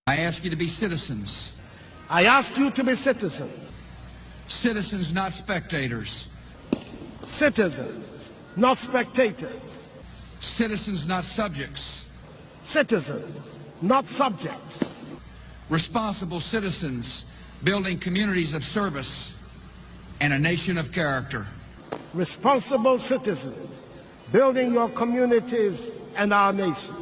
I ask you to be citizens. I ask you to be citizens. Citizens, not spectators. Citizens, not spectators. Citizens, not subjects. Citizens, not subjects. Responsible citizens, building communities of service and a nation of character. Responsible citizens, building your communities and our nation.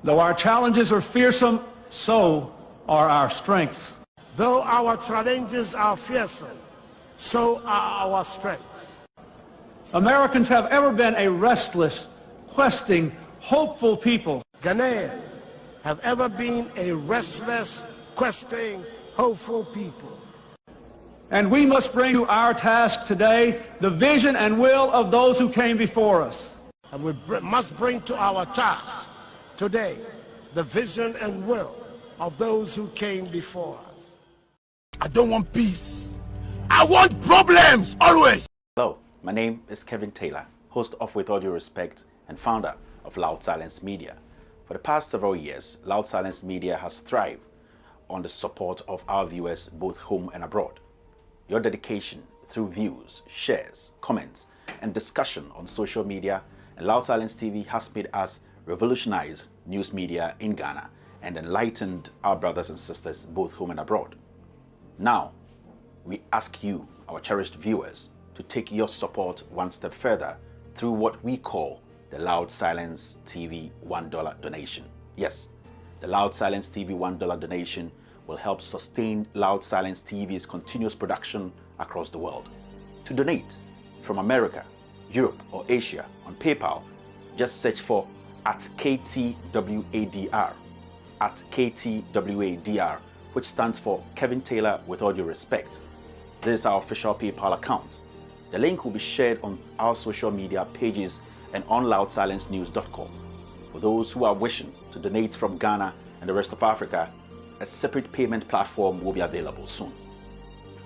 Though our challenges are fearsome, so are our strengths. Though our challenges are fearsome, so are our strengths. Americans have ever been a restless, questing, hopeful people. Ghanaians have ever been a restless, questing, hopeful people. And we must bring to our task today the vision and will of those who came before us. And we must bring to our task today the vision and will of those who came before us. I don't want peace. I want problems always. Hello, my name is Kevin Taylor, host of With All Due Respect and founder of Loud Silence Media. For the past several years, Loud Silence Media has thrived on the support of our viewers both home and abroad. Your dedication through views, shares, comments, and discussion on social media and Loud Silence TV has made us revolutionize news media in Ghana and enlightened our brothers and sisters both home and abroad. Now, we ask you, our cherished viewers, to take your support one step further through what we call the Loud Silence TV $1 donation. Yes, the Loud Silence TV $1 donation will help sustain Loud Silence TV's continuous production across the world. To donate from America, Europe, or Asia on PayPal, just search for @KTWADR, @KTWADR, which stands for Kevin Taylor With All Due Respect. This is our official PayPal account. The link will be shared on our social media pages and on loudsilencenews.com. For those who are wishing to donate from Ghana and the rest of Africa, a separate payment platform will be available soon.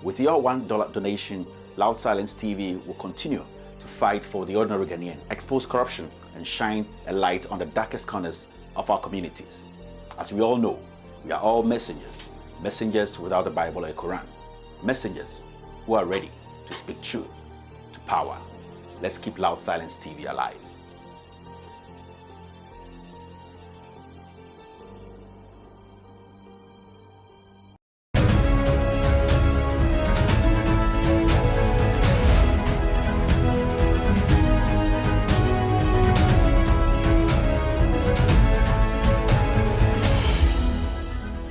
With your $1 donation, Loud Silence TV will continue to fight for the ordinary Ghanaian, expose corruption, and shine a light on the darkest corners of our communities. As we all know, we are all messengers, messengers without the Bible or Quran, messengers who are ready to speak truth to power. Let's keep Loud Silence TV alive.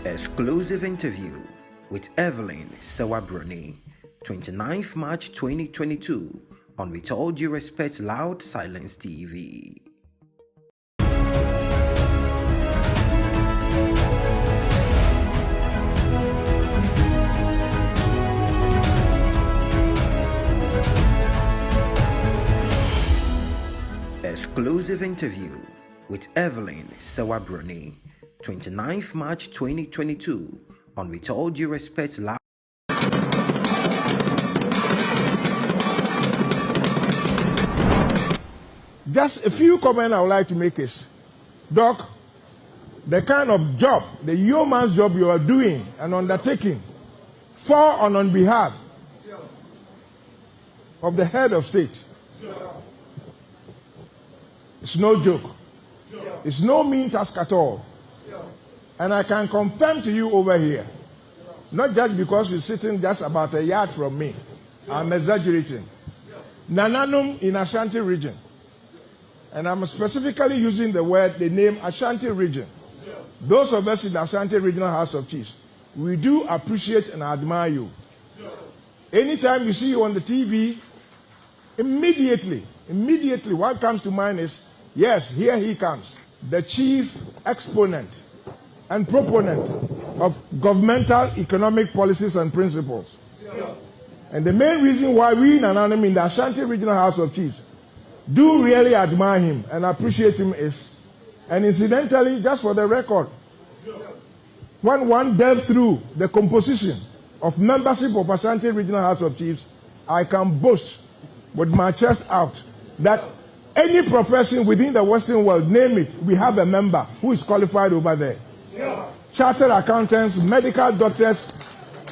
Exclusive interview with Evelyn Serwaa Broni, 29th March 2022 on With All Due Respect Loud Silence TV. Exclusive interview with Evelyn Serwaa Broni, 29th March 2022 on With All Due Respect Loud. Just a few comments I would like to make is, Doc, the kind of job, the yeoman's job you are doing and undertaking for and on behalf of the head of state, it's no joke. It's no mean task at all. And I can confirm to you over here, not just because you're sitting just about a yard from me, I'm exaggerating. Nananum in Ashanti region, and I'm specifically using the name Ashanti region. Those of us in the Ashanti Regional House of Chiefs, we do appreciate and admire you. Anytime you see you on the TV, immediately what comes to mind is, yes, here he comes, the chief exponent and proponent of governmental economic policies and principles. And the main reason why we in Nananum in the Ashanti Regional House of Chiefs do really admire him and appreciate him is, and incidentally, just for the record, when one delves through the composition of membership of Ashanti Regional House of Chiefs, I can boast with my chest out that any profession within the Western world, name it, we have a member who is qualified over there. Chartered accountants, medical doctors,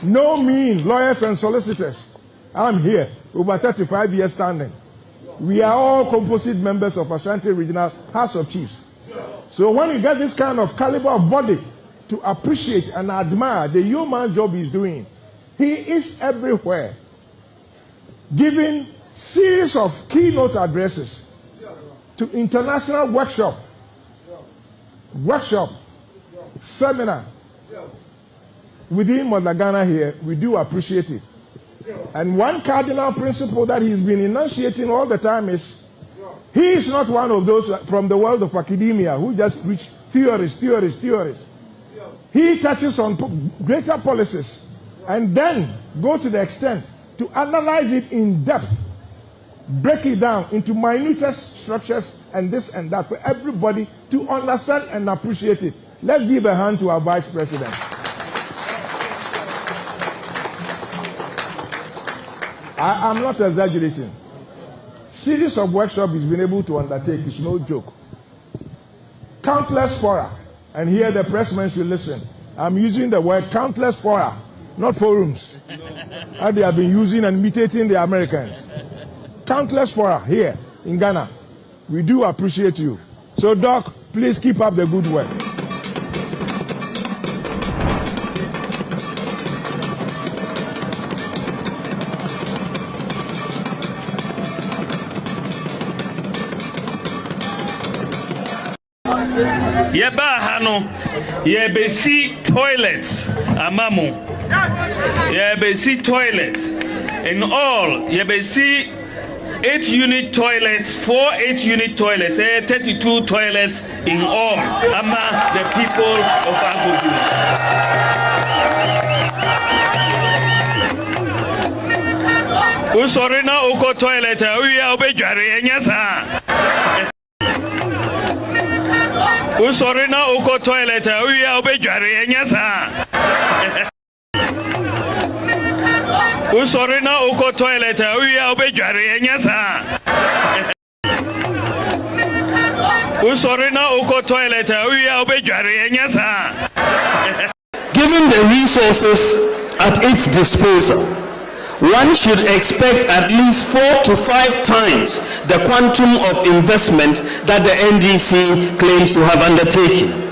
no mean lawyers and solicitors. I'm here, over 35 years standing. We are all composite members of Ashanti Regional House of Chiefs. So when you get this kind of caliber of body to appreciate and admire the yeoman job he's doing, he is everywhere, giving series of keynote addresses to international workshop, seminar within Ghana here. We do appreciate it. And one cardinal principle that he's been enunciating all the time is, he is not one of those from the world of academia who just preach theories. He touches on greater policies and then go to the extent to analyze it in depth, break it down into minutest structures and this and that for everybody to understand and appreciate it. Let's give a hand to our Vice President. I'm not exaggerating. Series of workshops he's been able to undertake is no joke. Countless fora, and here the pressmen should listen. I'm using the word countless fora, not forums, as they have been using and imitating the Americans. Countless fora here in Ghana. We do appreciate you. So, Doc, please keep up the good work. Yeba hano, yebesi toilets, amamu. Yebesi toilets. In all, yebesi 8-unit toilets, 4 8-unit toilets, 32 toilets in all, among the people of Agogo. Usorina uko toilet, uya ubejari enyasa. Usorina uko toilet, uya ubejari enyasa. Usorina uko toilet, uya ubejari enyasa. Usorina uko toilet, uya ubejari enyasa. Given the resources at its disposal, one should expect at least 4 to 5 times the quantum of investment that the NDC claims to have undertaken.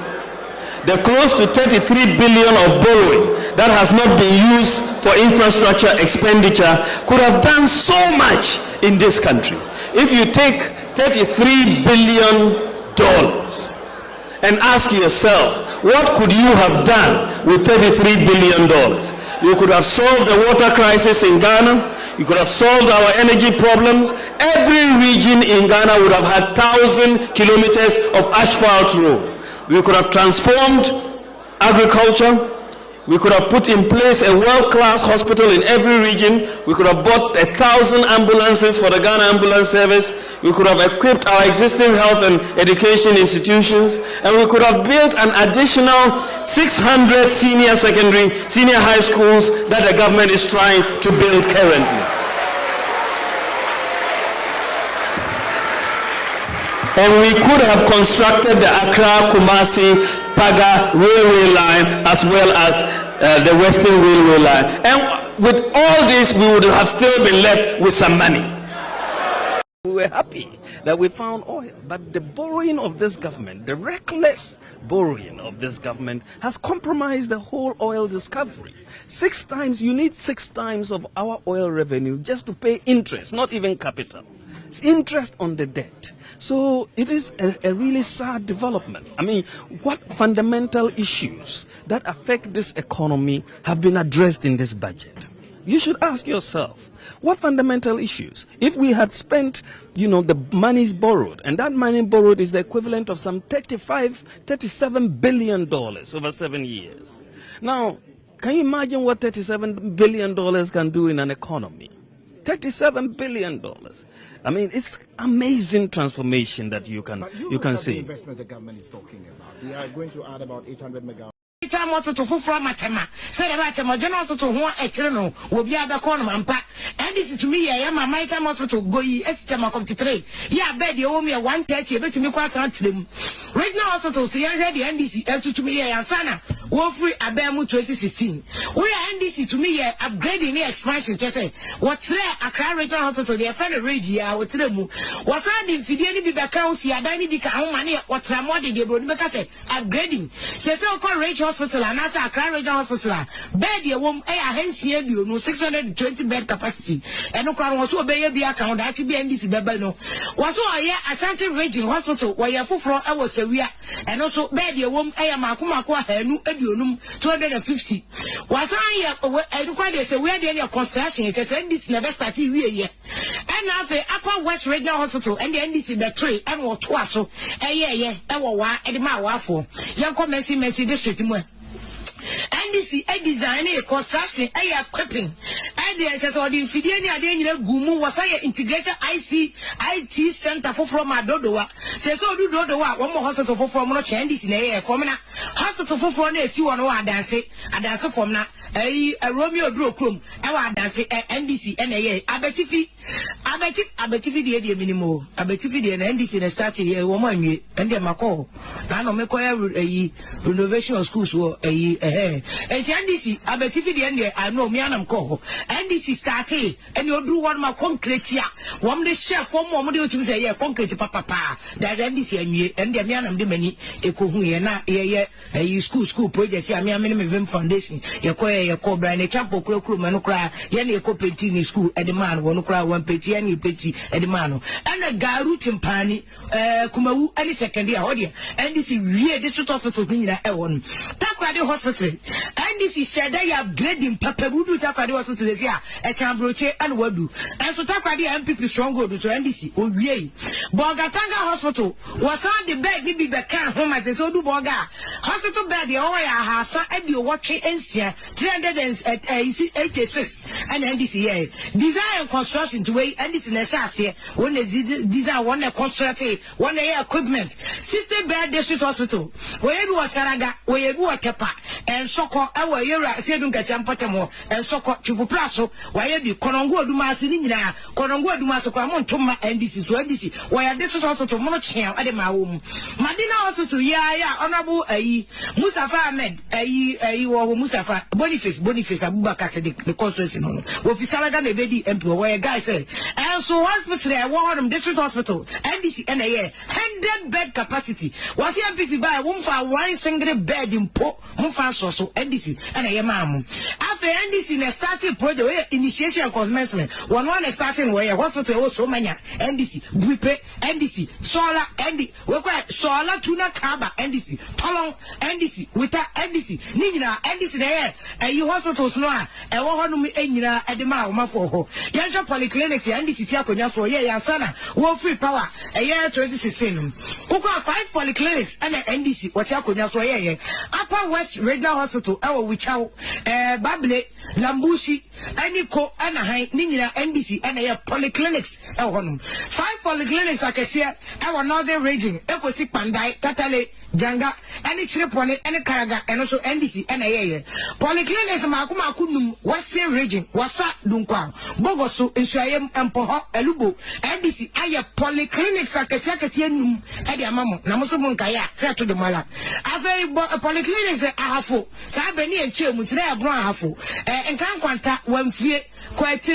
The close to 33 billion of borrowing that has not been used for infrastructure expenditure could have done so much in this country. If you take $33 billion and ask yourself, what could you have done with $33 billion? You could have solved the water crisis in Ghana. You could have solved our energy problems. Every region in Ghana would have had 1,000 kilometers of asphalt road. We could have transformed agriculture. We could have put in place a world-class hospital in every region. We could have bought 1,000 ambulances for the Ghana Ambulance Service. We could have equipped our existing health and education institutions. And we could have built an additional 600 senior high schools that the government is trying to build currently. we could have constructed the Accra-Kumasi-Paga railway line as well as the Western Railway line. And with all this, we would have still been left with some money. We were happy that we found oil, but the borrowing of this government, the reckless borrowing of this government, has compromised the whole oil discovery. 6 times, you need 6 times of our oil revenue just to pay interest, not even capital. It's interest on the debt. So it is a really sad development. I mean, what fundamental issues that affect this economy have been addressed in this budget? You should ask yourself, what fundamental issues? If we had spent, the monies borrowed, and that money borrowed is the equivalent of some $37 billion over 7 years. Now, can you imagine what $37 billion can do in an economy? $37 billion. I mean, it's amazing transformation that you can see. The investment the government is talking about. We are going to add about 800 megawatts. Time what to from Matema. Said about Matema, general to one eternal will be at the corner and pack. And this is to me, I am my time hospital go Etama come to trade. Yeah, bed you owe me a 130, but to me quite them. Right now, hospital say I ready NDC to me and Sana. War free Abemu 2016. We are NDC to me upgrading the expansion. Just say what's there? Accra Regional Hospital, the offender regia with them. Was I in Fidelity be back out? See, I don't need the money. What's a more than they would make us upgrading. Says so Regional Hospital and as Accra Regional Hospital. Bed your womb, hence here, 620 bed capacity. And no crowd was to obey a account that to be NDC Babano. Was so I Ashanti Regional Hospital where you're for hours a week. And also bed your womb, Makumaqua, 250. Was I quite say where they are construction? It is NDC never started yet. And now the Upper West Regional Hospital and the NDC the tree and what was so and the Mawafo. Young Messi district. NDC a design a construction a equipping and the just or the Fidiani Gumu was I integrated IT center for from Dodoa. Says so do Dodoa, one more hospital for from NDC in a formula hospital for a few on dance a dance from a Romeo Drew Crum, our dance NDC NA Abetifi the minimum Abetifi and NDC in a starting here woman and then Mako. I don't make a renovation of schools or and NDC Abetifi the end I know me and I'm called NDC started and you do one more concrete here. One the chef for more to say yeah concrete papa that NDC and the man the many a kuhuna a school project here me minimum foundation your cobra and a champo crew man cry yani a copetini school at the man one cry one petty any petty at the man and a garu timpani kumawu any second year audio NDC really the truth hospital in that one Takwadi hospital NDC said they upgrading Papa Wudu Takwadi hospital this year at Cambroche and Wadu and so Takwadi MPP strong go to NDC Oye Bogatanga hospital was on the bed maybe back home as so do Boga hospital bed the Oya Hasa and you watching NCA 386 and NDC design construction to way NDC Nashasi when they design one construct one equipment system bed district hospital where you was Saraga where you Tepa and Soko our era Sedun Kachampatamo and Soko Chufu Plaso where you Konongo Dumasinina Konongo Dumasoko Toma NDC so NDC where this is also to Monochia at the Maum Madina also to honorable Mustafa Ahmed Mustafa Boniface Abubakar the conference in Ofisalaga Nebedi Emperor where a guy said and so hospital I want them district hospital NDC NAA 100 bed capacity was here people buy one single bed in so NDC and a mam. After NDC in a starting project initiation commencement, one starting where hospital also many NDC, Buipe, NDC, Solar, NDC, Solar Tuna Kaba, NDC, Tolong, NDC, Wita, NDC, Nina, NDC there, and you hospitals no, and one Enina at the Mama for Yansha Polyclinics, NDC Tiakonya for Sana, one free power, a year 2016. Who got 5 polyclinics and NDC, what Yakonya for Upper West Regional Hospital, our which out, Bable, Lambushi, Aniko, Anaheim, Nina, NDC, and a polyclinics, 5 polyclinics, I can see our northern region, Ekosik Pandai, Tatale, Janga, any Chiripone, any Karaga, and also NDC, and a polyclinics Makuma Kunum, Western region, Wasa Dunquah, Bogosu, Ishayem, and Poho, Elubo, NDC, Aya polyclinics, Akasiakasianum, Ediamamo, Namusumun Kaya, said to the Mala. A very polyclinics are half, Sabani and Chil, Mutra Brown, and Kanquanta, when fear, quite.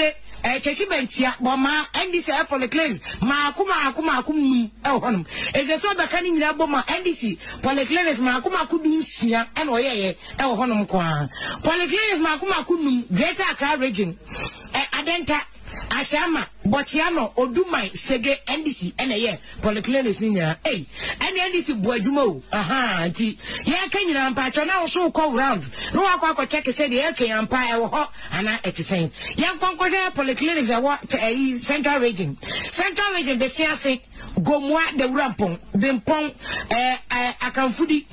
Chechibentia, Boma, and this polyclinics, Makuma Kum, Elhonum. It's a sort of canning Yaboma, NDC, polyclinics, Makuma Kudusia, and Oye, Elhonum Kwa. Polyclinics, Makuma Kunum, Greater Accra region, Adenta. Ashama, Botiano, Odumai, Sege, NDC, NAA, polyclinics Nina, eh, and NDC Bojumo, aha, auntie. Yeah, can you umpire now so call round? No, I check it, said the AK umpire, and I at the same. Young Concordia polyclinics are what Central region. Central region, the Siasi, Gomwa, the Rampong, Bimpong, Akamfudi.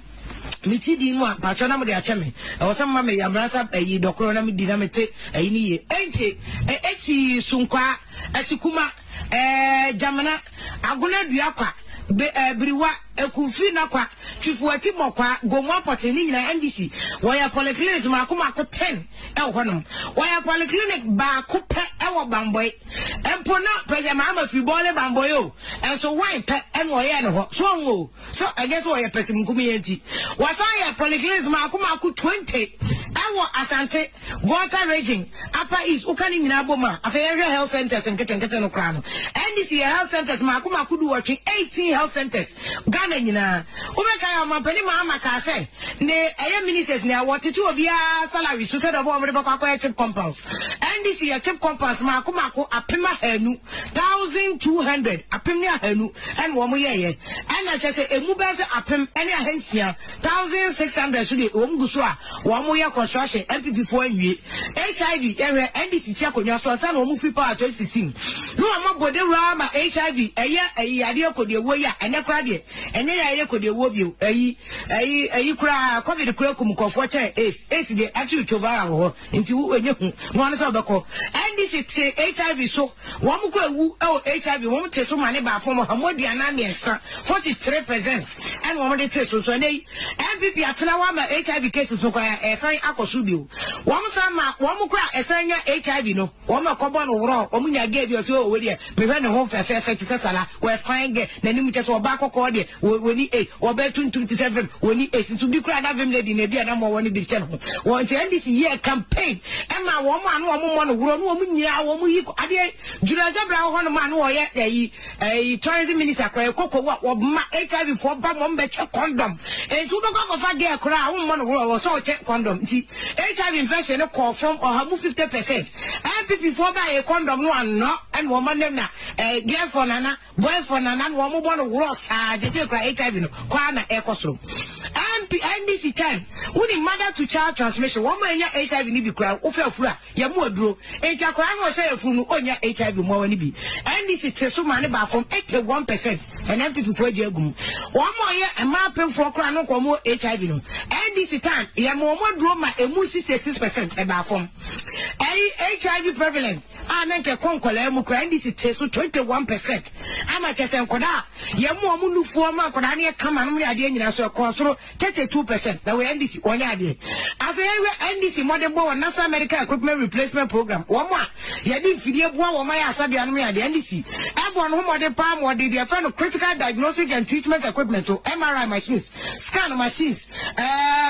Mitidi mwa pachona mo de acheme osama me yamrasa dokoro na me dinamete ni enche echi sunkwa asikuma jamana aguna duakwa briwa ekufi na kwa chifuati mokwa gomwa poteni nyina NDC waya polyclinics makoma ko 10 honom waya polyclinic ba ko pe ewo bamboy empona pejama ama fibole bamboyo enso wan pe enwo ye ne ho so I guess waya pesim nkumi enti wasaya polyclinics makoma ko 20 ewo asante water region upper east ukani nyina boma afeye health centers nkete no kra no NDC health centers makoma ko du 18 health centers Ghana nyina umeka ya mampani ma ka say ne eye ministers ne awoti to obia salary so said obo mre bakwa chip compounds NDC ya chip compounds ma apema hanu 1200 apem hanu and wo mo ye and I just say emu be say apem ene ahansia 1600 so de wo mguso a wo mo ye construction MPP fo anwie HIV ewe NDC ti akonwa so say na wo mu free power 2016 no amabode ra ma HIV eye ade akode wo ya ene kra de enye ya ye kode wo bio ayi kura covid kura kumukofo che ace de actually chobara ho nti wo enye hu won so beko NDC te HIV so wo mu kura wu HIV wo mu te so mane ba fo mo hamodua na miensa 43% and wo mu de te so nei MPP atena wa ma HIV cases so kwa esan akoso bio wo mu sa ma wo mu kura esan nya HIV no wo ma kobo no woro wo mu nya ge bio so wo de me hwe ne ho fefe ti sesala we fine ge na ni mu che so ba kokko de woni 8 oba 27 woni 8 so bi kura na vem lady na bia na mo woni bi che no won che NDC year campaign e ma wo ma no wo mo no wuro no wo mu nyira wo mu yi ade juraja bra ho no ma no wo ye tourism minister kwa kokko wo ma HIV for ba mo mbe che condom e tu be ko fa ge kura wo mo no wuro wo so che condom ti HIV infection no call from or ha mu 50% MPP for ba e condom no an no and wo ma nem na girls for nana boys for nana wo mo bo no wuro sa je se kura HIV no kwa na ekosoro NDC time woni mother to child transmission wo ma nya HIV ni bi kura wo fa fura ya mu aduro enja kura no se efuru no onya HIV mo wani bi NDC te so ma ne ba from 81% and MPP for je agum wo ma ye ma pem for kura no ko mo HIV no NDC time ya mo duro ma emu 66% e ba from HIV prevalent anenke konkola mu kura NDC te so 21% ama chese nkoda ya mu nufuo ma koda na kama no ade nyina so kosoro 32% that we NDC onya ade afi NDC modern bo national medical equipment replacement program wo mo ya di mfidie boa wo ma ya asabia no ade NDC abo no modern palm wo de dia fa no critical diagnostic and treatment equipment to MRI machines scan machines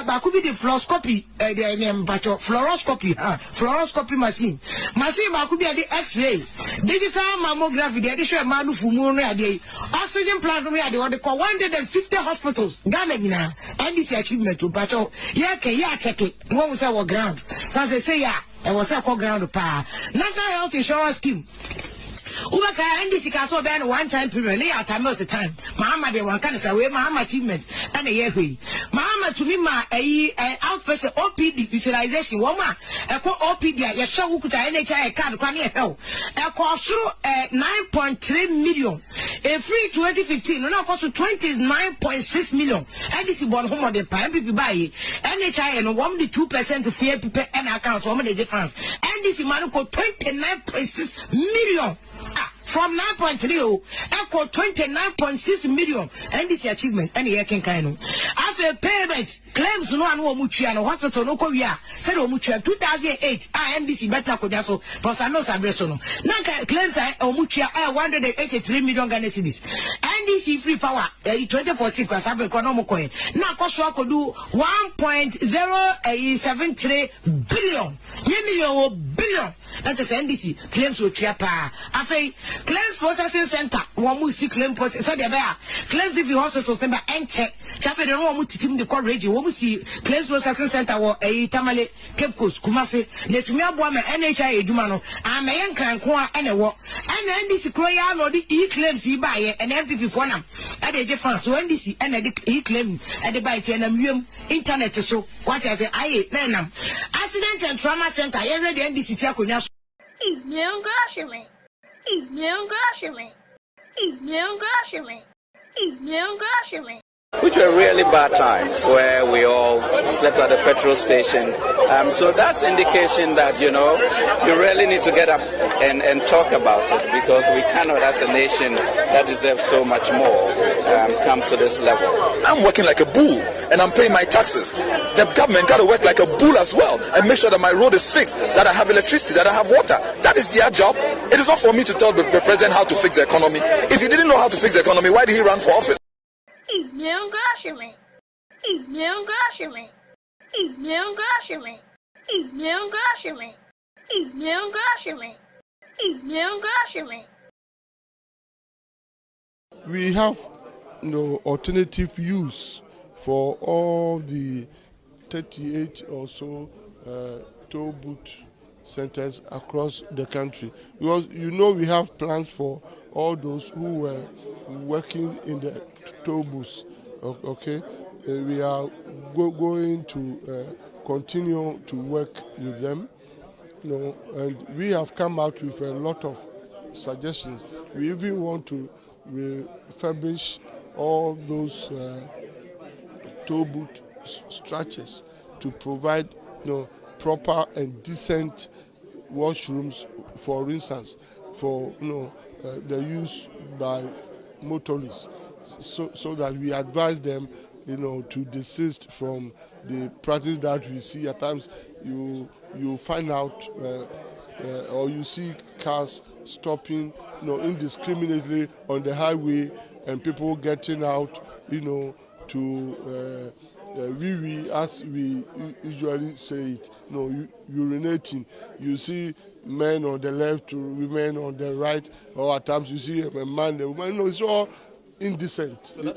ba ku bi the fluoroscopy the name bacho fluoroscopy machine ba ku bi the x-ray digital mammography the show manu fumu no ade oxygen plant no ade they call 150 hospitals Ghana nyina NDC achievement to bacho ya check it won say what ground so say ya e was say ground pa national health insurance scheme Ubaka NDC ka so be no one time period na ya time was time mama de wan kan say we mama achievement and ye hwe mama to me ma outpatient OPD utilization woman e ko OPD ya sha wukuta NHI card kwa na e hwe e ko suru 9.3 million e free 2015 no ko so 29.6 million NDC born home de pa MPP buy NHI no 1.2% fear people and accounts woman the difference NDC man ko 29.6 million from 9.3 equal 29.6 million NDC achievement and the can kind of after payment claims no one mutual no hospital no korea said mutual 2008 NDC better kojaso but I know sabresono now claims mutual 183 million Ghana cedis NDC free power 2014 kwa sabe kono coin now cost could do 1.073 billion billion. That is NDC claims to Chiapa. After claims processing center, one more see claim process. So there claims if you hospital number and check. Chapter the one to team the court region. One see claims processing center or a Tamale Cape Coast Kumasi. Let me have one NHI Dumano. I'm a young can and a walk. And NDC Croya or the E claims he buy and MPP for them. At the difference, so NDC and the E claim at the bite and a internet to show what I say. Accident and trauma center. I read the NDC Chakunya. Which were really bad times where we all slept at the petrol station. So that's indication that, you really need to get up and talk about it, because we cannot, as a nation that deserves so much more, come to this level. I'm working like a bull and I'm paying my taxes. The government got to work like a bull as well and make sure that my road is fixed, that I have electricity, that I have water. That is their job. It is not for me to tell the president how to fix the economy. If he didn't know how to fix the economy, why did he run for office? We have alternative use for all the 38 or so toll booth centers across the country, because we have plans for all those who were working in the toll booths. Okay, we are going to continue to work with them, and we have come out with a lot of suggestions. We even want to refurbish all those toll booth structures to provide proper and decent washrooms, for instance, for the use by motorists, so that we advise them to desist from the practice that we see at times. You find out or you see cars stopping indiscriminately on the highway and people getting out to as we usually say it, urinating. You see men on the left, women on the right, or at times you see a man, a woman. It's all indecent. So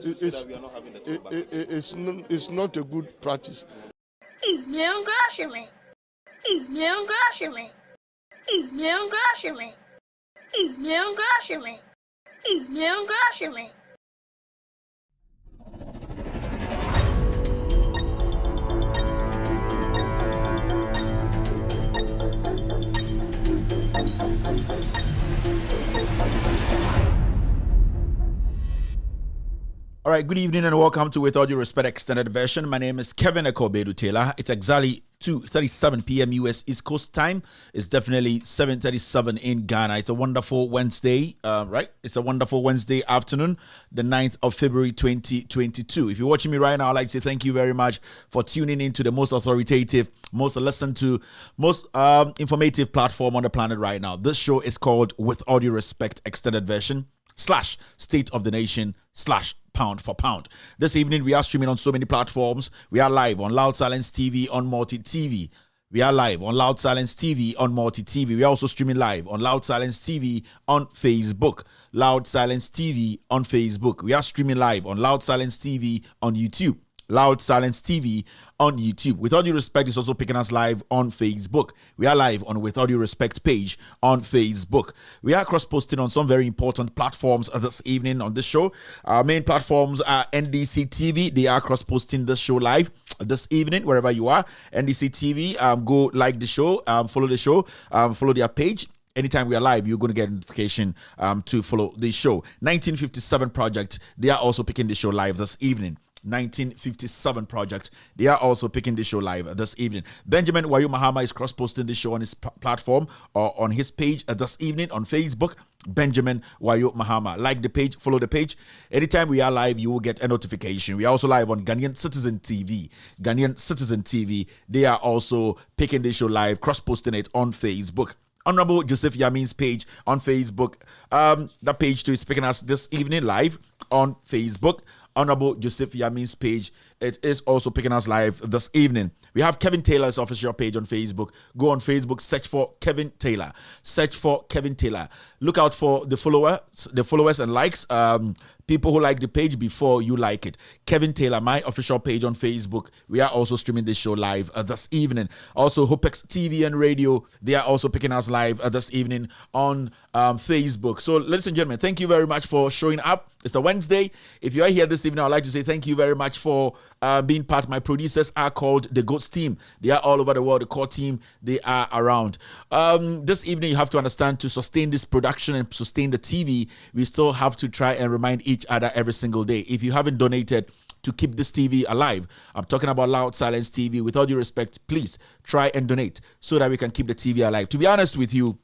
it's not a good practice. All right, good evening and welcome to With All Due Respect Extended Version. My name is Kevin Ekobedu Taylor. It's exactly 2:37 p.m. US East Coast time. It's definitely 7:37 in Ghana. It's a wonderful Wednesday, right? It's a wonderful Wednesday afternoon, the 9th of February 2022. If you're watching me right now, I'd like to say thank you very much for tuning in to the most authoritative, most listened to, most informative platform on the planet right now. This show is called With All Due Respect Extended Version / State of the Nation / Pound for Pound. This evening, we are streaming on so many platforms. We are live on Loud Silence TV, on Multi TV. We are live on Loud Silence TV, on Multi TV. We are also streaming live on Loud Silence TV on Facebook. Loud Silence TV on Facebook. We are streaming live on Loud Silence TV on YouTube. Loud Silence TV on YouTube. With All Due Respect is also picking us live on Facebook. We are live on With All Due Respect page on Facebook. We are cross-posting on some very important platforms this evening on this show. Our main platforms are NDC TV. They are cross-posting this show live this evening, wherever you are. NDC TV, go like the show, follow the show, follow their page. Anytime we are live, you're going to get a notification to follow the show. 1957 Project, they are also picking the show live this evening. 1957 project. They are also picking the show live this evening. Benjamin Wayo Mahama is cross-posting the show on his platform or on his page this evening on Facebook. Benjamin Wayo Mahama. Like the page, follow the page. Anytime we are live, you will get a notification. We are also live on Ghanaian Citizen TV. Ghanaian Citizen TV, they are also picking the show live, cross-posting it on Facebook. Honorable Joseph Yamin's page on Facebook. That page too is picking us this evening live on Facebook. Honorable Joseph Yamin's page, it is also picking us live this evening. We have Kevin Taylor's official page on Facebook. Go on Facebook, search for Kevin Taylor. Search for Kevin Taylor. Look out for the followers and likes. People who like the page before you like it. Kevin Taylor, my official page on Facebook. We are also streaming this show live this evening. Also, Hopex TV and Radio, they are also picking us live this evening on Facebook. So, ladies and gentlemen, thank you very much for showing up. It's a Wednesday. If you are here this evening, I'd like to say thank you very much for being part. My producers are called the GOATS team. They are all over the world. The core team, they are around. This evening, you have to understand, to sustain this production and sustain the TV, we still have to try and remind each other every single day. If you haven't donated to keep this TV alive, I'm talking about Loud Silence TV. With all due respect, please try and donate so that we can keep the TV alive. To be honest with you,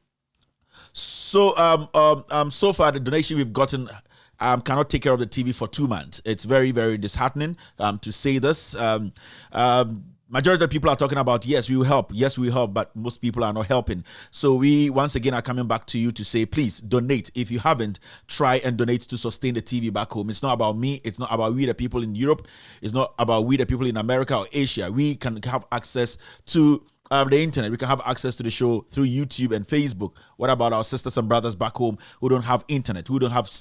so far the donation we've gotten cannot take care of the TV for 2 months. It's very, very disheartening to say this. Majority of people are talking about, yes, we will help, but most people are not helping. So we, once again, are coming back to you to say, please donate. If you haven't, try and donate to sustain the TV back home. It's not about me. It's not about we, the people in Europe. It's not about we, the people in America or Asia. We can have access to the internet. We can have access to the show through YouTube and Facebook. What about our sisters and brothers back home who don't have internet, who don't have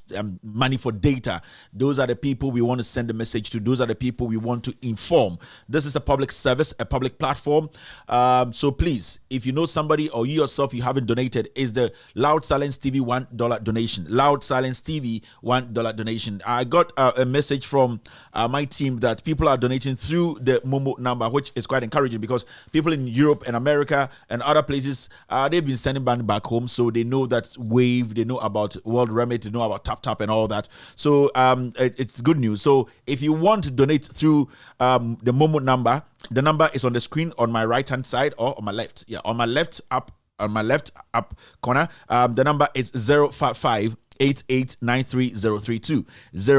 money for data? Those are the people we want to send a message to. Those are the people we want to inform. This is a public service, a public platform. So please, if you know somebody or you yourself, you haven't donated, is the Loud Silence TV $1 donation. Loud Silence TV $1 donation. I got a message from my team that people are donating through the Momo number, which is quite encouraging because people in Europe and America and other places, they've been sending money back home, so they know that Wave, they know about World Remit, they know about Tap and all that. So it's good news. So if you want to donate through the Momo number, the number is on the screen on my right hand side or on my left. Yeah, on my left up corner. The number is 055 8893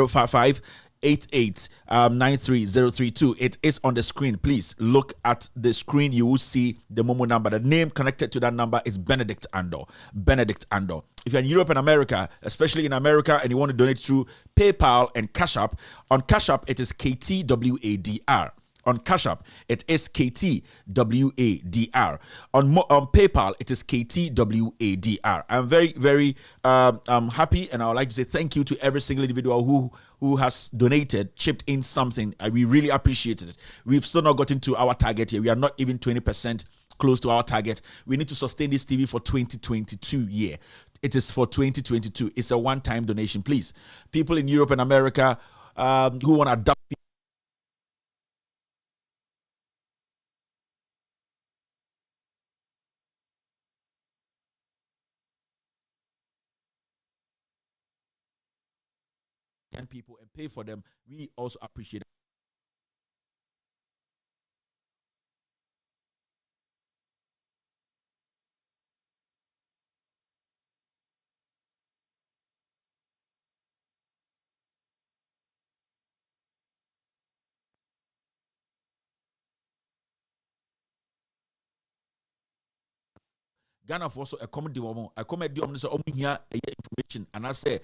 055 8893 It is on the screen. Please look at the screen. You will see the Momo number. The name connected to that number is Benedict Andor. If you're in Europe and America, especially in America, and you want to donate through PayPal and Cash App, on Cash App it is KTWADR. On Cash App, it is KTWADR. On PayPal, it is KTWADR. I'm very, very happy, and I would like to say thank you to every single individual who has donated, chipped in something. We really appreciate it. We've still not gotten to our target here. We are not even 20% close to our target. We need to sustain this TV for 2022 year. It is for 2022. It's a one-time donation. Please, people in Europe and America who want to adopt people and pay for them, we also appreciate it. Ghana for so a comedy woman, so here information, and I say,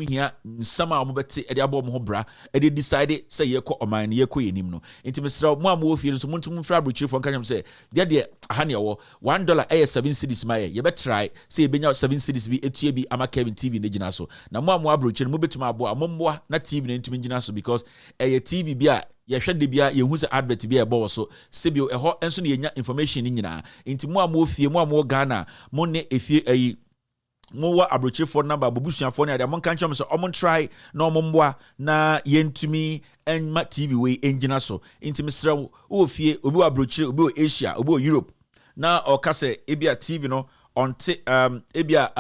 here some beti e abo mo bra e dey decide say ye ko oman ye ko yenim no enti mesra mo am wo fie so montum fra abrochi for kan say de aha ne wo $1 eh 7 cedis ma ye be try say e benya 7 cedis bi etue bi ama Kevin TV ne gina so na mo am abrochi mo betuma abo amomboa na TV ne ntumi gina so because TV bi a yehwe de bia yehu se advert bia ebo so sebio eho enso ne yenya information ni nyina enti mo am ofie mo am Ghana mo ne efie ayi mo wa abrochefo number bobusuafo ne ade mo kan chom so omon try na omomboa na yentumi enma TV we engina so enti mesra wo ofie obi wa abroche obi o Asia obi o Europe na o ka se ebia TV no onte ebia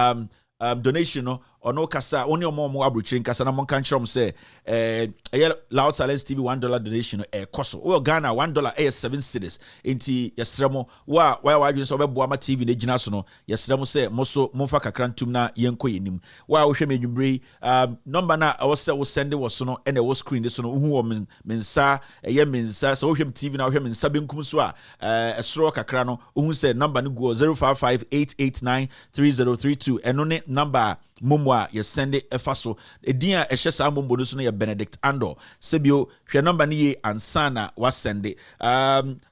donation no ono kasa oni omo abrochirin kasa na mon kan chrom say Loud Silence TV $1 donation koso we Ghana $1 7 cedis enti yesremo wa wadwin so bebo ama TV na gina so no yesremo say moso momfa kakra ntum na yenko yenim wa wo hwe medwumbre number na wo say wo send wo so no ene wo screen so no hu wo mensa mensa so wo hwe TV na wo hwe mensa benkum so a esro kakra no hu say number no go 0558893032 eno ne number Mumwa ye send it efaso edin a ehye sa mombo no so no ye Benedict Ando sebio hwe number ni ye ansana wa send it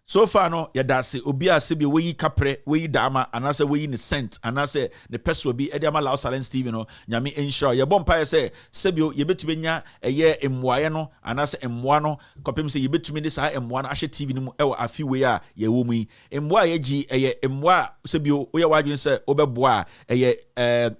so far no ye dase obi a sebio we yi kapre we yi dama anase we yi ne cent anase ne peso bi e ama Loud Silence TV no nyame ensure ye bompa ye say sebio ye betumi nya eye emwaye no anase emwa no kopem say ye betumi de sa emwa no ahye TV no mu e wa afi we a ye wo mu yi emwa ye gi eye emwa sebio we ye wadwen say obeboa eye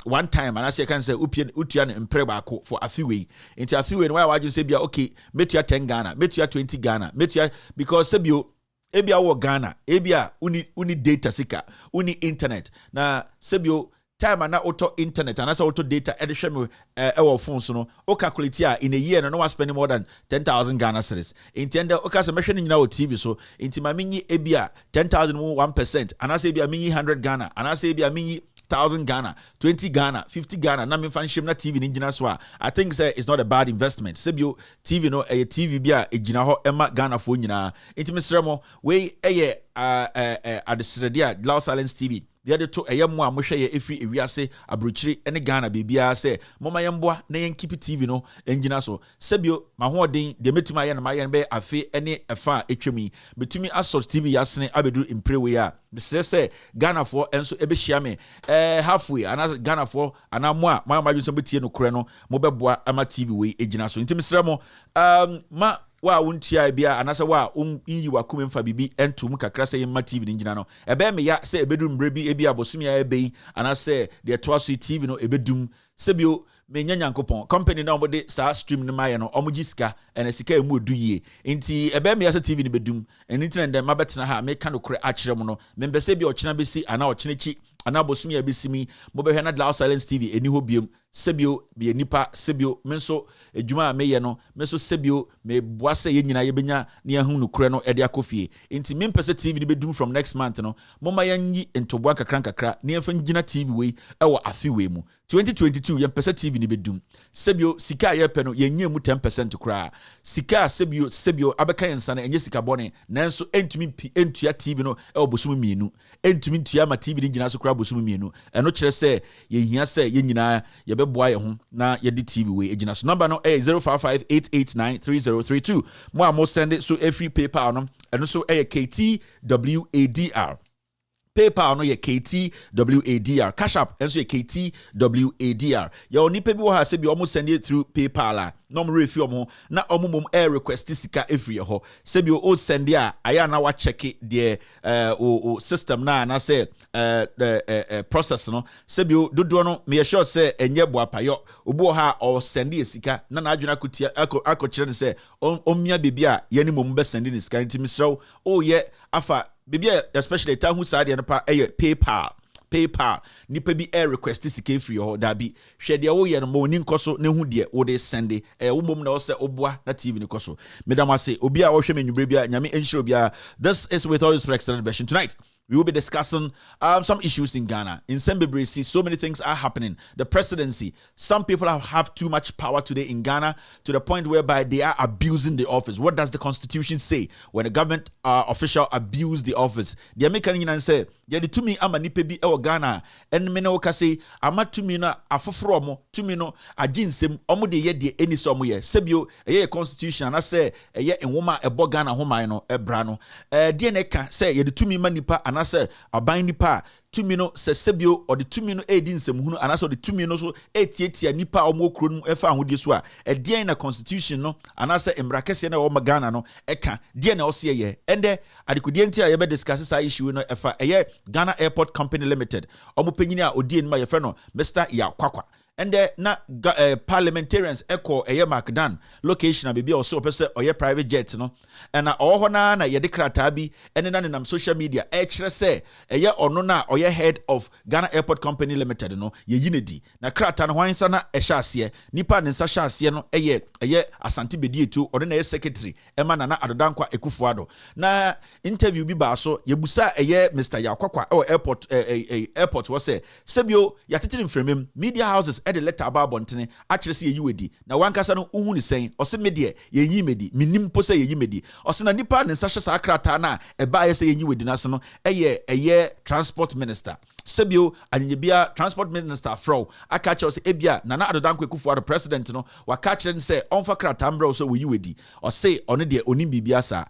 one time anase you can say utia ne mpre baako for afiwe into afiwe no why you say bia okay metua 10 Ghana metua 20 Ghana metua because sebio ebia wo Ghana ebia uni data sika uni internet na sebio time na auto internet and auto data edition our phones no o calculate in a year no one spending more than 10,000 Ghana cedis intended o ka say mention na TV so inti ma minyi ebia 10,000 1% and I say bia minyi 100 Ghana and I say bia minyi 1,000 Ghana, 20 Ghana, 50 Ghana. Na me fan shim na TV ni jina so. I think say it's not a bad investment. Sebio TV no a TV bia e jina ho ema Ghana fo nyina. Inti mesremo we eye adesredia Loud Silence TV. The other two a mo a mo hwe ye efri ewiase abrochiri ene Ghana bibia say moma yemboa na yen keep TV no engina so. Sebio ma ho odin de metuma ye na ma yen be afi ene efa etwemi. Betumi asort TV yasene abedu imprewe ya. The say Ghana for enso ebe hia me halfway ana Ghana for ana mo a ma so betie no kure no mo beboa ama TV we egina so nti mesremo ma wa wuntia bia anasa wa yi wa kumemfa bibi entum kakra se yemma TV ni ngina no ebe me ya se ebedu mbre bi ebi abosumi ya ebe anasa de toaso TV no ebedum sebio me nyanyankopon company na omode sa stream ni maye no omugi sika ene sika emu odu yie nti ebe me ya se TV ni bedum enti na dem mabetena ha me ka no kure akire mo no me mbese bi ochina besi ana ochinechi ana bosumi ya besimi mo be hwe na Loud Silence TV eni ho biem sebio be nipa sebio menso edwuma meye no menso sebio me boase ye nyina ye benya ne ahu no kure no ede akofie enti me mpese TV ni bedum from next month no moma yanyi entobwa kakra ne yemfa ngina TV we ewo afi we mu 2022 yempese TV ni bedum sebio sika ye pe no yenye mu 10% kura sika sebio abeka yensa na enye sika bone nanso entumi entua TV no ewo bosumu mienu entumi ntua ma TV ni ngina so kura bosumu mienu eno kire se ye hia se ye nyina ye boa ye ho na ye di TV we ejina so number no 0558893032 mo amo send it so every PayPal no eno so KTWADR PayPal no ye KTWADR Cash App enso ye KTWADR ya onipa bi wo ha se bi omo send it through PayPal no mo refi omo na omo mom request sika every ho se bi o send ya aya na wa check the o system na say process no se bi dodo no me sure say enye bo apayo obu ha o send ye sika na adwuna kotia akokire ne se omia bebia ye ni mom be send ni sika ntimi srew o ye afa bibia especially tahu side and pa PayPal nipa bi request sika free ho da bi hwe de wo ye no mo ni nkoso ne hu de wo de send wo mom na wo se oboa na TV ni koso medam ase obi a wo hwe menwubre bia nyame enhiro bia. This is With All Respect extended version. Tonight we will be discussing some issues in Ghana. In Sembebresi, so many things are happening. The presidency, some people have too much power today in Ghana to the point whereby they are abusing the office. What does the constitution say when a government official abuse the office? They are making and say, "Yeah, the tumi ama nipe bi ewo Ghana." And me no say, "Ama tumi na afoforo mo, tumi no aginsem omo de ye de eni so mo ye." Sebio eye constitution na say eye enwoma ebo Ghana homan no ebra no. De na ka say ye the tumi ma nipa anase aban nipa tumi no se sebio or the tumi no edi nsem hunu anase the tumi no so etietia nipa omo okro no efa ahodi so a edien na constitution no anase emrakese na o Ghana no eka de na ose ye ende adikudie ntia ye be discuss sa issue no efa eye Ghana Airport Company Limited omo panyini a odie nma ye fe no Mr. Yakwakwa and na parliamentarians echo Macdan location a baby also person or private jet no and na na ye de krataa bi and na nam social media ekire say ono na or head of Ghana Airport Company Limited no ye yinedi na krataa no hwansa na ehya ase nipa ne nsa hya ase no Asante Bedietu or na secretary na Ado Danquah Ekufuado na interview bi ba so ye busa Mr. Yakwakwa airport was say sebio yatetiri mfremem media houses the letter about bontene actually see yiwedi na wankasa no uhu ni sen ose medie ye yimedi minim po say ye yimedi ose na nipa ne nsa hye sa krata na eba ye say ye yiwedi na so no transport minister sebio anyebia transport minister fro aka che ose ebia na Ado Danquah Ekufuado president no waka kire say onfa krata mbra so we yiwedi ose one de onim bibia sa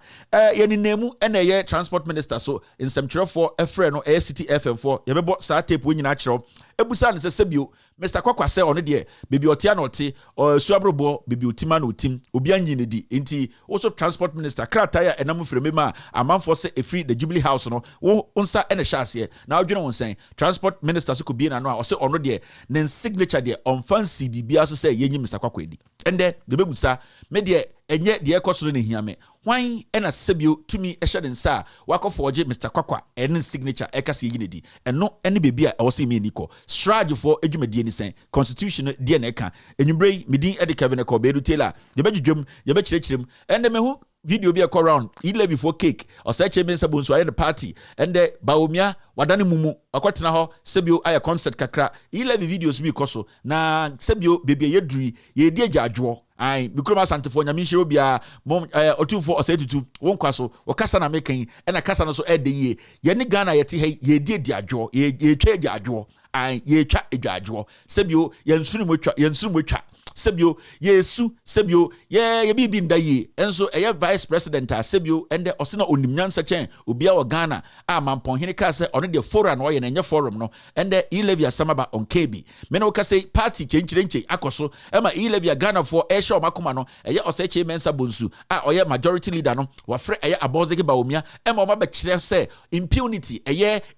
ye ni nemu na transport minister so in some for efre no city FM4 ye bebo sa tape we nyina kire ebusa ne sebio Mr. Kwakwa say on de baby otia no te suabrobo baby otima no tim obi anyi ne di enti also transport minister krataya enam fremema amanfo say efri the Jubilee House no wo nsa ene hyase na odwene won sen transport minister so ko bi na no a say on de ne signature de on fancy bibia so say yenyi Mr. Kwakwa edi ende de bebusa me de enye de ekoso ne hiame wan ena sebio tumi ehye de nsa wakoforge Mr. Kwakwa ene signature ekase yenyi ne di eno ene bibia e wo say me niko strage for edwumadi constitution die na eka enyumbrei midin edi Kevin Eko bedu Taylor ye bedwum ye be kirechirem ende mehu video bi ekọ round 11 for cake osache mensa bonso aye the party ende baomia wadane mumu akotena ho sebio aye concert kakra 11 videos bi koso na sebio bebie yeduri ye die agyaadwo ai mikroma santefo nyame hye obia mom otumfo osetutu wonkwaso okasa na mekan ena kasa no so ede ye ne Ghana yete he ye die agyaadwo ye twa agyaadwo ai ye twa agyaadwo sebio yensunu motwa sebio yesu sebio ye bibi ndaye enso vice president a sebio ende osena onimnyansa chen obia o Ghana a mampon hene ka se ono de forum no ye na nye forum no ende Elevia samaba on KB me no ka say party chenchirenche akoso ema Elevia Ghana for show makoma no oseche mensa bonsu a oye majority leader no wafre abozeke baomia ema o ba kire se impunity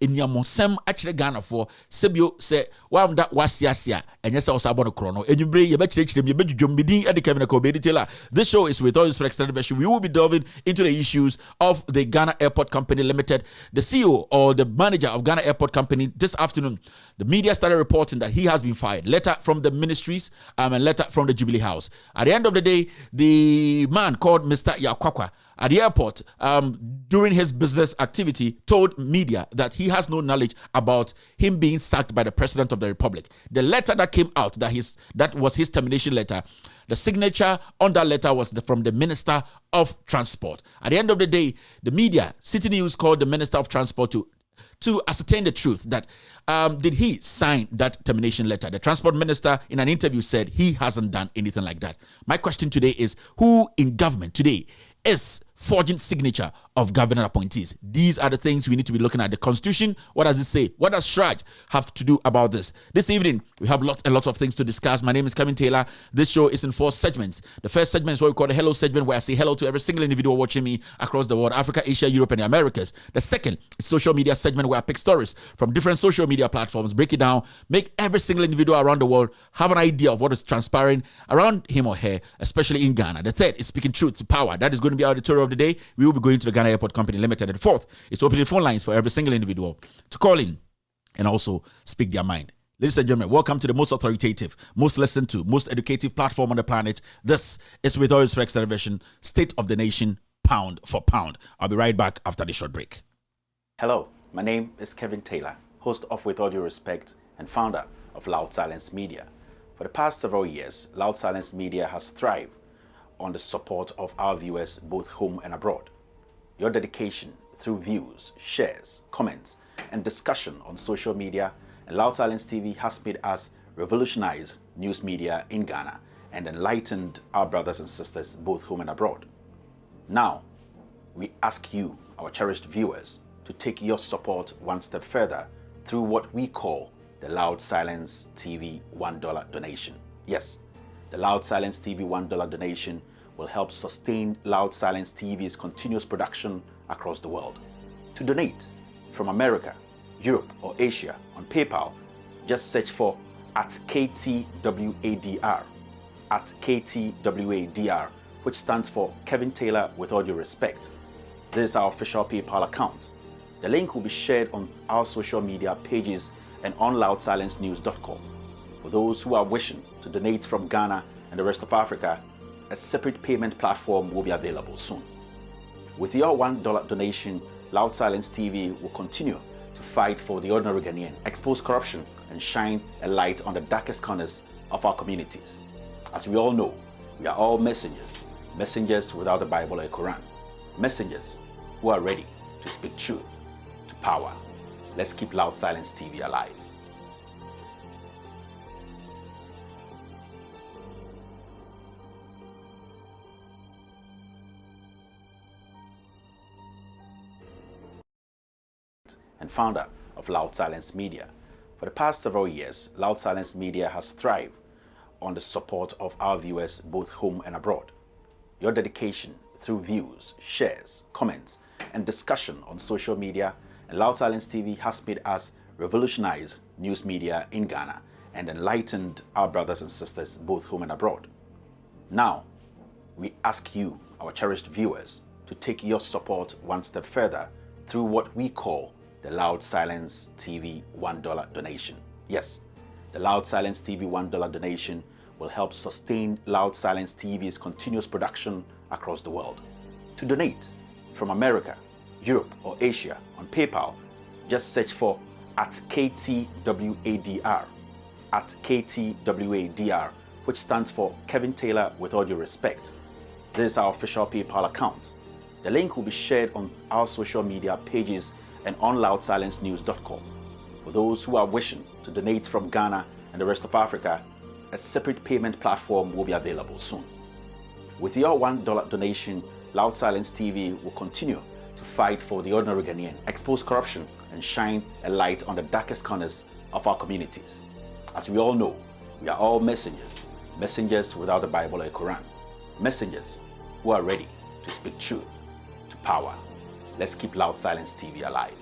eniamosem a kire Ghana for sebio se wamda wasiasia enye se osabon kro no enyumbre ye ba kire This show is with all this extended version. We will be delving into the issues of the Ghana Airport Company Limited. The CEO or the manager of Ghana Airport Company this afternoon, the media started reporting that he has been fired. Letter from the ministries and letter from the Jubilee House. At the end of the day, the man called Mr. Yakwakwa at the airport during his business activity told media that he has no knowledge about him being sacked by the President of the Republic. The letter that came out, that was his termination letter, the signature on that letter was from the Minister of Transport. At the end of the day, the media, City News called the Minister of Transport to ascertain the truth that did he sign that termination letter. The transport minister in an interview said he hasn't done anything like that. My question today is, who in government today is forging signature of governor appointees? These are the things we need to be looking at. The Constitution, what does it say? What does Shraj have to do about this? This evening, we have lots and lots of things to discuss. My name is Kevin Taylor. This show is in 4 segments. The first segment is what we call the hello segment, where I say hello to every single individual watching me across the world, Africa, Asia, Europe, and the Americas. The second is social media segment, where I pick stories from different social media platforms, break it down, make every single individual around the world have an idea of what is transpiring around him or her, especially in Ghana. The third is speaking truth to power. That is going to be our editorial of the day. We will be going to the Ghana Airport Company Limited. And the fourth is opening phone lines for every single individual to call in and also speak their mind. Ladies and gentlemen, welcome to the most authoritative, most listened to, most educative platform on the planet. This is With All Respect Television, State of the Nation, pound for pound. I'll be right back after this short break. Hello, my name is Kevin Taylor, host of With All Due Respect and founder of Loud Silence Media. For the past several years, Loud Silence Media has thrived on the support of our viewers both home and abroad. Your dedication through views, shares, comments, and discussion on social media and Loud Silence TV has made us revolutionize news media in Ghana and enlightened our brothers and sisters both home and abroad. Now, we ask you, our cherished viewers, to take your support one step further through what we call the Loud Silence TV $1 donation. Yes, the Loud Silence TV $1 donation will help sustain Loud Silence TV's continuous production across the world. To donate from America, Europe, or Asia on PayPal, just search for at KTWADR, at KTWADR, which stands for Kevin Taylor with all due respect. This is our official PayPal account. The link will be shared on our social media pages and on loudsilencenews.com. For those who are wishing to donate from Ghana and the rest of Africa, a separate payment platform will be available soon. With your $1 donation, Loud Silence TV will continue to fight for the ordinary Ghanaian, expose corruption, and shine a light on the darkest corners of our communities. As we all know, we are all messengers, messengers without the Bible or Quran, messengers who are ready to speak truth to power. Let's keep Loud Silence TV alive. And founder of Loud Silence Media. For the past several years, Loud Silence Media has thrived on the support of our viewers both home and abroad. Your dedication through views, shares, comments, and discussion on social media and Loud Silence TV has made us revolutionize news media in Ghana and enlightened our brothers and sisters both home and abroad. Now, we ask you, our cherished viewers, to take your support one step further through what we call the Loud Silence TV $1 donation. Yes, the Loud Silence TV $1 donation will help sustain Loud Silence TV's continuous production across the world. To donate from America, Europe, or Asia on PayPal, just search for at KTWADR, at KTWADR, which stands for Kevin Taylor with all due respect. This is our official PayPal account. The link will be shared on our social media pages and on loudsilencenews.com. For those who are wishing to donate from Ghana and the rest of Africa, a separate payment platform will be available soon. With your $1 donation, Loud Silence TV will continue to fight for the ordinary Ghanaian, expose corruption, and shine a light on the darkest corners of our communities. As we all know, we are all messengers, messengers without the Bible or Quran, messengers who are ready to speak truth to power. Let's keep Loud Silence TV alive.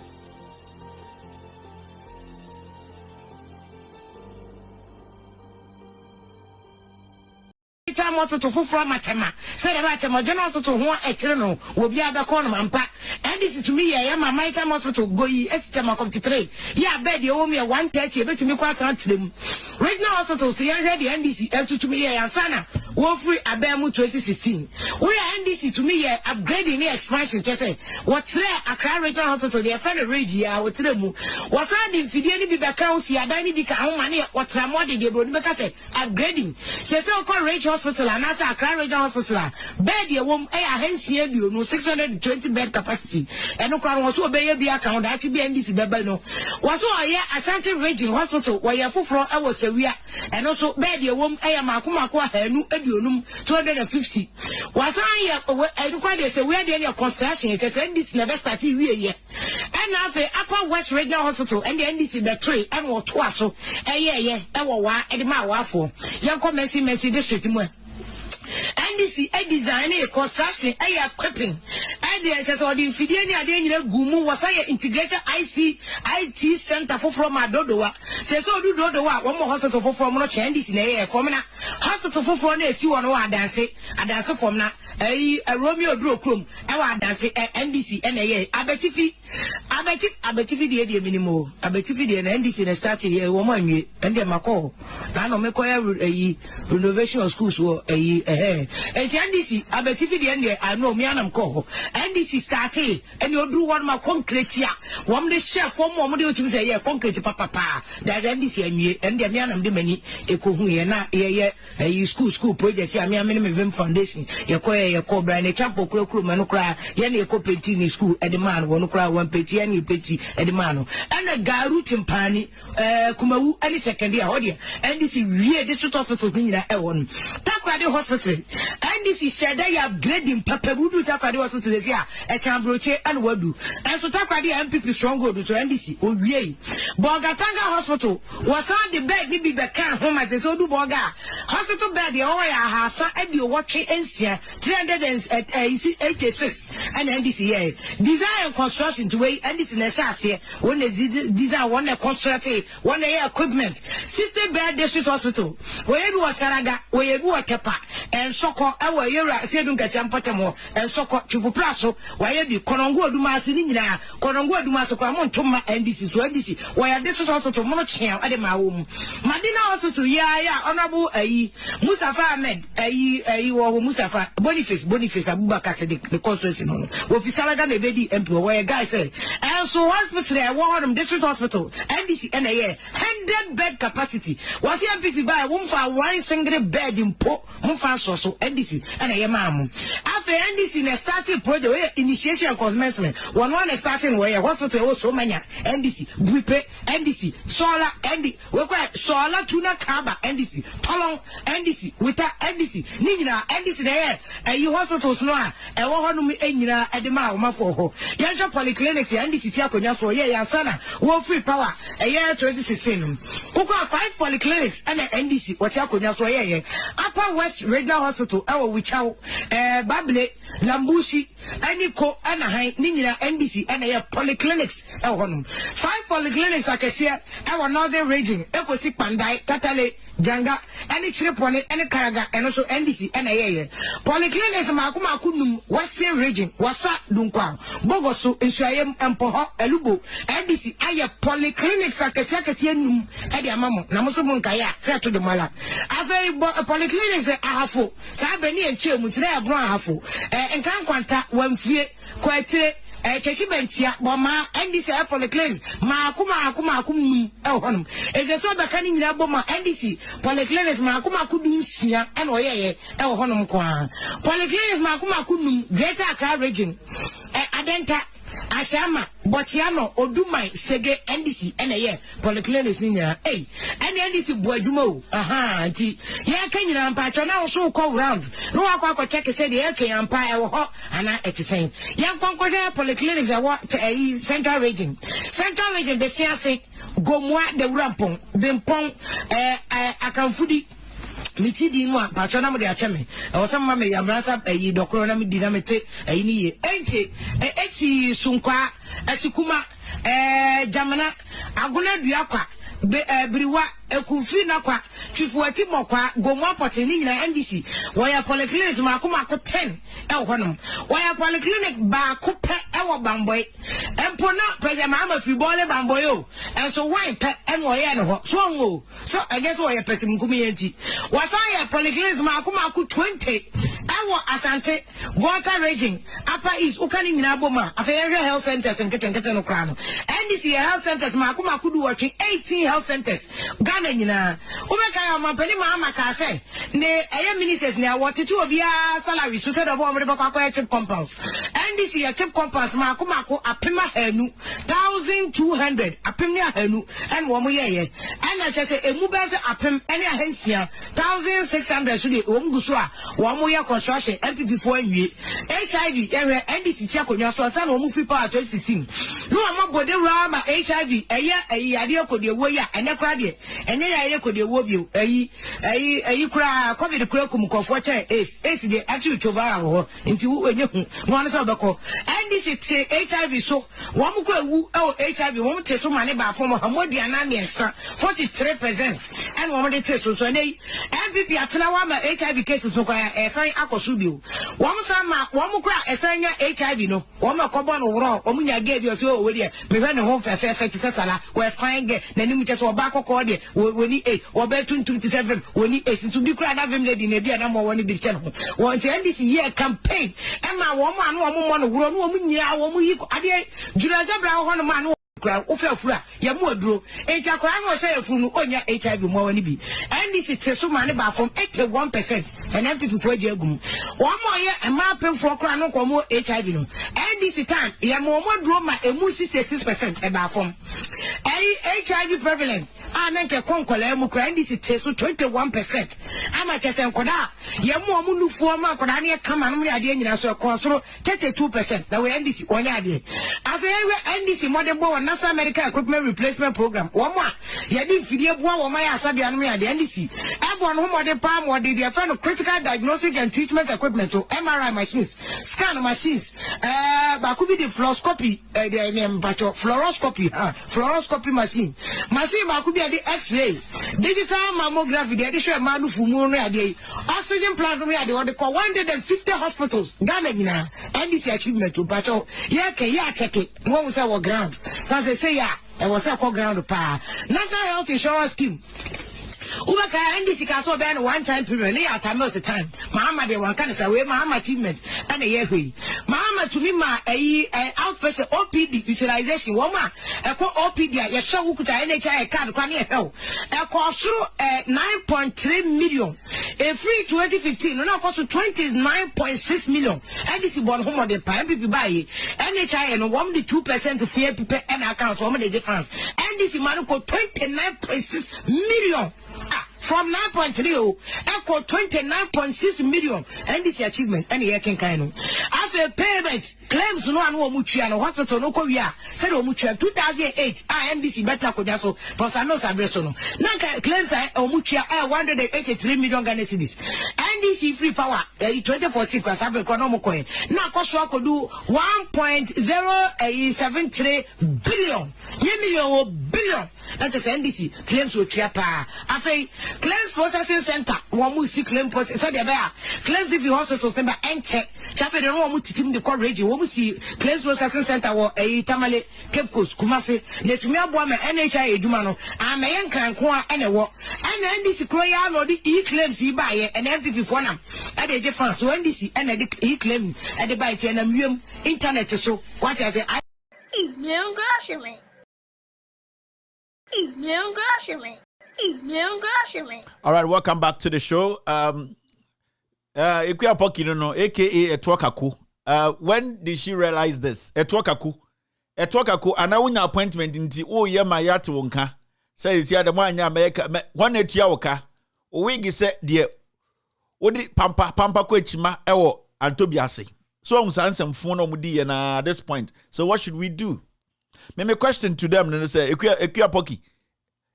Time what to from Matema. Said about Matema, to one eternal will be other corner mampa. And this is to me, I am my time hospital go Estema come to trade. Yeah, bed you owe me a 130, bet me pass out to them. Right now, hospital say I ready NDC to me and Sana. War free Abemu 2016. We are NDC to me upgrading the expansion. Just say what's there? Accra Regional Hospital, the offender regia with them. Was I in Fidelity be back out? See, I don't need to money. What's a more than they would make us upgrading. Says so called Rage Hospital and as Accra Regional Hospital. Bed your womb, I hence here, you know, 620 bed capacity. And no crowd was to obey a account that be NDC Babano. Was so I Ashanti Regional Hospital where you're full from hours a week. And also bed your womb, I am Akumakwa, 250. Was I quite say we are doing construction. It is NDC never started yet. And now the Upper West Regional Hospital and the NDC the tree and what was so and the Mawafo. Young Messi district. NDC a design a construction a equipping and the just or the Fidiani Adenia Gumu was I integrated IT center for from Adodoa. Says so do Dodoa, one more hospital for from NDC in a formula hospital for a few on dance a dance from now a Romeo Drocum, our dance NDC and a abetifi the minimum abetifi and NDC started here woman and then Mako. Nano make a renovation of schools or a and NDC abetifi the end I know me and call NDC started and you do one more concrete here. One the chef one more to say yeah concrete papa that NDC and the man and the many a kuhuna a school project I mean minimum foundation your cobra and a champo crew man cry yenny copetini school at the man one cry one petty any petty at the man and a garutin pani Kumawu any second year audio and this is really the truth hospitals in that one. Takwadi hospital and this is Shada upgrading Papa Wudu Takwadi hospital dia e kan broche and wadu enso takwade MPP stronghold to NDC owie Bogatanga hospital was on the bed ni bi be kan home as so do boga hospital bed e o ya hasa e bi o watwe ensia 386 and NDC here design construction to way NDC na shase when design one construct one equipment system bed district hospital where bi wasaraga where bi watepa and soko e wa yera sedun kacha mpatemo and soko chufu plaso where bi konongo odumase ni nyina konongo odumase kwa montoma NDC so NDC where district hospital mo chia ade ma wo mu Madina hospital ya honorable Mustafa Ahmed wo Mustafa Boniface Abubakar Sadiq the constituency no officialaga na bedi MP where guy say and so hospital I want district hospital NDC na 100 bed capacity was MPP by one for one single bed in po mfa so NDC na mamu after NDC na starting project initiation commencement one starting where hospital also manya NDC Buipe NDC solar NDC we kwa solar tuna kaba NDC tolong NDC wita NDC ningina NDC na hospitals no a wo honum enyina edema o mafo ho yanjo polyclinics NDC ti akonya so ya sana wo free power 2016 uko 5 polyclinics and NDC what akonya so Upper West Regional Hospital Wichau Bable Lambushi Aniko Anaheim ningina NDC and polyclinics 5 polyclinics akesia Northern region Ekosi Pandai Katale Janga any Chiripone any Karaga and also NDC and polyclinics makuma kunum Western region Wasa Dunkwa Bogosu Israel Empoho Elubo NDC aya polyclinics akesia num edi amamo na musumun kaya say to the mala afei polyclinics ahafo sabeni enche mutire abro ahafo enkan kwanta wamfie kwatire Chechibentia, Boma, NDC polyclinics, Makuma num honum. Is so the canning Yaboma, NDC, polyclinics, Makuma Kudusia, and Oye, honum kwa. Polyclinics, Makuma Kunum, Greater Accra region, Adenta. Ashama, Botiano, Odumai, Sege, NDC, NAA, polyclinics Nina, and NDC Bojumo, auntie. Yeah, can you patrona so call round? No, I check it, said the AK Empire or hot, and I at the same. Young Concordia polyclinics are what Central region. Central region, the Siase, Gomwa, the Rampong, Bimpong, Akamfudi. Miti di mwa patrona mo de acheme osama me yamrasa dokoro na mi dinamete ni enche eti sunkwa asikuma jamana aguna duakwa briwa ekufi na kwa chifuati mokwa gomwa potini nyina NDC waya polyclinics makuma ko 10 honom waya polyclinic ba ko pe bamboy empona preja mama fribole bamboy o enso wine pe enwoye ne ho so I guess waya pesim nkumi enti wasaya polyclinics makuma ko 20 asante water region upper east ukani nyina boma afeyehwe health centers nkete no kra no NDC health centers makuma ko du 18 health centers Ghana nyina ubeka ya mapeni mama ka say ne ministers ne awotetu obia salary so said obo omre bakwa chip compounds NDC ya chip compounds makuma apema hanu 1200 apem ne hanu en wo mo yeye en na che say emu be say apem ene ahansia 1600 so de wo mguso a wo mo ye construction MPP fo anwie HIV ewe NDC ti akonwa so say na wo mu free power 2016 no amabode wura ma HIV eye ade akode wo ya ene kra de enye ya ye kode wo bio ayi kura covid kura kumukofo che ace de actually choba ho nti wo enye hu no an so beko NDC te HIV so wo mu kura wu HIV wo mu te so mane ba fo mo hamoduana miensa 43% and wo mu de te so nei MPP atena wa ma HIV cases so kwa esan akoso bio wo mu sa ma wo mu kura esan nya HIV no wo ma kobo no woro wo mu nya ge bio so we de me hwe ne ho fefe ti sesala we fine ge na ni mu che so ba kokko de woni 8 oba 27 woni 8 so bi kura na vem lady na bia na mo woni bi che no won che NDC year campaign e ma wo mo anu wo mo no wuro no wo mu nyira wo mu yi ade juraja bra ho no ma no kura ofafura ya mu aduro eja kura no hye afuru no onya HIV mo woni bi NDC te so ma ne ba from 81% and MPP for agum wo mo ye e ma pemfo kura no ko mo HIV no NDC time ya mo duro ma emu 66% e ba from HIV prevalent Anenke konkola mu kra ndisi teso 21%. Ama chese nkoda ye mu omunufu ama koda ne kama no ade nyina so ekonsoro 32%. Na we ndisi onya ade. Afewe ndisi modern bo National Medical Equipment Replacement Program. Wo mo a ye di mfidie boa wo ma ya asabia no ade ndisi. Ebo no modern palm or the friend critical diagnostic and treatment equipment to MRI machines, scan machines, bakubi the fluoroscopy, fluoroscopy machine bakubi the X-ray, digital mammography, the additional manu fumu oxygen plant what they call 150 hospitals. Ghana and this achievement to bacho. Yeah, check it. What was our ground? So they say it was our ground pa. National Health Insurance Scheme. Ubaka NDC kaso ben one time period ni atame the time mama de wan kan say we mama achievement and ye hwe mama to me ma outpatient OPD utilization wo ma eko OPD ya hwe wukuta NHI card kwa na hwe eko soro 9.3 million a free 2015 no cost 29.6 million NDC born home de pa MPP buy NHI no 2% free people and accounts wo the difference NDC man ko 29.6 million from 9.3 equal 29.6 million and this achievement and the can kind of after payment claims no one mutual no hospital no korea said mutual 2008 NDC better ko jaso but I know sabreso no na claims mutual 183 million Ghana cedis NDC free power 2014 kwa sabe economic ko na ko so ko do 1.073 billion billion that is NDC claims wo tua pa after claims processing center one mu see claim process so there claims if you hospitals number and check chape de no mu titim de call region one mu see claims processing center wo Tamale Cape Coast Kumasi na tumi aboa ma NHI eduma no amaye nkanko a ene wo and NDC kro ya no the claims yi ba ye and MPP for nam e dey difference so NDC and the claim e dey buy na mwem internet so what I say All right, welcome back to the show. Ekuya Poki no, aka Etwakaku. When did she realize this? Etwakaku, anawunya appointment inti o ye ma yate wonka. Say it's the man ya make one etia woka. Owigi se de odi pampa ko echima ewo Antobiase. So unsansem phone no mudi na at this point. So what should we do? Me question to them and say Ekuya Poki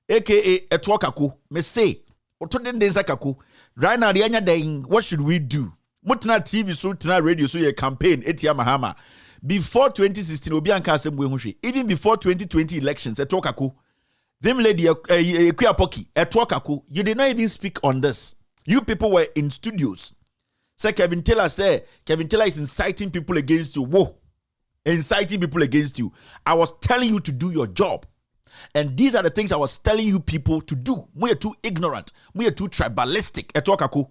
aka Etwakaku me say otodende zakaku right now the anya day what should we do? Mutina TV so tina radio so your campaign etia mahama before 2016 obi anka asem we hwe even before 2020 elections Etwakaku them lady Ekuya Poki Etwakaku you did not even speak on this. You people were in studios. Say Kevin Taylor is inciting people against you. Whoa. Inciting people against you. I was telling you to do your job. And these are the things I was telling you people to do. We are too ignorant. We are too tribalistic. Etwakaku.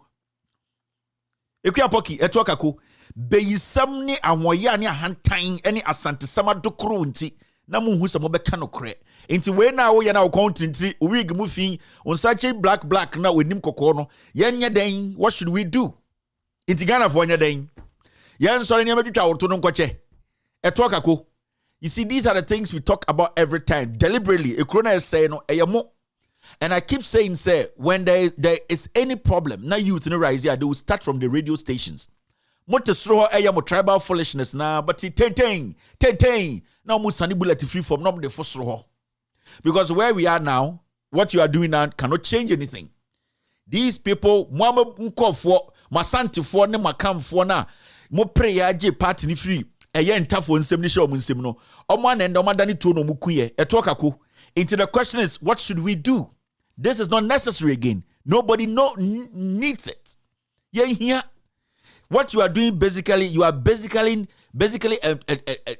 Ekuya Poki, Etwakaku. Beyisamni anwaya ni ahantain eni asante sama dokro nti na mu hu se mo beka no kre. Nti we na wo ye na wo kontinti wig mu fin onsache black na wenim kokoro no. Yenye den, what should we do? Nti Ghana fo nya den. Yen sori ni ametwa woto no nkoche. Etwakaku. You see, these are the things we talk about every time. Deliberately, Ekrona is saying, no, and I keep saying, say, when there is any problem, now youth in the rise here, they will start from the radio stations. Motesro mo tribal foolishness now, but ten. Now musani bullet free from not the first roho. Because where we are now, what you are doing now cannot change anything. These people, mama unko for masanti for ne makam for na mo pray ya je party ni free. Eye ntafo nsem ni show nsem no omo na ndo madani to no mukuye Etwakaku. Into the question is, what should we do? This is not necessary again. Nobody needs it. Yeah, here what you are doing basically, you are basically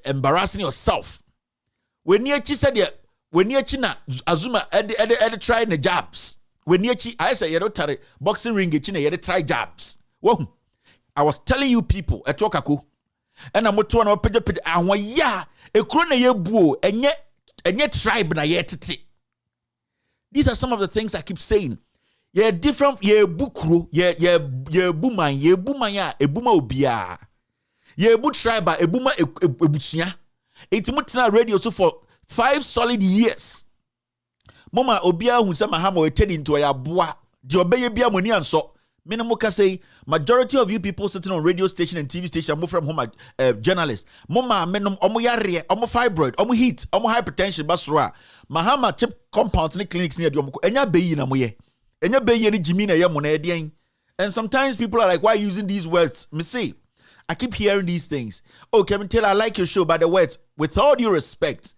embarrassing yourself. When you said when you na Azuma ed try the jabs. When you I say you don't try boxing ring you try jabs. Whoa. I was telling you people Etwakaku. And I'm to na page ya ekro na ye buo enye tribe na ye tete. These are some of the things I keep saying. Ye different ye bukro ye buman ya ebuma obia. Ye bu tribe ebuma ebusia. Iti mutina radio so for 5 solid years. Mama obia hu se Mahama we turn into a boa. Di obeye bia moni anso. Minimum can say majority of you people sitting on radio station and TV station, move from home journalists. Mama menum omo yare, omo fibroid, omo heat, omo hypertension basura. Mahama chip compounds in clinics near you. Enya beyi na moye. Enya beyi ni jimi na ye mo na edian. And sometimes people are like, why using these words? Me say, I keep hearing these things. Oh, Kevin Taylor, I like your show, but the words, with all due respect,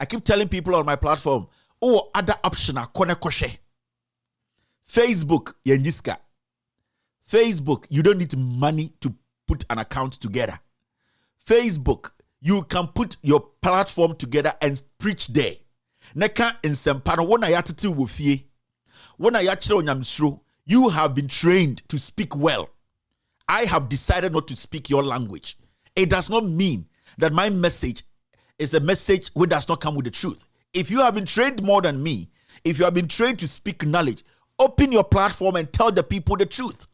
I keep telling people on my platform, oh, other option, kone koshe. Facebook, yenjiska. Facebook, you don't need money to put an account together. Facebook, you can put your platform together and preach there. Neka insempano wona yatete wofie. Wona yachire onyamsro. You have been trained to speak well. I have decided not to speak your language. It does not mean that my message is a message which does not come with the truth. If you have been trained more than me, if you have been trained to speak knowledge, open your platform and tell the people the truth.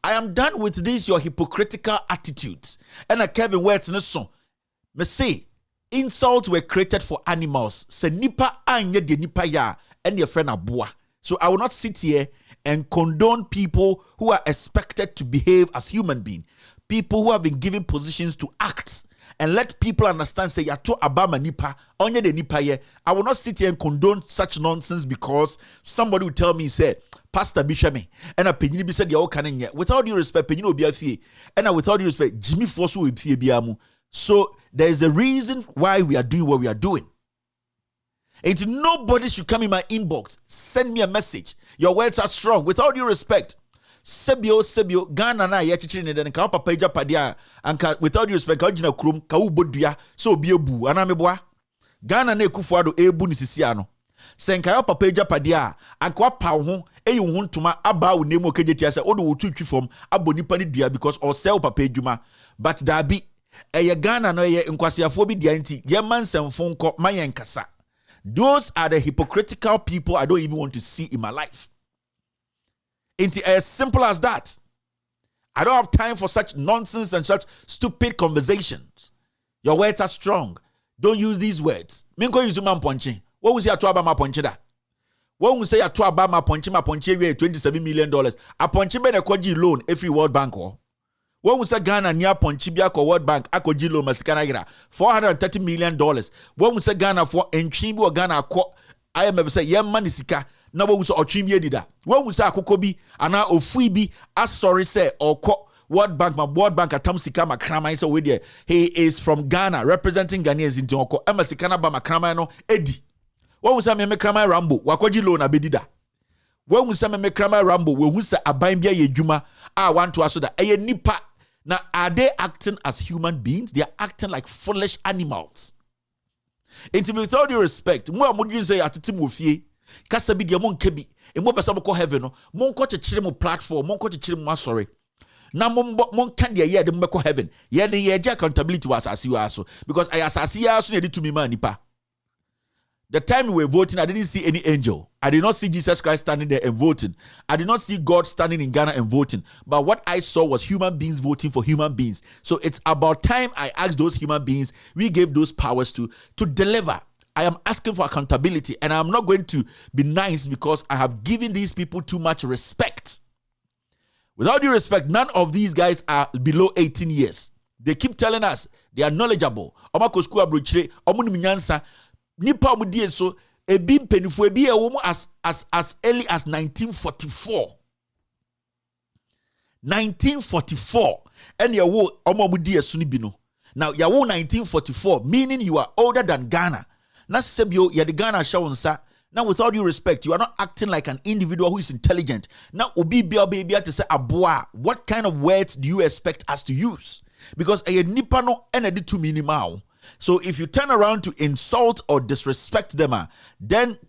I am done with this, your hypocritical attitudes. And Kevin words in a song. Me say, insults were created for animals. Se nipa anye de nipa ya and your friend abua. So I will not sit here and condone people who are expected to behave as human beings. People who have been given positions to act. And let people understand, say, yato abama nipa, onye de nipa ye. I will not sit here and condone such nonsense because somebody will tell me, say, Pastor Bishame, and a penny be said, ya okanen ye. Without due respect, penny will be a fee. And without due respect, Jimmy Fosu will be a biamu. So there is a reason why we are doing what we are doing. And nobody should come in my inbox, send me a message. Your words are strong. Without due respect, Sebio, Ghana na ye chichiri ne den ka papa eja padia anka without due respect ka gina krum ka ubodua so obi ebu anameboa Ghana na ekufuado ebu ni sisi ano senka ya papa eja padia anka wapa ho eyi wo ntoma aba wo nemu okegeti ase odo wo tutwi fom aboni pa ni dua because or sell papa ejuma but dabi eye Ghana no ye nkwasiafo bi dia nti ye mansemfo nko mayen kasa. Those are the hypocritical people I don't even want to see in my life. It's as simple as that. I don't have time for such nonsense and such stupid conversations. Your words are strong. Don't use these words. Minko use man ponchi. What was your to about my ponchi da? What will say to about my ponchi $27 million? A ponchi be a koji loan every World Bank or what will say Ghana near ponchi bia ko World Bank akoji loan masikana gira $430 million. What will say Ghana for enchimbi or Ghana ko IMF say yeah money sika. Na wo so otwimie dida wo say akokobi ana ofuibi asori say oko World Bank ma World Bank atam sika makrama say we there he is from Ghana representing Ghanaians into oko ema sika na ba makrama no edi wo say me makrama Rambo wakoji loan abedida wo say me makrama Rambo we say aban bia ye dwuma a want to aso da eye nipa na are they acting as human beings? They are acting like foolish animals. Into with all due respect mo amodwin say atete mo fie kasa bi de mo nkabi emo pesa mo ko heaven no mo nko chechire mo platform mo nko chechire mo asori na mo nka de ye de mo ko heaven ye de ye accountability was as you aso because I asasi aso na de to me man nipa. The time we were voting, I didn't see any angel. I did not see Jesus Christ standing there and voting. I did not see God standing in Ghana and voting. But what I saw was human beings voting for human beings. So it's about time I asked those human beings, we gave those powers to deliver. I am asking for accountability, and I'm not going to be nice because I have given these people too much respect. Without due respect, none of these guys are below 18 years. They keep telling us they are knowledgeable. Nipa mudie so ebi mpenifo ebi ewo as early as 1944. 1944 and yawo omo mudie so ni bi no. Now yawo 1944 meaning you are older than Ghana. Na sebio ya de Ghana shawonsa. Now without due respect, you are not acting like an individual who is intelligent. Now obi bia to say aboa, what kind of words do you expect us to use? Because a nipa no enedi to minimal. So if you turn around to insult or disrespect them, then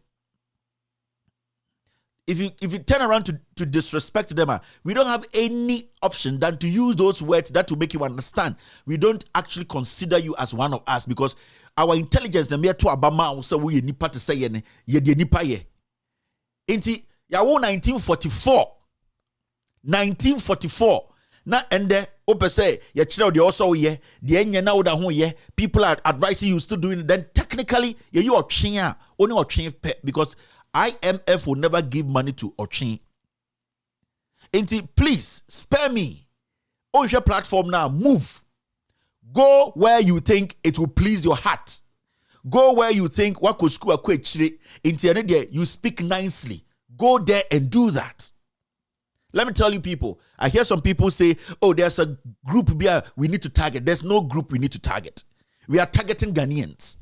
if you turn around to disrespect them, we don't have any option than to use those words that will make you understand. We don't actually consider you as one of us because our intelligence the mere to abama so we nipa to say ye de nipa ye. Inti yawo 1944 Na ende ope say ye chire the also ye the enye na woda ho ye people are advising you still doing it, then technically you otwe only otwe because IMF will never give money to otwe. Enti please spare me. On your platform now, move. Go where you think it will please your heart. Go where you think what could school into you speak nicely. Go there and do that. Let me tell you, people. I hear some people say, "Oh, there's a group here we need to target." There's no group we need to target. We are targeting Ghanaians.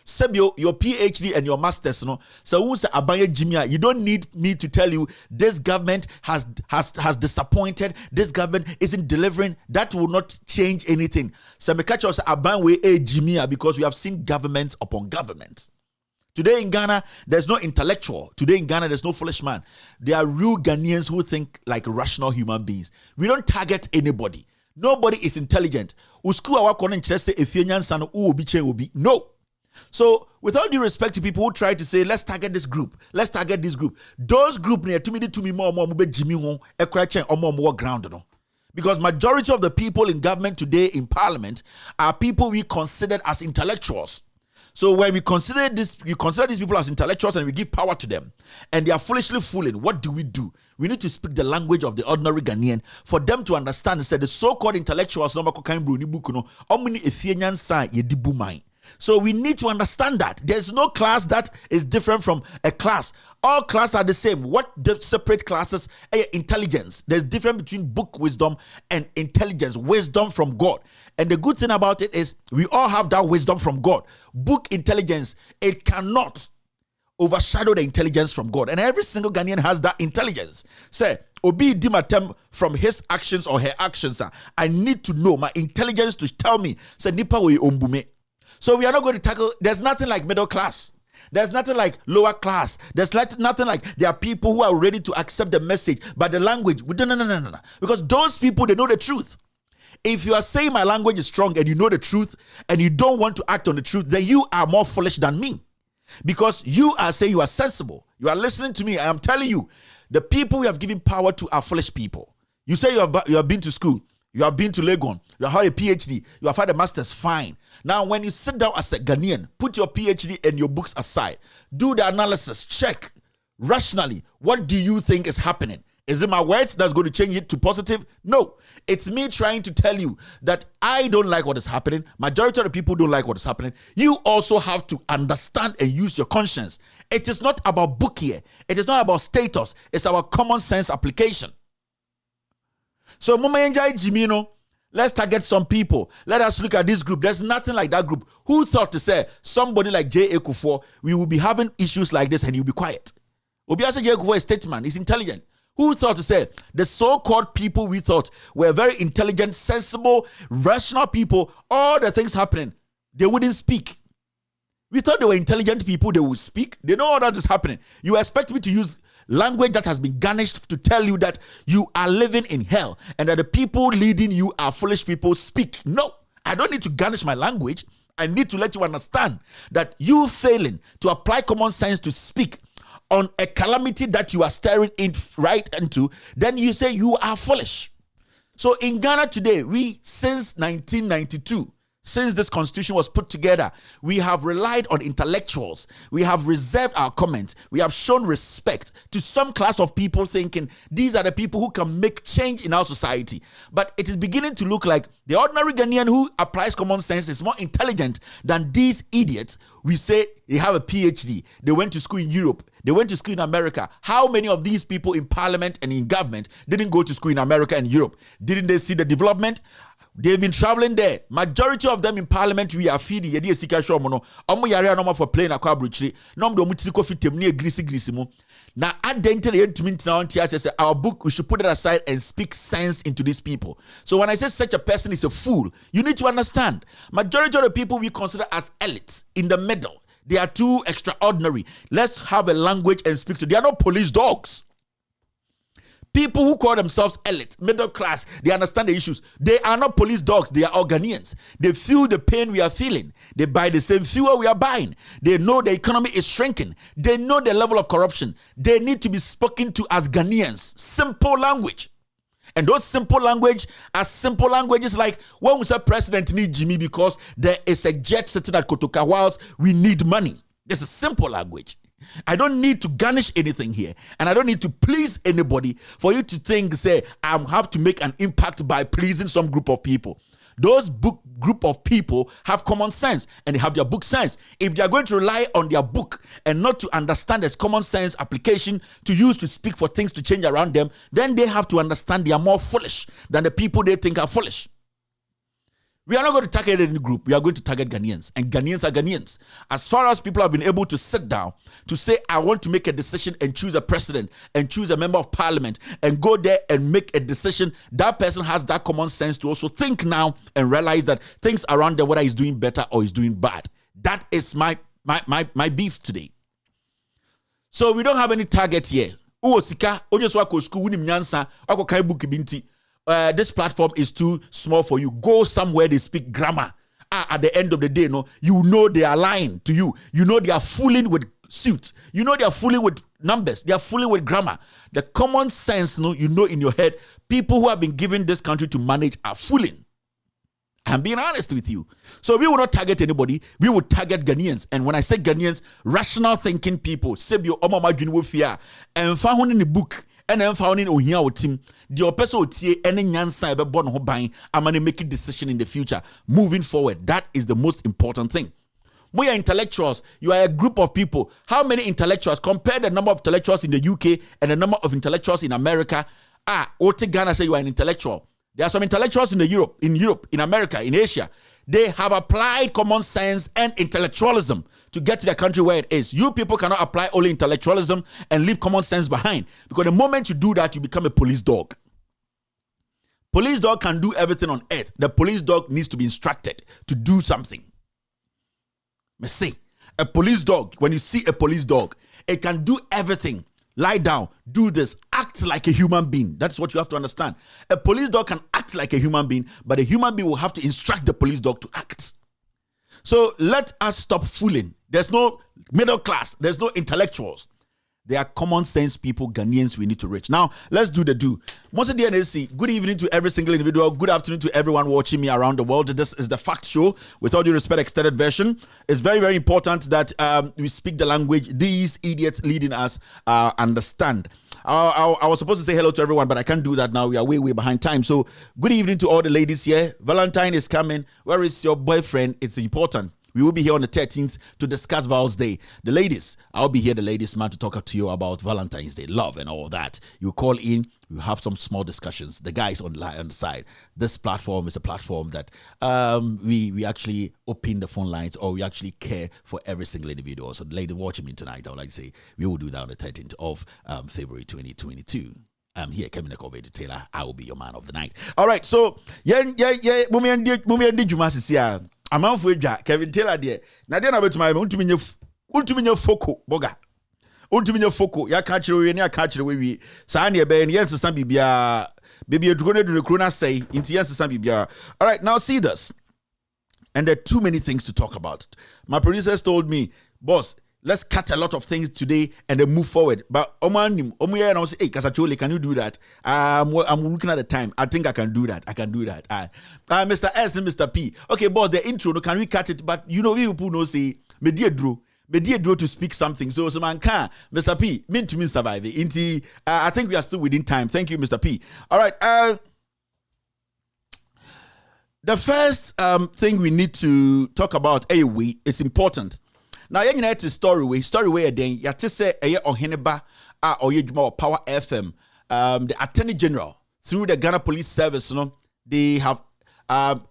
Sebio, your PhD and your masters, so you don't need me to tell you this government has disappointed. This government isn't delivering. That will not change anything. So because we have seen government upon government. Today in Ghana, there's no intellectual. Today in Ghana, there's no foolish man. There are real Ghanaians who think like rational human beings. We don't target anybody. Nobody is intelligent. No. So, with all due respect to people who try to say, let's target this group, let's target this group, those group need to me more ground. Because majority of the people in government today in parliament are people we considered as intellectuals. So when we consider these people as intellectuals and we give power to them and they are foolishly fooling, what do? We need to speak the language of the ordinary Ghanaian for them to understand and say the so-called intellectuals so we need to understand that there's no class that is different from a class. All classes are the same. What separate classes? Intelligence. There's difference between book wisdom and intelligence, wisdom from God. And the good thing about it is we all have that wisdom from God. Book intelligence, it cannot overshadow the intelligence from God. And every single Ghanaian has that intelligence. Say, Obi Dimatem from his actions or her actions. I need to know my intelligence to tell me. Say, Nipa we ombume. So we are not going to tackle, there's nothing like middle class. There's nothing like lower class. There's nothing like there are people who are ready to accept the message, but the language, no. Because those people, they know the truth. If you are saying my language is strong and you know the truth and you don't want to act on the truth, then you are more foolish than me. Because you are saying you are sensible. You are listening to me. I am telling you, the people we have given power to are foolish people. You say you have been to school. You have been to Legon. You have had a PhD. You have had a master's. Fine. Now, when you sit down as a Ghanaian, put your PhD and your books aside. Do the analysis. Check rationally. What do you think is happening? Is it my words that's going to change it to positive? No. It's me trying to tell you that I don't like what is happening. Majority of the people don't like what is happening. You also have to understand and use your conscience. It is not about book here. It is not about status. It's about common sense application. So, Mama Enjai Jimino, let's target some people. Let us look at this group. There's nothing like that group. Who thought to say somebody like J. Ekufuor, we will be having issues like this and he'll be quiet? Obiase J. Ekufuor is a statesman. He's intelligent. Who thought to say the so-called people we thought were very intelligent, sensible, rational people, all the things happening, they wouldn't speak. We thought they were intelligent people, they would speak. They know all that is happening. You expect me to use language that has been garnished to tell you that you are living in hell and that the people leading you are foolish people? Speak. No, I don't need to garnish my language. I need to let you understand that you failing to apply common sense to speak on a calamity that you are staring right into, then you say you are foolish. So in Ghana today, we, since 1992, since this constitution was put together, we have relied on intellectuals. We have reserved our comments. We have shown respect to some class of people thinking these are the people who can make change in our society. But it is beginning to look like the ordinary Ghanaian who applies common sense is more intelligent than these idiots. We say they have a PhD. They went to school in Europe. They went to school in America. How many of these people in parliament and in government didn't go to school in America and Europe? Didn't they see the development? They've been traveling there. Majority of them in parliament, we are feeding. Yedi esika show mono. Omo yare anoma for playing akwa bruchiri. Nom do mutiri kofi temni grisi mo. Na adente ye ntimi ntina on tia say our book, we should put it aside and speak sense into these people. So when I say such a person is a fool, you need to understand. Majority of the people we consider as elites in the middle, they are too extraordinary. Let's have a language and speak to. They are not police dogs. People who call themselves elite, middle class, they understand the issues. They are not police dogs, they are all Ghanaians. They feel the pain we are feeling. They buy the same fuel we are buying. They know the economy is shrinking. They know the level of corruption. They need to be spoken to as Ghanaians. Simple language. And those simple language are simple languages like when we say president need Jimmy because there is a jet sitting at Kotoka whilst we need money. This is simple language. I don't need to garnish anything here. And I don't need to please anybody for you to think, say, I have to make an impact by pleasing some group of people. Those group of people have common sense and they have their book sense. If they are going to rely on their book and not to understand this common sense application to use to speak for things to change around them, then they have to understand they are more foolish than the people they think are foolish. We are not going to target any group. We are going to target Ghanaians. And Ghanaians are Ghanaians. As far as people have been able to sit down to say, I want to make a decision and choose a president and choose a member of parliament and go there and make a decision, that person has that common sense to also think now and realize that things around them, whether he's doing better or he's doing bad. That is my beef today. So we don't have any target here. This platform is too small for you. Go somewhere they speak grammar. At the end of the day, no, you know they are lying to you. You know they are fooling with suits. You know they are fooling with numbers. They are fooling with grammar. The common sense, no, you know in your head, people who have been given this country to manage are fooling. I'm being honest with you. So we will not target anybody. We will target Ghanaians. And when I say Ghanaians, rational thinking people. Sebio Omama Junwofia and found in the book. And then found in Ohia team, the person tie any nyansa ebe born ho ban amane make a decision in the future moving forward. That is the most important thing. We are intellectuals. You are a group of people. How many intellectuals? Compare the number of intellectuals in the UK and the number of intellectuals in America. Ote Ghana say you are an intellectual. There are some intellectuals in Europe, in America, in Asia. They have applied common sense and intellectualism to get to the country where it is. You people cannot apply only intellectualism and leave common sense behind. Because the moment you do that, you become a police dog. Police dog can do everything on earth. The police dog needs to be instructed to do something. Say, a police dog, when you see a police dog, it can do everything. Lie down, do this, act like a human being. That's what you have to understand. A police dog can act like a human being, but a human being will have to instruct the police dog to act. So let us stop fooling. There's no middle class. There's no intellectuals. They are common sense people, Ghanaians we need to reach. Now, let's do the do. Most DNSC, good evening to every single individual. Good afternoon to everyone watching me around the world. This is the Fact Show, with all due respect, extended version. It's very, very important that we speak the language these idiots leading us understand. I was supposed to say hello to everyone, but I can't do that now. We are way, way behind time. So, good evening to all the ladies here. Valentine is coming. Where is your boyfriend? It's important. We will be here on the 13th to discuss Val's Day. The ladies, I'll be here, the ladies man, to talk to you about Valentine's Day, love and all that. You call in, we have some small discussions. The guys on the side. This platform is a platform that we actually open the phone lines, or we actually care for every single individual. So the lady watching me tonight, I would like to say we will do that on the 13th of February 2022. I'm here, Kevin Taylor. I will be your man of the night. All right, so I'm for Kevin Taylor there. Now then about my ultimate foco boga. Ultimate foco. Ya catch you, ya catch you. We Sanya Ben, yes, some bibia. Baby, you're going to do the Krona say into yes, some bibia. All right, now see this. And there are too many things to talk about. My producers told me, boss, let's cut a lot of things today and then move forward. But and I was say, hey, Kasachole, can you do that? I'm looking at the time. I think I can do that. Mr. S and Mr. P. Okay, boss, the intro, can we cut it? But you know, people know say, me dear Drew to speak something. So man can, Mr. P, mean to me survive. I think we are still within time. Thank you, Mr. P. All right. The first thing we need to talk about, it's important. Now, you know, it's story way then. You have to say, Oheneba or Power FM, the Attorney General through the Ghana Police Service, you know, they have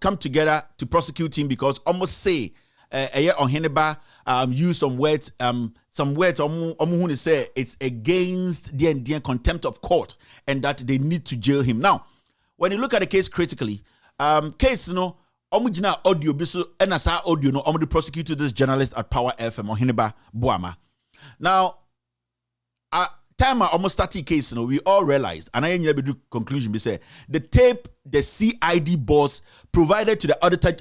come together to prosecute him because almost say Oheneba use some words who say it's against the contempt of court and that they need to jail him. Now, when you look at the case critically, case, you know, Omujina audio biso NSA audio no omu prosecuted this journalist at Power FM or Hineba Boama. Now, time I almost started case, you know, we all realized, and I ain't do conclusion. We say the tape the CID boss provided to the auditor,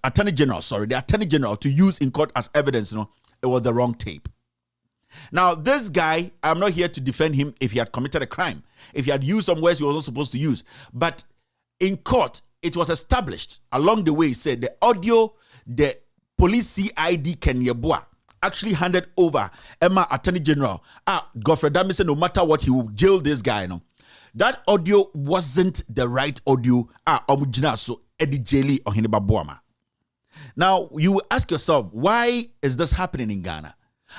Attorney General, the Attorney General to use in court as evidence, you know, it was the wrong tape. Now, this guy, I'm not here to defend him if he had committed a crime, if he had used some words he wasn't supposed to use. But in court, it was established along the way, he said the audio, the police CID Kenyeboa actually handed over Emma Attorney General. Godfrey Dami said no matter what, he will jail this guy. No, that audio wasn't the right audio. So Eddie Jelly or Hiniba Boama. Now, you will ask yourself, why is this happening in Ghana?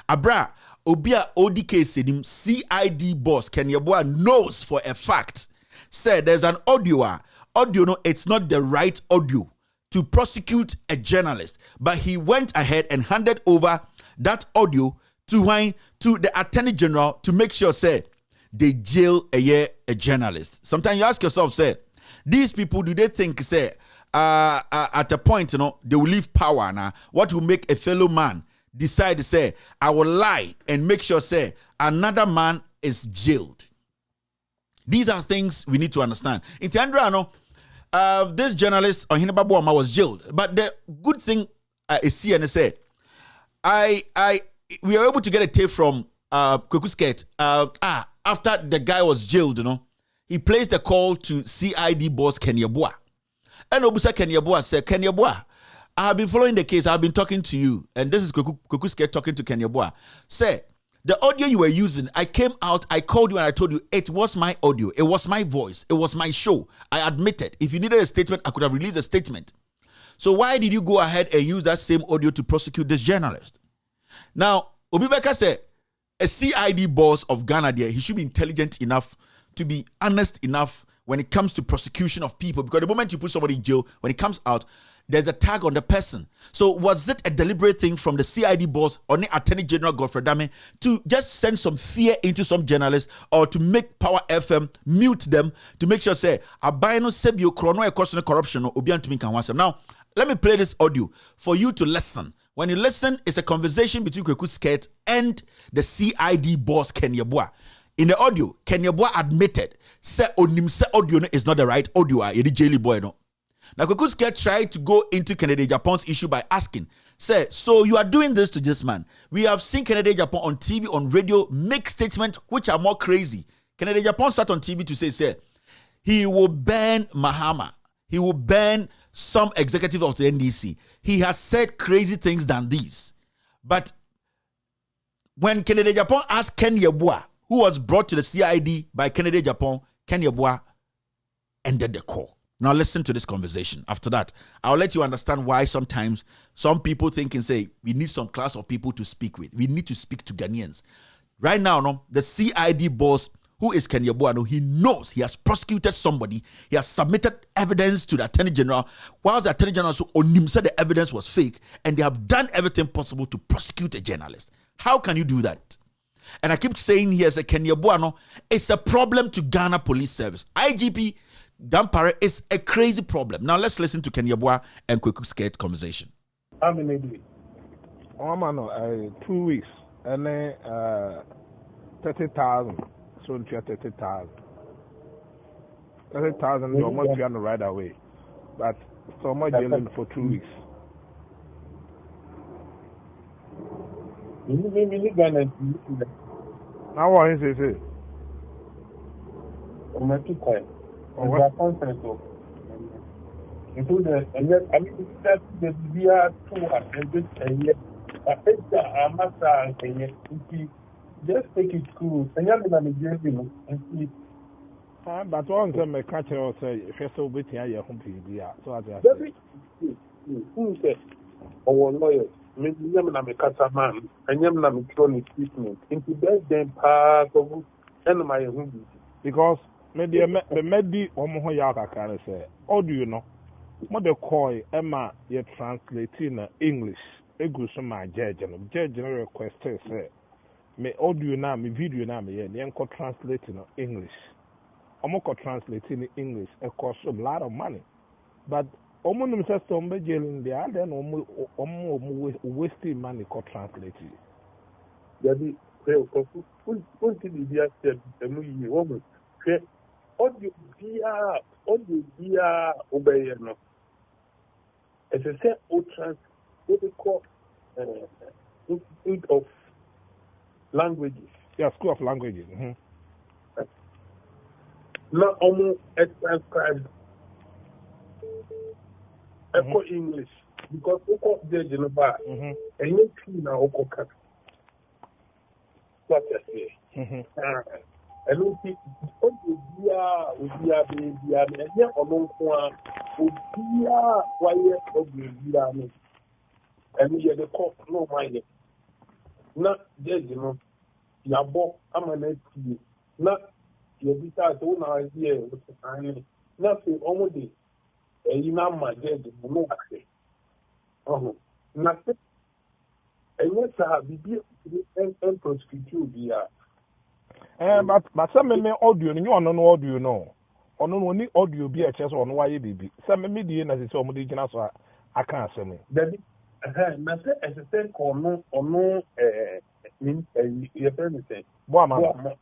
Abra, Obia ODK said him CID boss Kenyeboa knows for a fact, said there's an audio, no, it's not the right audio to prosecute a journalist, but he went ahead and handed over that audio to the Attorney General to make sure, say, they jail a journalist. Sometimes you ask yourself, say, these people, do they think, say, at a point, they will leave power now? What will make a fellow man decide to say, I will lie and make sure, say, another man is jailed? These are things we need to understand. In Tiandra, this journalist on Hinibabuama was jailed. But the good thing is CNSA. We were able to get a tape from Kwekusket. After the guy was jailed, he placed a call to CID boss Kenyeboa. And Obusa Kenyeboa said, Kenyeboa, I have been following the case. I've been talking to you. And this is Kwekusket talking to Kenyeboa. Say, the audio you were using, I came out, I called you and I told you it was my audio. It was my voice. It was my show. I admit it. If you needed a statement, I could have released a statement. So why did you go ahead and use that same audio to prosecute this journalist? Now, Obibeka said, a CID boss of Ghana there, he should be intelligent enough to be honest enough when it comes to prosecution of people. Because the moment you put somebody in jail, when it comes out, there's a tag on the person. So was it a deliberate thing from the CID boss or the Attorney General Godfrey Dame to just send some fear into some journalists, or to make Power FM mute them to make sure, say, Abino Sebio Chrono a question of corruption or Obian to me can answer? Now, let me play this audio for you to listen. When you listen, it's a conversation between Kwekusket and the CID boss Kenyeboa. In the audio, Kenyeboa admitted, say onimse audio is not the right audio. Yedi jaili boy no. Now Kwekusket tried to go into Kennedy Japan's issue by asking, say, so you are doing this to this man. We have seen Kennedy Japan on TV, on radio, make statements which are more crazy. Kennedy Japan sat on TV to say, he will ban Mahama. He will ban some executive of the NDC. He has said crazy things than these. But when Kennedy Japan asked Kenyeboa, who was brought to the CID by Kennedy Japan, Kenyeboa ended the call. Now listen to this conversation. After that, I'll let you understand why sometimes some people think and say, we need some class of people to speak with. We need to speak to Ghanaians. Right now, the CID boss, who is Kenyeboa, he knows he has prosecuted somebody. He has submitted evidence to the Attorney General, while the Attorney General said the evidence was fake, and they have done everything possible to prosecute a journalist. How can you do that? And I keep saying here, Kenyeboa, it's a problem to Ghana Police Service. IGP Dampare is a crazy problem. Now let's listen to Kenyeboa and Kwekusket conversation. How many days? 2 weeks. And then 30,000. So 30,000. 30,000 you almost be on the right away. But so much dealing for 2 weeks. Now what is it? Just take it cool. And but one time I catch her say, first of all, your home PBR. So I just who said, our lawyers, maybe I'm a catamaran, and I'm a chronic treatment. Into that, then part of my home. Because maybe Omo Yaka can say, oh, do you know? What the coy Emma you translate in English? A good my judge request say, me audio na me video na me yenko translate in English. Omoko translate in English. It costs a lot of money. But omo num say some be jailing there, then omo wasting money ko translate. Yabi put the idea said emu woman. Audio dia obey no. As I said, what they call Institute of languages. Yeah, School of Languages. Now, almost transcribed Echo English because Oko judge in the bar and you see now Oko cut. What I say. And we see Odia baby and here among one Odia why and we are the court no mind. Not judge, you know. Yabo, I'm an ST. Not your besides own idea with the time. Nothing almost and you know my judge, no access. Oh, nothing. And yes, I have the prosecuted here. But some me audio, you want no audio, no. Or no only audio be a chess on why baby. Some media as it's almost so I can't say me. Then, nothing as a thing or no, your friend say, Boama.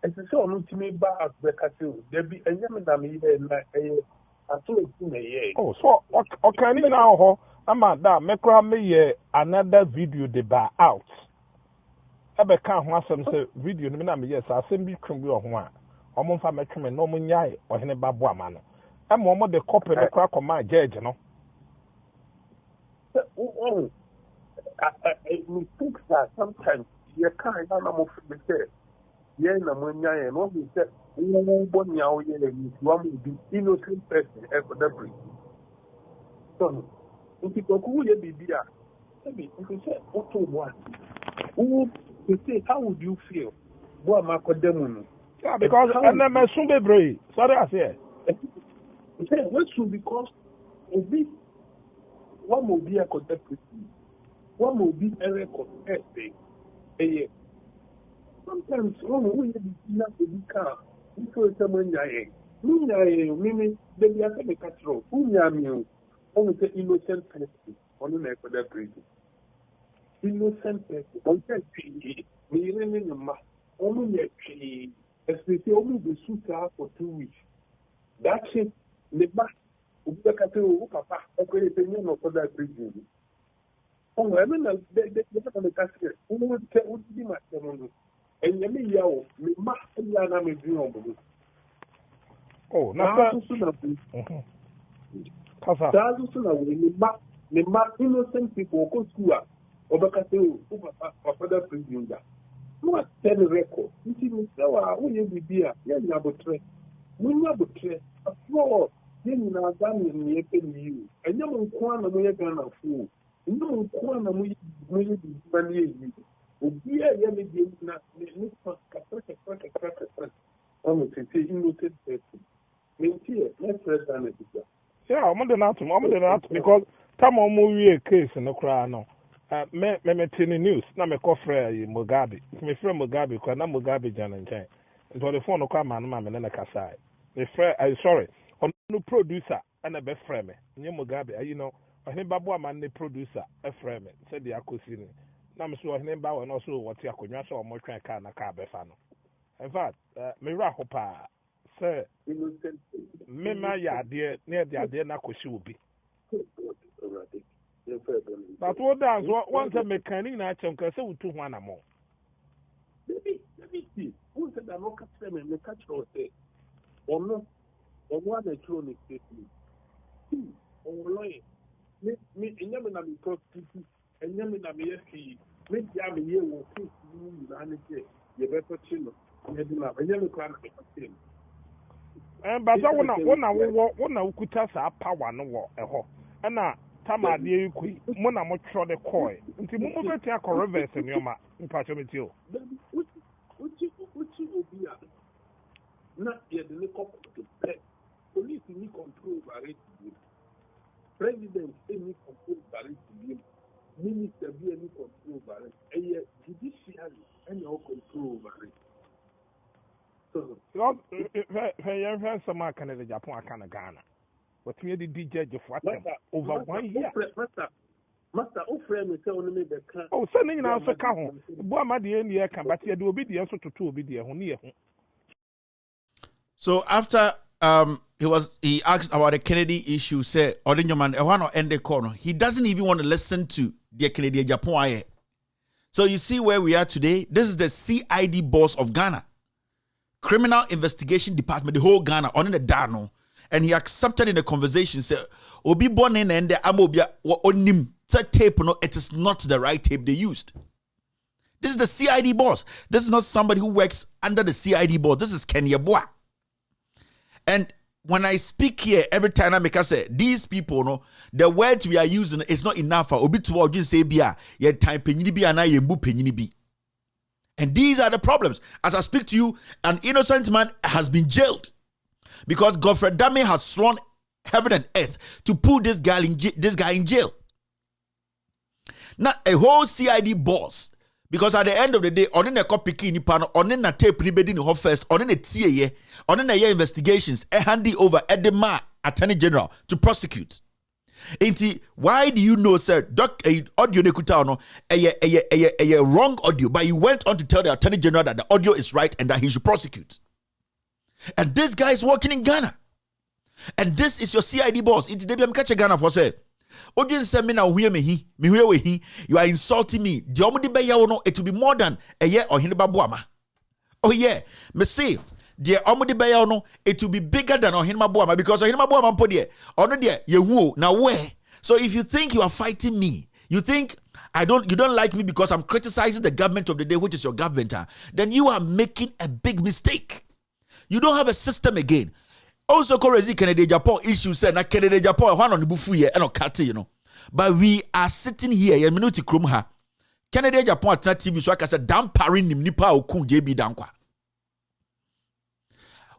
And so on to me back the castle. There be a young man oh, so okay, now, I'm at that. Make me another video debate out. Ebe kan ho asem se video no na me yes asem bi twem bi ho a omo fa metwem no mo nyae ohene babo ama no e mo mo de copy no kra koma judge no we think that sometimes you can't na mo fi say ye na mo nyae no be say wo bo nyawo ye ni one be innocent person e for that bring so if you go ye bibia maybe if you say auto one to say, how would you feel? Yeah, because I'm a Sumbe. Sorry, I say. What should because of this? One will be a contemporary, one will be a record. Sometimes, one will be enough to be calm. Because someone meaning they are a catastrophe. Who you only say innocent person on the neck of that prison. Innocent person, on that tree, me running a mass, only a tree, as they say, only the suit for 2 weeks. That's it, the back, Papa, okay, the name of that prison. Oh, I mean, they have on the casket, who would be my ceremony. And you mean, yo, me must be an amazing. Oh, now, innocent people go to school. Obakate o father prison da no attend record nti mi sawa wo ye bibia ye nya botre munya botre afro ye na ga ni ye pe ni you enya mo nko na mo ye Ghana fu enya mo nko na mo ye bibia ni ye obi ye me die na ni fa ka omo tete innocent person menti let's return it yeah I'm not because time omo wie case no kra no me news na me kofre Mugabe me friend Mugabe kwa na Mugabe jana nchen nto the phone kwa man ma me na kasai me friend sorry on no producer and be friend me nye Mugabe you know ohne babo man ne producer e friend me said the akosi ni na me so ohne ba we no so what akonwa so mo twan ka na ka be fa no in fact me ra hopa say me ma ya de ne de ade na kosi obi. But what does once a mechanic natural can say to one more? Let me see. Who said that no catch them and the catch or say, or no, or one electronic statement? Or lawyer, me, and never be prosecuted, and never be SE, make Yammy here will take you and say, you better chill, and never can make a thing. And but I want to tell us power no war a hole. And now. Tama de ekui mo na mo tro de koi nti mo mo betia ko reverse ni o ma mpacho metio uchi obia na ye de cop to police ni control over it president any control over it minister be any control over it and judicial any control over it so lord he some Canada Japan Canada Ghana. What me the DJ for over 1 year. Master, friend, me the can. Oh, sending now so come. Boy, my dear, near can, but you do obedience to two obedience. So after he asked about the Kennedy issue, say, Odinyoman, one or end the corner. He doesn't even want to listen to the Canadian Japan. So you see where we are today. This is the CID boss of Ghana. Criminal Investigation Department, the whole Ghana, on the Dano. And he accepted in the conversation, said, Obi Bonin and the Amobia onim tape, no, it is not the right tape they used. This is the CID boss. This is not somebody who works under the CID boss. This is Kenya Boa. And when I speak here, every time I make us say, these people, no, the words we are using is not enough for Obi to just say, Bia, ye time penini bi ana ye mbu penini bi. And these are the problems. As I speak to you, an innocent man has been jailed because Godfrey Dame has sworn heaven and earth to put this guy in jail. Not a whole CID boss. Because at the end of the day, on the copy ni pano, on the tape ni bedi ni ho first, on the TAE, on the investigations, handy over Edema Attorney General to prosecute. Inti, why do you know, sir, audio nekuta no, a wrong audio, but you went on to tell the Attorney General that the audio is right and that he should prosecute. And this guy is working in Ghana. And this is your CID boss. It's Debbie Mkache Ghana for say. Audience say me now hear me you are insulting me. The omudi be ya no, it will be more than a year or Hinbabuama. Oh yeah, me say the omudi be ya no, it will be bigger than Hinbabuama because Hinbabuama po there. Ono there you now where? So if you think you are fighting me, you think you don't like me because I'm criticizing the government of the day, which is your government, then you are making a big mistake. You don't have a system again. Also, Canada Japan issue said na Canada Japan one on the bufu here and okate, you know. But we are sitting here, you minuti krum ha. Canada Japan at TV so I can say damparing nim nipa okun JB Danquah.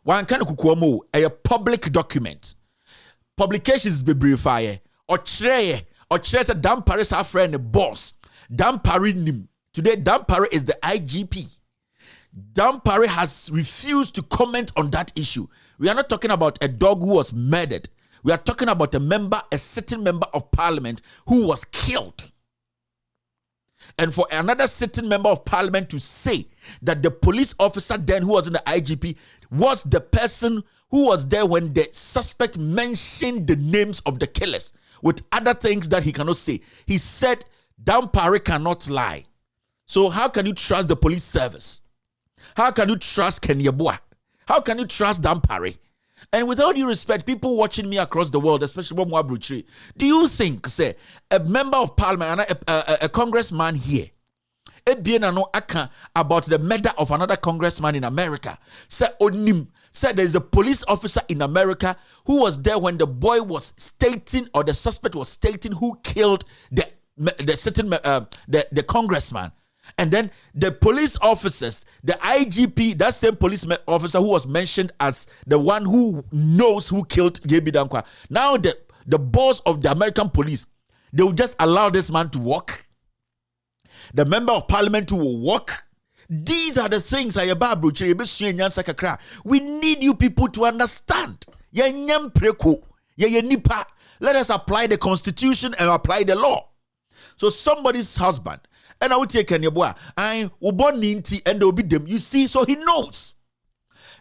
One kind of kukuomo a public document. Publications be briefy or say dampare sa friend the boss. Damparing nim. Today Dampare is the IGP. Dampare has refused to comment on that issue. We are not talking about a dog who was murdered. We are talking about a sitting member of parliament who was killed. And for another sitting member of parliament to say that the police officer then who was in the IGP was the person who was there when the suspect mentioned the names of the killers with other things that he cannot say. He said Dampare cannot lie. So how can you trust the police service? How can you trust Kenya Boa? How can you trust Dampare? And with all due respect, people watching me across the world, especially Mwa Bruchri, do you think, say, a member of parliament, a congressman here, about the murder of another congressman in America, said there is a police officer in America who was there when the boy was stating, or the suspect was stating who killed the congressman. And then the police officers, the IGP, that same police officer who was mentioned as the one who knows who killed JB Danquah. Now the boss of the American police, they will just allow this man to walk. The member of parliament who will walk. These are the things we need you people to understand. Let us apply the constitution and apply the law. So somebody's husband, and I will take Kenya Boa. I will born ninti and they'll be them. You see, so he knows.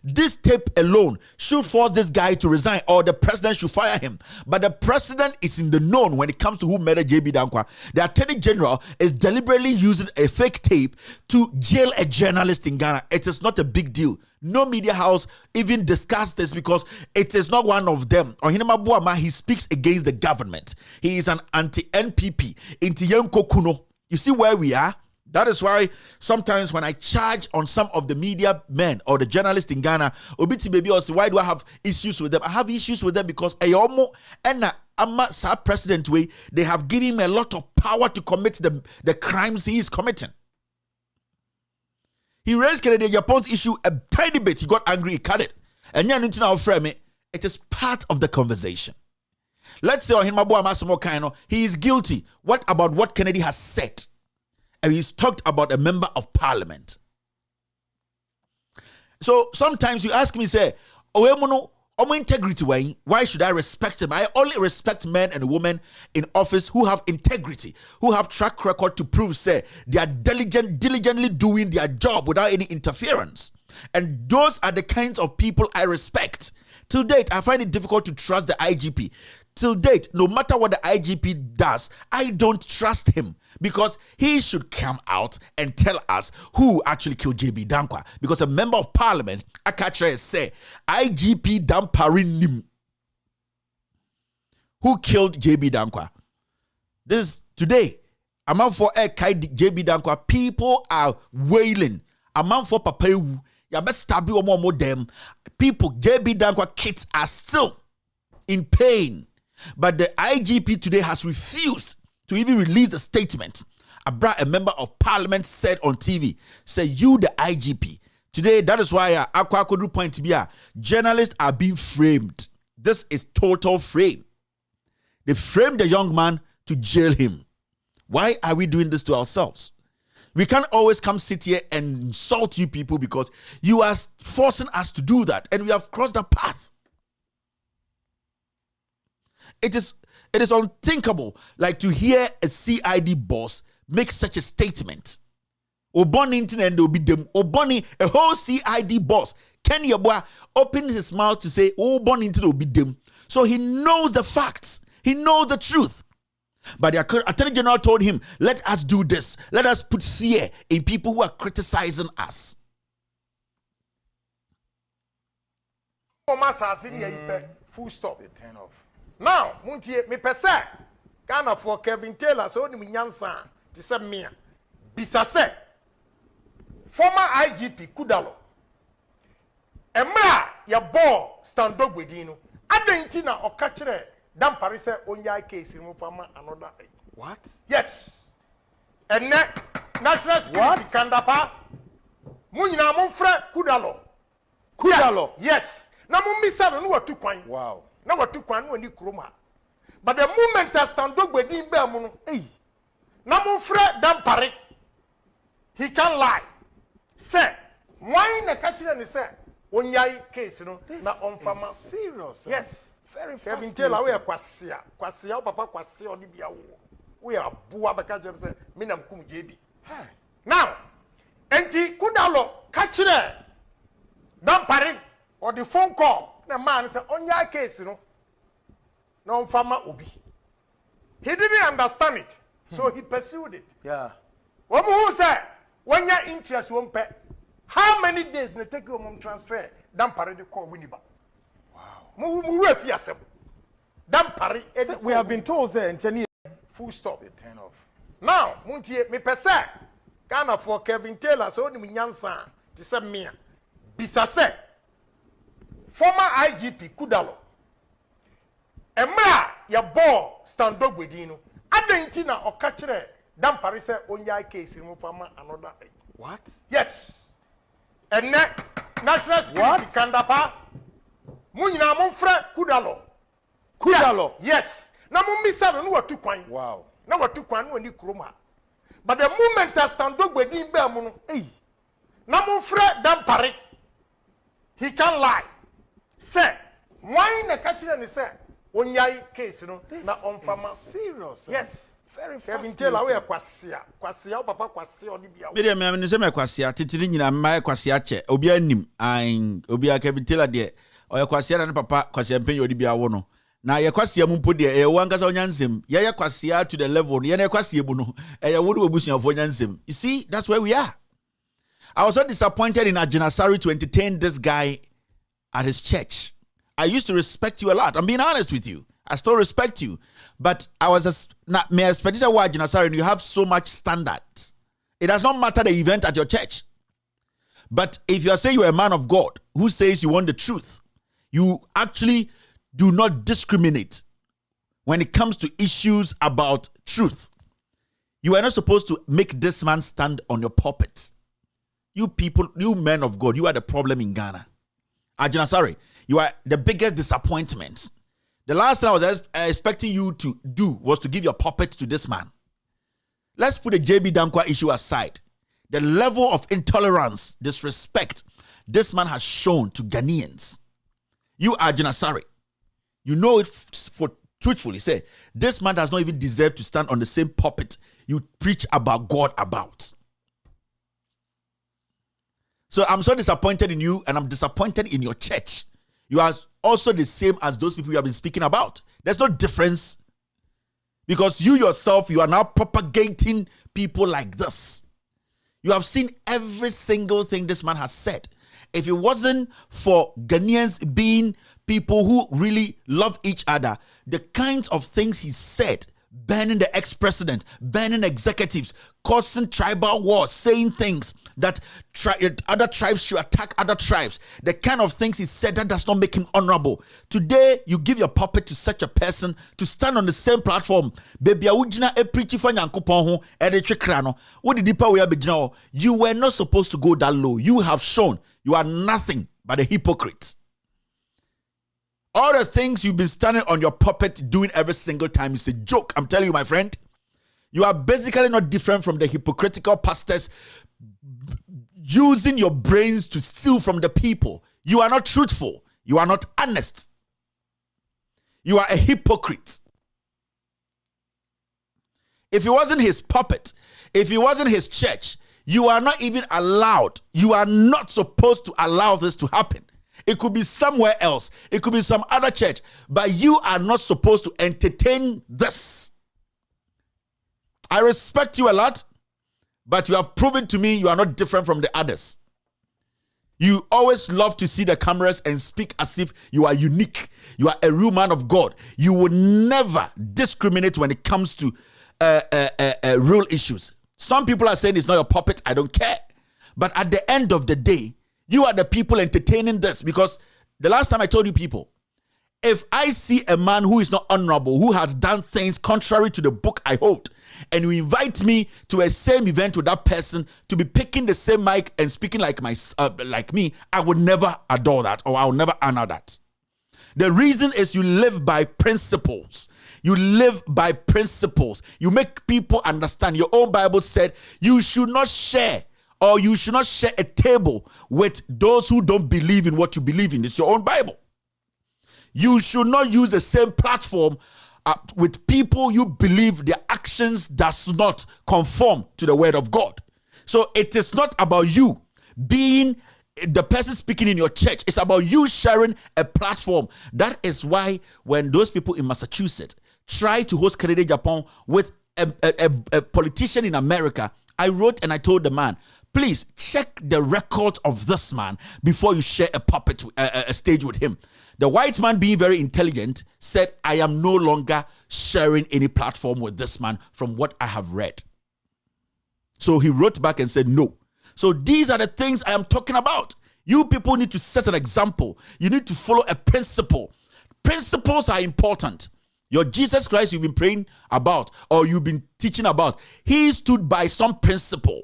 This tape alone should force this guy to resign, or the president should fire him. But the president is in the known when it comes to who murdered JB Danquah. The Attorney General is deliberately using a fake tape to jail a journalist in Ghana. It is not a big deal. No media house even discussed this because it is not one of them. Ohinema Buama, he speaks against the government. He is an anti-NPP. Inti Yenko Kuno. You see where we are? That is why sometimes when I charge on some of the media men or the journalists in Ghana, Obiti baby or say, why do I have issues with them? I have issues with them because Ayomo and Amma president way, they have given him a lot of power to commit the crimes he is committing. He raised Kennedy Japan's issue a tiny bit. He got angry, he cut it. And now frame it. It is part of the conversation. Let's say he is guilty. What about what Kennedy has said? And he's talked about a member of parliament. So sometimes you ask me, say, integrity, why should I respect him? I only respect men and women in office who have integrity, who have track record to prove, say, they are diligently doing their job without any interference. And those are the kinds of people I respect. To date, I find it difficult to trust the IGP. till date, no matter what the IGP does, I don't trust him because he should come out and tell us who actually killed JB Danquah. Because a member of parliament, Akachre, say IGP Damparinim, who killed JB Danquah. This today, a man for JB Danquah, people are wailing. A man for Papayu, ya best stab you more them. People, JB Danquah kids are still in pain. But the IGP today has refused to even release a statement. A member of parliament said on TV, say you the IGP. Today, that is why Akwa Kodru point to be journalists are being framed. This is total frame. They framed the young man to jail him. Why are we doing this to ourselves? We can't always come sit here and insult you people because you are forcing us to do that, and we have crossed the path. It is unthinkable, like to hear a CID boss make such a statement. Oboni and will be them. Oboni, a whole CID boss, Ken Yabwa opened his mouth to say, Oboni will be them. So he knows the facts. He knows the truth. But the Attorney General told him, let us do this. Let us put fear in people who are criticizing us. Full stop. Turn off. Now, Muntie, me pesa. Ghana for Kevin Taylor, so ni minyansa. Tisa mia. Bisase. Former IGP Kudalo. Emra ya bo stand up with you. Adentina or catcher. Dan Paris onya case in farmer another. What? Yes. And national security kandapa. Munyina monfre Kudalo. Kudalo. Yes. Na mumisa no watu kwan. Wow. Na watu kwan no ni kroma. But the moment I stand up with him be amuno. Eh. Na monfre Dan Paris. He can lie. Say, why na catcher ni say onya case no na on farmer. Serious. Yes. Very Kevin Taylor, we are kwasia papa kwasia odi bia wo. We are bua baka jam say me nam kum JB. Now, enti Kudalo kachire Dan Paris or the phone call na man say onya case no. No farmer obi. He didn't understand it. So he pursued it. Yeah. Omo who say when your interest won't pay. How many days na take you transfer Dan Paris the call winiba? We have been told that full stop. Turn off. Now, Muntie, me pesa. Ghana for Kevin Taylor, so ni minyansa. Tisa mia. Bisase. Former IGP Kudalo. Emra ya bo stand up with you. Adentina or catcher. Dan Paris onya case in farmer another. What? Yes. And national security kandapa. Munyina monfre Kudalo. Yes. Na mumisa no watu kwan. Wow. Na watu kwan no ni kroma. But the moment I stand up with him be amuno. Eh. Na monfre Dan Paris. He can lie. Say, why na catcher ni say onyai case no na on farmer. Serious. Yes. Very Kevin Taylor we kwasia papa kwasia odi bia. Me dem me say me kwasia titiri nyina mai kwasia che. Obi anim an obi Kevin Taylor de oya kwasia na papa kwasia mpenyo odi bia wo no na ye kwasia mu mpo de e wankasa onyansem ye kwasia to the level ye na kwasia bu no e ye wo do obusuafo onyansem. You see, that's where we are. I was so disappointed in Ajinasari to entertain this guy at his church. I used to respect you a lot. I'm being honest with you. I still respect you, but I was not me expecting why Ajinasari and you have so much standards. It does not matter the event at your church. But if you are saying you're a man of God who says you want the truth, you actually do not discriminate when it comes to issues about truth. You are not supposed to make this man stand on your pulpit. You people, you men of God, you are the problem in Ghana. Ajinasari, you are the biggest disappointment. The last thing I was expecting you to do was to give your puppet to this man. Let's put the JB Danquah issue aside. The level of intolerance, disrespect this man has shown to Ghanaians. You are Ajinasari. You know it for truthfully. Say, this man does not even deserve to stand on the same pulpit you preach about God about. So I'm so disappointed in you, and I'm disappointed in your church. You are also the same as those people you have been speaking about. There's no difference. Because you yourself, you are now propagating people like this. You have seen every single thing this man has said. If it wasn't for Ghanaians being people who really love each other, the kinds of things he said, banning the ex-president, banning executives, causing tribal wars, saying things that other tribes should attack other tribes, the kind of things he said, that does not make him honorable. Today, you give your puppet to such a person to stand on the same platform. Baby, you were not supposed to go that low. You have shown you are nothing but a hypocrite. All the things you've been standing on your puppet doing every single time is a joke. I'm telling you, my friend. You are basically not different from the hypocritical pastors using your brains to steal from the people. You are not truthful. You are not honest. You are a hypocrite. If it wasn't his puppet, if it wasn't his church, you are not even allowed. You are not supposed to allow this to happen. It could be somewhere else. It could be some other church. But you are not supposed to entertain this. I respect you a lot, but you have proven to me you are not different from the others. You always love to see the cameras and speak as if you are unique. You are a real man of God. You will never discriminate when it comes to real issues. Some people are saying it's not your puppet. I don't care. But at the end of the day, you are the people entertaining this, because the last time I told you people, if I see a man who is not honorable, who has done things contrary to the book I hold, and you invite me to a same event with that person to be picking the same mic and speaking like me, I would never adore that, or I will never honor that. The reason is you live by principles. You live by principles. You make people understand. Your own Bible said you should not share, or you should not share a table with those who don't believe in what you believe in. It's your own Bible. You should not use the same platform with people you believe their actions does not conform to the word of God. So it is not about you being the person speaking in your church. It's about you sharing a platform. That is why when those people in Massachusetts try to host Canada Japan with a politician in America, I wrote and I told the man, please check the records of this man before you share a stage with him. The white man, being very intelligent, said, I am no longer sharing any platform with this man from what I have read. So he wrote back and said, no. So these are the things I am talking about. You people need to set an example. You need to follow a principle. Principles are important. Your Jesus Christ you've been praying about, or you've been teaching about, he stood by some principle.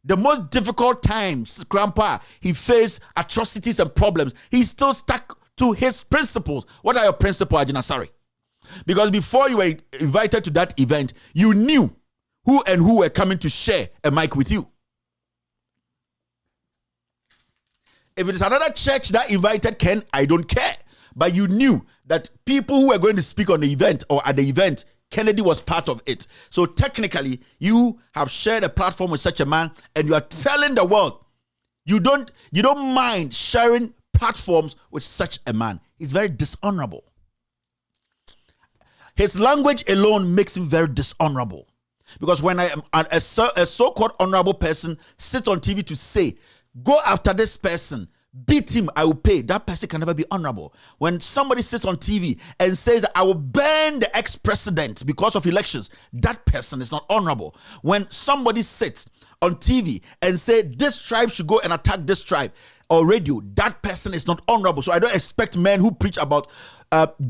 The most difficult times, Grandpa, he faced atrocities and problems. He still stuck to his principles. What are your principles, Ajinasari? Because before you were invited to that event, you knew who were coming to share a mic with you. If it is another church that invited Ken, I don't care. But you knew that people who were going to speak on the event or at the event, Kennedy was part of it. So technically, you have shared a platform with such a man, and you are telling the world you don't mind sharing platforms with such a man. He's very dishonorable. His language alone makes him very dishonorable. Because when a so-called honorable person sits on TV to say, go after this person, beat him, I will pay, that person can never be honorable. When somebody sits on TV and says that I will ban the ex-president because of elections, that person is not honorable. When somebody sits on TV and say this tribe should go and attack this tribe, or radio, that person is not honorable. So I don't expect men who preach about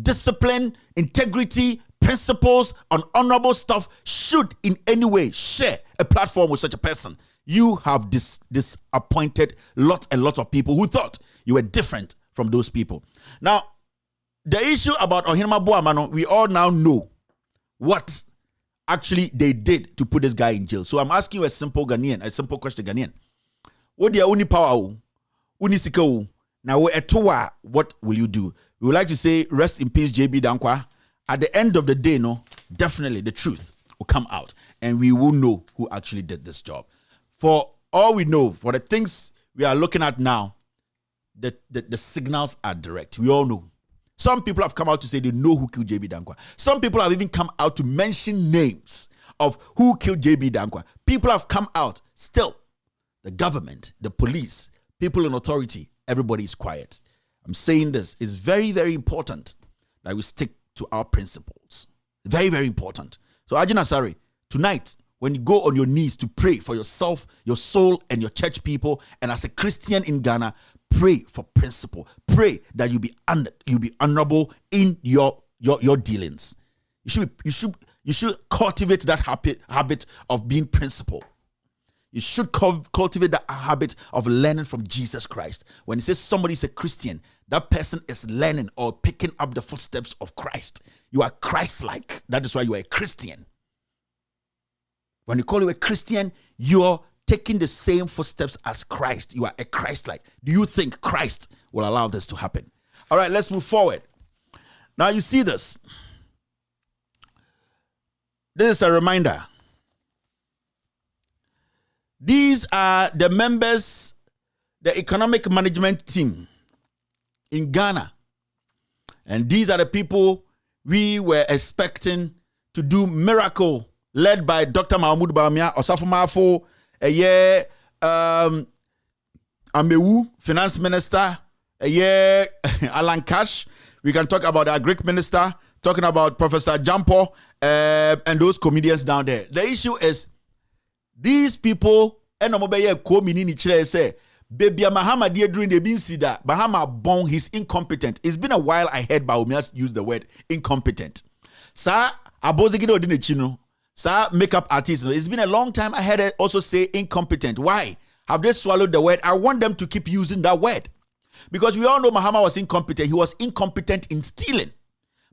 discipline, integrity, principles, on honorable stuff should in any way share a platform with such a person. You have disappointed lots and lots of people who thought you were different from those people. Now, the issue about Ohinma Boamano, we all now know what actually they did to put this guy in jail. So I'm asking you a simple question, Ghanaian. What the only power, unisika, now what will you do? We would like to say, rest in peace, JB Danquah. At the end of the day, definitely the truth will come out, and we will know who actually did this job. For all we know, for the things we are looking at now, the signals are direct. We all know. Some people have come out to say they know who killed JB Danquah. Some people have even come out to mention names of who killed JB Danquah. People have come out. Still, the government, the police, people in authority, everybody is quiet. I'm saying this is very, very important that we stick to our principles. Very, very important. So, Ajina Sari, tonight, when you go on your knees to pray for yourself, your soul, and your church people, and as a Christian in Ghana, pray for principle. Pray that you be honorable in your dealings. You should cultivate that habit of being principled. You should cultivate that habit of learning from Jesus Christ. When he says somebody is a Christian, that person is learning or picking up the footsteps of Christ. You are Christ-like. That is why you are a Christian. When you call you a Christian, you're taking the same footsteps as Christ. You are a Christ-like. Do you think Christ will allow this to happen? All right, let's move forward. Now you see this. This is a reminder. These are the members, the economic management team in Ghana. And these are the people we were expecting to do miracle, led by Dr. Mahmoud Bawumia, Osafo Mafo, Amewu, Finance Minister, Alan Cash. We can talk about our Greek minister, talking about Professor Jampo, and those comedians down there. The issue is, these people, and say, Baby Mahama dear during the bin sida, Bahama born, he's incompetent. It's been a while I heard Bawumia use the word incompetent. Sir, Abozigido Dinechino, sir, makeup artist. It's been a long time I heard it also say incompetent. Why? Have they swallowed the word? I want them to keep using that word. Because we all know Mahama was incompetent. He was incompetent in stealing.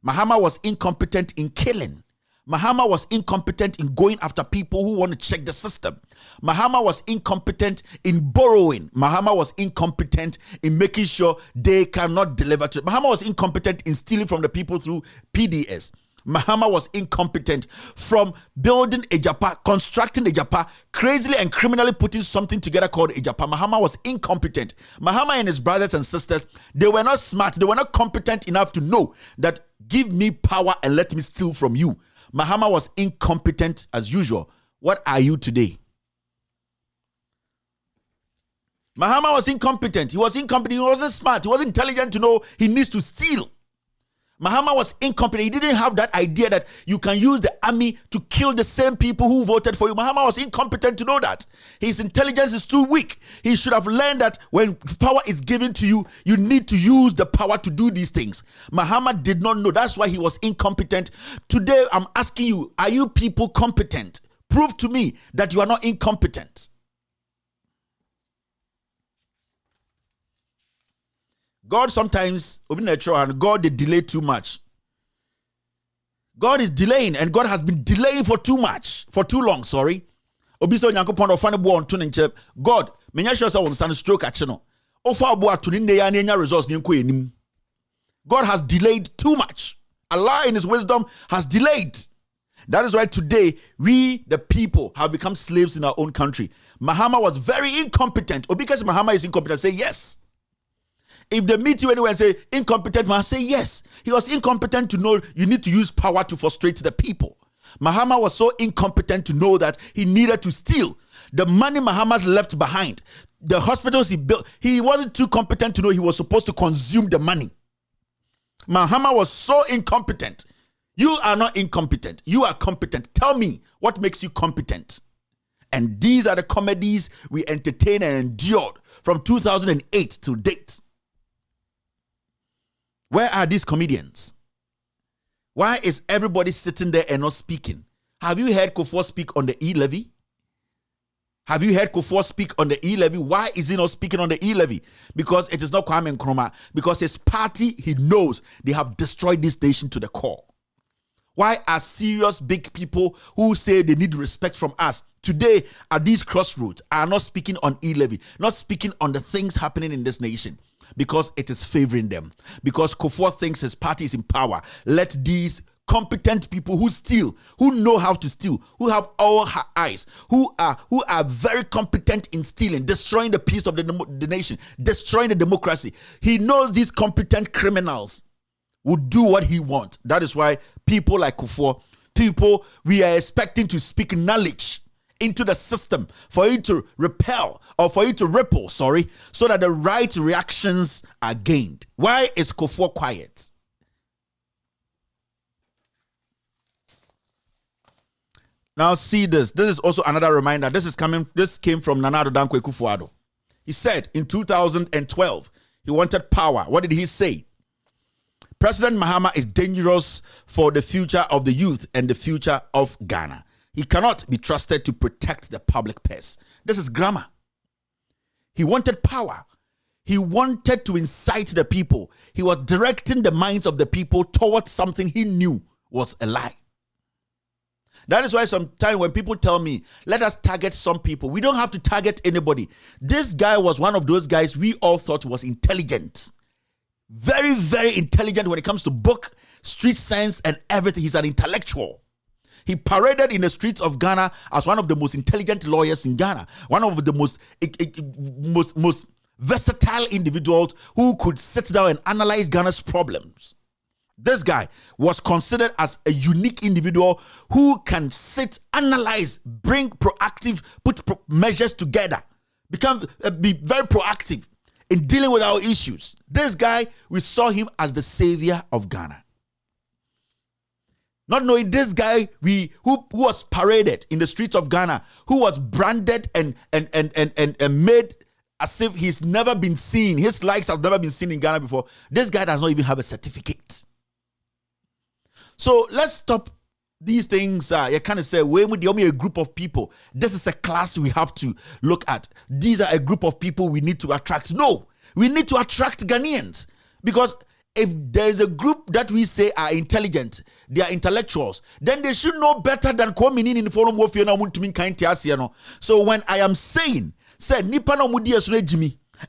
Mahama was incompetent in killing. Mahama was incompetent in going after people who want to check the system. Mahama was incompetent in borrowing. Mahama was incompetent in making sure they cannot deliver to it. Mahama was incompetent in stealing from the people through PDS. Mahama was incompetent from building a Japa, constructing a Japa, crazily and criminally putting something together called a Japa. Mahama was incompetent. Mahama and his brothers and sisters, they were not smart. They were not competent enough to know that give me power and let me steal from you. Mahama was incompetent as usual. What are you today? Mahama was incompetent. He was incompetent. He wasn't smart. He wasn't intelligent to know he needs to steal. Mahama was incompetent. He didn't have that idea that you can use the army to kill the same people who voted for you. Mahama was incompetent to know that. His intelligence is too weak. He should have learned that when power is given to you, you need to use the power to do these things. Mahama did not know. That's why he was incompetent. Today, I'm asking you, are you people competent? Prove to me that you are not incompetent. God sometimes, and God, they delay too much. God is delaying, and God has been delaying for too long, sorry. God, menya sure say won stroke achino. Ofa abo atuni ne ya nya results ne nko enim. God has delayed too much. Allah in his wisdom has delayed. That is why today we the people have become slaves in our own country. Mahama was very incompetent. Or because Mahama is incompetent, say yes. If they meet you anywhere and say incompetent man, say yes. He was incompetent to know you need to use power to frustrate the people. Mahama was so incompetent to know that he needed to steal the money Mahama's left behind. The hospitals he built, he wasn't too competent to know he was supposed to consume the money. Mahama was so incompetent. You are not incompetent. You are competent. Tell me what makes you competent. And these are the comedies we entertained and endured from 2008 till date. Where are these comedians? Why is everybody sitting there and not speaking? Have you heard Kufuor speak on the e-levy? Have you heard Kufuor speak on the e-levy? Why is he not speaking on the e-levy? Because it is not Kwame Nkrumah. Because his party, he knows they have destroyed this nation to the core. Why are serious big people who say they need respect from us today at these crossroads are not speaking on e-levy, not speaking on the things happening in this nation? Because it is favoring them. Because Kufuor thinks his party is in power. Let these competent people who steal, who know how to steal, who have all her eyes, who are very competent in stealing, destroying the peace of the nation, destroying the democracy. He knows these competent criminals would do what he wants. That is why people like Kufuor, people we are expecting to speak knowledge into the system for it to repel or for it to ripple, so that the right reactions are gained. Why is Kufuor quiet? Now see this. This is also another reminder. This came from Nana Addo Dankwa Akufo-Addo. He said in 2012, he wanted power. What did he say? President Mahama is dangerous for the future of the youth and the future of Ghana. He cannot be trusted to protect the public purse. This is grammar. He wanted power. He wanted to incite the people. He was directing the minds of the people towards something he knew was a lie. That is why sometimes when people tell me, let us target some people, we don't have to target anybody. This guy was one of those guys we all thought was intelligent. Very, very intelligent when it comes to book, street science, and everything. He's an intellectual. He paraded in the streets of Ghana as one of the most intelligent lawyers in Ghana. One of the most versatile individuals who could sit down and analyze Ghana's problems. This guy was considered as a unique individual who can sit, analyze, bring proactive, put measures together, be very proactive in dealing with our issues. This guy, we saw him as the savior of Ghana. Not knowing this guy who was paraded in the streets of Ghana, who was branded and made as if he's never been seen. His likes have never been seen in Ghana before. This guy does not even have a certificate. So let's stop these things. You kind of say, we're a group of people. This is a class we have to look at. These are a group of people we need to attract. No, we need to attract Ghanaians. Because if there's a group that we say are intelligent, they are intellectuals, then they should know better than coming in the forum of you. So when I am saying, say,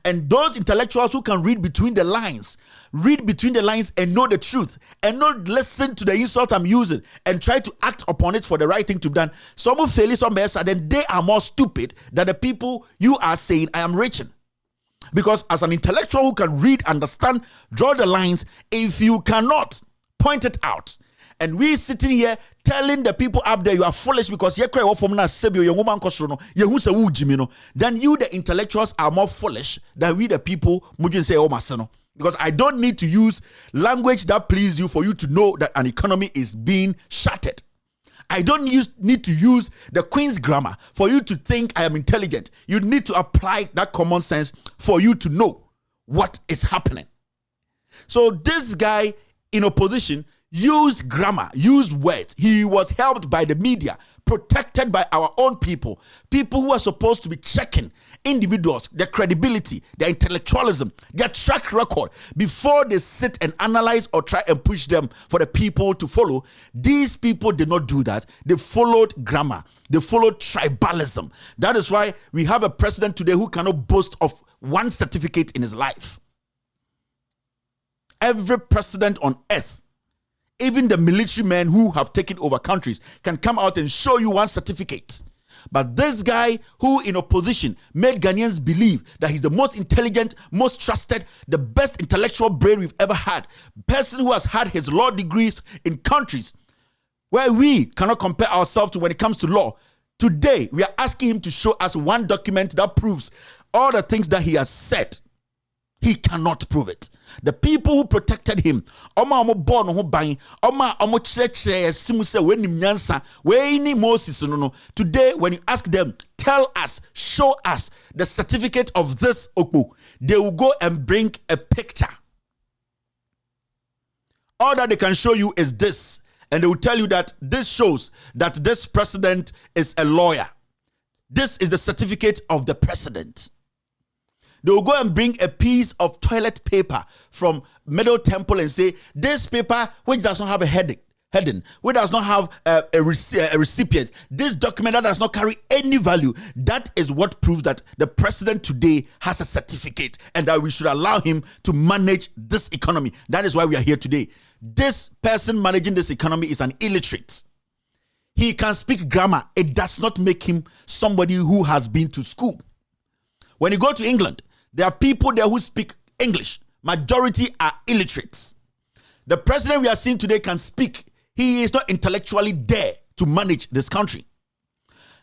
and those intellectuals who can read between the lines and know the truth and not listen to the insult I'm using and try to act upon it for the right thing to be done. Some will fail, some better, then they are more stupid than the people you are saying I am reaching. Because as an intellectual who can read, understand, draw the lines, if you cannot point it out, and we sitting here telling the people up there you are foolish because then you, the intellectuals, are more foolish than we, the people, because I don't need to use language that pleases you for you to know that an economy is being shattered. I don't need to use the Queen's grammar for you to think I am intelligent. You need to apply that common sense for you to know what is happening. So this guy in opposition used grammar, used words. He was helped by the media, protected by our own people who are supposed to be checking individuals, their credibility, their intellectualism, their track record before they sit and analyze or try and push them for the people to follow. These people did not do that. They followed grammar. They followed tribalism. That is why we have a president today who cannot boast of one certificate in his life. Every president on earth, even the military men who have taken over countries, can come out and show you one certificate. But this guy who in opposition made Ghanaians believe that he's the most intelligent, most trusted, the best intellectual brain we've ever had, person who has had his law degrees in countries where we cannot compare ourselves to when it comes to law. Today, we are asking him to show us one document that proves all the things that he has said. He cannot prove it. The people who protected him, today when you ask them, tell us, show us the certificate of this Okpo, they will go and bring a picture. All that they can show you is this, and they will tell you that this shows that this president is a lawyer. This is the certificate of the president. They will go and bring a piece of toilet paper from Middle Temple and say, this paper, which does not have a heading, which does not have a recipient, this document that does not carry any value, that is what proves that the president today has a certificate and that we should allow him to manage this economy. That is why we are here today. This person managing this economy is an illiterate. He can speak grammar. It does not make him somebody who has been to school. When you go to England, there are people there who speak English. Majority are illiterates. The president we are seeing today can speak. He is not intellectually there to manage this country.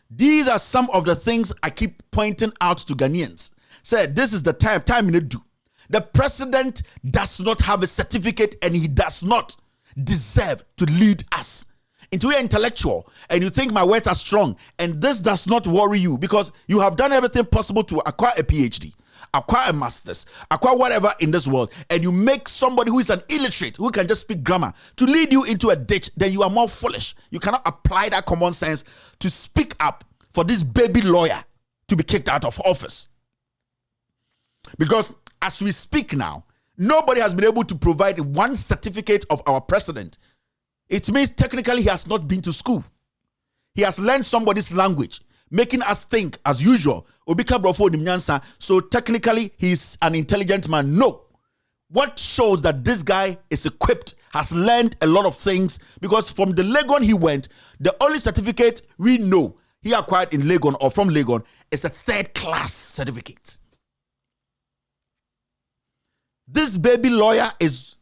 These are some of the things I keep pointing out to Ghanaians. Say, this is the time you do. The president does not have a certificate and he does not deserve to lead us. Into you're intellectual and you think my words are strong and this does not worry you because you have done everything possible to acquire a PhD, acquire a master's, acquire whatever in this world, and you make somebody who is an illiterate, who can just speak grammar, to lead you into a ditch, then you are more foolish. You cannot apply that common sense to speak up for this baby lawyer to be kicked out of office. Because as we speak now, nobody has been able to provide one certificate of our president. It means technically he has not been to school. He has learned somebody's language, making us think as usual. So technically he's an intelligent man. No. What shows that this guy is equipped, has learned a lot of things, because from the Legon he went, the only certificate we know he acquired in Legon or from Legon is a third-class certificate. This baby lawyer is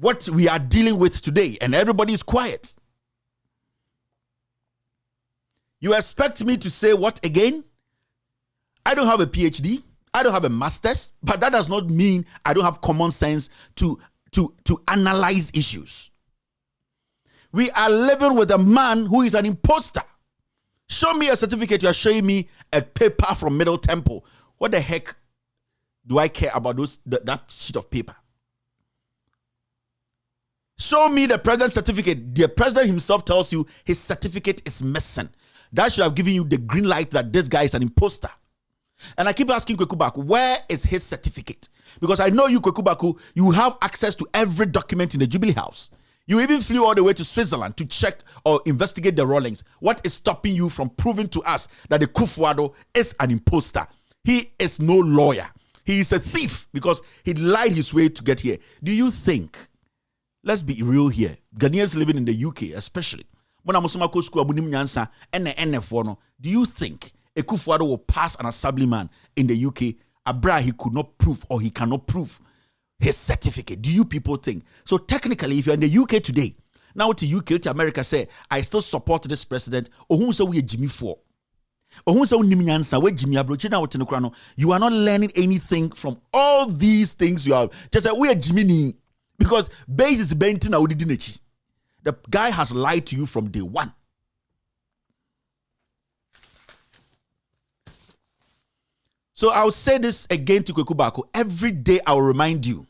what we are dealing with today, and everybody is quiet. You expect me to say what again? I don't have a PhD, I don't have a master's, but that does not mean I don't have common sense to analyze issues. We are living with a man who is an imposter. Show me a certificate, you are showing me a paper from Middle Temple. What the heck do I care about that sheet of paper? Show me the president's certificate. The president himself tells you his certificate is missing. That should have given you the green light that this guy is an imposter. And I keep asking Kweku Baku, where is his certificate? Because I know you, Kweku Baku, you have access to every document in the Jubilee House. You even flew all the way to Switzerland to check or investigate the rulings. What is stopping you from proving to us that the Kufuor is an imposter? He is no lawyer. He is a thief because he lied his way to get here. Do you think, let's be real here, Ghanaians living in the UK especially, do you think Kufuor will pass an assemblyman in the UK? Abra, he could not prove or he cannot prove his certificate. Do you people think? So technically, if you're in the UK today, now to UK, to America, say, I still support this president, or so we Jimmy for. You are not learning anything from all these things you have. Just like we are Jimmy, because base is benting. The guy has lied to you from day one. So I'll say this again to Kweku Baku. Every day I will remind you.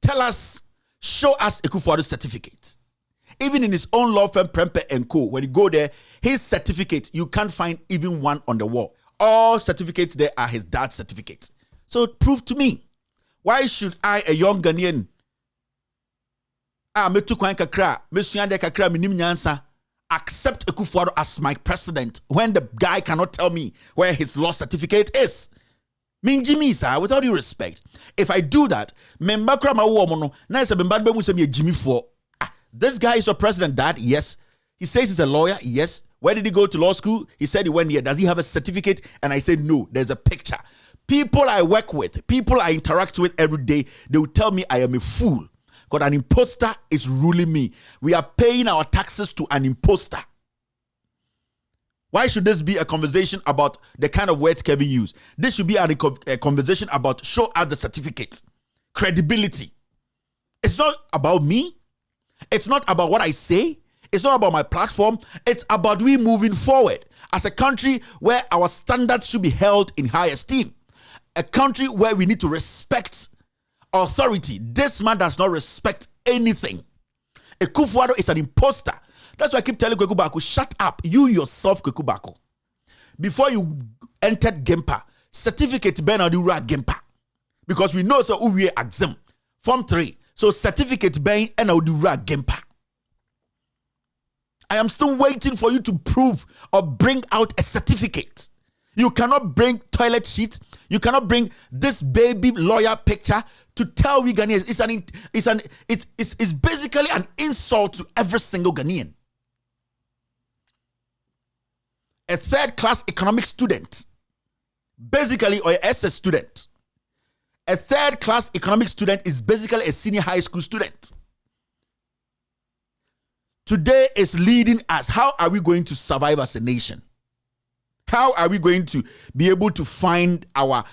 Tell us, show us a Kufuor certificate. Even in his own law firm, Prempe & Co., when you go there, his certificate, you can't find even one on the wall. All certificates there are his dad's certificates. So prove to me, why should I, a young Ghanaian, accept Kufuor as my president when the guy cannot tell me where his law certificate is? Jimmy, sir, without due respect, if I do that, this guy is your president, Dad? Yes. He says he's a lawyer? Yes. Where did he go to law school? He said he went here. Does he have a certificate? And I said no. There's a picture. People I work with, people I interact with every day, they will tell me I am a fool. Because an imposter is ruling me. We are paying our taxes to an imposter. Why should this be a conversation about the kind of words Kevin used? This should be a conversation about show us the certificate. Credibility. It's not about me. It's not about what I say. It's not about my platform. It's about we moving forward as a country where our standards should be held in high esteem. A country where we need to respect authority. This man does not respect anything. Kufuor is an imposter. That's why I keep telling Kweku Baku, shut up. You yourself, Kweku Baku. Before you entered Gempa, certificate Benadura Gempa. Because we know so we exam. Form 3. So certificate Benadura Gempa. I am still waiting for you to prove or bring out a certificate. You cannot bring toilet sheet. You cannot bring this baby lawyer picture to tell we Ghanaians. It's basically an insult to every single Ghanaian. A third-class economic student, basically, or an SS student. A third-class economic student is basically a senior high school student. today is leading us. How are we going to survive as a nation? How are we going to be able to find our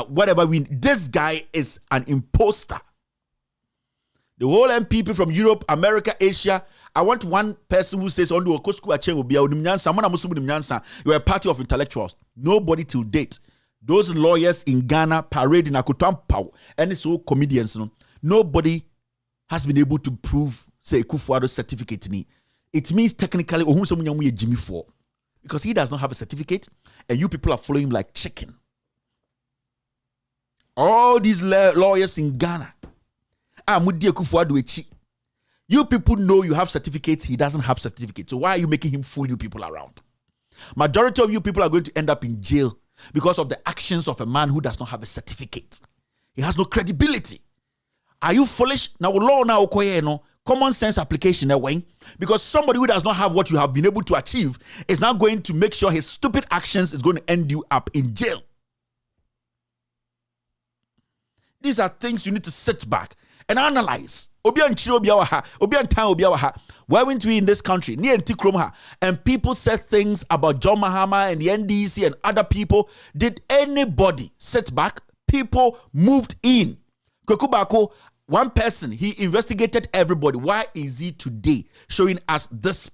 whatever we need? This guy is an imposter. The whole MPP from Europe, America, Asia. I want one person who says, you are a party of intellectuals. Nobody till date. Those lawyers in Ghana parading Akutampa and so comedians, nobody has been able to prove, say, Kufuor certificate. It means technically, Jimmy for. Because he does not have a certificate, and you people are following him like chicken. All these lawyers in Ghana, you people know you have certificates, he doesn't have certificates. So why are you making him fool you people around? Majority of you people are going to end up in jail because of the actions of a man who does not have a certificate. He has no credibility. Are you foolish? Now, law now, common sense application away, because somebody who does not have what you have been able to achieve is now going to make sure his stupid actions is going to end you up in jail. These are things you need to sit back and analyze. Why weren't we in this country and people said things about John Mahama and the NDC and other people? Did anybody sit back? People moved in. Kwekubako, one person, he investigated everybody. Why is he today showing us this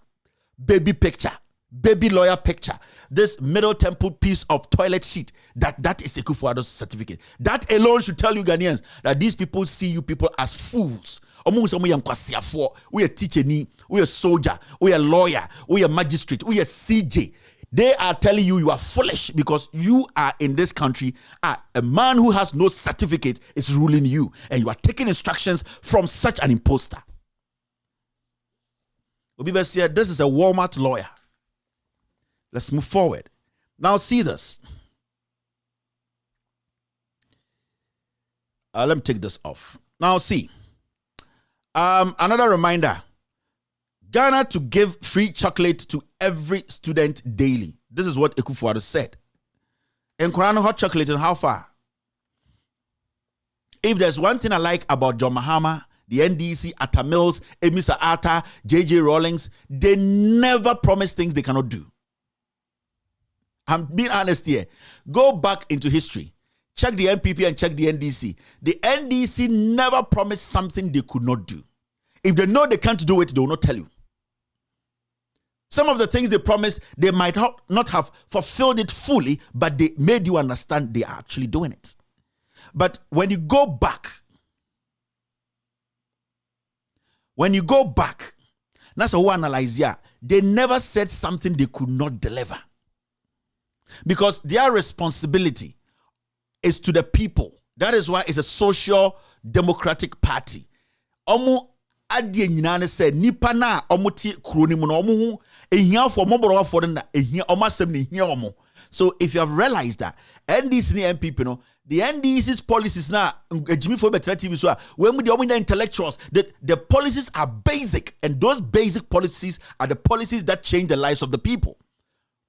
baby picture, baby lawyer picture, this Middle Temple piece of toilet sheet? That is a Kufuor's certificate. That alone should tell you Ghanaians that these people see you people as fools. We are teacher, we are soldier, we are lawyer, we are magistrate, we are CJ. They are telling you are foolish because you are in this country. A man who has no certificate is ruling you, and you are taking instructions from such an imposter. This is a Walmart lawyer. Let's move forward. Now see this. Let me take this off. Now see. Another reminder. Ghana to give free chocolate to every student daily. This is what Ekufuor said. In Quran, hot chocolate and how far? If there's one thing I like about John Mahama, the NDC, Atta Mills, Emisa Atta, JJ Rawlings, they never promise things they cannot do. I'm being honest here. Go back into history. Check the NPP and check the NDC. The NDC never promised something they could not do. If they know they can't do it, they will not tell you. Some of the things they promised, they might not have fulfilled it fully, but they made you understand they are actually doing it. But when you go back, that's how we analyze here. They never said something they could not deliver. Because their responsibility is to the people. That is why it's a social democratic party. Omu adie nyinaa said nipa na omuti kroni mu na omu ehia for moboro for na ehia omasem na ehia omo. So if you have realized that NDC and MPP the NDC's policies now Jimmy for better TV so when the intellectuals the policies are basic, and those basic policies are the policies that change the lives of the people.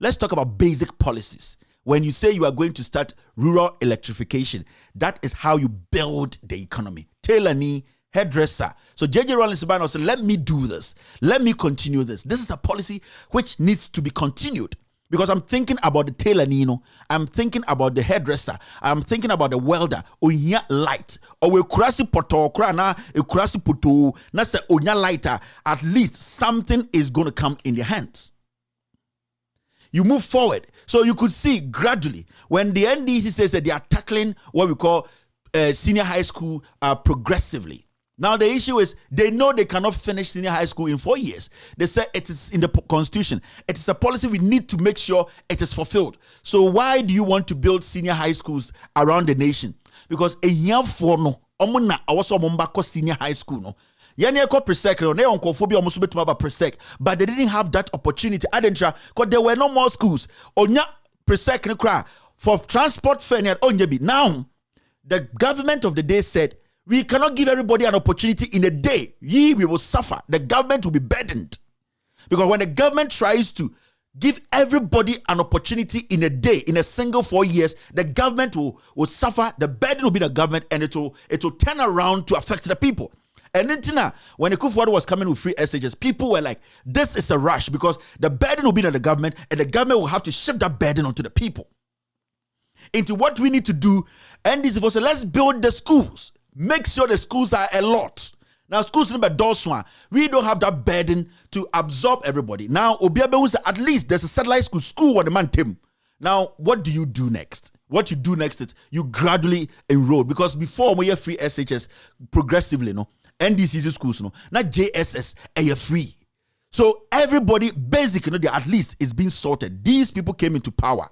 Let's talk about basic policies. When you say you are going to start rural electrification, that is how you build the economy. Tailor knee, hairdresser. So JJ Rawlings said, let me do this. Let me continue this. This is a policy which needs to be continued. Because I'm thinking about the tailor knee, I'm thinking about the hairdresser, I'm thinking about the welder, onya light, or we kurasi poto, krana, a kurasi poto, na se onya lighter, at least something is going to come in their hands. You move forward. So you could see gradually when the NDC says that they are tackling what we call senior high school progressively. Now the issue is they know they cannot finish senior high school in 4 years. They say it is in the constitution. It is a policy we need to make sure it is fulfilled. So why do you want to build senior high schools around the nation? Because a year for no, omuna also mombako senior high school no. Yani eko presec no, ne onkophobia omuso betuma ba presec, but they didn't have that opportunity. Adentra, because there were no more schools. Onya presec ne kra for transport fare onyebi. Now the government of the day said, we cannot give everybody an opportunity in a day. We will suffer. The government will be burdened. Because when the government tries to give everybody an opportunity in a day, in a single 4 years, the government will suffer. The burden will be the government, and it will turn around to affect the people. And then when the Kufuor was coming with free SHS, people were like, this is a rush because the burden will be on the government and the government will have to shift that burden onto the people. Into what we need to do, and this was let's build the schools. Make sure the schools are a lot. Now, schools in Bedoswan, we don't have that burden to absorb everybody. Now, Obiabe said at least there's a satellite school where the man Tim. Now, what do you do next? What you do next is you gradually enroll because before we have free SHS progressively, no, NDCC schools, no, not JSS, are free. So everybody basically, they at least is being sorted. These people came into power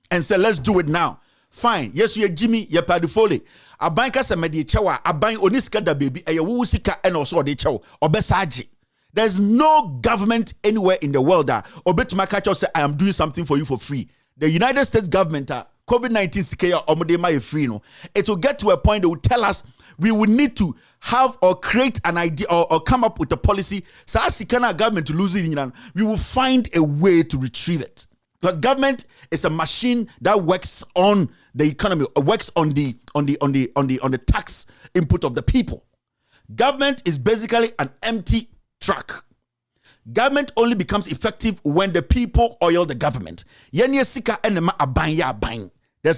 and said, let's do it now. Fine. Yes, you're Jimmy, you're Padufole. A banker said, Medi Chawa, a bank Oniska da baby, a Wusika, and also the Chow, or Besaji. There's no government anywhere in the world that Obetumakacho said, I am doing something for you for free. The United States government, COVID-19 Sikaya, Omodema free. No, it will get to a point they will tell us we will need to have or create an idea or come up with a policy. So as Sikana government to lose it, we will find a way to retrieve it. Because government is a machine that works on the economy, works on the tax input of the people. Government is basically an empty truck. Government only becomes effective when the people oil the government. There's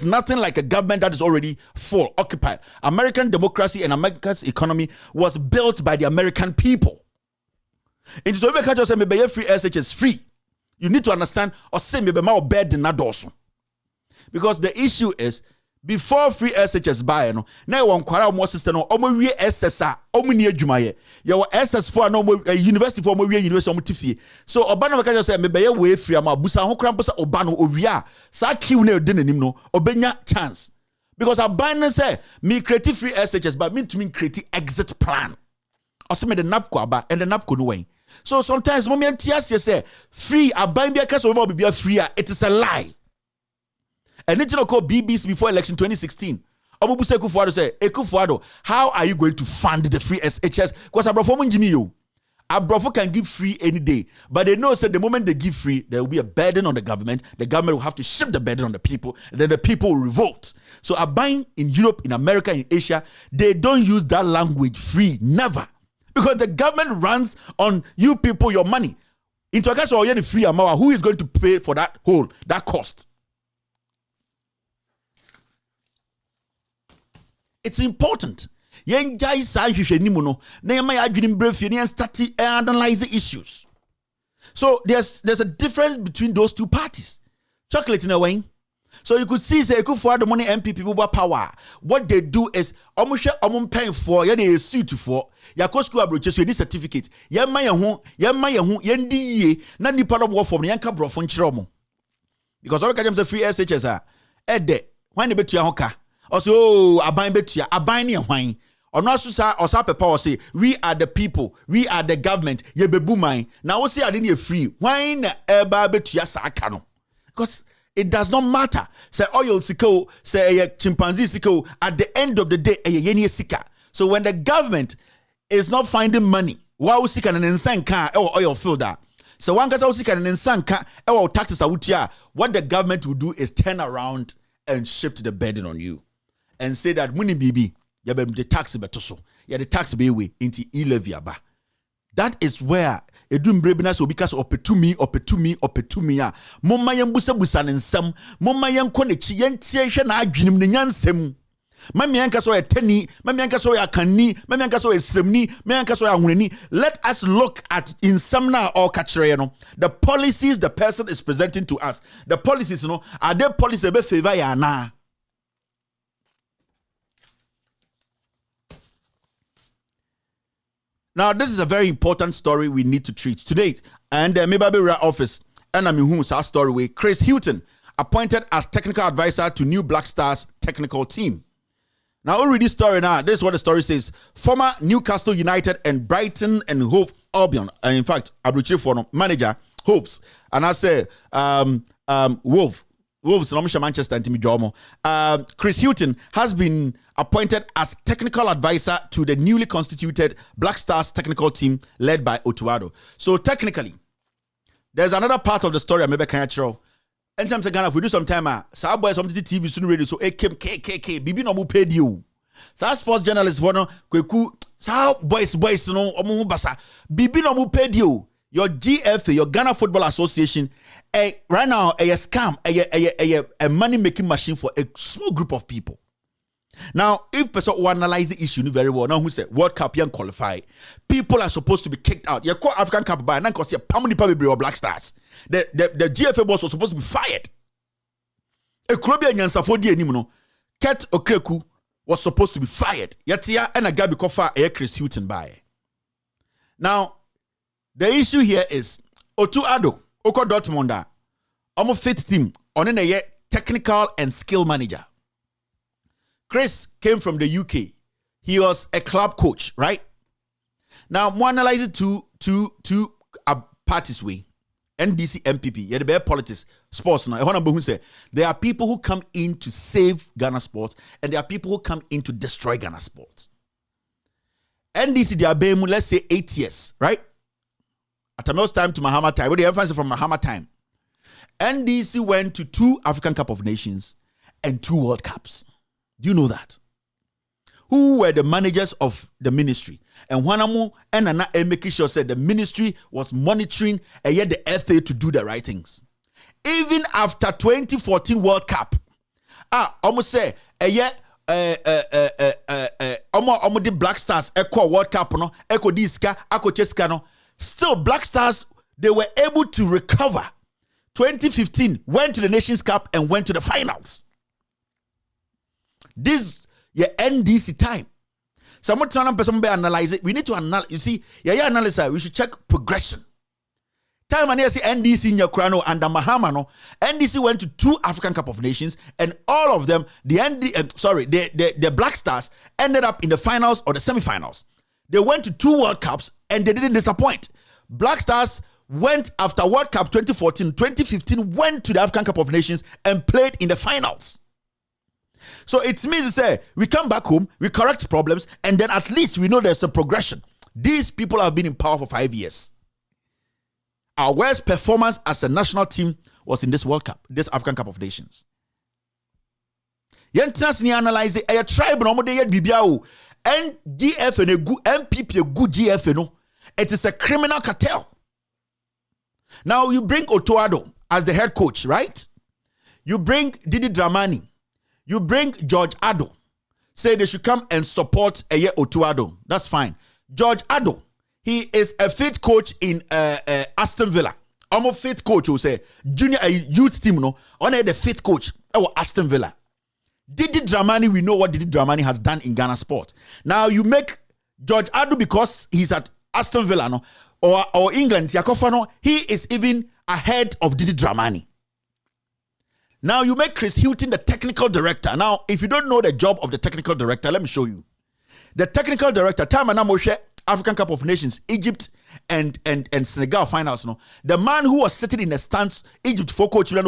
nothing like a government that is already full, occupied. American democracy and America's economy was built by the American people. In the Soviet country, say maybe free SHS free. You need to understand or say maybe more bad than that also. Because the issue is before free SHS buy no now one kwara more system no omo wie SSA omo ni adwumaye your SS for no university for omo wie university omo tifie so oba no ka say maybe we free am abusa ho kran posa oba no owia sa kiw na ode nanim no obenya chance because aban say me create free SHS but me to me create exit plan also me the napko aba and the napko no way. So sometimes moment TS say free aban bia ka so oba bia free it is a lie. And it's not called BBC before election 2016. Obubuse Kufuor say, Kufuor, how are you going to fund the free SHS? Because Abrofo Munjimi yo. Abrofo can give free any day. But they know that the moment they give free, there will be a burden on the government. The government will have to shift the burden on the people. And then the people will revolt. So buying in Europe, in America, in Asia, they don't use that language free. Never. Because the government runs on you people, your money. Into a case of the free amount, who is going to pay for that whole, that cost? It's important. And there's a issues. So there's a difference between those two parties. Chocolate in a way. So you could see say Kufuor the money MP people power. What they do is paying for they suit for ya school abroches with this certificate. Ya ndi na ni part of work for yanka brofo nchiro. Because all can say free SHS when they bet you hoka. Also, aban betua, aban ni hwan. Ono asusa osapepa say we are the people, we are the government. Ye bebu man. Now we say ade na free. Why na eba betua sa aka no? Because it does not matter. Say oil siko, say chimpanzee siko. At the end of the day, ye sika. So when the government is not finding money, wa usika na nsan ka oil field that. So one kasa usika na nsan ka taxes awutia. What the government will do is turn around and shift the burden on you. And say that money BB, the tax betoso, the tax be way into e-levy aba. That is where a doom brebiness will because opetumi. Moma yambusa busan and some, Moma yan konechi yen tiation adjunim the yansem. Mammy anka so a tenny, Mammy anka so a canny, Mammy anka so a semni, Mammy so a winnie. Let us look at in Samna or Katreno the policies the person is presenting to us. The policies, are they policies be favor ya na? Now, this is a very important story we need to treat today. And Mibabira office, and I'm in our story with Chris Hilton, appointed as technical advisor to new Black Stars technical team. Now, I'll read this story now. This is what the story says. Former Newcastle United and Brighton and Hove Albion, in fact, Abruchi for manager, Hoves, and I say, Wolves, Manchester and Chris Hilton has been appointed as technical advisor to the newly constituted Black Stars technical team led by Otuado. So technically, there's another part of the story I maybe can't show. And sometimes if we do some time, so boys some TV soon radio so KKK, Bibi no mu paid you. So sports journalists wanna kweku So boys no omo basa. Bibi no mu pay you. Your GFA, your Ghana Football Association, right now a scam, a money making machine for a small group of people. Now, if person will analyze the issue very well, now who say World Cup young qualify, people are supposed to be kicked out. You call African Cup by and because how many people or Black Stars. The GFA boss was supposed to be fired. A Caribbean Yansafodi anymore. Ket Okreku was supposed to be fired. Yatia and a Gabi Kofa a Chris Hutton by. Now, the issue here is Otu Ado, Oko Dortmunda, I'm a fit team on a technical and skill manager. Chris came from the UK. He was a club coach, right? Now, we analyze it two parties way. NDC, MPP, yeah, the bear politics, sports now. Who say there are people who come in to save Ghana sports, and there are people who come in to destroy Ghana sports. NDC, they are being, let's say, 8 years, right? At Tamel's time to Mahama time, what the emphasis from Mahama time. NDC went to 2 African Cup of Nations and 2 World Cups. Do you know that? Who were the managers of the ministry? And Wanamu and Nana Emekisho said the ministry was monitoring and yet the FA to do the right things. Even after 2014 World Cup, almost say yet almost the Black Stars echo World Cup no echo diska echo cheska no. Still Black Stars, they were able to recover. 2015 went to the Nations Cup and went to the finals. This your NDC time. Someone person be analyze it. We need to analyze. You see, analysis. We should check progression. Time and see NDC in your crown under Mahama no. NDC went to 2 African Cup of Nations, and all of them, the Black Stars ended up in the finals or the semi-finals. They went to 2 World Cups and they didn't disappoint. Black Stars went after World Cup 2014, 2015, went to the African Cup of Nations and played in the finals. So it means to say we come back home, we correct problems, and then at least we know there's a progression. These people have been in power for 5 years. Our worst performance as a national team was in this World Cup, this African Cup of Nations. Yentrans ni analyze a tribe no mo de yet bibia and GF and a good MPP a good GF no. It is a criminal cartel. Now you bring Otoado as the head coach, right? You bring Didi Dramani. You bring George Ado. Say they should come and support Eye Otoado. That's fine. George Ado, he is a fit coach in Aston Villa. I'm a fit coach who say junior youth team no. On the fit coach Aston Villa. Didi Dramani, we know what Didi Dramani has done in Ghana sport. Now you make George Ado because he's at Aston Villa no, or England, Yakofano, he is even ahead of Didi Dramani. Now you make Chris Hutton the technical director. Now, if you don't know the job of the technical director, let me show you. The technical director, time and Moshe, African Cup of Nations, Egypt and Senegal finals. No, the man who was sitting in the stands, Egypt for coach he is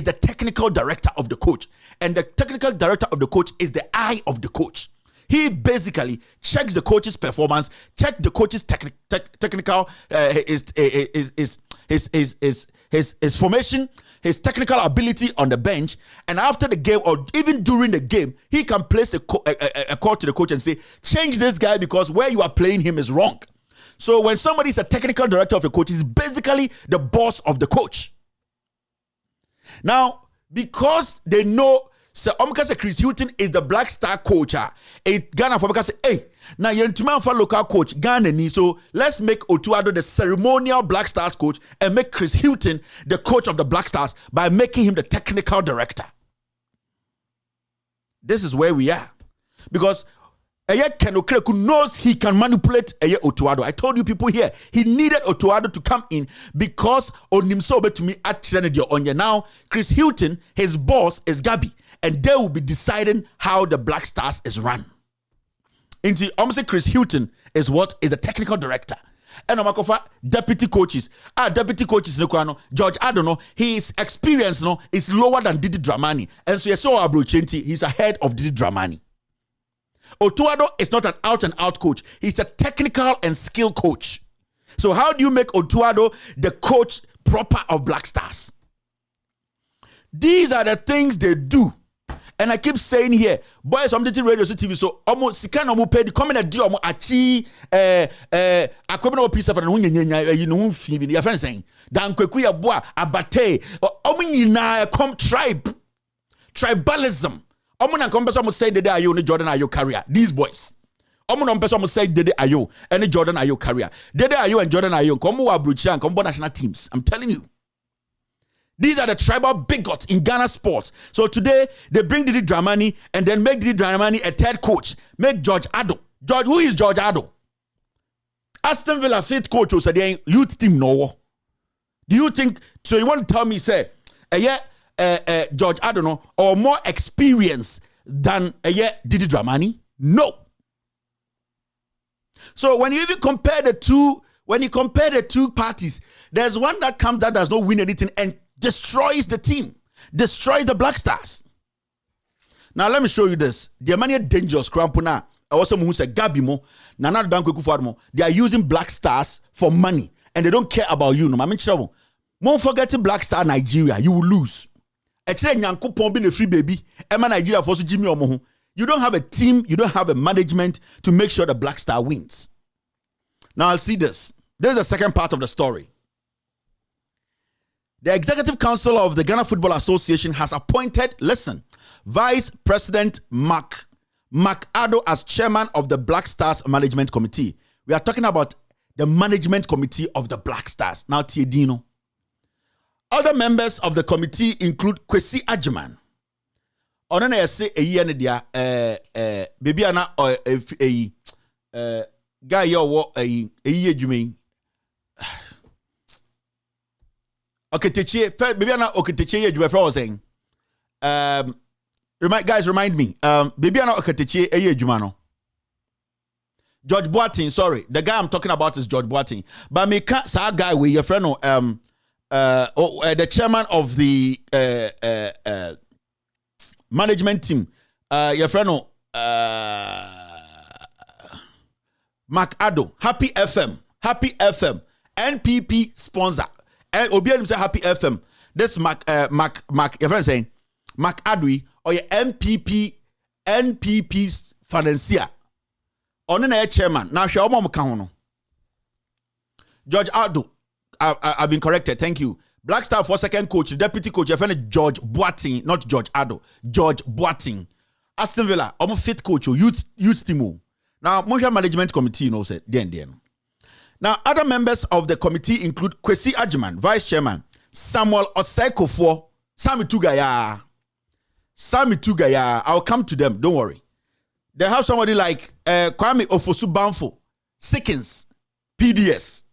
the technical director of the coach, and the technical director of the coach is the eye of the coach. He basically checks the coach's performance, check the coach's technical his formation, his technical ability on the bench, and after the game or even during the game, he can place a call to the coach and say, change this guy because where you are playing him is wrong. So when somebody is a technical director of the coach, he's basically the boss of the coach. Now, because they know so Chris Hutton is the Black Star coach. Ghana for because hey, now you're for local coach Ghana. So let's make Otuado the ceremonial Black Stars coach and make Chris Hutton the coach of the Black Stars by making him the technical director. This is where we are. Because Ken Okreku knows he can manipulate Otuado. I told you people here, he needed Otuado to come in because Onimsobe to me at Onya. Now, Chris Hutton, his boss is Gabi, and they will be deciding how the Black Stars is run. Into almost Chris Hutton is what is the technical director. And Omakofa, deputy coaches. Deputy coaches, George Adono, his experience is lower than Didi Dramani. And so Serwaa Broni, he's ahead of Didi Dramani. Otuado is not an out-and-out coach. He's a technical and skill coach. So how do you make Otuado the coach proper of Black Stars? These are the things they do. And I keep saying here, boys, I'm the radio TV, so almost Sikan almost paid the comment at Dio achi a criminal piece of an Phoebe. Your friend saying, Danquah bois, abate, Omina come tribalism. Omuna compers almost say that are you Jordan are your career. These boys. Omuna person almost say Dede Ayo and Jordan Ayo career. Dede Ayo and Jordan Ayo come Brucha and come national teams. I'm telling you. These are the tribal bigots in Ghana sports. So today, they bring Didi Dramani and then make Didi Dramani a third coach. Make George Addo. George, who is George Addo? Aston Villa fifth coach was a youth team, no? Do you think, so you want to tell me, say, George Addo, no, or more experience than Didi Dramani? No. So when you even compare the two, parties, there's one that comes that does not win anything and destroys the team, destroys the Black Stars. Now let me show you this. The money dangerous. Krampuna. I also who say Gabimo. Nana Danquah. They are using Black Stars for money and they don't care about you. No, I mean trouble. Don't forget to Black Star Nigeria. You will lose. Actually, Nyanko Pombi the free baby. Emma Nigeria for Jimmy Omohu. You don't have a team. You don't have a management to make sure the Black Star wins. Now I'll see this. This is the second part of the story. The Executive Council of the Ghana Football Association has appointed, listen, Vice President Mark Addo as chairman of the Black Stars Management Committee. We are talking about the management committee of the Black Stars. Now, Tiedino. Other members of the committee include Kwesi Agyeman. Onana say a year dia baby ana guy yo a year jume. Okay, Teche, baby, I'm not okay. Teche, you were saying. Remind me. Baby, I'm not okay. Teche, a year, Jumano. George Boateng, sorry, the guy I'm talking about is George Boateng. But me can't say guy with your friend, the chairman of the management team, your friend, Mark Addo, Happy FM, NPP sponsor. Obianim say Happy FM. This Mark, your friend saying Mark Adwi or your NPP financier. On the chairman. Now she almost George Addo. I've been corrected. Thank you. Black Star for second coach, deputy coach, your friend George Boateng, not George Addo. George Boateng. Aston Villa, almost fifth coach, youth team. Now, Motion Management Committee, you know, said then. Now, other members of the committee include Kwesi Agyeman, Vice Chairman, Samuel Osekofo, Sami Tugaya. I'll come to them, don't worry. They have somebody like Kwame Ofosu Banfo, Sickens, PDS.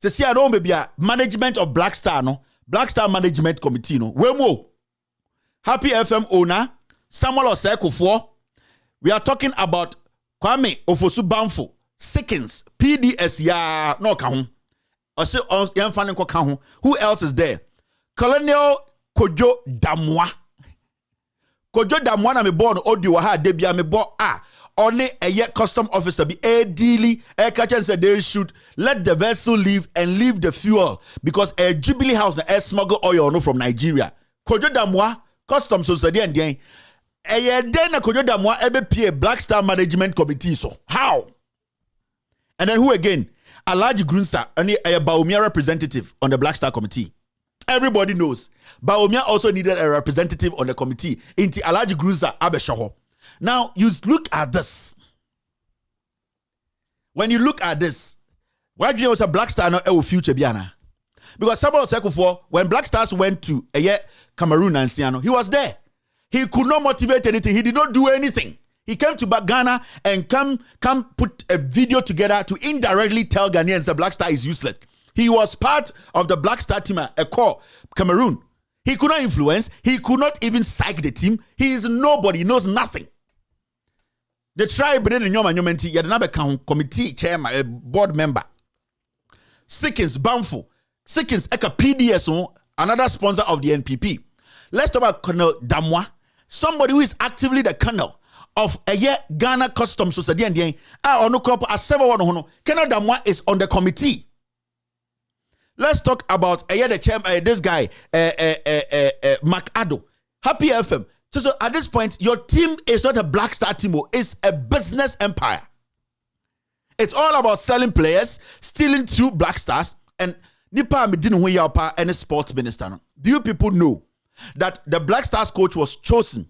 They say, I don't maybe a management of Black Star, no? Black Star Management Committee, no? Wemo. Happy FM owner, Samuel Osekofo. We are talking about Kwame Ofosu Banfo, Sickens, PDS, ya no kahun. Who else is there? Colonel Kojo Damwa. Kojo Damwa na me born audio ha debia me bo only a yet custom officer be a dealy catcher said they should let the vessel leave and leave the fuel because a Jubilee house na smuggle oil no from Nigeria. Kojo Damwa customs so said and then a then Kojo Damwa ebe Black Star Management Committee so how? And then who again? Alhaji Grunsa, a Baumia representative on the Black Star Committee. Everybody knows. Baumia also needed a representative on the committee. Inti Alhaji Grunsa Abeshoho. Now, you look at this. When you look at this, why do you know it's a Black Star not a future biana? Because Samuel Osekofo, when Black Stars went to Cameroon and Siano, he was there. He could not motivate anything. He did not do anything. He came to Ghana and come put a video together to indirectly tell Ghanaians that Black Star is useless. He was part of the Black Star team at Cameroon. He could not influence. He could not even psych the team. He is nobody. He knows nothing. The tribe in Nyomenti, Yadanabe committee chairman, a board member. Sickens, Banfo. Sickens, Eka PDS, another sponsor of the NPP. Let's talk about Colonel Damwa. Somebody who is actively the colonel of a Ghana Customs Society and Colonel Damwa is on the committee. Let's talk about the chairman, this guy, Mark Addo. Happy FM. So at this point, your team is not a Black Star team, it's a business empire. It's all about selling players, stealing through Black Stars, and Nipa Medin Huyapa and a sports minister. Do you people know that the Black Stars coach was chosen?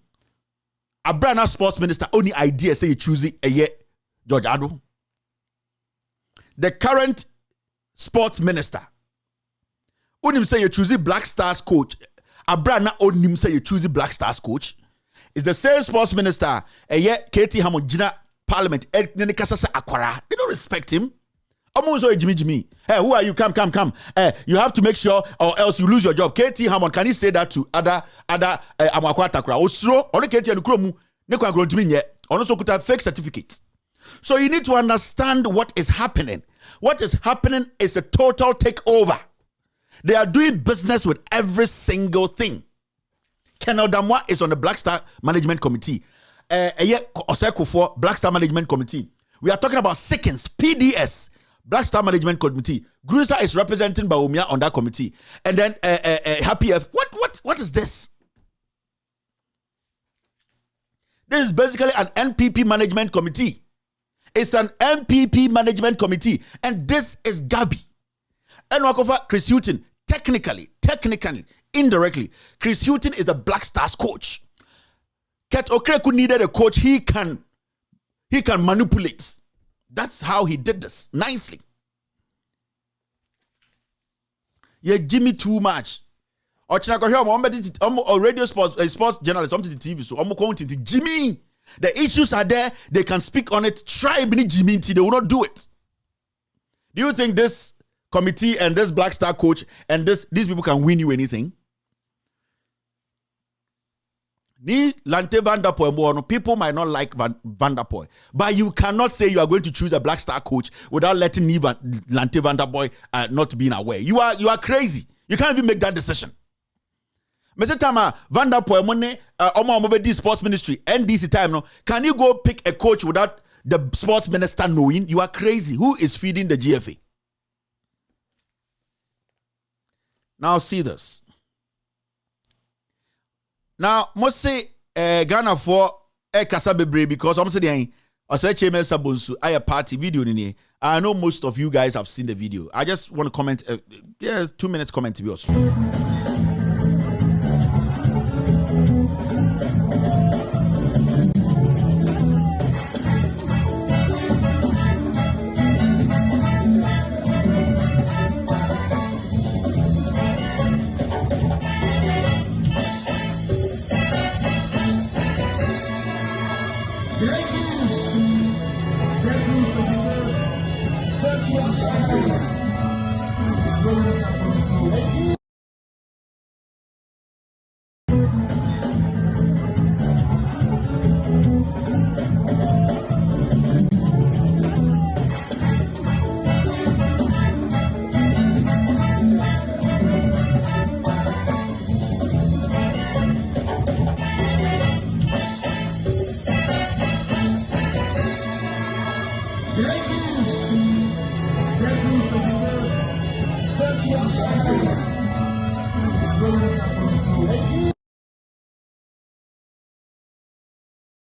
A brand new sports minister, only idea say you choose a year, George Ado. The current sports minister, only say you choose Black Stars coach. A brand now only say you choose Black Stars coach. Is the same sports minister a year Katie Hamojina Parliament? They don't respect him. Almost Jimmy. Hey, who are you? Come. You have to make sure, or else you lose your job. Katie Hammond, can he say that to other Amakwata? Osro, only Katie and Kromu, Nekwa Grondmin yet. Also could have fake certificates. So you need to understand what is happening. What is happening is a total takeover. They are doing business with every single thing. Kenel Damwa is on the Black Star Management Committee. Oseko for Black Star Management Committee. We are talking about Sickens, PDS, Black Star Management Committee. Grusa is representing Baumia on that committee. And then Happy F. What is this? This is basically an NPP Management Committee. It's an MPP Management Committee. And this is Gabi. And Wakofa, Chris Hutton, technically, indirectly, Chris Hutton is the Black Stars coach. Ket Okreku needed a coach he can manipulate. That's how he did this nicely. Yeah, Jimmy too much. Or radio sports journalist, something to TV, so I'm going to Jimmy. The issues are there, they can speak on it. Try Jimmy, they will not do it. Do you think this committee and this Black Star coach and these people can win you anything? Ni Lante Van Der Poel, people might not like Van Der Poel, but you cannot say you are going to choose a Black Star coach without letting Lante Van Der Poel not being aware. You are crazy. You can't even make that decision. Mr. Tama Van Der Poel money Omo sports ministry NDC time no. Can you go pick a coach without the sports minister knowing? You are crazy. Who is feeding the GFA? Now see this. Now, must say Ghana for Kasa Bebre because I'm saying I said Chairman Sabonsu, I a party video in here. I know most of you guys have seen the video. I just want to comment 2 minutes comment to be honest.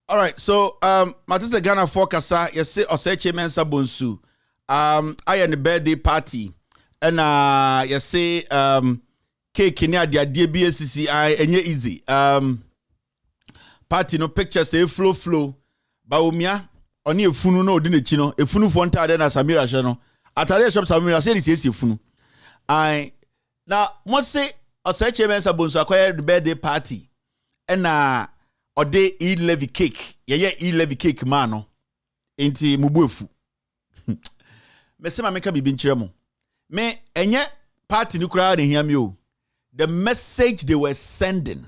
All right, so Matisa Ghana for Kasa, you say Oseche Mensa Bonsu. I am the birthday party. And you say cake in the DBSCC and you easy. Party no picture say flow. Baumia oni efunu no odi chino. Efunu fonta de na Samira chano. Atare shop Samira say this is efunu. Now must say Oseche Mensa Bonsu acquire the birthday party. And ode e-levy cake. Ye e-levy cake mano. Enti mubuefu. Me se ma meka bibi nchire mo. Me enye party ni kura de hiam yo. The message they were sending.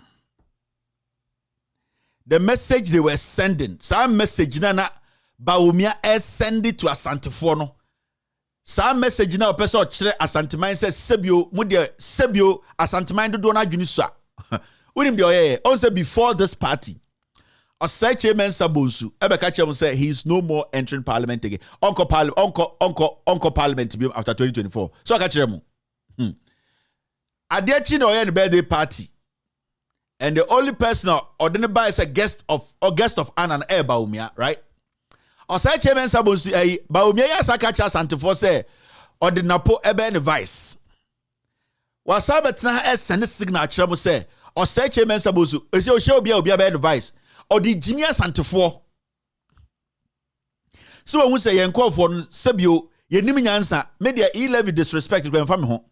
Some message na Baumia send it to Asantefo no. Some message na opese o kire Asanteman say sebio Asanteman do na dwuni so a. Unim de oyeye. On say before this party Oseche Mensa Bonsu Ebeka Chem say he is no more entering parliament again. Uncle parliament after 2024. So I catch him. Adechi no oye the birthday party. And the only person or the by is a guest of Anna and Air Baumia, right? Or say Chairman Sabus Baumia Sakacha Santifo say or the Napo Eben Vice. Was Sabatna as send a signature say or say Chairman Sabusu, is your show be a Vice or the Genius Santifo. So when we say Yanko for Sabio, Yenimi answer, media E-levy disrespect when from home.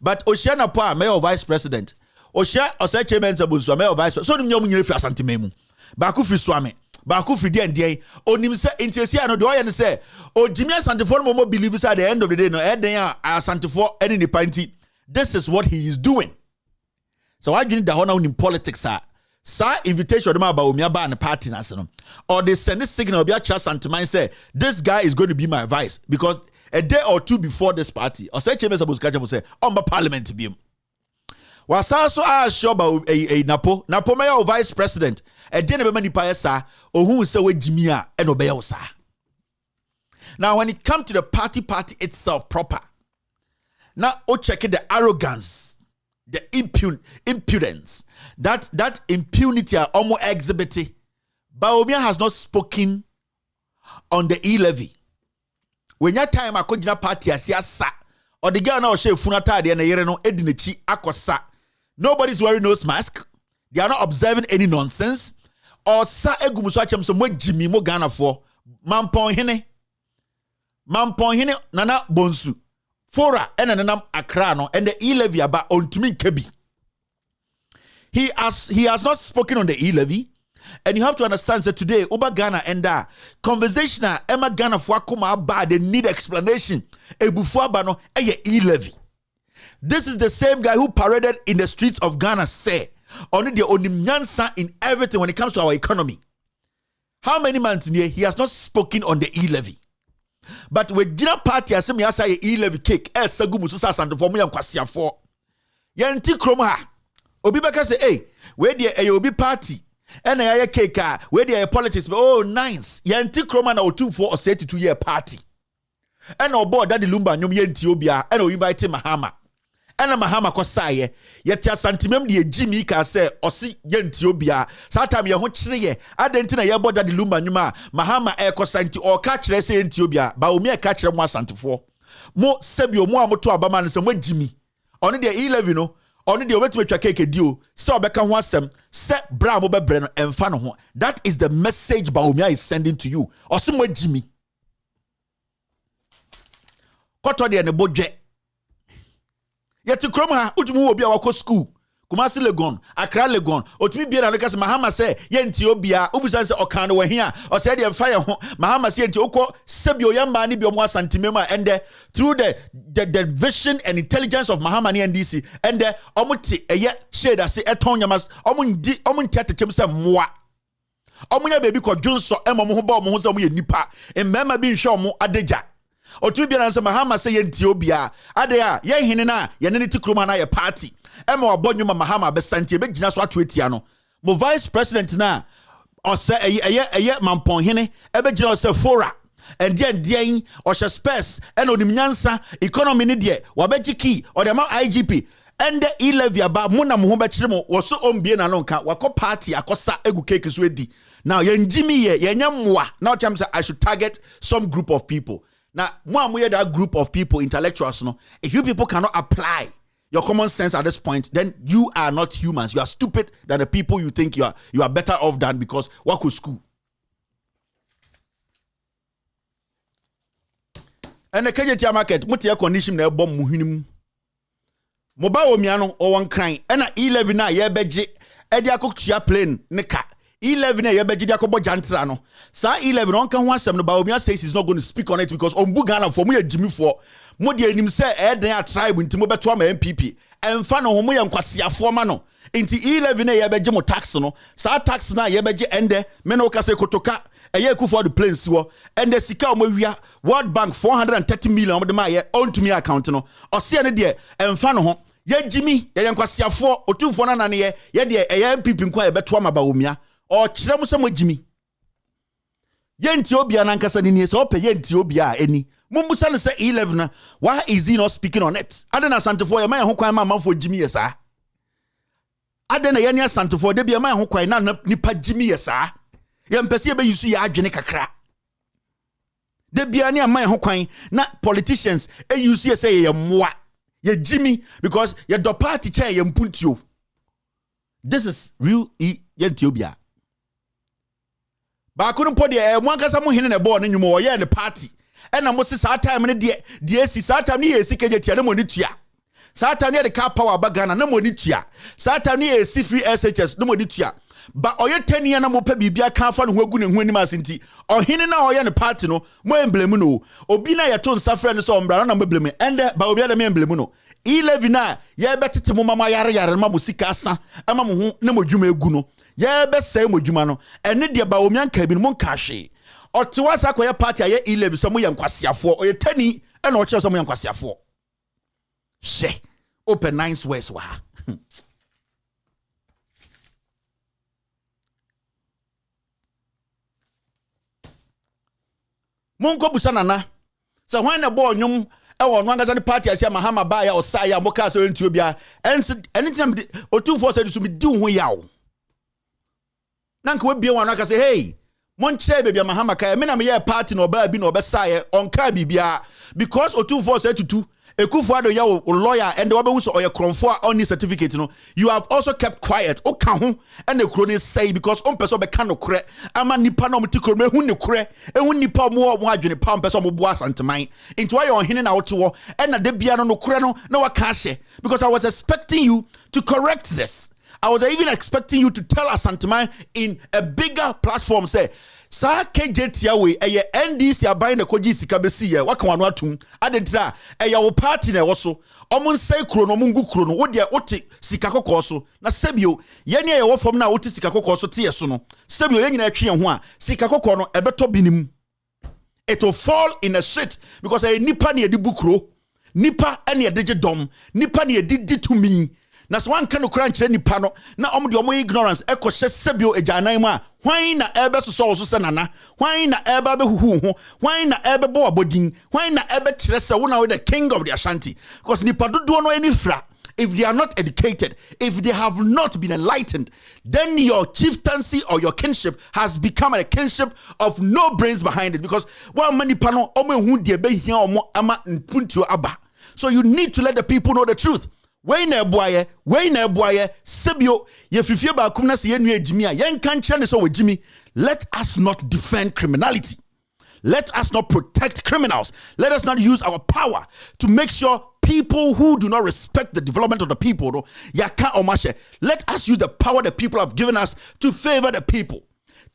But Oceana Pa, Mayor Vice President, Osha or say Chairman Sabusu, Mayor Vice President, so the young minister Santimemu, Baku Free Swami. Baku Fridi and Day, onim say Inchesia no do I say, oh Jimmy Santifo Momo believes at the end of the day, no Edea Santifo any party. This is what he is doing. So I need the honor in politics, sir. Invitation about Umiaba and the party national. Or they send this signal of your chance and to mind say, this guy is going to be my vice. Because a day or two before this party, or say Chairman Sabuskaja will say, on my parliament to be. Was also sure about a Napo Mayor Vice President. A dinner many paesa or who say with Jimia and Obeosa. Now, when it comes to the party itself proper, now check the arrogance, the impudence, that impunity are almost exhibited. Baumia has not spoken on the E-levy. When your time I could party as sa or the girl now she funata de na yere no edinichi akosa. Nobody's wearing nose mask. They are not observing any nonsense. Or sa egumuso achem so mo Jimmy mo Ghana for mampon hene nana bonsu fora ena nanam Accra no and the E-levy aba ontumi kebi. He has not spoken on the E-levy, and you have to understand that today Uba Ghana and conversation Emma Ghana for akoma aba they need explanation ebufu aba no eye E-levy. This is the same guy who paraded in the streets of Ghana say only the onimnyansa in everything when it comes to our economy. How many months in here he has not spoken on the E-levy? But with Gina Party as me say E-levy cake sagumu so santo for me and kwasia for. Yanti kroma. Obi baka say hey, where the obi party and a cake where the politics oh nice. Yanti kroma na otu for a 32-year party. And no board that the lumba nyom yenti obia and invite Mahama. And Mahama kosaye yet santimem de Jimmy ka say osi yenti obia satam ye ho kire ye adentina ye boda de lumba nyuma Mahama e kosanti o ka kire say yenti obia ba omi e ka kire mo asantefo mo sebio mo amoto abama no se mo Jimmy oni de E-levy no oni de obetuma twa keke dio se obeka ho asem se bra mo bebre no emfa no ho. That is the message Baumia is sending to you. Osi mo Jimmy koto de ne bodwe yet to kroma utumu obi a wako school Kumasi Legon Accra Legon otumi bia na lokas Mahama say yenti obia ubusan say okan we hia o say dey fire ho Mahama say yenti okọ sebio yamba ni bi omo asantimema and through the vision and intelligence of Mahama ni NDC and omuti eye shade ase eton yamas omundi omunti atechem say moa omunya baby ko dwonso emo mo ho ba mo ho say mo ye nipa emmema bi nhwe omo adeja otu bia na se Mahama se yenti obia ade a ye hene na ye ne tikroma na ye party ema obonwuma Mahama be santie be gina so ato etia no mo vice president na o se eye mampon hene e be gina se fora and den o she space and onimnyansa economy ne de wa be giki o de ma IGP and the E-levy aba mo na mo ho be kire mo wo so ombie na no nka wakọ party akosa egu cake so edi now ye njimi ye nyamwa now cham say I should target some group of people. Now, that group of people, intellectuals, no, if you people cannot apply your common sense at this point, then you are not humans. You are stupid than the people you think you are better off than because what could school? And the KJT market, mutia condition na bomb muhinim. Mobile miano or one crying, and a E-levy na ye beji, edia cook chia plane, neka. E-levy na ye beji dia kobo jantrano. Sa E-levy no kan ho asem no Baumia says he's not going to speak on it because ombu Ghana for me Jimmy for mo de anim say eden a tribe ntimo beto am MPP emfa no ho mo ye nkwasiafo ma no nti E-levy na ye beji mo tax no sa tax na ye beji ende me no ka say kotoka eye ku for the planes wo ende sika mo wia World Bank 430 million mo de ma ye on to me account no o se ne de emfa no ho ye Jimmy ye nkwasiafo otumfo na nane ye de eye MPP nkwa ye beto am Baumia o kire mo se mo Jimmy yenti obia na nkasa ni so ope yenti obia eni mumbusa no say E-levy na why is he not speaking on it adena santefo ye man ho kwan ma manfo Jimmy yesa adena ye ne asantofo de bia man ho kwan na nipa jimi ye saa ye mpese ye be yusu ya adwene kakra de bia ne man ho kwan na politicians yusu ye say ye moa ye jimi because ye do party chair ye mpuntio. This is real Ethiopia. Ba kunu po de mo ankasa mo hene ne ball ne nwumo ye ne party e na mo se saa time ne de si saa time ne ye si kejetia ne mo ni tua. Saa time ne de car power bagana ne mo ni tua. Saa time ne ye si free SHS ne mo ni tua. Ba oye 10 year na mo pa bibia kan fa ne ho agu ne ho anim asenti. Ohene na oye ne party no mo emblem no. Obi na ye to nsafre ne so ombra na mo blem. Ende ba obi na me emblem no. 11 na ye betete mo mama yare ma mo sika asa ama mo ho ne mo dwuma egu no. Ye be say mo dwuma no. Ene de ba omi anka bi no mo nka hwe. Otewa sa koye party aye 11 so mo ye nkwasiafo. Oye 10 e na o kire so mo ye nkwasiafo. She open 9 ways wa. Monko busanana. So when the boy nyum e won wanga party asia Mahama ba ya osaya moka so ntuo bia anytime otumfo say to me di ho yawo. Nanka we bia wan aka say hey mon kire bia Mahama ka me na me ye party no ba bi no obesaye onka bibia because otumfo say tutu Ekufu ado ya lawyer and the wabe so oye kronfo on this certificate no you have also kept quiet o ka ho and the crony say because on person be kan no kre ama nipa no mti kro me hu ne kre ehu nipa mo adwene pa person mo bo asanteman into why on hene na wotewo and na de bia no kre no na waka hye because I was expecting you to correct this. I was even expecting you to tell asanteman in a bigger platform say sa KJTia we eye NDC aban na koji sika besi ye waka wano atum adentira eye wo party na wo so omun sai kro no mungu kro no wo de wote sika kokko so na sebio ye ne ye wo fam na wote sika kokko so te so no sebio ye nyina atwe ho a sika kokko no ebeto binim. It will fall in a shit because nipa na ye di bukro nipa na ye deje dom nipa na ye di to me na so wan kan okran kire nipa no na omo de omo ignorance ekọ hye sebio ejanan mu a hwan na ebe so se nana hwan na ebe be huhu ho hwan na ebe bo abodin hwan na ebe kire se wo na we the king of the Ashanti because nipa dodo no any fra. If they are not educated, if they have not been enlightened, then your chieftaincy or your kinship has become a kinship of no brains behind it because one many pano omo hu de be hia omo ama npuntuo aba. So you need to let the people know the truth. Wey na ebuaye sebio ye frifie ba kum na se ye nua ejimi a yen kan kire ne so wejimi. Let us not defend criminality. Let us not protect criminals. Let us not use our power to make sure people who do not respect the development of the people yaka omashe. Let us use the power the people have given us to favor the people.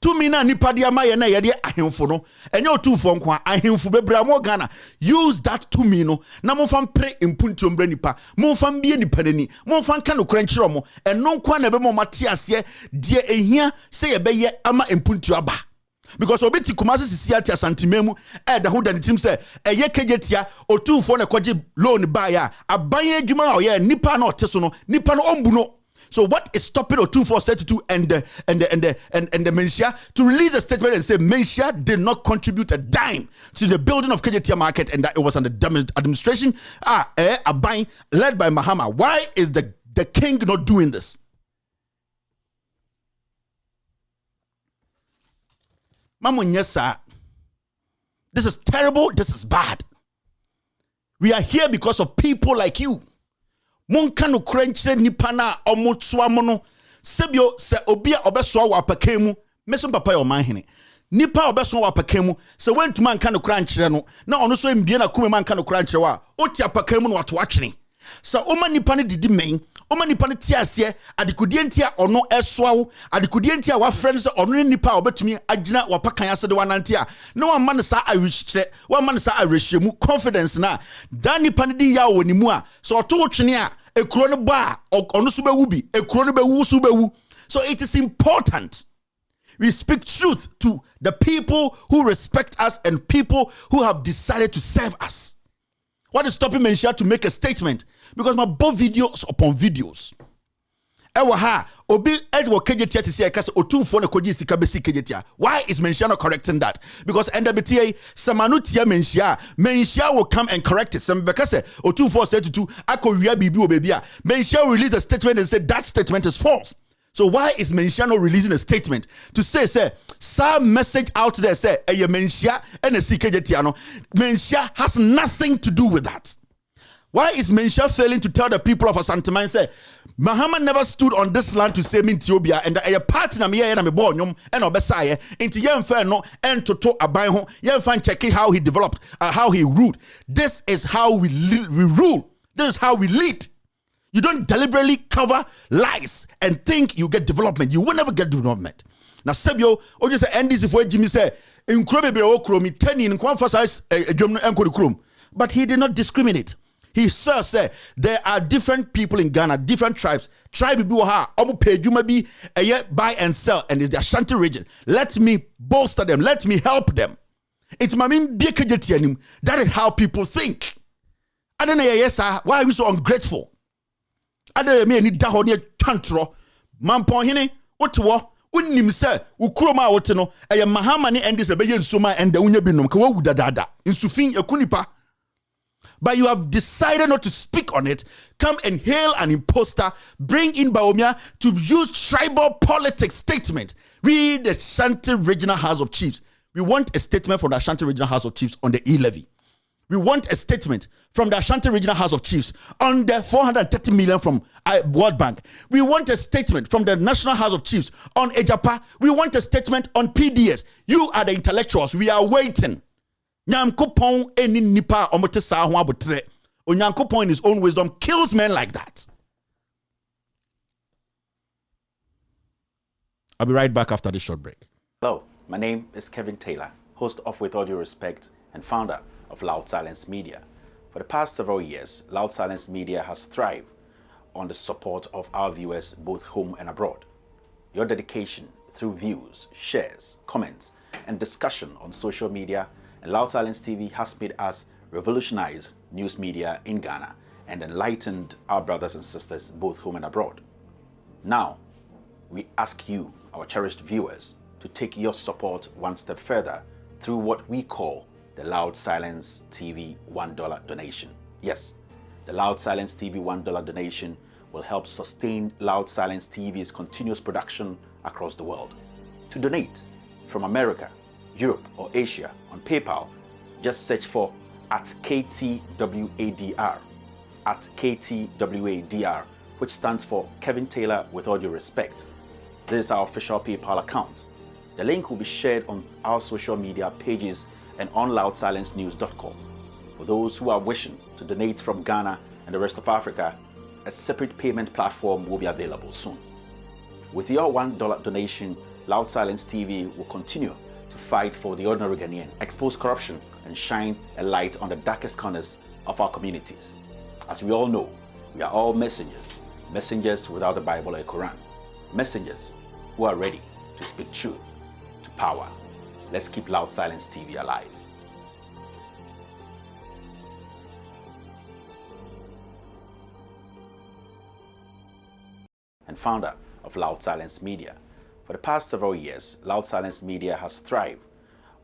To me na nipa dia ma ye na ye de ahemfo no enye otufo nko ahemfo bebra mo Ghana use that to me no na mo fam pre impuntu mbra nipa mo fam bie nipa nani mo fam ka no kranchiro mo eno nko na be mo mate ase de ehia se ye be ye ama impuntu aba because obeti kumase sisiati asantimemu da ho da ne tim se eye kejetia otufo na kwaje loan ba ya aban adwuma o ye nipa na oteso no nipa no ombu no. So what is stopping O2432 and the Mensia to release a statement and say Mensia did not contribute a dime to the building of KJT market and that it was under administration a buying led by Mahama? Why is the king not doing this? Mamunyesa, this is terrible. This is bad. We are here because of people like you. Monka no krenchire nipa na omotsoa mo no sebio se obi a obesoa wa pakemu meso papa yo manhene nipa obesoa wa pakemu se wentuma nka no kranchire no na ono so mbie na kume man ka no kranchire wa oti apakemu no wato atwene se oma nipa ne didi men oma nipa ne tiase adikudie ntia ono esoa wo adikudie ntia wa friends ono ne nipa obetumi agina wa pakan asede wanante a no wa man sa awichire wa man sa awehyiemu confidence na dan nipa ne di ya woni mu a so oto twene a ekuro ne ba ono so bewu bi ekuro ne bewu so bewu. So it is important we speak truth to the people who respect us and people who have decided to serve us. What is stopping Mensia to make a statement? Because my both videos upon videos. ewa ha obi edwo kejetia ti say kase otumfo na koji sika besi kejetia. Why is Menshia not correcting that? Because NWTA samanu tia Menshia will come and correct it. Some because otumfo said to akowia bibi obebia. Menshia will release a statement and say that statement is false. So why is Menshia not releasing a statement to say some message out there say Menshia and a kejetia no? Menshia has nothing to do with that. Why is Menshia failing to tell the people of Asanteman say Muhammad never stood on this land to say Ethiopia and a partner me and me born and obesaye into yen fair no and to aban ho yen fan checking how he developed how he ruled. This is how we rule. This is how we lead. You don't deliberately cover lies and think you get development. You will never get development. Now Sebio o just say NDC for Jimmy say in Krobe be o kromi 10 in kwamfasize edwom no enko krom. But he did not discriminate. He said there are different people in Ghana, different tribes. Tribe bi ha omo pejuma bi buy and sell, and it's the Ashanti region. Let me bolster them. Let me help them. It's mamin biekejeti anim. That is how people think. I don't know yes why are we so ungrateful? I don't know me ni da ho ne twantro. Mampon hene wotewo unim se ukroma wote no eye mahama ne ende se beye nsoma ende unya binom ka wawu dadada. Insufin ekunipa. But you have decided not to speak on it, come and hail an imposter, bring in Baumia to use tribal politics statement. We, the Ashanti Regional House of Chiefs, we want a statement from the Ashanti Regional House of Chiefs on the e-levy. We want a statement from the Ashanti Regional House of Chiefs on the 430 million from World Bank. We want a statement from the National House of Chiefs on Ejapa. We want a statement on PDS. You are the intellectuals. We are waiting. Nyankopon eni nipa omote sa ho abotre. Onyankopon in his own wisdom kills men like that. I'll be right back after this short break. Hello, my name is Kevin Taylor, host of With All Due Respect and founder of Loud Silence Media. For the past several years, Loud Silence Media has thrived on the support of our viewers both home and abroad. Your dedication through views, shares, comments, and discussion on social media and Loud Silence TV has made us revolutionize news media in Ghana and enlightened our brothers and sisters both home and abroad. Now, we ask you, our cherished viewers, to take your support one step further through what we call the Loud Silence TV $1 donation. Yes, the Loud Silence TV $1 donation will help sustain Loud Silence TV's continuous production across the world. To donate from America, Europe or Asia on PayPal, just search for @KTWADR, @KTWADR, which stands for Kevin Taylor With All Due Respect. This is our official PayPal account. The link will be shared on our social media pages and on loudsilencenews.com. For those who are wishing to donate from Ghana and the rest of Africa, a separate payment platform will be available soon. With your $1 donation, Loud Silence TV will continue to fight for the ordinary Ghanaian, expose corruption, and shine a light on the darkest corners of our communities. As we all know, we are all messengers, messengers without the Bible or Quran, messengers who are ready to speak truth to power. Let's keep Loud Silence TV alive. And founder of Loud Silence Media. For the past several years, Loud Silence Media has thrived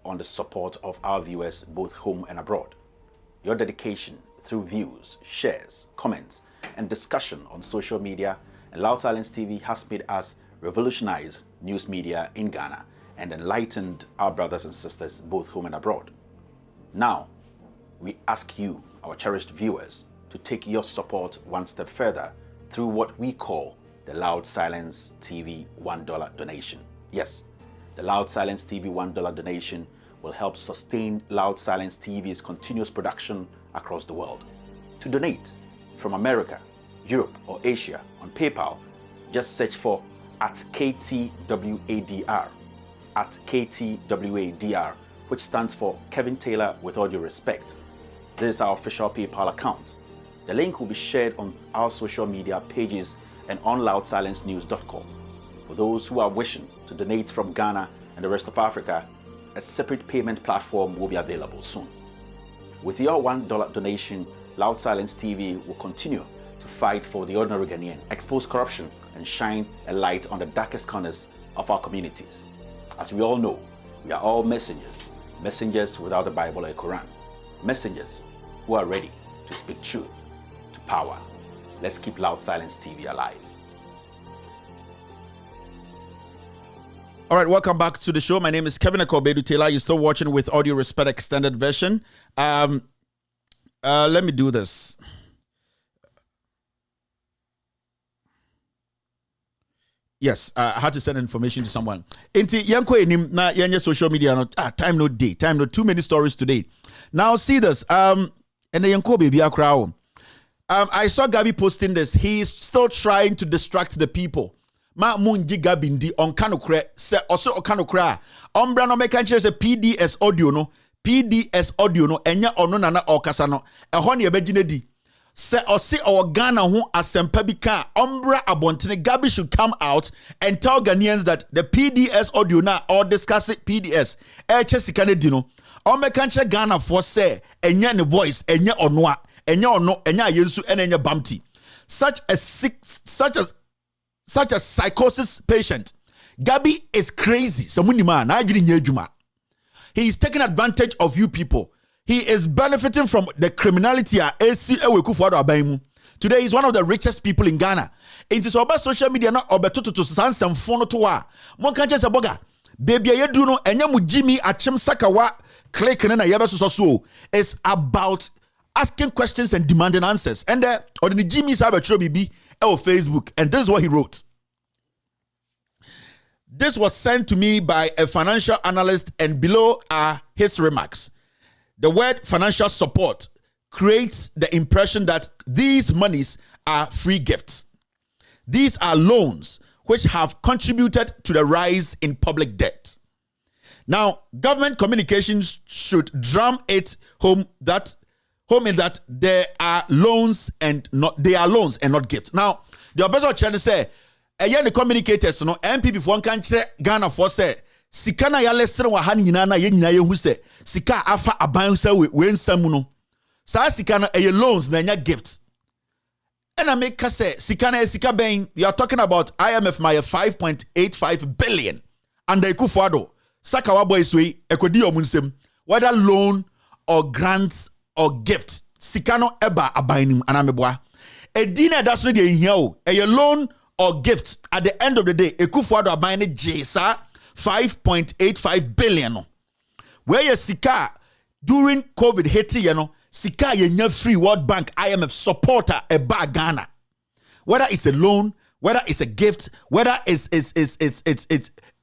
on the support of our viewers both home and abroad. Your dedication through views, shares, comments, and discussion on social media and Loud Silence TV has made us revolutionize news media in Ghana and enlightened our brothers and sisters both home and abroad. Now, we ask you, our cherished viewers, to take your support one step further through what we call the Loud Silence TV $1 donation. Yes, the Loud Silence TV $1 donation will help sustain Loud Silence TV's continuous production across the world. To donate from America, Europe or Asia on PayPal, just search for @KTWADR, @KTWADR, which stands for Kevin Taylor With All Due Respect. This is our official PayPal account. The link will be shared on our social media pages and on loudsilencenews.com. For those who are wishing to donate from Ghana and the rest of Africa, a separate payment platform will be available soon. With your $1 donation, Loud Silence TV will continue to to fight for the ordinary Ghanaian, expose corruption, and shine a light on the darkest corners of our communities. As we all know, we are all messengers, messengers without the Bible or Quran, messengers who are ready to speak truth to power. Let's keep Loud Silence TV alive. All right, welcome back to the show. My name is Kevin Akobedu Taylor. You're still watching with Audio Respect Extended Version. Let me do this. Yes, I had to send information to someone. Inti yanko enim na yenye social media no time no day, time no too many stories today. Now see this. And the yanko baby akra. I saw Gabi posting this. He's still trying to distract the people. Ma munji Gabindi on kanokre se also kanokra. Ombra no mekanche se PDS audio no. PDS audio no enya ono nana okasa no. Ehon ye begine di. Se osi Ghana ho asempa bi ka ombra abontene Gabi should come out and tell Ghanaians that the PDS audio na or discuss it PDS. Eche sika ne di no. Omekanche Ghana for say enya ne voice enya onwa. Enya ono enya yensu enya bamti. Such a psychosis patient. Gabi is crazy. He is taking advantage of you people. He is benefiting from the criminality. Today he's one of the richest people in Ghana. It is about social media not about to sans and phone to wa. Mon can't say boga. Baby you do no enya mu Jimmy achim sakawa click na yabeso so. It's about asking questions and demanding answers. And or the Jimmy Sabatro BB on Facebook, and this is what he wrote. This was sent to me by a financial analyst, and below are his remarks. The word financial support creates the impression that these monies are free gifts. These are loans which have contributed to the rise in public debt. Now, government communications should drum it home in that they are loans and not gifts. Now, the opposite trying to say, the communicators no MPP for kan kire Ghana for say sika na ya lesere wa han nyina na ye nyina ye hu se sika afa aban se we nsam no sa sika no loans na nya gifts. And I make say sika na sika ben, we are talking about IMF my 5.85 billion and the Kufuado saka wa boys we ekodi omunsem, whether loan or grants or gift sika no eba abanim anameboa edina that's no dey here a loan or gift. At the end of the day Ekufuado aban jesa 5.85 billion where your sika during COVID hit sika ye free World Bank IMF supporter eba Ghana, whether it's a loan, whether it's a gift, whether it's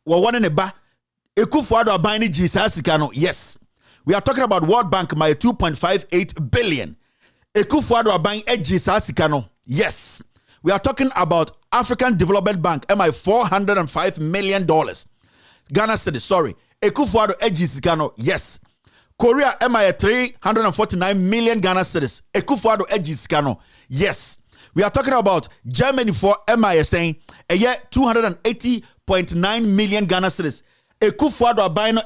one in eba Ekufuado aban jesa sika no. Yes, we are talking about World Bank my 2.58 billion. Ekufuado aban jesa sika no. Yes, we are talking about African Development Bank MI $405 million. Ghana cedi, sorry. Ekufuado sika no. Yes. Korea MI 349 million Ghana cedis. Ekufuado sika no. Yes. We are talking about Germany for MI saying a year 280.9 million Ghana cedis. Ekufuado aban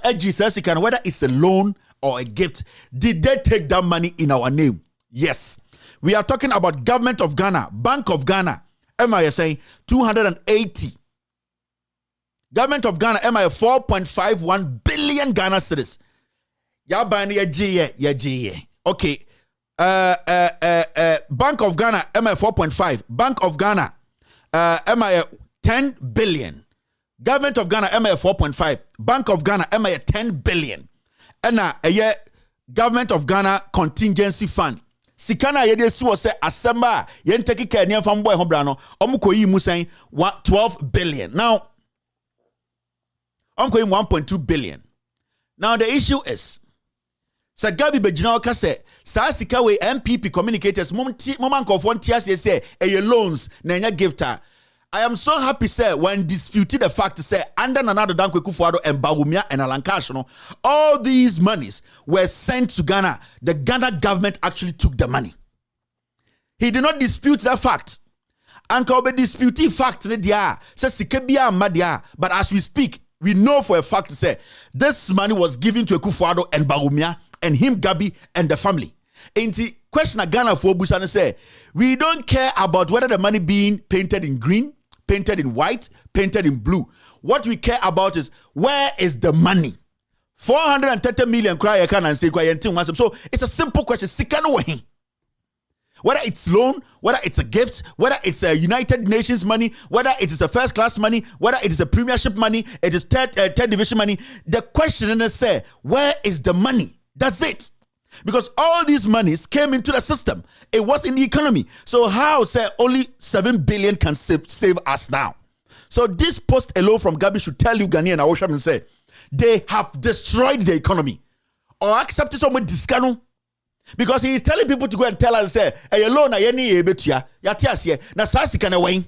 sika no, whether it's a loan or a gift. Did they take that money in our name? Yes. We are talking about Government of Ghana, Bank of Ghana, MI saying 280. Government of Ghana, MI 4.51 billion Ghana cedis. Okay. Bank of Ghana, MI 4.5. Bank of Ghana, MI 10 billion. Government of Ghana, MI 4.5. Bank of Ghana, MI 10 billion. And Government of Ghana Contingency Fund. Sikana yede si wose asemba yen take care niam fam boy ho bra no omukoyi mu sen 12 billion. Now omukoyi 1.2 billion. Now the issue is Sir Gabi Bejina Oka say sa sika we MPP communicators moment of one tias say a loans na nya gifter. I am so happy, sir, when disputed the fact, say, under Nana Danquah Kufuado and Bawumia and Alankash, all these monies were sent to Ghana. The Ghana government actually took the money. He did not dispute that fact. Anka be disputing fact, but as we speak, we know for a fact, say, this money was given to Kufuado and Bawumia and him, Gabi, and the family. Ain't question a Ghana for Busana say, we don't care about whether the money being painted in green, painted in white, painted in blue. What we care about is where is the money? 430 million cry I can and say so it's a simple question. Whether it's loan, whether it's a gift, whether it's a United Nations money, whether it is a first class money, whether it is a premiership money, it is third division money. The question is say, where is the money? That's it. Because all these monies came into the system. It was in the economy. So how say only 7 billion can save us now? So this post alone from Gabi should tell you Ghanaian Awosham and say, they have destroyed the economy. Or accept someone discount. Because he is telling people to go and tell us, say, hey, alone, I any betia, yatias, na sasi can away.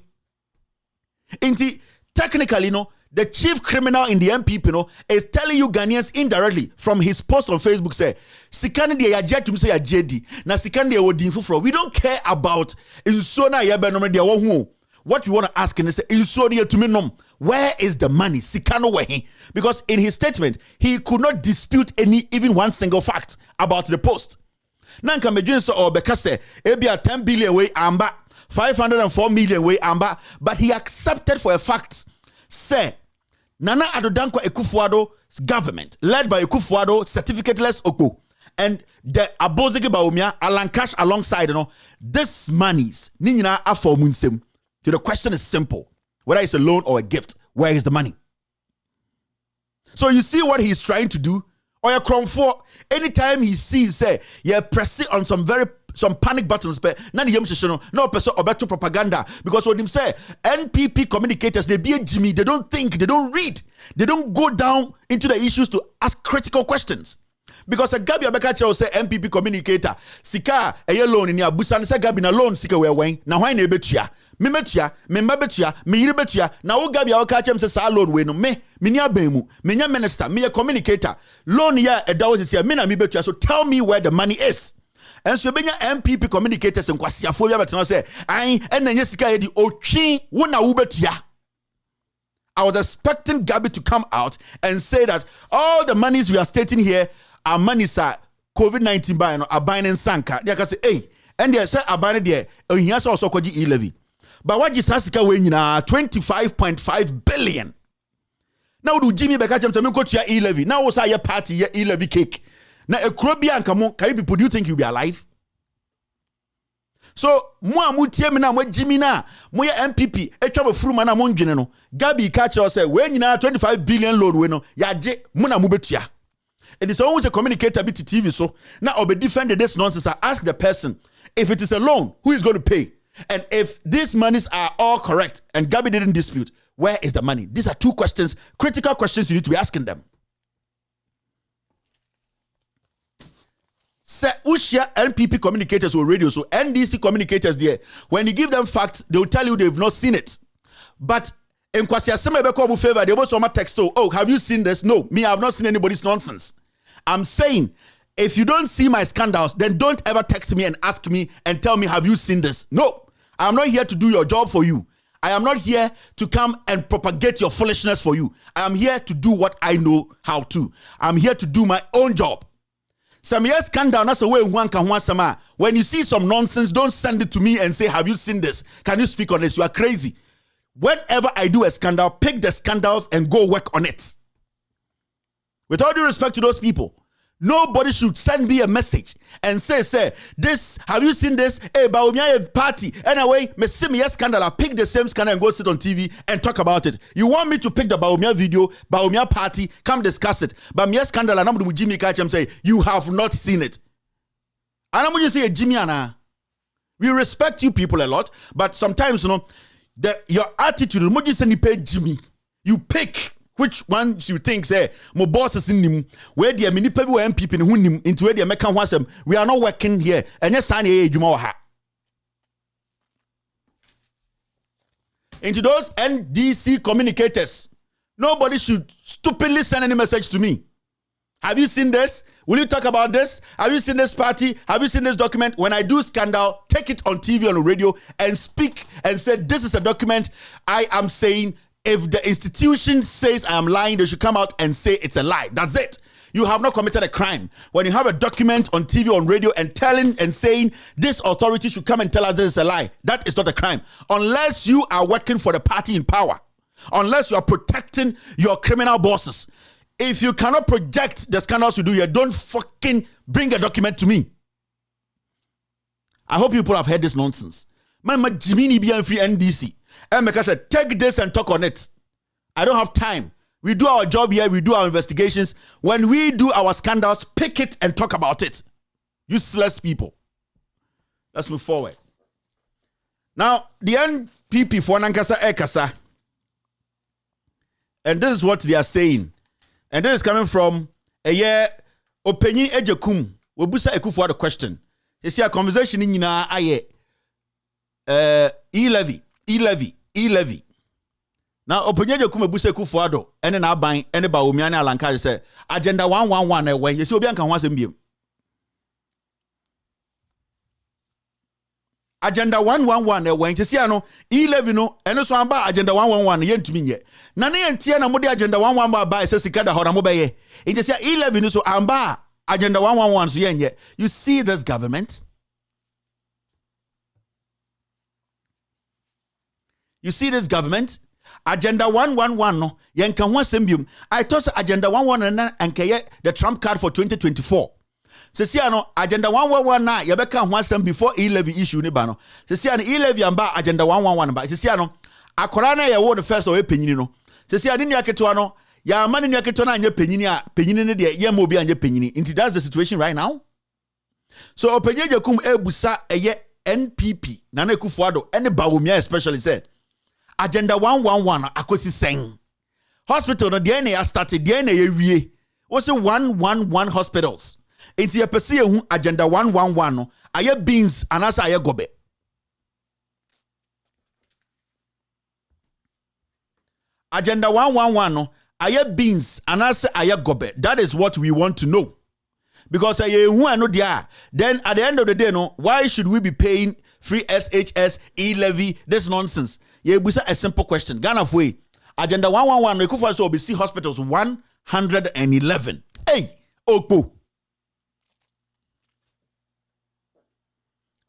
Inti, technically, the chief criminal in the MPP, is telling you Ghanaians indirectly from his post on Facebook, say, Sikani de yajet to say a JD, na Sikani de odinfufro. We don't care about insona yabenom de wahu. What we want to ask is, insona to me where is the money? Sikano wehe. Because in his statement, he could not dispute even one single fact about the post. Nanka mejun so obekase ebia 10 billion way amba 504 million way amba, but he accepted for a fact say Nana Addo Dankwa Akufo-Addo's government led by Akufo-Addo certificateless Okpo and the Abozige Bawumia Alan Cash alongside this monies ni nyina afọ munsem. So the question is simple, whether it's a loan or a gift, where is the money? So you see what he's trying to do. Or a crown for anytime he sees say press it on some panic buttons, but none of no person or better propaganda because what him say NPP communicators they be a Jimmy, they don't think, they don't read, they don't go down into the issues to ask critical questions. Because a Gabi Abekacha will say MPP communicator sika a loan in your busan say Gabi na loan sika we wang na why na betua me metua me mba betua me yire betua na wo Gabi Abekacha say sa loan we no me ni abemu me nya minister me a communicator loan ya e dawo say me na me betua, so tell me where the money is. And so benya MPP communicators and kwasiafo bia betena say ai en na sika ye di otwi wo na wo betua. I was expecting Gabi to come out and say that all the monies we are stating here our money sir COVID-19 buy no aban nsanka they can say hey and they say aban there ohia so also kwaji e-levy but what Jesus sika we nyina 25.5 billion now do Jimmy Beka chem me kotua e-levy now wo say your party your e-levy cake na ekuro bia nka mo can people do you think you'll be alive? So mo amutie me na mo Jimmy na mo ye MPP etwa be furu na mo ndwene no Gabi ka che say we nyina 25 billion loan we no ya je mo na mo betua. It is always a communicator bit to TV so now I'll be defending this nonsense. I ask the person if it is a loan, who is going to pay? And if these monies are all correct and Gabi didn't dispute, where is the money? These are two questions, critical questions you need to be asking them. Say Ushia NPP communicators or radio, so NDC communicators there, when you give them facts, they will tell you they've not seen it. But in Kwasia Semebeko favor, they also text so, oh, have you seen this? No, me, I have not seen anybody's nonsense. I'm saying, if you don't see my scandals, then don't ever text me and ask me and tell me, have you seen this? No, I'm not here to do your job for you. I am not here to come and propagate your foolishness for you. I am here to do what I know how to. I'm here to do my own job. Some years scandal, that's the way one can want some. When you see some nonsense, don't send it to me and say, have you seen this? Can you speak on this? You are crazy. Whenever I do a scandal, pick the scandals and go work on it. With all due respect to those people, nobody should send me a message and say, this, have you seen this? Hey, Bawumia party. Anyway, me see me a scandal. I pick the same scandal and go sit on TV and talk about it. You want me to pick the Bawumia video, Bawumia party, come discuss it. But me a scandal and I'm going to Jimmy Kachem say, you have not seen it. And I'm going to say, Jimmy Anna, we respect you people a lot, but sometimes, your attitude, Jimmy, you pick which ones you think say my boss is in him where the many people MPP in him into where the American wants them. We are not working here and yes into those NDC communicators. Nobody should stupidly send any message to me. Have you seen this? Will you talk about this? Have you seen this party? Have you seen this document? When I do scandal, take it on TV, on the radio, and speak and say, this is a document. I am saying, if the institution says I am lying, they should come out and say it's a lie. That's it. you have not committed a crime. When you have a document on TV, on radio, and telling and saying this authority should come and tell us this is a lie, that is not a crime. Unless you are working for the party in power, unless you are protecting your criminal bosses. If you cannot project the scandals you do here, don't fucking bring a document to me. I hope people have heard this nonsense. Mama Jimini be free NDC. Emeka said, take this and talk on it. I don't have time. We do our job here, we do our investigations. When we do our scandals, pick it and talk about it. Useless people. Let's move forward. Now, the NPP for Nankasa Ekasa. And this is what they are saying. And this is coming from a year opinion ejekum. Webusa ekufu the question. You see a conversation in aye e-levy. Now opinion ejekum ebusa ekufu ado ene na aban ene ba omiane alanka say agenda 111 when you see obi anka ho asem biem. Agenda 111 when you see ano e-levy no ene so amba agenda 111 yentumi nye. Na ne yentie na mode agenda 111 ba say sika da ho na mo beye. E just say e-levy no so amba agenda 111 so yenye. You see this government? You see this government? Agenda 111 no yenka ho asem biom. I thought agenda 111 and the Trump card for 2024. Sesi ano agenda 111 na yebeka ho asem before e-levy issue ni ba no. Sesi ano e-levy amba agenda 111 ba. Sesi ano akora na ye wo the first o penyini no. Sesi ano nua keto ano ya ma ne nua keto na anya penyini a penyini ne de ye ma obi anya penyini. Inti that's the situation right now. So openye jekum ebusa eye NPP na na Akufo-Addo ene Bawumia especially said agenda 111 akosi sen. Hospital no de na started de na ye wie. Wo se 111 hospitals. Inti ye pese hu agenda 111 no aye beans anasa aye gobe. Agenda 111 no aye beans anasa aye gobe. That is what we want to know. Because aye hu ano dia, then at the end of the day no, why should we be paying free SHS, e-levy, this nonsense? Ye busa a simple question. Ghana foi agenda 111 no Akufo-Addo will be see hospitals 111. Hey, okpo.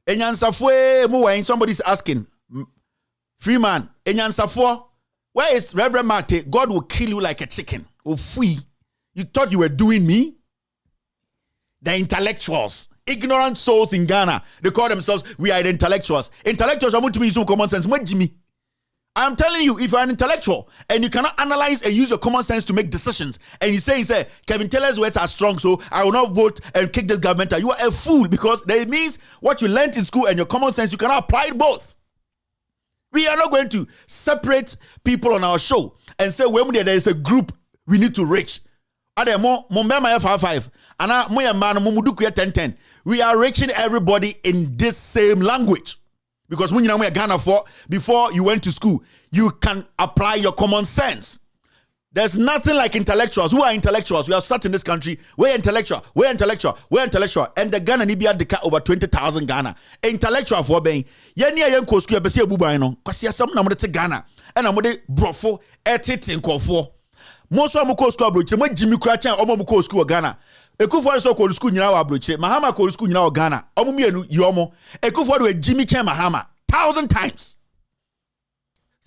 Enyansafo mu when somebody's asking, Freeman, Enyansafo, where is Reverend Mate? God will kill you like a chicken. Oh, free. You thought you were doing me? The intellectuals, ignorant souls in Ghana, they call themselves, we are the intellectuals. Intellectuals are going to be using common sense. What Jimmy? I'm telling you, if you're an intellectual and you cannot analyze and use your common sense to make decisions, and you say, Kevin Taylor's words are strong, so I will not vote and kick this government out, you are a fool, because that means what you learned in school and your common sense, you cannot apply it both. We are not going to separate people on our show and say, when there is a group we need to reach. We are reaching everybody in this same language. Because when you know Ghana for before you went to school, you can apply your common sense. There's nothing like intellectuals. Who are intellectuals? We have sat in this country. We're intellectual. We're intellectual. We're intellectual. And the Ghana Nibia Deka over 20,000 Ghana. Intellectual for being. Yenya yen ko school besi abuba no. Kasi ya some na mo de Ghana. And na mo de brofo etitin ko for. Most of them go school abroad. Mo Jimmy Krachan omo mo go school Ghana. Akufo-Addo so ko school nyina wa abroad. Mahama ko school nyina wa Ghana. Omo mienu yomo. Akufo-Addo we Jimmy Chen Mahama 1,000 times.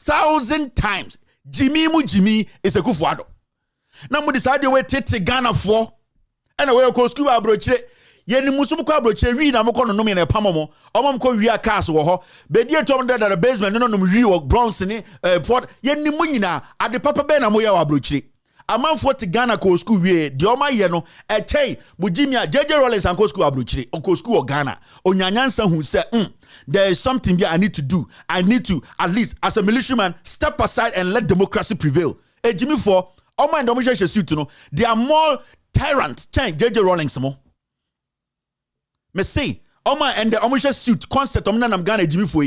1,000 times. Jimmy is Akufo-Addo. Now we decide we take Ghana for. And we go school abroad. Yeni musumu ko abroad. We na mo ko no me na pamomo. Omo ko wi akas wo ho. Be die to under the basement no wi wo Bronx ni port. Yeni mu nyina ade papa be na mo ya abroad. Amanfo te Ghana ko school wie de o ma ye no e chei mujimia JJ Rollins an ko school abrochire o ko school o Ghana onyanyansa hu say there is something here I need to do. I need to at least as a militiaman step aside and let democracy prevail. E Jimmy for o man do mo hye suit no they are more tyrant change JJ Rollins mo me say o man and the o mo hye suit concept o nam Ghana Jimmy for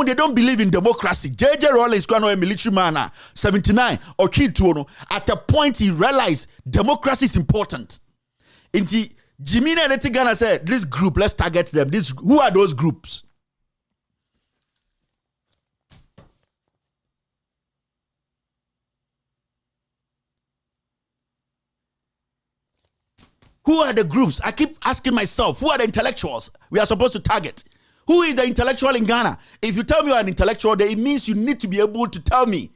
they don't believe in democracy. JJ Rollins, a military man, 79 or Kituono. At a point, he realized democracy is important. Inti Jimmy and Ghana said, "This group, let's target them." Who are those groups? Who are the groups? I keep asking myself, who are the intellectuals we are supposed to target? Who is the intellectual in Ghana? If you tell me you're an intellectual, then it means you need to be able to tell me,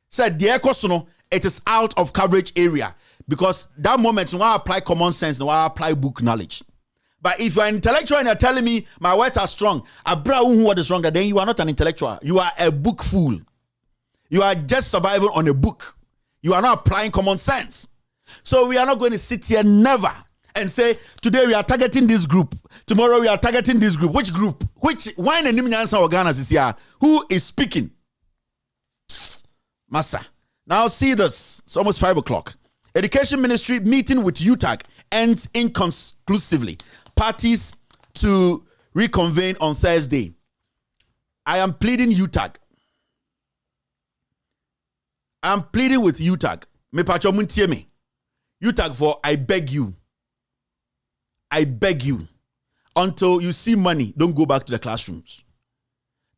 said the Ekosono, it is out of coverage area. Because that moment, no, I apply common sense, no, I apply book knowledge. But if you're an intellectual and you're telling me my words are strong, who are stronger, then you are not an intellectual. You are a book fool. You are just surviving on a book. You are not applying common sense. So we are not going to sit here never and say, today we are targeting this group. Tomorrow we are targeting this group. Which group? Why the Nimnyansa Organas is here? Who is speaking? Massa. Now see this. It's almost 5 o'clock. Education Ministry meeting with UTAG ends inconclusively. Parties to reconvene on Thursday. I am pleading UTAG. I am pleading with UTAG. Me pacho muntie me. UTAG for I beg you. I beg you. Until you see money, don't go back to the classrooms.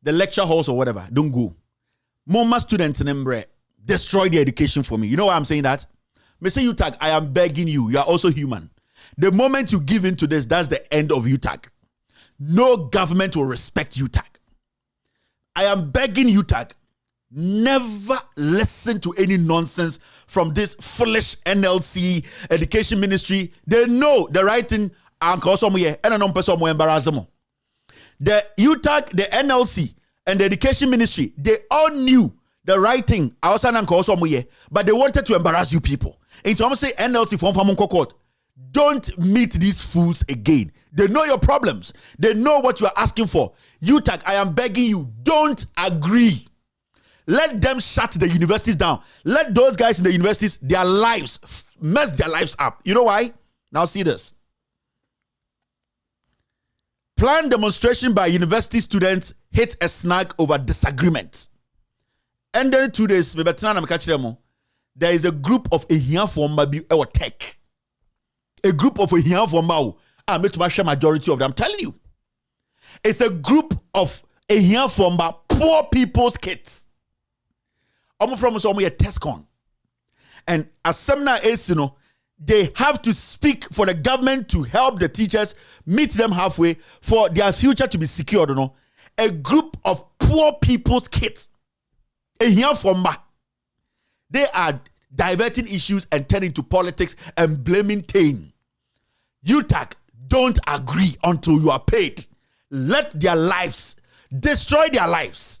The lecture halls or whatever, don't go. More students in Embre, destroy the education for me. You know why I'm saying that? Me say UTAG, I am begging you. You are also human. The moment you give in to this, that's the end of UTAG. No government will respect UTAG. I am begging UTAG, never listen to any nonsense from this foolish NLC education ministry. They know the right thing. The UTAG, the NLC, and the education ministry, they all knew the right thing. But they wanted to embarrass you people. And so I'm saying NLC from court. Don't meet these fools again. They know your problems. They know what you are asking for. UTAG, I am begging you, don't agree. Let them shut the universities down. Let those guys in the universities, their lives, mess their lives up. You know why? Now see this. Planned demonstration by university students hit a snag over disagreement. And then 2 days, there is a group of Ehia Fomba or tech. A group of Ehia Fomba. I make to share majority of them. I'm telling you. It's a group of Ehia Fomba, poor people's kids. I'm from a TESCON. And as seminar is, they have to speak for the government to help the teachers, meet them halfway for their future to be secured. A group of poor people's kids. They are diverting issues and turning to politics and blaming Tain. UTAG, don't agree until you are paid. Let their lives, destroy their lives.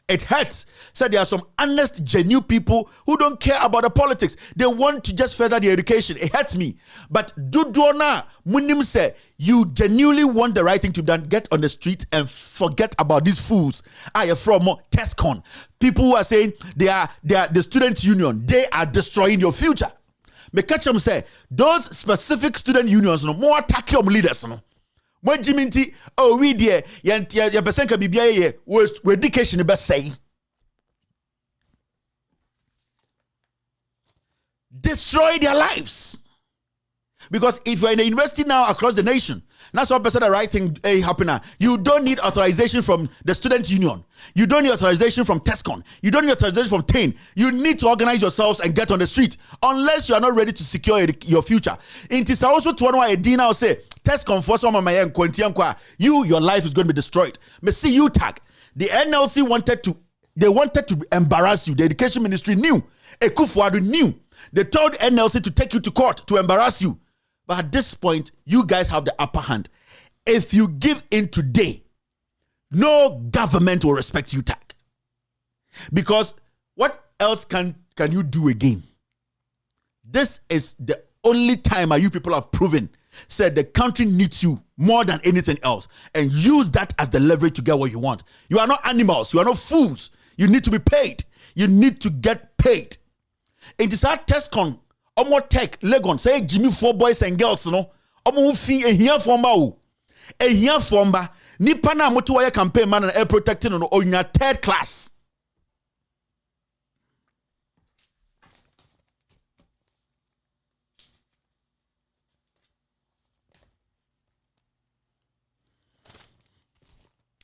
It hurts. So there are some honest, genuine people who don't care about the politics. They want to just further their education. It hurts me. But Dudona Munim say you genuinely want the right thing to be done. Get on the street and forget about these fools. I am from TESCON. People who are saying they are the student union. They are destroying your future. Me catch them say those specific student unions more attack your leaders. When Jiminti, oh, we dear, ya percent can be with education best say. Destroy their lives. Because if you're in a university now across the nation, that's what percent the right thing happening. You don't need authorization from the student union. You don't need authorization from TESCON. You don't need authorization from TAIN. You need to organize yourselves and get on the street unless you are not ready to secure your future. In this also to one Edina will say, TESCON for some of my your life is going to be destroyed. But see UTAG, the NLC wanted to embarrass you. The education ministry knew. Ekufuadu knew. They told NLC to take you to court to embarrass you. But at this point, you guys have the upper hand. If you give in today, no government will respect UTAG. Because what else can you do again? This is the only time you people have proven, said the country needs you more than anything else. And use that as the leverage to get what you want. You are not animals. You are not fools. You need to be paid. You need to get paid. In this TESCON, Omo Tech, Legon, say Jimmy 4 boys and girls, Omo fi ehia fomba ehia fomba. Nipa na moto waya campaign man and air protecting on your third class.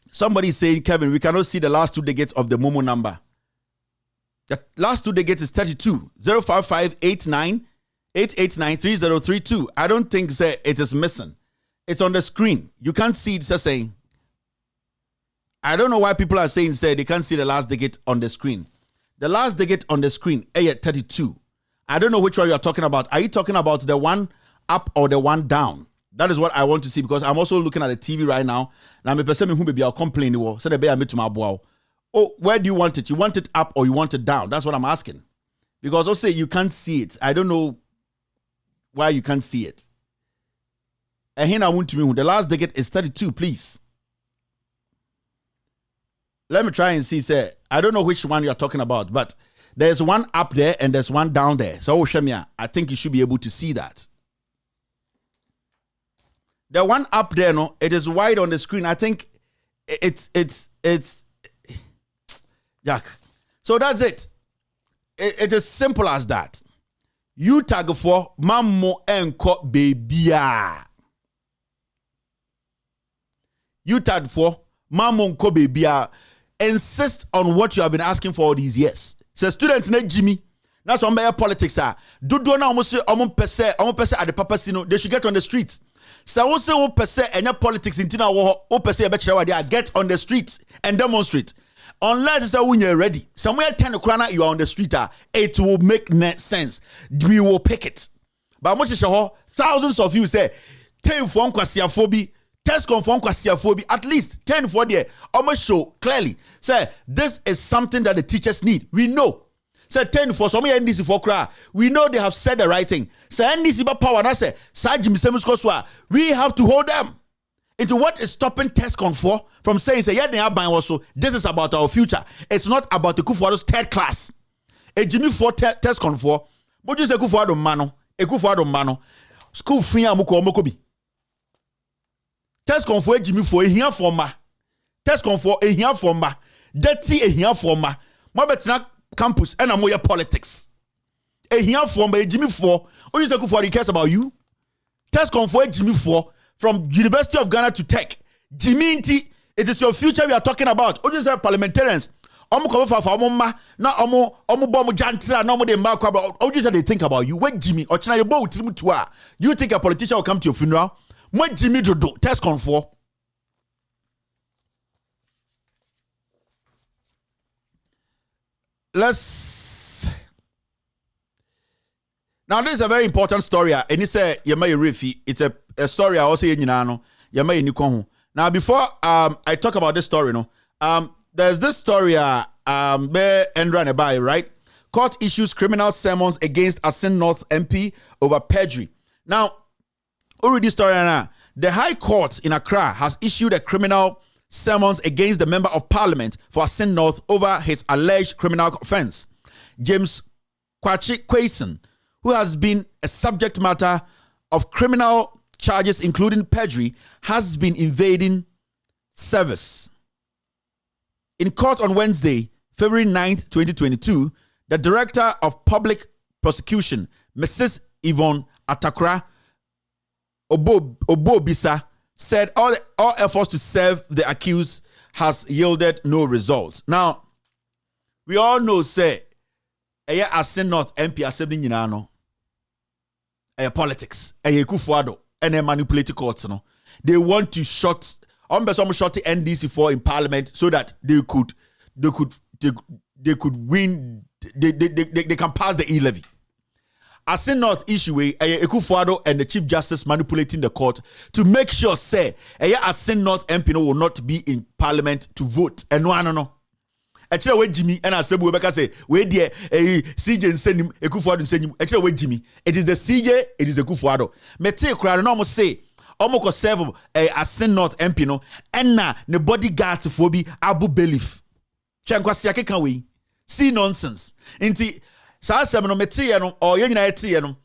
Somebody is saying, Kevin, we cannot see the last 2 digits of the Momo number. The last 2 digits is 32. 05589 889-3032. I don't think say it is missing. It's on the screen. You can't see it saying. I don't know why people are saying say they can't see the last digit on the screen. The last digit on the screen, 32. I don't know which one you are talking about. Are you talking about the one up or the one down? That is what I want to see because I'm also looking at the TV right now. Now I'm a person who maybe I'll complain. So the bear to my bow. Oh, where do you want it? You want it up or you want it down? That's what I'm asking. Because also you can't see it. I don't know why you can't see it. And here I want to me. The last digit is 32, please. Let me try and see, say, I don't know which one you're talking about, but there's one up there and there's one down there. So, Shemia, I think you should be able to see that. The one up there, no, it is wide on the screen. I think it's Jack. So that's it. It is simple as that. You tag for Mammo Enko Babya. You tag for Mammo Enko Babya. Insist on what you have been asking for all these years. Say students na Jimmy. That's one by politics are. Do na almost pese at the papasino. They should get on the streets. So we say we pese any politics in Tina wo pese e get on the streets and demonstrate. Unless say when you're ready. Somewhere 10 o'clock you are on the street, it will make sense. We will pick it. But much thousands of you say 10 for kwasiaphobia. Test confirm kwasiaphobia. At least 10 for there. Almost show clearly. Say this is something that the teachers need. We know. Say 10 for some NDC for cry. We know they have said the right thing. Say NDC but power. And say we have to hold them into what is stopping test confirm from saying say yeah they are buying also. This is about our future. It's not about the Kufuado's third class. A Jimmy for test confirm. But you say Kufuado mano. A Kufuado mano. School free amuko mokobi. Test confirm Jimmy for a here for ma. Test confirm a here for ma. Dirty a here for ma. Mabetna campus and amoya politics. A here for ma Jimmy for. What you say for he cares about you? Test confirm Jimmy for from University of Ghana to Tech. Jimmy Inti, it is your future we are talking about. What you say parliamentarians? Omo come for ma na omo bomb jantra na omo de ma kwa. What you say they think about you? When Jimmy or China you bow to you think a politician will come to your funeral? Moi Jimmy Dodo test confirm. Let's now this is a very important story and it's a refi. It's a story I also know. Now before I talk about this story there's this story right? Court issues criminal summons against Asin North MP over perjury. Now already story now. The High Court in Accra has issued a criminal summons against the Member of Parliament for Asin North over his alleged criminal offense. James Kwesi, who has been a subject matter of criminal charges including perjury, has been evading service. In court on Wednesday, February 9th, 2022, the Director of Public Prosecution, Mrs. Yvonne Atakra Obobisa, said all efforts to serve the accused has yielded no results. Now, we all know, say, Asin North MP Asebni Nyinano, politics, Kufuado, and manipulate courts. No, they want to shut the NDC for in Parliament so that they could win. They can pass the E-levy. Asin North issue Kufuado and the Chief Justice manipulating the court to make sure say Asin North MP will not be in Parliament to vote. And no. Actually, we Jimmy and Asebu Rebecca say we dear CJ and send him Kufuado and send him. Actually, we Jimmy. It is the CJ. It is the Kufuado. Mete crowd no almost say almost serve Asin North MP no and na the bodyguards for be Abu Belif. Chankwasi ake kan we see nonsense. Inti saa asem no mete no or ye nyina ete no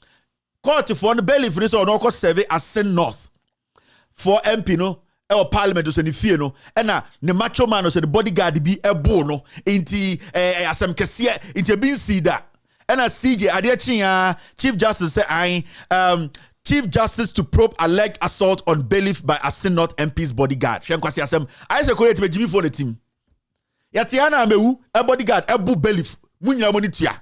court for no Belif ni so no ko serve Asin North for MP no or Parliament so ni fie no na ne macho man so the bodyguard bi ebo no inti asem kese inti bi see that na CJ ade Chief Justice say Chief Justice to probe alleged assault on Belif by Asin North MP's bodyguard. Hwenkwasi asem I say correct me Jimmy for the team. Yatiana amewu bodyguard ebu Belif munyina monitua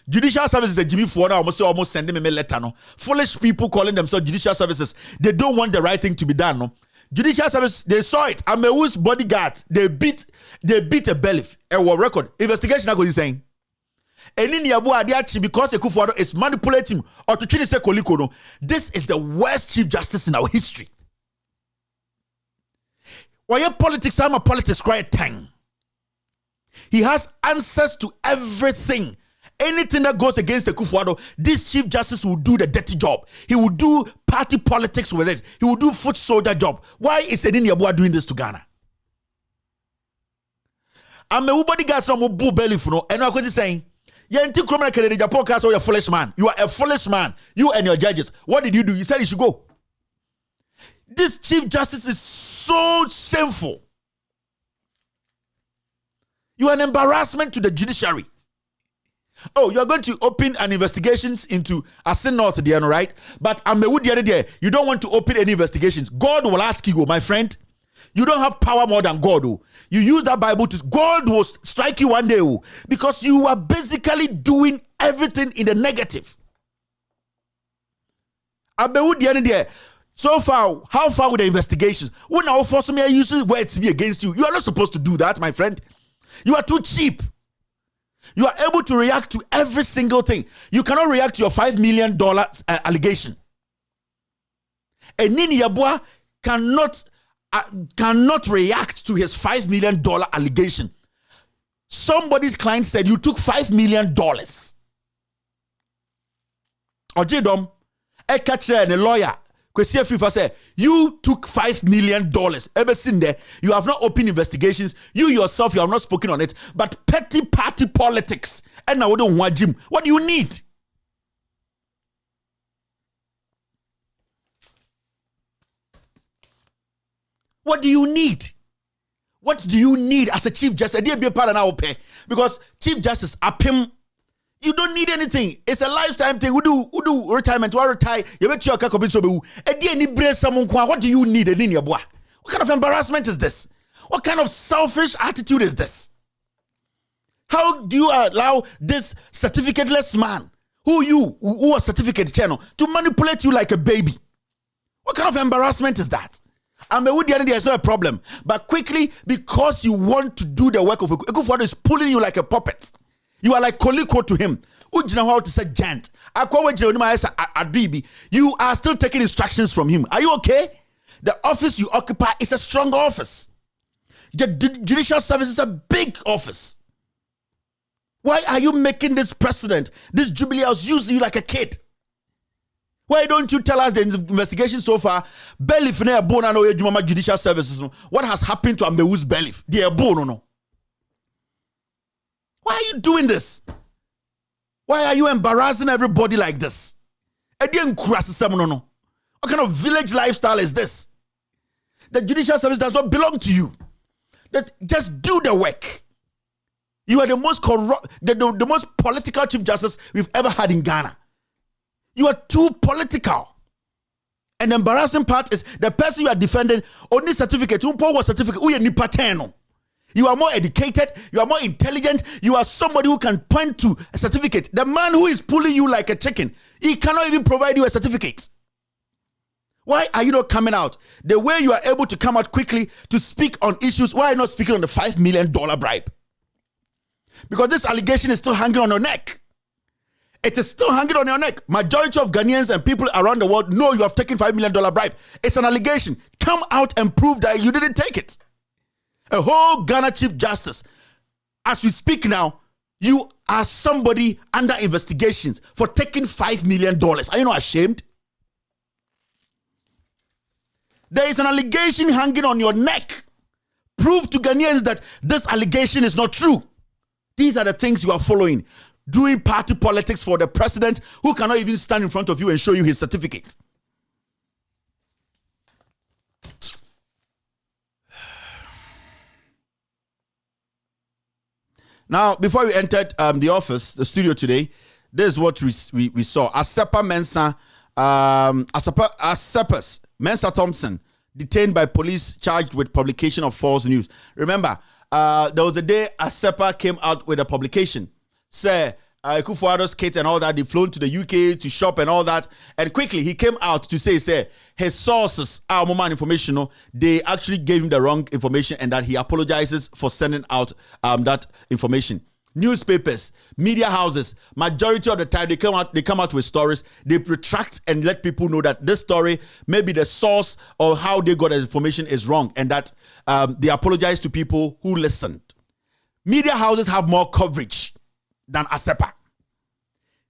Judicial services is a Jimmy for now almost sending me a letter. No, foolish people calling themselves judicial services. They don't want the right thing to be done. No, judicial service, they saw it. Amewu's bodyguard, they beat a bailiff. A war record investigation. I go saying. And in Yabu because Ekufuado is manipulating or to change Koliko. No, this is the worst chief justice in our history. Why your politics? I'm a politics cry tang. He has answers to everything. Anything that goes against the Ekufuado, this chief justice will do the dirty job. He will do party politics with it. He will do foot soldier job. Why is Edin Yabua doing this to Ghana? I'm a bodyguard from Bull Belly for and I'm saying, you're a foolish man. You are a foolish man. You and your judges. What did you do? You said you should go. This chief justice is so shameful. You are an embarrassment to the judiciary. Oh, you are going to open an investigations into Asin North there, right? But I'm a the other day. You don't want to open any investigations. God will ask you, my friend. You don't have power more than God. Oh. You use that Bible to God will strike you one day, oh, because you are basically doing everything in the negative. I'm a the other day. So far, how far with the investigations? When I force me, I use words to be against you. You are not supposed to do that, my friend. You are too cheap. You are able to react to every single thing. You cannot react to your $5 million allegation. And Nini Yabua cannot react to his $5 million allegation. Somebody's client said you took $5 million. Ojedom, a catcher and a lawyer. You took $5 million. Ever seen there? You have not opened investigations. You yourself, you have not spoken on it. But petty party politics. And now we don't want Jim. What do you need? What do you need? What do you need as a chief justice? Because chief justice, you don't need anything. It's a lifetime thing. We do retirement. We retire. What do you need? What kind of embarrassment is this? What kind of selfish attitude is this? How do you allow this certificateless man, who a certificate channel, to manipulate you like a baby? What kind of embarrassment is that? And with the other day, it's not a problem. But quickly, because you want to do the work of Ekufuado is pulling you like a puppet. You are like Koliko to him. You are still taking instructions from him. Are you okay? The office you occupy is a strong office. The judicial service is a big office. Why are you making this precedent? This Jubilee House using you like a kid. Why don't you tell us the investigation so far? Belif ne abona no ejuma judicial services. What has happened to Ambewu's Belif? The abono no. Why are you doing this? Why are you embarrassing everybody like this? What kind of village lifestyle is this? The judicial service does not belong to you. Just do the work. You are the most corrupt, the most political chief justice we've ever had in Ghana. You are too political. And the embarrassing part is the person you are defending only certificate. You are more educated, you are more intelligent, you are somebody who can point to a certificate. The man who is pulling you like a chicken, he cannot even provide you a certificate. Why are you not coming out? The way you are able to come out quickly to speak on issues, why are you not speaking on the $5 million bribe? Because this allegation is still hanging on your neck. It is still hanging on your neck. Majority of Ghanaians and people around the world know you have taken $5 million bribe. It's an allegation. Come out and prove that you didn't take it. A whole Ghana Chief Justice. As we speak now, you are somebody under investigations for taking $5 million. Are you not ashamed? There is an allegation hanging on your neck. Prove to Ghanaians that this allegation is not true. These are the things you are following. Doing party politics for the president who cannot even stand in front of you and show you his certificate. Now, before we entered the studio today, this is what we saw. Asepa Mensa Thompson, detained by police, charged with publication of false news. Remember, there was a day Asepa came out with a publication. Say, Akufo-Addo's kids and all that, they flown to the UK to shop and all that. And quickly, he came out to say his sources, our moment information, they actually gave him the wrong information and that he apologizes for sending out that information. Newspapers, media houses, majority of the time they come out with stories. They retract and let people know that this story, maybe the source or how they got the information is wrong, and that they apologize to people who listened. Media houses have more coverage than ASEPA.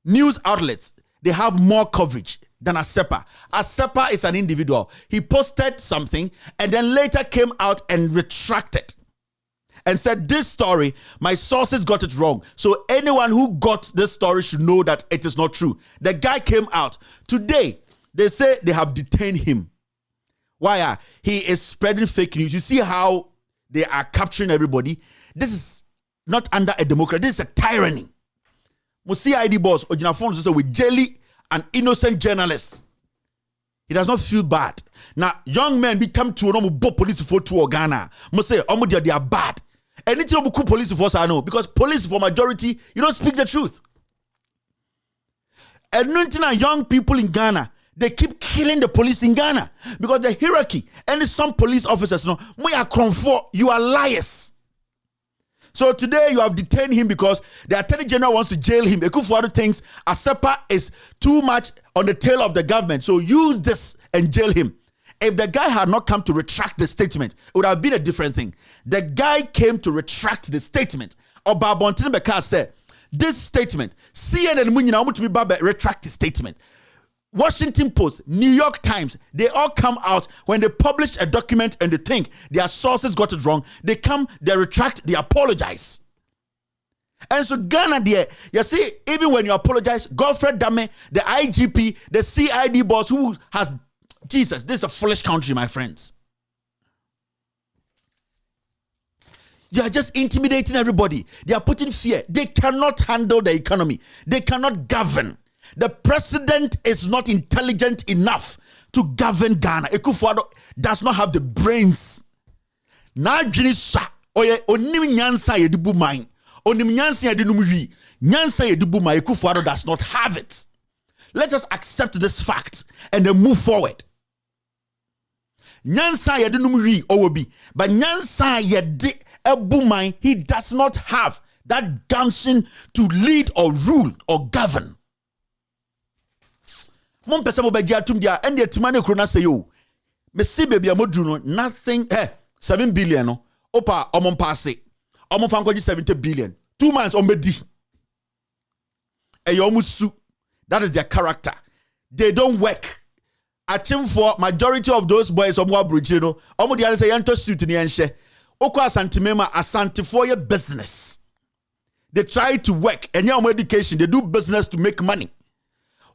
News outlets, they have more coverage than ASEPA. ASEPA is an individual. He posted something and then later came out and retracted and said, this story, my sources got it wrong. So anyone who got this story should know that it is not true. The guy came out. Today, they say they have detained him. Why? He is spreading fake news. You see how they are capturing everybody? This is not under a democracy. This is a tyranny. Musi ID boss, Ojinafonso said, with jelly an innocent journalist. He does not feel bad. Now, young men become to police for to Ghana. Must say, they are bad. Anything about police force, I know, because police for majority, you don't speak the truth. And young people in Ghana, they keep killing the police in Ghana because the hierarchy and some police officers know, you are liars. So today you have detained him because the Attorney General wants to jail him. Akufo-Addo thinks ASEPA is too much on the tail of the government. So use this and jail him. If the guy had not come to retract the statement, it would have been a different thing. The guy came to retract the statement. Obabontene Beka said, this statement, CNN and retract the statement. Washington Post, New York Times, they all come out when they publish a document and they think their sources got it wrong. They come, they retract, they apologize. And so Ghana there, you see, even when you apologize, Godfred Dame, the IGP, the CID boss who has, Jesus, this is a foolish country, my friends. You are just intimidating everybody. They are putting fear. They cannot handle the economy. They cannot govern. The president is not intelligent enough to govern Ghana. Akufo-Addo does not have the brains. Na adwene sa oye onim nyansa ye dibu man. Onim nyansa ye dinum wi. Nyansa ye dibu man. Akufo-Addo does not have it. Let us accept this fact and then move forward. Nyansa ye dinum wi owobi, but nyansa ye di ebu man, he does not have that gumption to lead or rule or govern. Mon pesa mo beji atum dia and the timane krona say yo me see baby amodru no nothing 7 billion no opa omon passe omon fankoji 70 billion 2 months on bedi eyomusu. That is their character. They don't work. Achim for majority of those boys omo abrochi no omo dia say yento suit ni enhye okwa asantemema asante for your business. They try to work and your education, they do business to make money.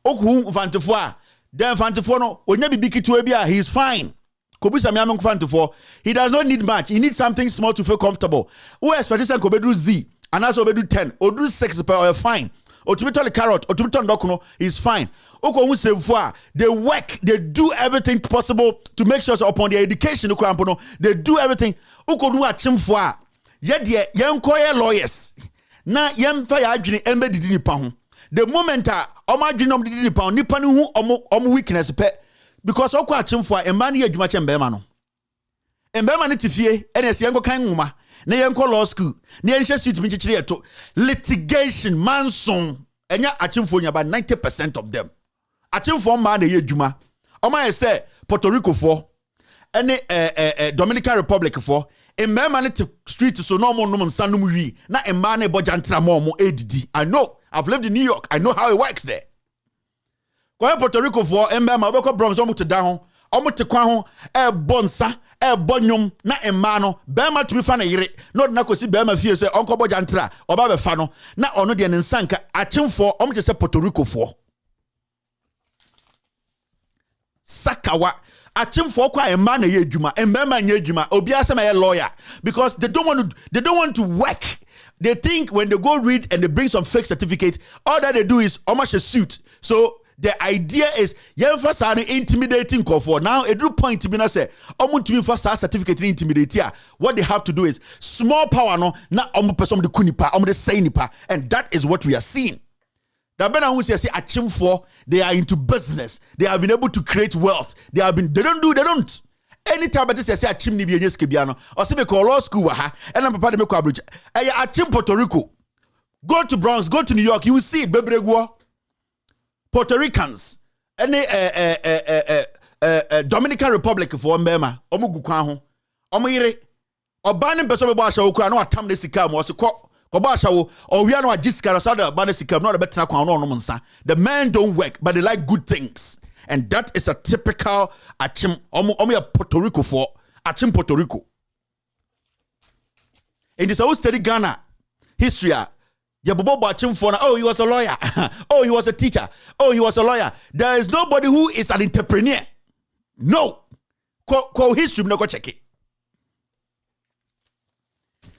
Oku Fantifo, then Fantifo no, onye bibiki to ebia, he is fine. Kobisa mi amon Fantifo, he does not need much. He needs something small to feel comfortable. Who expects Kobedu Z, and also Obedu 10, or do 6 per or fine. Or to be told carrot, or to be told dokuno, he's fine. Oko who say they work, they do everything possible to make sure so upon their education. They do everything. Oko do achim for yet young lawyers. Na yem fa ya adwene embe didi nipa ho. The moment oma adwene om didi nipa no hu om weakness pe because okwa achimfo a emba na adwuma che mbema no. Mbema ne tifie ene se yenko kan nwoma na yenko law school na yenhye suit mi chichire yeto litigation manson enya achimfo nya ba 90% of them. Achimfo ma na ye adwuma. Oma ye say Puerto Rico for ene Dominican Republic for Mbema ne street so no mo no nsanum wi na emba na bojantra mo edidi. I know. I've lived in New York. I know how it works there. Kwa Puerto Rico for Mbema beko Bronx omo te down omo te kwa ho bonsa bonyum na emma no bema to be fa na yire no na kosi bema fie se onko bojantra oba be fa no na ono de ne nsanka achimfo omo te se Puerto Rico for Sakawa achimfo kwa emma na ye adwuma embema nya adwuma obi asema ye lawyer because they don't want to work. They think when they go read and they bring some fake certificate, all that they do is almost a suit. So the idea is intimidating for now. A good point to be not say to certificate intimidate. What they have to do is small power no na person the kunipa the say nipa, and that is what we are seeing. The bena who say achim for, they are into business. They have been able to create wealth. They don't. Anytime but say achim ni bi enyeske bia no. O se be call law school wa ha. And papa de me kwa abrocha. Achim Puerto Rico. Go to Bronx, go to New York, you will see it. Bebregwo. Puerto Ricans. Any Dominican Republic for mbema. Omo gu kwan ho. Omo yire. Oba ne pese be bo ahya okura na atam ne sika mo se ko ba ahya wo. O wi na agiska na sada ba ne sika no de betena kwan no no nsa. The men don't work, but they like good things. And that is a typical achim. Omo ya Puerto Rico for achim Puerto Rico. In this whole study Ghana history. Oh, he was a lawyer. Oh, he was a teacher. Oh, he was a lawyer. There is nobody who is an entrepreneur. No. Call history, no go check it.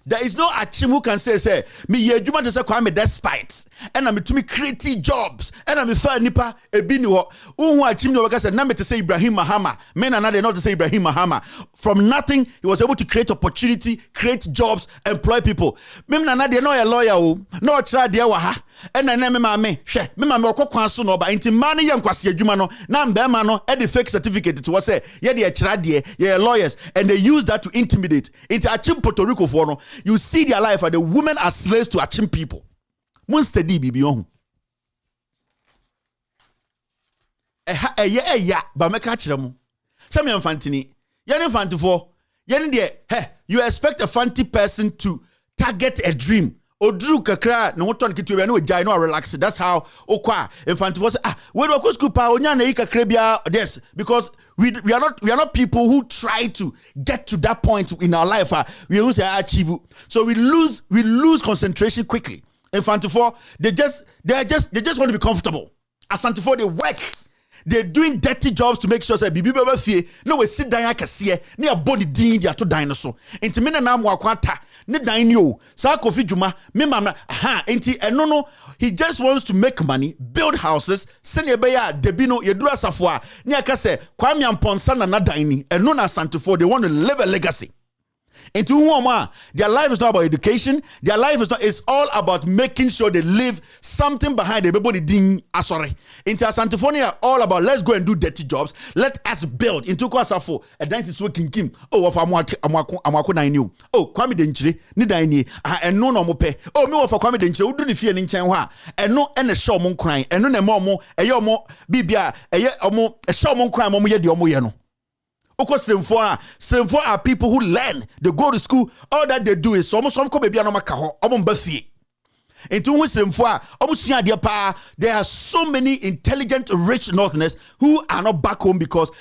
There is no achim who can say, me ye juma to say kwame despite. And I'm to me creative jobs. And I'm fair nipa ebini ho. Who achim no worker said, na me to say Ibrahim Mahama. Men are not to say Ibrahim Mahama. From nothing, he was able to create opportunity, create jobs, employ people. Mem na de no a lawyer o. No try de wa ha. And na me mame. Hwe, me mame okokwan so no ba. Nti man ye nkwase adwuma no. Na mbema no e the fake certificate to was say, ye de try de, ye lawyers, and they use that to intimidate. Into achim Puerto Rico for no. You see their life, and the women are slaves to achim people. Monster di bibi on. Ba me ka kire mu. Some infantini. Yen infantifo. Yen de, you expect a fancy person to target a dream. Odru kakra no ton kitu no jai no relax. That's how okwa infantifo say we do go school pa onya na kakra bia yes, because we are not people who try to get to that point in our life. We will say achieve. So we lose concentration quickly. Infantifo, they just want to be comfortable. Asantifo, they work. They're doing dirty jobs to make sure that bibi baba fie no we sit down akase ne abodi din dia to dinosaur enti me na mo akwata ne dan ni o sa kofi djuma me mamna enti eno no he just wants to make money, build houses, send be ya debino yedura safo a ne akase kwame amponsa na dan ni eno na Santifo. They want to leave a legacy. Into whom their life is not about education. Their life is not. It's all about making sure they leave something behind. Everybody ding sorry. Into Santifonia, all about let's go and do dirty jobs. Let us build. Into Kwasafo, a dance is working Kim. Oh, of Amwako na new. Oh, Kwame Denchiri, Nidani, and no mope. Oh, me of Kwame Denchiri, who do the fear in Chanwa, and no and a show mon crying, and no more, a yomo, bibia, a show mon crime, omo yedi omo yeno. Serwaa are people who learn. They go to school. All that they do is almost some baby no makaho. There are so many intelligent, rich Northerners who are not back home because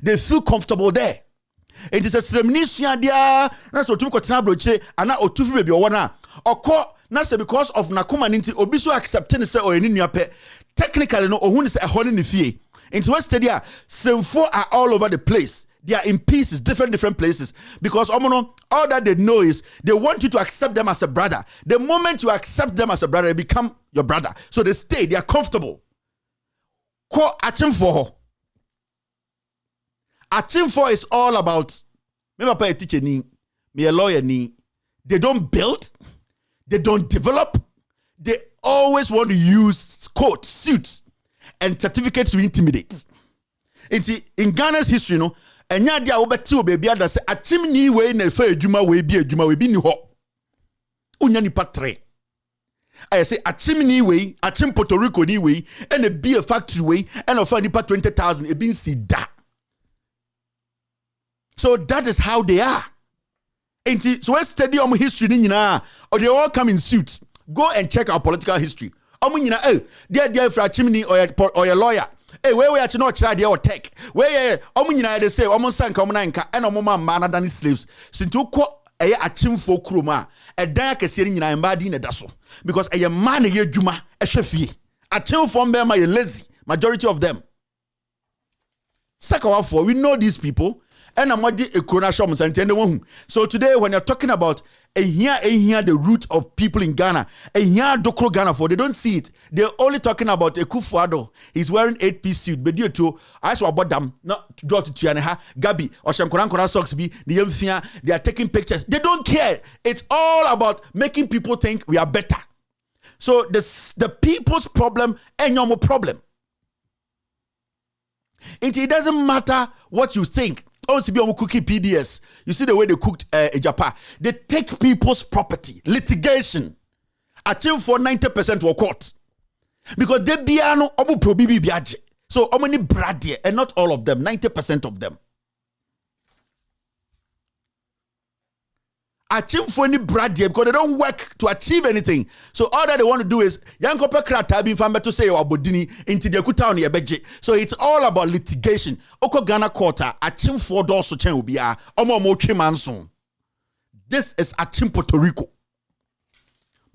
they feel comfortable there. It is a ceremony. That's what baby because of nakuma ninti obiso accepting say or any technically no ohun is a hole in the fee. Into West Stadia, Serwaa are all over the place. They are in pieces, different places. Because all that they know is they want you to accept them as a brother. The moment you accept them as a brother, they become your brother. So they stay, they are comfortable. Ko achimfo. Achimfo is all about me papa a teacher ni, me a lawyer ni. They don't build, they don't develop, they always want to use coats, suits, and certificates to intimidate. In Ghana's history, no, and ya dia obeti obebi ada say achim ni we na fa adwuma we bi ni ho. Unya ni patre. I say achim ni we, achim Puerto Rico ni we, and a be a factory we, and of nipa 20,000 e bin si da. So that is how they are. So let's study history ni nyina, or they all come in suits. Go and check our political history. Dear for a chimney or a lawyer. Hey, where we are to not try the or tech. Where they say, almost sank and a moment manner than slaves. Since to quote a chim for kruma, a dark a sitting in a embody in a dazzle. Because a man a year juma, a chef, a chim from them are lazy, majority of them. Second for we know these people. And I'm not a corona shop. So today, when you're talking about the root of people in Ghana, dokro Ghana for they don't see it. They're only talking about a Kufuado. He's wearing 8-piece suit. But due to I saw about them not to draw to Tianaha, Gabi or Shankoran socks be the Yemfia. They are taking pictures. They don't care. It's all about making people think we are better. So the people's problem and your problem. It doesn't matter what you think. Oh, to be on cookie PDS. You see the way they cooked Japan. They take people's property, litigation. Achieve for 90% were court. Because they be no obu probibi biaje. So how many brad and not all of them, 90% of them. Achieve for any brad because they don't work to achieve anything. So all that they want to do is yankope krata bin fambe to say abodini into the kutown ye beje. So it's all about litigation. Oko Ghana quarter achieve for doso chen ubia omo mo manson. This is achieve Puerto Rico.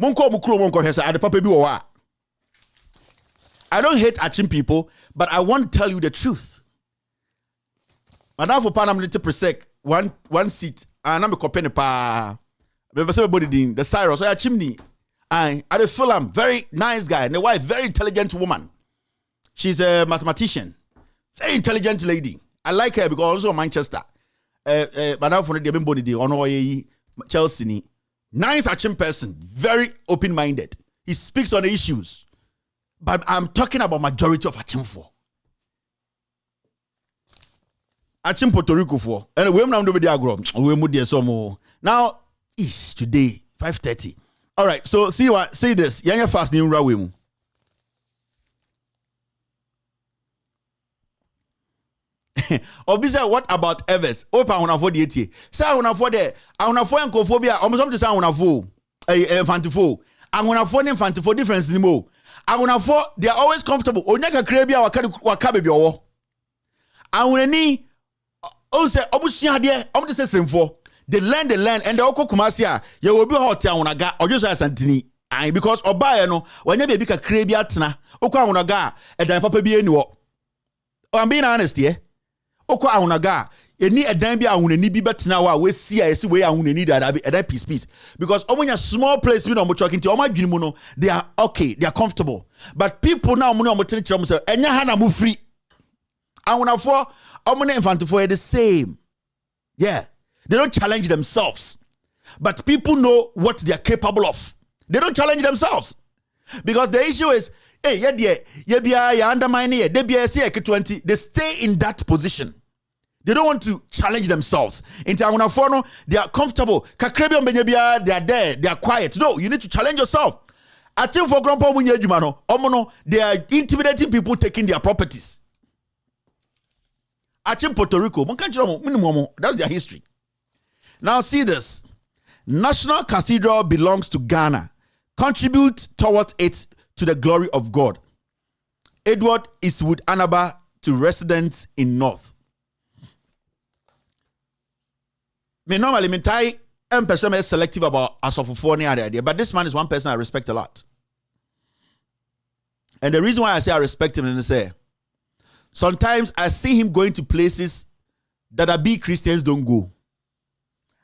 Monko mukuro monko hesa ade papa bi wo wa. I don't hate Achim people, but I want to tell you the truth. Madam for Panam little persec one seat. And I'm a company pa. The Cyrus, or chimney. I the film, very nice guy, and the wife, very intelligent woman. She's a mathematician, very intelligent lady. I like her because also Manchester. Madam for the body on Chelsea. Nice Achim person, very open-minded. He speaks on the issues. But I'm talking about majority of Achim for. Achim Puerto Rico for. And we now do the agro. We move there some more. Now is today 5:30. All right. So see this. Yanya fast new rawe. Obviously, what about Evers? Opa on afford the 80. Say on afford there. On afford encophobia. Almost something say on afford. Infantifo. I'm on afford infantifo difference anymore. I'm on afford. They are always comfortable. Onyaka krabia waka baby owo. I'm on any. Oh, say, Obusia dear, I'm just saying for the land, and the Oko Kumasia, you will be hot town unaga, or just as Antony. And because Obaya no, when you be a crabiatna, Oka unaga, and then Papa be any walk. I'm being honest here. Oka unaga, you need a damn be a wooden be better now. We see I see where I would need that piece. Because when a small place, we know we're talking to my Jimono, they are okay, they are comfortable. But people now, money on the themselves, and your hand move free. I want to for. Omune Infantifo are the same. Yeah. They don't challenge themselves. But people know what they are capable of. They don't challenge themselves. Because the issue is, hey, you undermine it. They stay in that position. They don't want to challenge themselves. They are comfortable. They are there. They are quiet. No, you need to challenge yourself. I think for Grandpa they are intimidating people taking their properties. Achim Puerto Rico, that's their history. Now see this. National Cathedral belongs to Ghana. Contribute towards it to the glory of God. Edward Eastwood Anaba to residents in North. Me normally am person selective about Asofofo idea, but this man is one person I respect a lot. And the reason why I say I respect him is say sometimes I see him going to places that a big Christians don't go.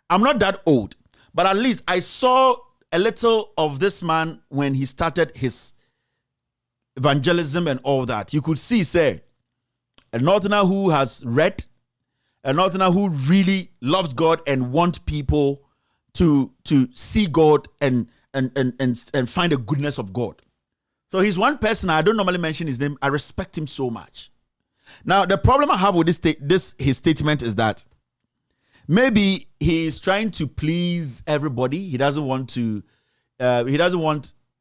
I'm not that old, but at least I saw a little of this man when he started his evangelism and all that. You could see, say, a northerner who has read, a northerner who really loves God and wants people to see God and find the goodness of God. So he's one person, I don't normally mention his name. I respect him so much. Now, the problem I have with his statement is that maybe he's trying to please everybody. He doesn't want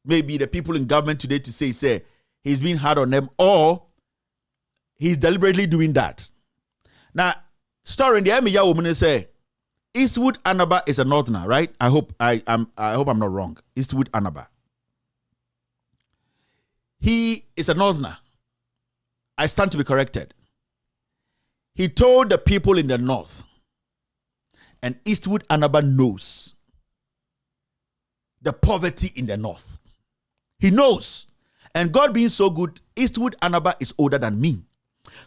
maybe the people in government today to say he's being hard on them, or he's deliberately doing that. Now, story in the Emiya woman say Eastwood Anaba is a northerner, right? I hope I'm not wrong. Eastwood Anaba. He is a northerner. I stand to be corrected. He told the people in the north, and Eastwood Anaba knows the poverty in the north. He knows. And God being so good, Eastwood Anaba is older than me.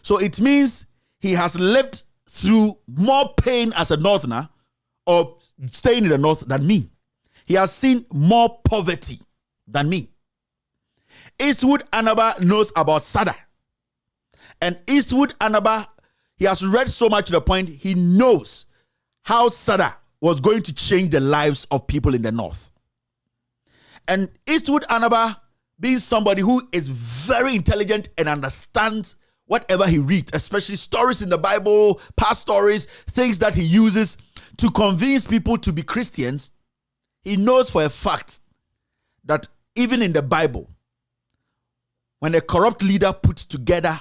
So it means he has lived through more pain as a northerner or staying in the north than me. He has seen more poverty than me. Eastwood Anaba knows about Sada. And Eastwood Anaba, he has read so much to the point he knows how Sada was going to change the lives of people in the north. And Eastwood Anaba, being somebody who is very intelligent and understands whatever he reads, especially stories in the Bible, past stories, things that he uses to convince people to be Christians, he knows for a fact that even in the Bible, when a corrupt leader puts together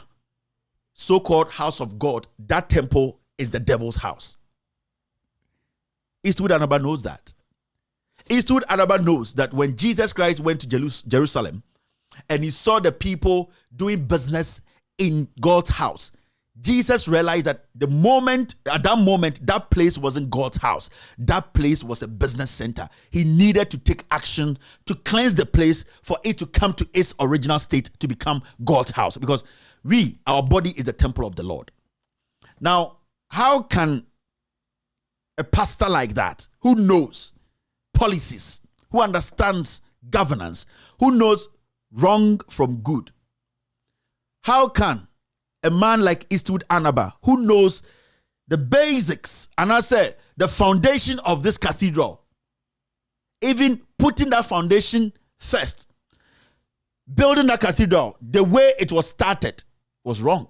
so-called house of God, that temple is the devil's house. Eastwood Anaba knows that. Eastwood Anaba knows that when Jesus Christ went to Jerusalem and he saw the people doing business in God's house, Jesus realized that at that moment, that place wasn't God's house. That place was a business center. He needed to take action to cleanse the place for it to come to its original state to become God's house. Because our body is the temple of the Lord. Now, how can a pastor like that, who knows policies, who understands governance, who knows wrong from good, how can a man like Eastwood Anaba, who knows the basics, and I say the foundation of this cathedral, even putting that foundation first, building that cathedral the way it was started was wrong?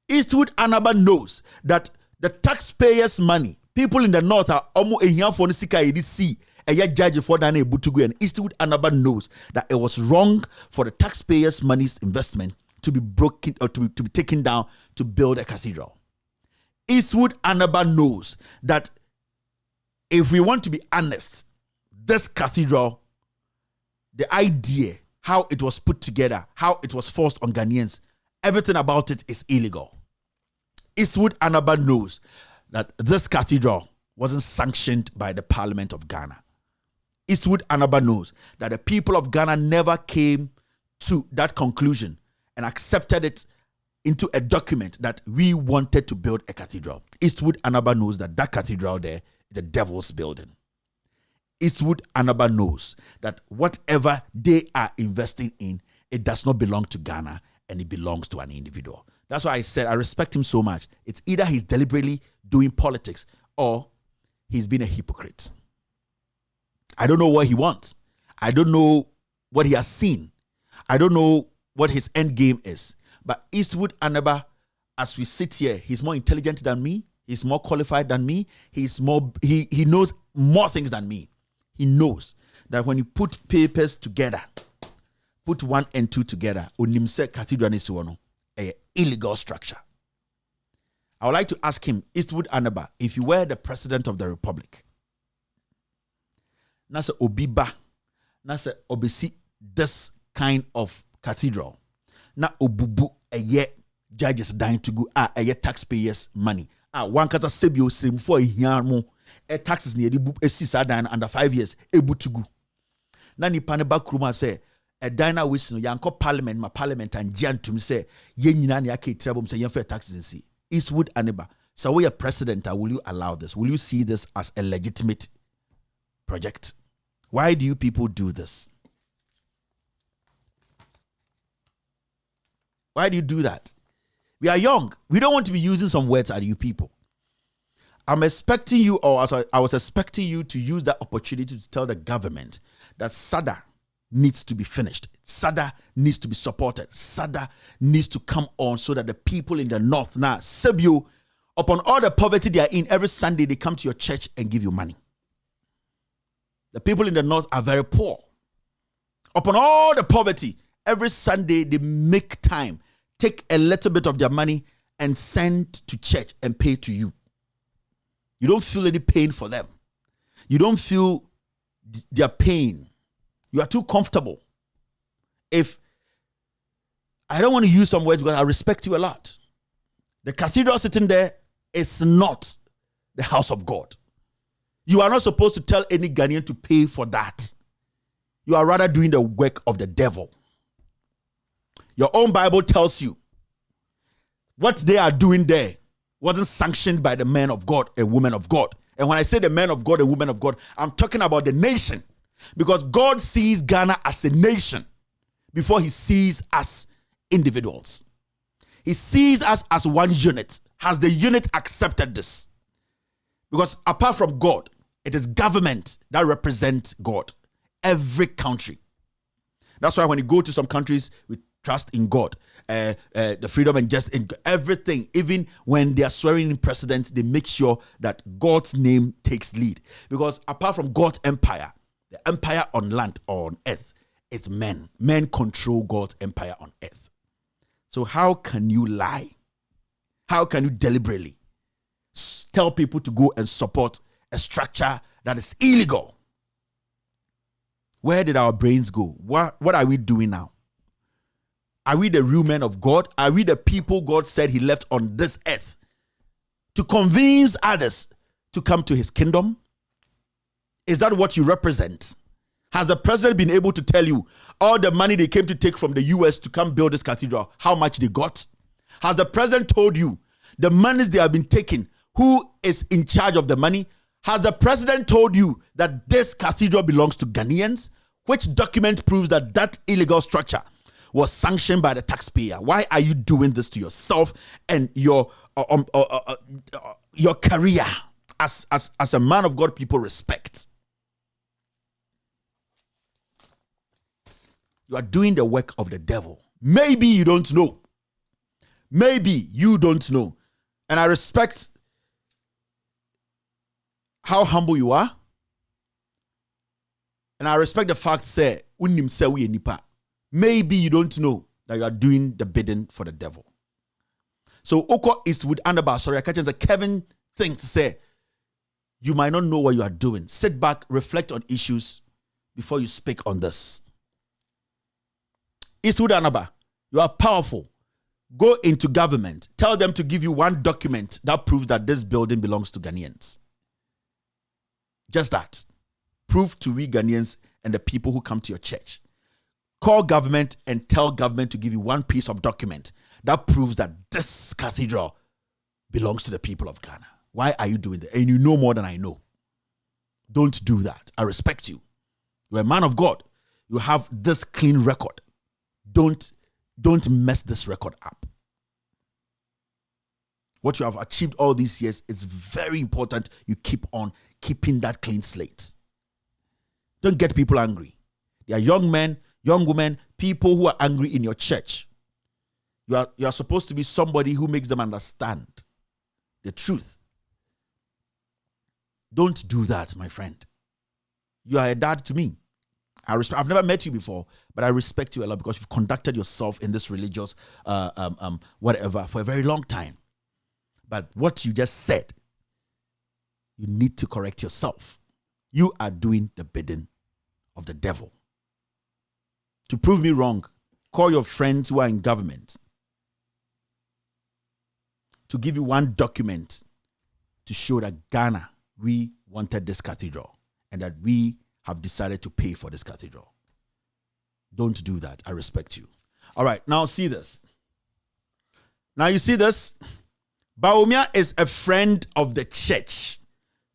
Eastwood Anaba knows that the taxpayers' money, people in the north are almost a year for the see a judge for Dana Butugu, and Eastwood Anaba knows that it was wrong for the taxpayers' money's investment to be broken or to be taken down to build a cathedral. Eastwood Anaba knows that if we want to be honest, this cathedral, the idea, how it was put together, how it was forced on Ghanaians, everything about it is illegal. Eastwood Anaba knows that this cathedral wasn't sanctioned by the Parliament of Ghana. Eastwood Anaba knows that the people of Ghana never came to that conclusion and accepted it into a document that we wanted to build a cathedral. Eastwood Anaba knows that that cathedral there is the devil's building. Eastwood Anaba knows that whatever they are investing in, it does not belong to Ghana and it belongs to an individual. That's why I said I respect him so much. It's either he's deliberately doing politics or he's been a hypocrite. I don't know what he wants. I don't know what he has seen. I don't know what his end game is. But Eastwood Anaba, as we sit here, he's more intelligent than me. He's more qualified than me. He knows more things than me. He knows that when you put papers together, put 1 and 2 together, Unimse Cathedral is an illegal structure. I would like to ask him, Eastwood Anaba, if you were the president of the republic, Nasa Obiba, Nasa Obesi, this kind of cathedral, na obubu eye judges dying to go eye taxpayers money one kata sebio same for a mo taxes near the esisa dan under 5 years able to go na nipa ne bakruma say a dina wis no yanko parliament ma parliament and jantum say ye nyina ne aka trabom say yan taxes and see Eastwood Anaba, so we are president, will you allow this? Will you see this as a legitimate project? Why do you people do this? Why do you do that? We are young. We don't want to be using some words at you people. I'm expecting you, or I was expecting you to use that opportunity to tell the government that SADA needs to be finished. SADA needs to be supported. SADA needs to come on so that the people in the north now, Sebio, upon all the poverty they are in, every Sunday they come to your church and give you money. The people in the north are very poor. Upon all the poverty, every Sunday they make time, take a little bit of their money and send to church and pay to you. You don't feel any pain for them. You don't feel their pain. You are too comfortable. If I don't want to use some words because I respect you a lot. The cathedral sitting there is not the house of God. You are not supposed to tell any Ghanaian to pay for that. You are rather doing the work of the devil. Your own Bible tells you what they are doing there wasn't sanctioned by the men of God and women of God. And when I say the men of God and women of God, I'm talking about the nation. Because God sees Ghana as a nation before he sees us individuals. He sees us as one unit. Has the unit accepted this? Because apart from God, it is government that represents God. every country. That's why when you go to some countries, we trust in God, the freedom and just in everything. Even when they are swearing in presidents, they make sure that God's name takes lead. Because apart from God's empire, the empire on land or on earth, it's men. Men control God's empire on earth. So how can you lie? How can you deliberately tell people to go and support a structure that is illegal? Where did our brains go? What are we doing now? Are we the real men of God? Are we the people God said he left on this earth to convince others to come to his kingdom? Is that what you represent? Has the president been able to tell you all the money they came to take from the US to come build this cathedral, how much they got? Has the president told you the monies they have been taking, who is in charge of the money? Has the president told you that this cathedral belongs to Ghanaians? Which document proves that that illegal structure was sanctioned by the taxpayer? Why are you doing this to yourself and your career as a man of God people respect? You are doing the work of the devil. Maybe you don't know. Maybe you don't know. And I respect how humble you are. And I respect the fact, say, maybe you don't know that you are doing the bidding for the devil. So, Oko Eastwood, Andaba, sorry, I catch a Kevin thing to say, you might not know what you are doing. Sit back, reflect on issues before you speak on this. Eastwood, Andaba, you are powerful. Go into government. Tell them to give you one document that proves that this building belongs to Ghanaians. Just that. Prove to we Ghanaians and the people who come to your church. Call government and tell government to give you one piece of document that proves that this cathedral belongs to the people of Ghana. Why are you doing that? And you know more than I know. Don't do that. I respect you. You're a man of God. You have this clean record. Don't mess this record up. What you have achieved all these years is very important. You keep on keeping that clean slate. Don't get people angry. They are young men, young women, people who are angry in your church. You are supposed to be somebody who makes them understand the truth. Don't do that, my friend. You are a dad to me. I've never met you before, but I respect you a lot because you've conducted yourself in this religious whatever for a very long time. But what you just said, you need to correct yourself. You are doing the bidding of the devil. To prove me wrong, call your friends who are in government to give you one document to show that Ghana, we wanted this cathedral and that we have decided to pay for this cathedral. Don't do that. I respect you. All right, now see this. Now you see this? Bawumia is a friend of the church,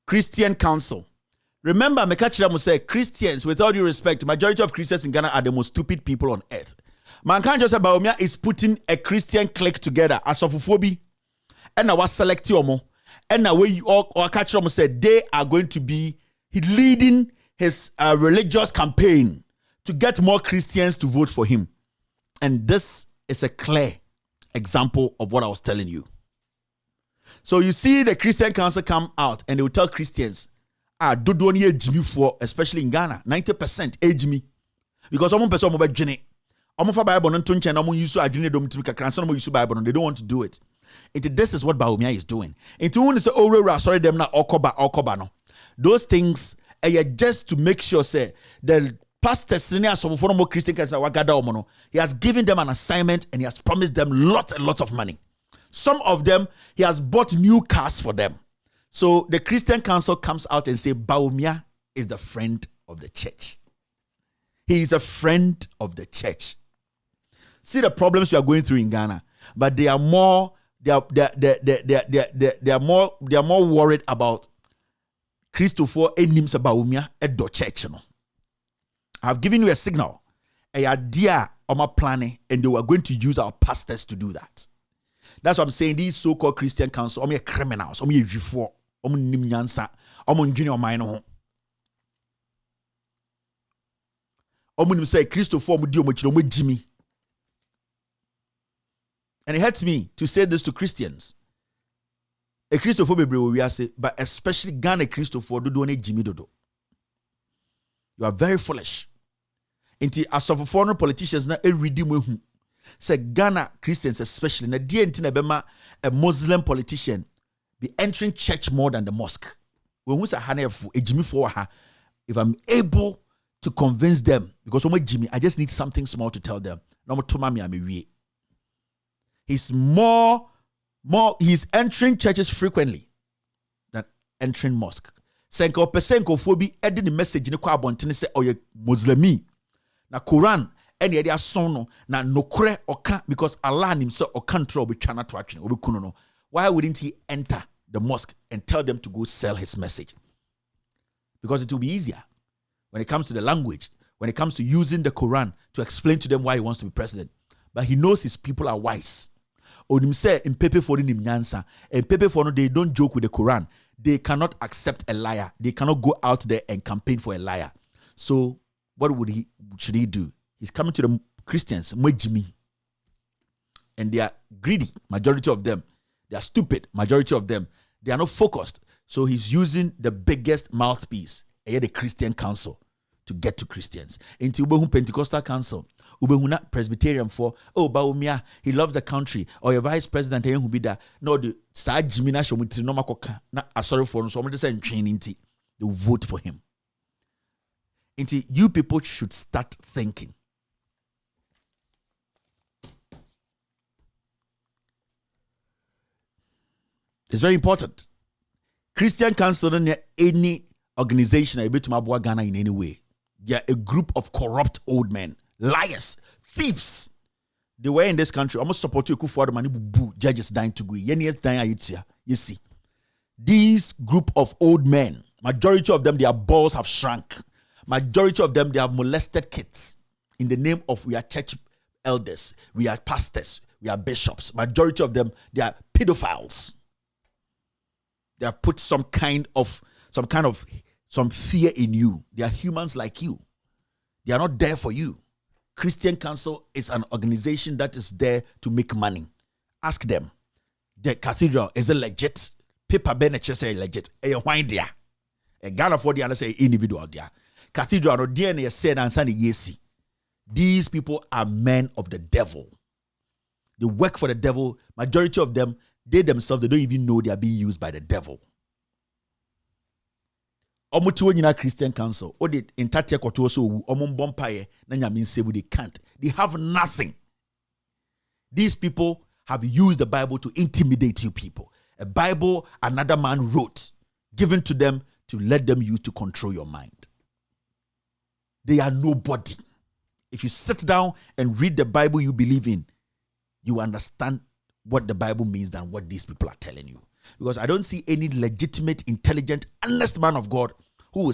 Christian Council. Remember, Mekachira say Christians, with all due respect, majority of Christians in Ghana are the most stupid people on earth. Man can't just say Bawumia is putting a Christian clique together as of phobia, and now select Omo, and now we all Kachira said they are going to be leading his religious campaign to get more Christians to vote for him. And this is a clear example of what I was telling you. So you see the Christian Council come out and they will tell Christians, Dodoni ejimi for, especially in Ghana, 90% ejimi. Because some person will be jene. Omo Bible no tunche na omo use adwene dom timi kakran so no use Bible no, they don't want to do it. This is what Bawumia is doing. Into when say oh sorry them na okoba no. Those things are just to make sure say the pastors senior some former Christian Council wagada omo. He has given them an assignment and he has promised them lots and lots of money. Some of them, he has bought new cars for them. So the Christian Council comes out and say, Bawumia is the friend of the church. He is a friend of the church. See the problems we are going through in Ghana, but they are more more worried about Christopher Enims Bawumia at the church. I have given you a signal, a idea on my planning, and they were going to use our pastors to do that. That's what I'm saying. These so-called Christian council, are criminals, are before, are nimnyansa, are junior minor. omunim say Christopher mu di omochiro mo jimi. And it hurts me to say this to Christians. A Christopher bebre we say, but especially Ghana Christopher do ne jimi dodo. You are very foolish. Inti as of foreign politicians na redeem hu. Say Ghana Christians especially na die nti na bema a Muslim politician be entering church more than the mosque. When we say hanefu ejimi for ha, if I'm able to convince them, because Jimmy, I just need something small to tell them. He's he's entering churches frequently than entering mosque. Senko pesenko phobi edin the message ni kwa abontene say oye Muslimi. Na Quran any idea sono na nokre oka because Allah himself or control be chana to action obi kuno. Why wouldn't he enter the mosque and tell them to go sell his message? Because it will be easier. When it comes to the language, when it comes to using the Quran to explain to them why he wants to be president. But he knows his people are wise. Onim say in Pepe for him nyansa, and Pepe for no, they don't joke with the Quran. They cannot accept a liar. They cannot go out there and campaign for a liar. So what should he do? He's coming to the Christians, Mwejimi. And they are greedy, majority of them. They are stupid, majority of them. They are not focused. So he's using the biggest mouthpiece, the Christian council, to get to Christians. Into Ubehun Pentecostal Council, Ubehuna Presbyterian for, oh, Baumia, he loves the country, or your vice president, who be that. No, the Saj Jimina Shomiti no Makoka, not a sorry for so I'm just saying training, they will vote for him. Into you people should start thinking. It's very important. Christian Council don't have any organization able to mabwa Ghana in any way. They are a group of corrupt old men, liars, thieves. They were in this country almost support you for the money judges dying to go. You see, these group of old men, majority of them, their balls have shrunk. Majority of them, they have molested kids in the name of we are church elders, we are pastors, we are bishops. Majority of them, they are pedophiles. They have put some kind of fear in you. They are humans like you. They are not there for you. Christian Council is an organization that is there to make money. Ask them. The cathedral, is it legit? Paper Bennett say legit. Why there? A Ghana for the other say individual there. Cathedral no DNA said and say yesi. These people are men of the devil. They work for the devil. Majority of them, they themselves, they don't even know they are being used by the devil. Christian Council, or the entire Kotoso, Omombompa, Nanyamin Sevu, they can't. They have nothing. These people have used the Bible to intimidate you people. A Bible another man wrote, given to them to let them use to control your mind. They are nobody. If you sit down and read the Bible you believe in, you understand what the Bible means than what these people are telling you. Because I don't see any legitimate, intelligent, honest man of God who will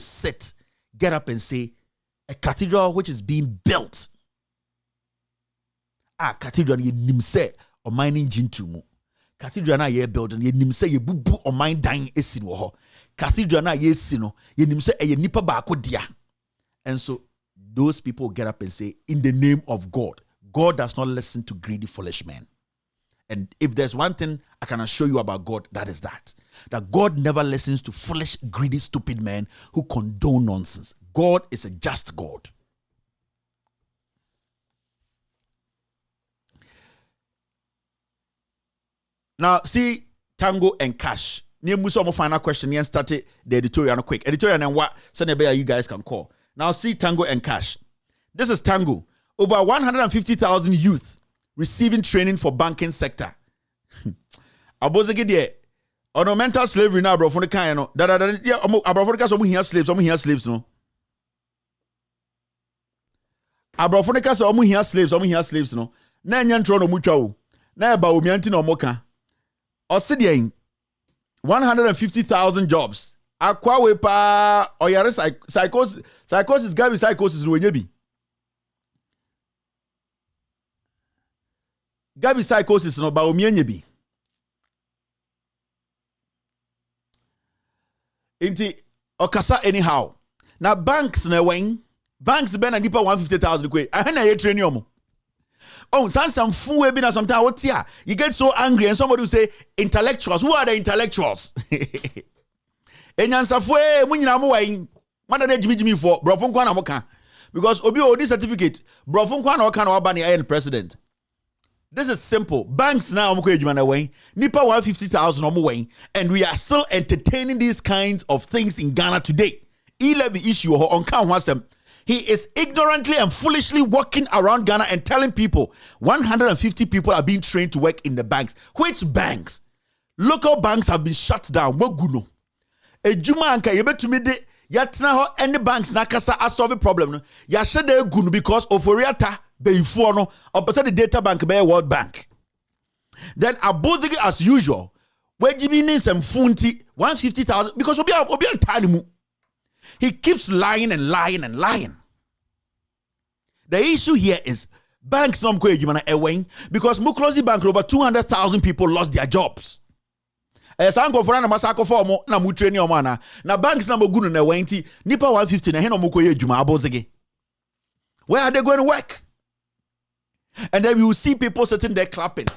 get up and say, a cathedral which is being built. Cathedral ye nimse or mining jintumu. Cathedral na ye building ye nimse ye bubu or mine dying esin wo. Cathedral na ye sino ye nimse ye nipa baako dia. And so those people get up and say, in the name of God. God does not listen to greedy, foolish men. And if there's one thing I can assure you about God, that is that God never listens to foolish, greedy, stupid men who condone nonsense. God is a just God. Now, see Tango and Cash. Near Musa, final question. Here started the editorial quick. Editorial and what? You guys can call. Now, see Tango and Cash. This is Tango. Over 150,000 youth receiving training for banking sector. Abozegi de ornamental slavery na bro for kind no. Yeah, abrofonika so mu here slaves no. Abrofonika so mu here slaves no. Na enya ntro no mu twa wo. Na e ba omi anti na omoka. Osidian 150,000 jobs. Akwa we pa oyare psychosis gabi psychosis no wenyebi. Gabi psychosis no ba omienye bi. Inti okasa anyhow. Na banks na wen banks ben and nipa 150,000 kwe. I had a training omo. Oh, some fool be na sometimes what here. You get so angry and somebody will say intellectuals. Who are the intellectuals? Enyansafwe munyina mo wayin. Manda de jimi for brofon kwa na moka. Because obi odi certificate, brofon kwa na oka na wabani ayen president. This is simple. Banks now omko ejuma na wayin. Nipa 150,000 omo wayin. And we are still entertaining these kinds of things in Ghana today. E-levy issue on count wasem. He is ignorantly and foolishly walking around Ghana and telling people 150 people are being trained to work in the banks. Which banks? Local banks have been shut down. Waguno. Ejuma anka yebetumi de yatna ho any banks na kasa a solve problem no. Ya shede gunu because of Oriata before no or the data bank be World Bank. Then abuzigi as usual. Where jibini some funti 150,000 because obi antanimu. He keeps lying and lying and lying. The issue here is banks not going because Muklozi Bank over 200,000 people lost their jobs. As I go for an masako for mo na mutreni omana na banks na mogunu na wenti nipa 150 na heno mukoye juma abozege. Where are they going to work? And then you will see people sitting there clapping.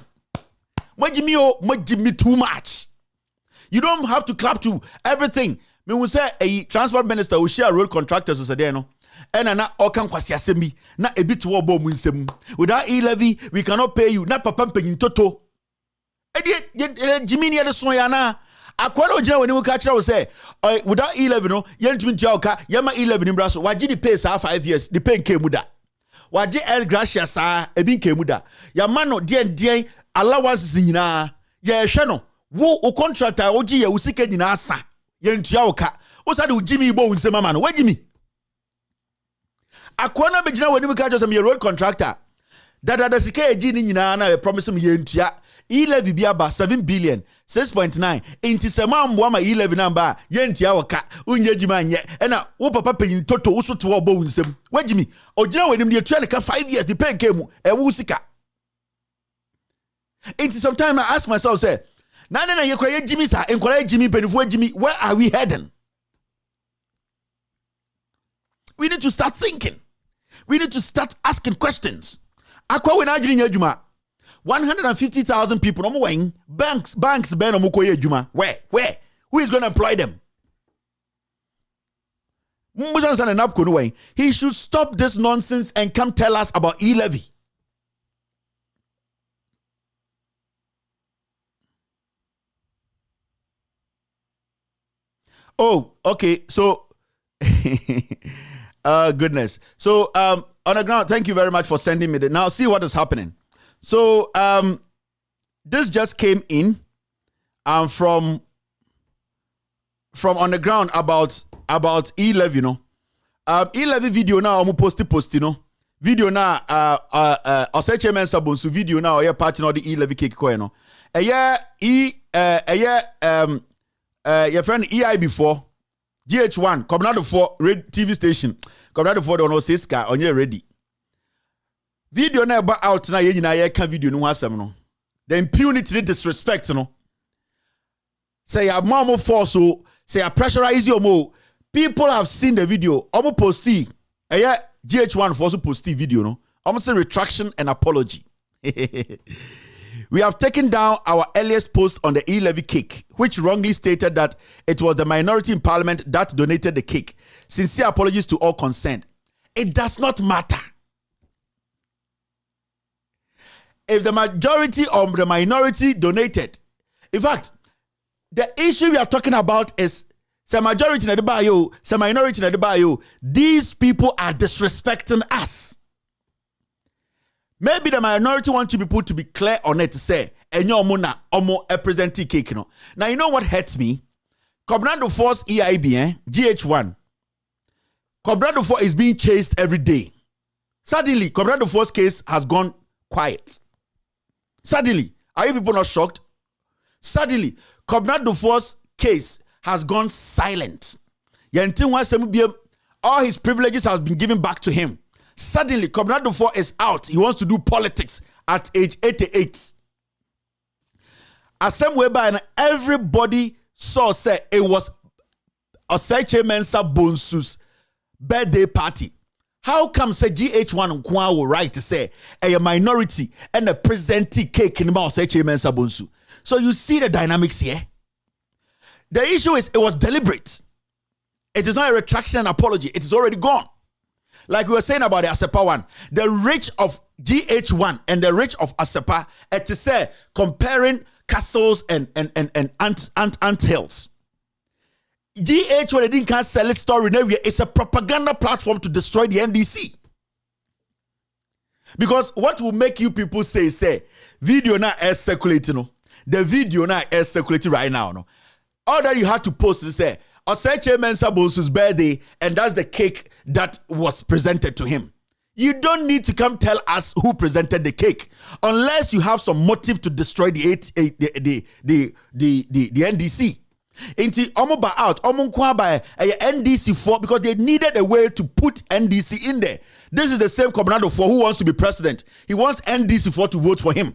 Majimi too much. You don't have to clap to everything. Me will say a transport minister will share road contractors who say there no. And na okan kwasi asemi na ebi to obo mu nsem. Without e-levy we cannot pay you. Na papa mpegin toto. Jimmy de so ya na akwara ogina wani muka kira wo say without e-levy no yentumi ntia oka yema e-levy ni braso waji the pay sa 5 years the pay nke muda. Waji el gracias sa ebi nke muda. Ya mano dien allowances nyina. Ya hwe no wo contractor oji ya usike nyina asa. Yentua oka osade ujimi ibo unsema mano wajimi akwana begina wani muka jo some road contractor dada sika eji ni nyina na promise me yentua e-levy bia ba 7 billion 6.9 inti sema mbo ma e-levy number yentua oka unye jima nye ena wo papa peyin toto wo so to obo unsem wajimi ogina wani me etua ne ka 5 years the pay kemu e wo sika inti sometime I ask myself say Nana ye Jimmy sa enkwara Jimmy benefo Jimmy, where are we heading? We need to start thinking. We need to start asking questions. Akwa we na adwiri nya adwuma. 150,000 people no mo banks ben no mo koye adwuma. Where? Who is going to employ them? He should stop this nonsense and come tell us about e-levy. Oh, okay. So, goodness. So, on the ground, thank you very much for sending me that. Now, see what is happening. So, this just came in from on the ground about e-levy, you know. E-levy video now, I'm post, you know. Video now, Oseche Mensa Bonsu video now, yeah, party now the e-levy cake, you know. Your friend EI before GH1 come out for TV station come out for the no siska on your ready video na ba out na ye nyina ye ka video no asem no the impunity the disrespect no say your mom force so say I pressurize you more people have seen the video omo posti GH1 for so posti video no almost a retraction and apology. We have taken down our earliest post on the e-levy cake, which wrongly stated that it was the minority in parliament that donated the cake. Sincere apologies to all concerned. It does not matter. If the majority or the minority donated, in fact, the issue we are talking about is some majority in the bio, some minority in the bio. These people are disrespecting us. Maybe the minority want to be put to be clear on it to say, enyo muna omo represent cake no. Now you know what hurts me? Cobrando Force EIB, GH1. Cobrando Force is being chased every day. Suddenly, Cobrando Force case has gone quiet. Suddenly, are you people not shocked? Suddenly, Cobrando Force case has gone silent. All his privileges has been given back to him. Suddenly, Cobrando Force is out. He wants to do politics at age 88. As some whereby everybody saw say it was Oseche Mensa Bonsu's birthday party. How come say GH1 Nkwa will right to say a minority and a present cake in the mouth say Mensa Bonsu? So you see the dynamics here. The issue is it was deliberate. It is not a retraction and apology. It is already gone. Like we were saying about the Asepa one, the rich of GH1 and the rich of Asepa, to say comparing castles and ant hills. GH1 they didn't sell a story. It's a propaganda platform to destroy the NDC. Because what will make you people say video now is circulating. The video now is circulating right now. No, all that you had to post is say Oseche Mensa Bonsu's birthday, and that's the cake that was presented to him. You don't need to come tell us who presented the cake unless you have some motive to destroy the NDC. Inti omo out omo nkwa by NDC for because they needed a way to put NDC in there. This is the same Combinado for who wants to be president. He wants NDC for to vote for him.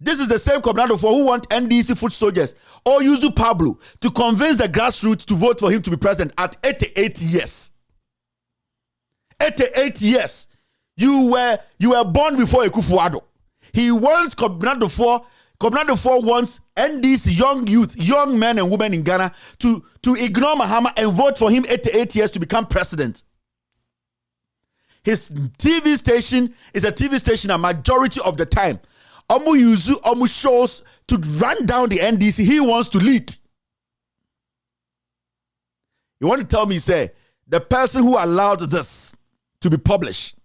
This is the same Combinado for who want NDC foot soldiers or Yuzu Pablo to convince the grassroots to vote for him to be president at 88 years. 88 years. You were born before Ekufuado. He wants Combinado 4 wants NDC young youth, young men and women in Ghana to ignore Mahama and vote for him 88 years to become president. His TV station is a TV station a majority of the time. Omu Yuzu, Omu shows to run down the NDC. He wants to lead. You want to tell me, say, the person who allowed this to be published,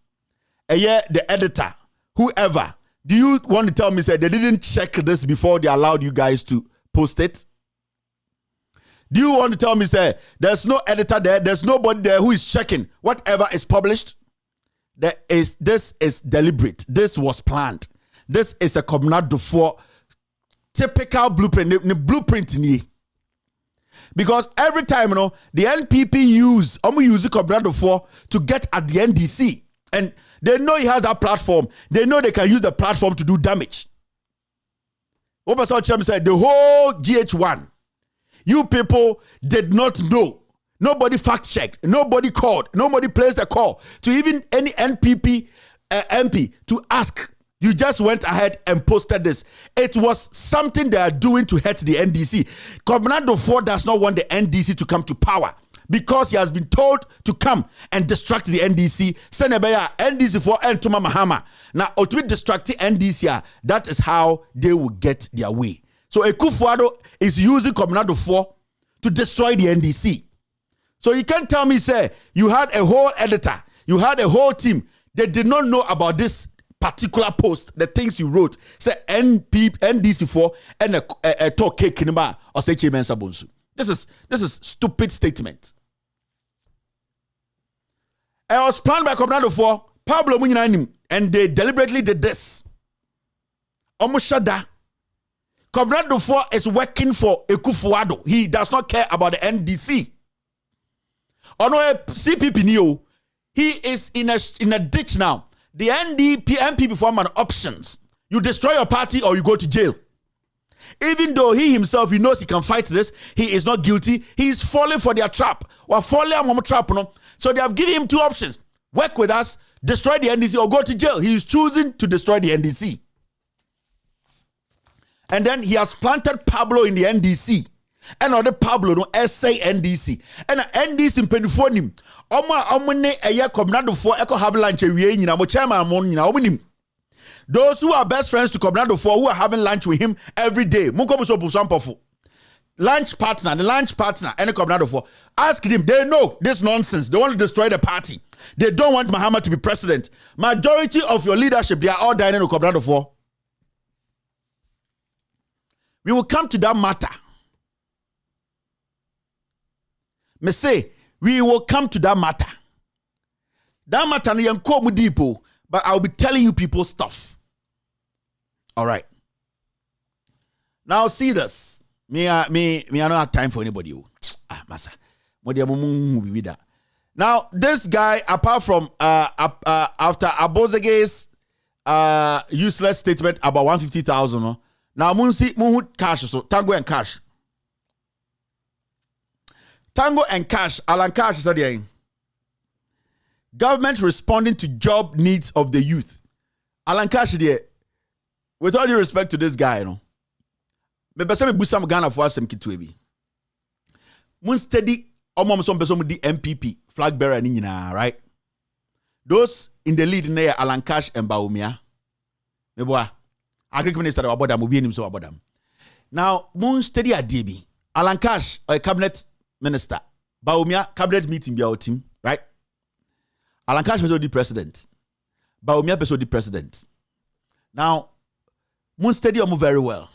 the editor, whoever, do you want to tell me, say, they didn't check this before they allowed you guys to post it? Do you want to tell me, say, there's no editor there, there's nobody there who is checking whatever is published? This is deliberate. This was planned. This is a Combinado for typical blueprint. Because every time, the NPP use Combinado for to get at the NDC. And they know he has that platform. They know they can use the platform to do damage. What Pastor Chem said, the whole GH1, you people did not know. Nobody fact-checked. Nobody called. Nobody placed a call to even any NPP MP to ask. You just went ahead and posted this. It was something they are doing to hurt the NDC. Combinado 4 does not want the NDC to come to power because he has been told to come and distract the NDC. Senebeya NDC 4 and Tuma Mahama. Now, ultimately distracting NDC, that is how they will get their way. So Ekufuado is using Combinado 4 to destroy the NDC. So you can't tell me, say, you had a whole editor, you had a whole team. They did not know about this particular post, the things you wrote. Say NDC4 and a talk cake kinema or say Mensa Bonsu. This is stupid statement. It was planned by Combinado 4, Pablo Munyinanim, and they deliberately did this. Omushada. Combinado 4 is working for Ekufuado. He does not care about the NDC. Ono CPP Neo, he is in a ditch now. The MP before man options. You destroy your party or you go to jail. Even though he himself, he knows he can fight this, he is not guilty. He is falling for their trap. So they have given him two options. Work with us, destroy the NDC or go to jail. He is choosing to destroy the NDC. And then he has planted Pablo in the NDC. And other Pablo no essay NDC. And NDC in Penfonim. Omune aya Combinado 4 echo have lunch we nyina mo chairman mo nyina omunim. Those who are best friends to Combinado 4 who are having lunch with him every day. Munko so busampofo. Lunch partner, the lunch partner and Combinado 4. Ask him, they know this nonsense. They want to destroy the party. They don't want Mahama to be president. Majority of your leadership, they are all dining with Combinado 4. We will come to that matter. Me say, we will come to that matter. That matter ni yanko mu deepo, but I'll be telling you people stuff. All right. Now see this. Me I don't have time for anybody. Massa. Now this guy, apart from after Abozege's useless statement about 150,000, now munhu cash so Tango and cash. Tango and Cash, Alan Cash said, Government responding to job needs of the youth. Alan Cash there. With all due respect to this guy, you know. Me pese me busam Ghana for asem kitwebi. Mun steady omom some person di MPP flag bearer ni nyina, right? Those in the lead there Alan Cash and Bawumia. Me boa. Agric minister wabodam obi enim so wabodam. Now, mun steady adibi. Alan Cash or a cabinet minister. Bawumia cabinet meeting be our team, right? Alan Cash was the president. Bawumia was the president. Now, mun steady omo very well.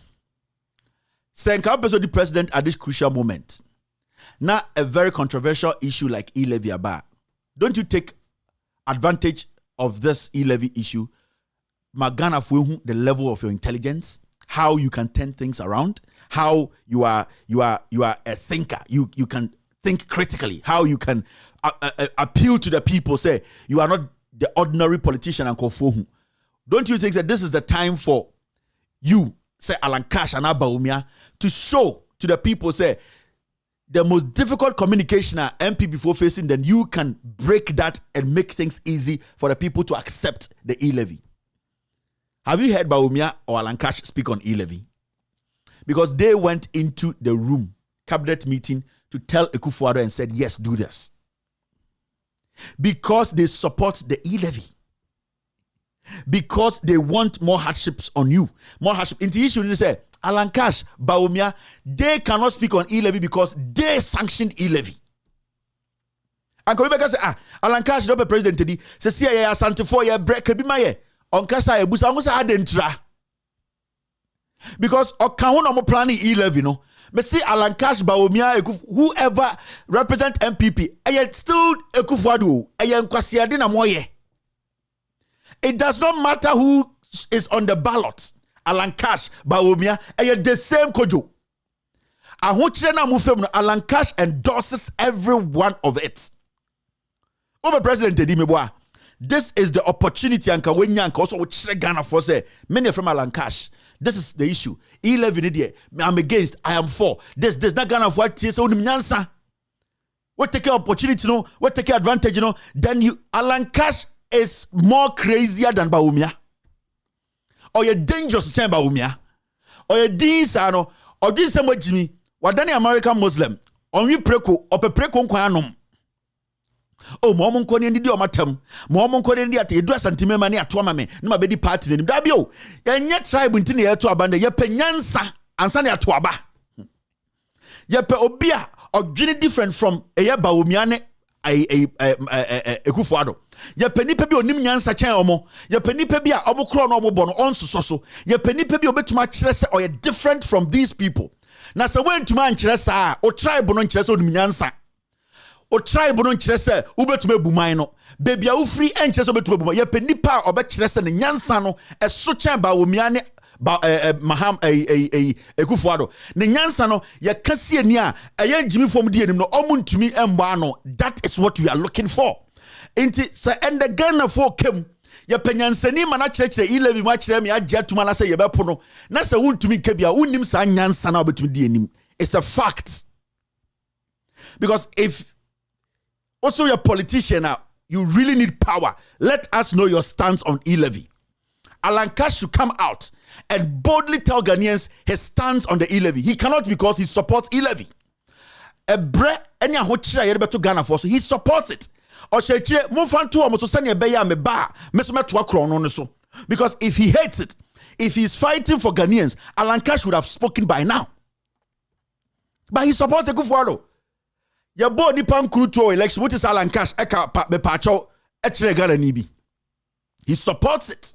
Senka was the president at this crucial moment. Now, a very controversial issue like e-levy aba. Don't you take advantage of this e-levy issue? Magana fuhu the level of your intelligence, how you can turn things around, how you are a thinker. You can think critically, how you can appeal to the people, say you are not the ordinary politician and kofuhu. Don't you think that this is the time for you, say Alan Cash and Bawumia, to show to the people, say the most difficult communication MP before facing, then you can break that and make things easy for the people to accept the e-levy. Have you heard Bawumia or Alan Cash speak on e-levy? Because they went into the room, cabinet meeting, to tell Akufo-Addo and said, yes, do this. Because they support the e-levy. Because they want more hardships on you. More hardship. In the issue, they say, Alan Cash, Bawumia, they cannot speak on e-levy because they sanctioned e-levy. And Kobibeka say, Alan Cash, don't be president today. Say, see, I asante for your break, Kebimaye. Onkasa ebusa ongusa adentra because okahun omo planning e-levy no me see Alan Cash Bawumia whoever represent MPP still Akufo-Addo nkwasiade na moye. It does not matter who is on the ballot. Alan Cash Bawumia the same kojo ahochire na mufem no Alan Cash endorses every one of it. Over President Edi Meboa, this is the opportunity and also with Ghana for say many from Alan Cash. This is the issue. E-levy I'm against, I am for. This not Ghana for what what take opportunity, no, what take advantage, then you Alan Cash is more crazier than Bawumia. Or you're dangerous than Bawumia. Or you're dinsano, or this some Jimmy, what Danny American Muslim, on you preko, or preko kwanum. Oh, momon koni ndi o matam. Momon koni ndi ate edura santime mane atoama me. Na mabedi party nim. Da bio. Yenye tribe ntine ye to abande ye pe nyansa ansa ne ato aba. Ye pe obi a odwene different from eye Bawumia ne Akufo-Addo. Ye pe nipa bi onim nyansa chen omo. Ye pe nipa bi a omo kro na omo bo no onsoso so. Ye pe nipa bi obetuma kire se oye different from these people. Na se wentuma nkire sa o tribe no nkire se onim nyansa. O tribe no nkire se ubetume buman no baby a ufri enkire se ubetume buman ye pe nipa obekire se ne nyansa no eso chen Bawumia ne maham Akufo-Addo ne nyansa no ye kase ani a eye jimi fom de anim no omuntumi embo ano. That is what we are looking for. Inti se ende Ghana for kem ye penyansani mana chire e-levy ma chire me agye atuma na se ye bepo no na se wuntumi kebia unnim sa nyansa na obetumi de anim. It's a fact. Because if also you're a politician now, you really need power. Let us know your stance on e-levy. Alan Cash should come out and boldly tell Ghanaians his stance on the e-levy. He cannot because he supports e-levy. Ghana for so he supports it. Because if he hates it, if he's fighting for Ghanaians, Alan Cash would have spoken by now. But he supports Akufo-Addo. Your body pan to election, what is Alan Cash? He supports it.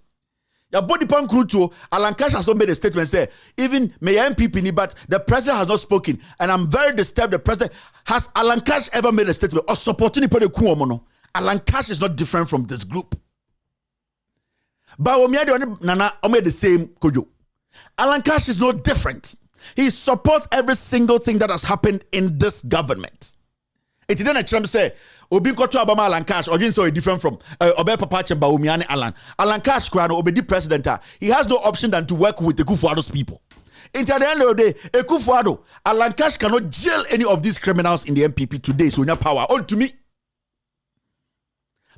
Your body pan to Alan Cash has not made a statement say, even Mayor MPP, but the president has not spoken. And I'm very disturbed. The president has Alan Cash ever made a statement or supporting the Alan Cash is not different from this group. But Nana made the same kojo. Alan Cash is no different. He supports every single thing that has happened in this government. It didn't say, Obi Koto Obama Alan Cash, or didn't say different from Obe Papache Bawumia Alan. Alan Cash, Obe the president, he has no option than to work with the Akufo-Addo's people. Until the end of the day, Akufo-Addo, Alan Cash cannot jail any of these criminals in the MPP today, so no power. On to me.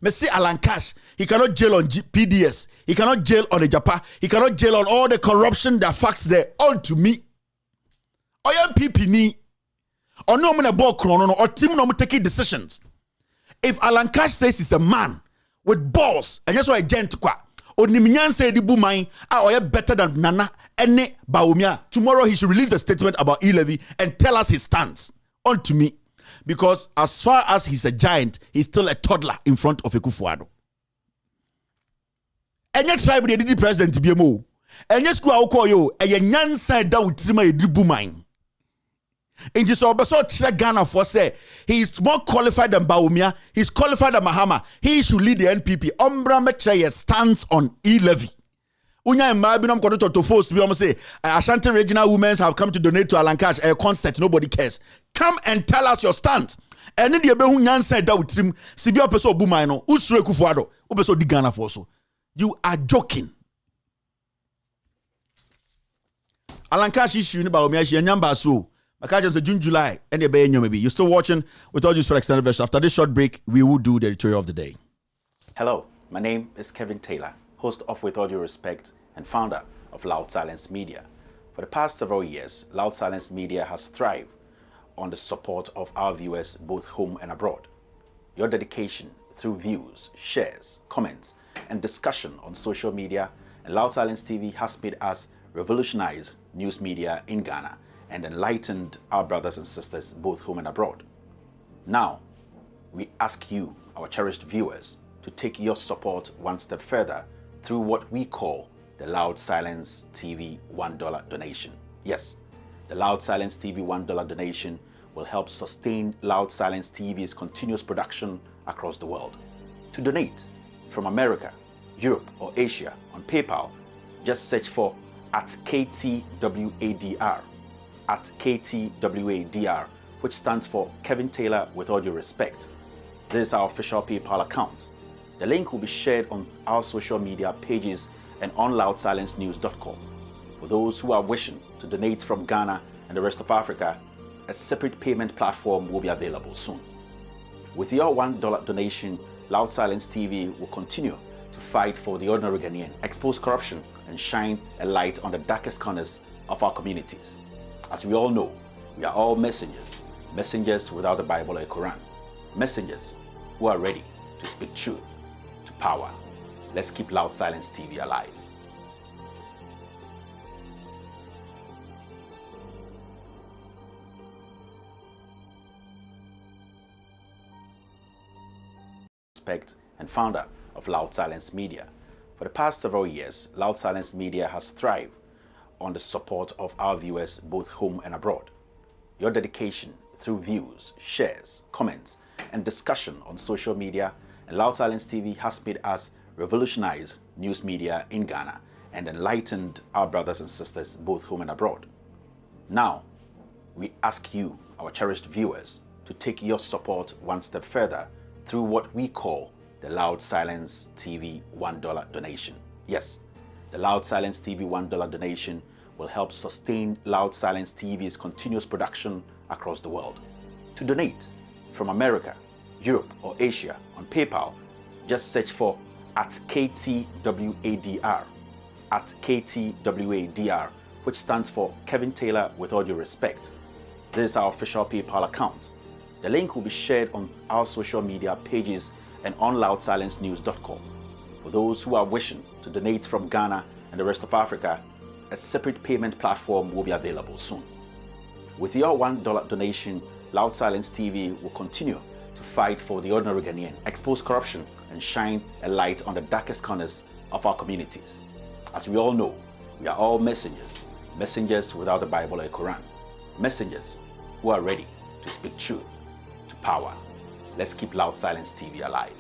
Messi Alan Cash, he cannot jail on PDS. He cannot jail on the Japan. He cannot jail on all the corruption that facts there. On to me. Or MPP ni. Or no man about chrono or team no taking decisions. If Alan Cash says he's a man with balls, and that's why gent kwa. Or Niminyan say the boomine are better than Nana Ene Baumia. Tomorrow he should release a statement about E-Levy and tell us his stance. On to me. Because as far as he's a giant, he's still a toddler in front of Akufo-Addo. Any tribe they did president to be a mo. Any school I call you a young side down with Trima Edibu mine. In this episode, Ghana for say he is more qualified than Baumia, he's qualified than Mahama. He should lead the NPP. Ombra Metraya stands on E-Levy. Unya Mabinum Kodoto to force we almost say Ashanti regional women have come to donate to Alan Cash a concert. Nobody cares. Come and tell us your stand. And then the Behunyan said that with him, Sibia Peso Bumaino, Usre Kufuado, Ubeso di Ghana for so. You are joking. Alan Cash issue about me, she and Yamba so. Makajan said June, July, and maybe. You're still watching with all due for extended version. After this short break, we will do the editorial of the day. Hello, my name is Kevin Taylor, host of With All Due Respect and founder of Loud Silence Media. For the past several years, Loud Silence Media has thrived on the support of our viewers both home and abroad. Your dedication through views, shares, comments, and discussion on social media and Loud Silence TV has made us revolutionize news media in Ghana and enlightened our brothers and sisters both home and abroad. Now, we ask you, our cherished viewers, to take your support one step further through what we call the Loud Silence TV $1 donation. Yes, the Loud Silence TV $1 donation will help sustain Loud Silence TV's continuous production across the world. To donate from America, Europe, or Asia on PayPal, just search for @KTWADR, @KTWADR, which stands for Kevin Taylor With All Due Respect. This is our official PayPal account. The link will be shared on our social media pages and on loudsilencenews.com. For those who are wishing to donate from Ghana and the rest of Africa, a separate payment platform will be available soon. With your $1 donation, Loud Silence TV will continue to fight for the ordinary Ghanaian, expose corruption, and shine a light on the darkest corners of our communities. As we all know, we are all messengers, messengers without the Bible or Quran, messengers who are ready to speak truth to power. Let's keep Loud Silence TV alive. Respect and founder of Loud Silence Media. For the past several years, Loud Silence Media has thrived on the support of our viewers both home and abroad. Your dedication through views, shares, comments, and discussion on social media and Loud Silence TV has made us revolutionize news media in Ghana and enlightened our brothers and sisters both home and abroad. Now, we ask you, our cherished viewers, to take your support one step further through what we call the Loud Silence TV $1 donation. Yes, the Loud Silence TV $1 donation will help sustain Loud Silence TV's continuous production across the world. To donate from America, Europe, or Asia on PayPal, just search for @KTWADR, @KTWADR, which stands for Kevin Taylor With All Due Respect. This is our official PayPal account. The link will be shared on our social media pages and on loudsilencenews.com. For those who are wishing to donate from Ghana and the rest of Africa, a separate payment platform will be available soon. With your $1 donation, Loud Silence TV will continue to fight for the ordinary Ghanaian, expose corruption, and shine a light on the darkest corners of our communities. As we all know, we are all messengers, messengers without the Bible or Quran, messengers who are ready to speak truth to power. Let's keep Loud Silence TV alive.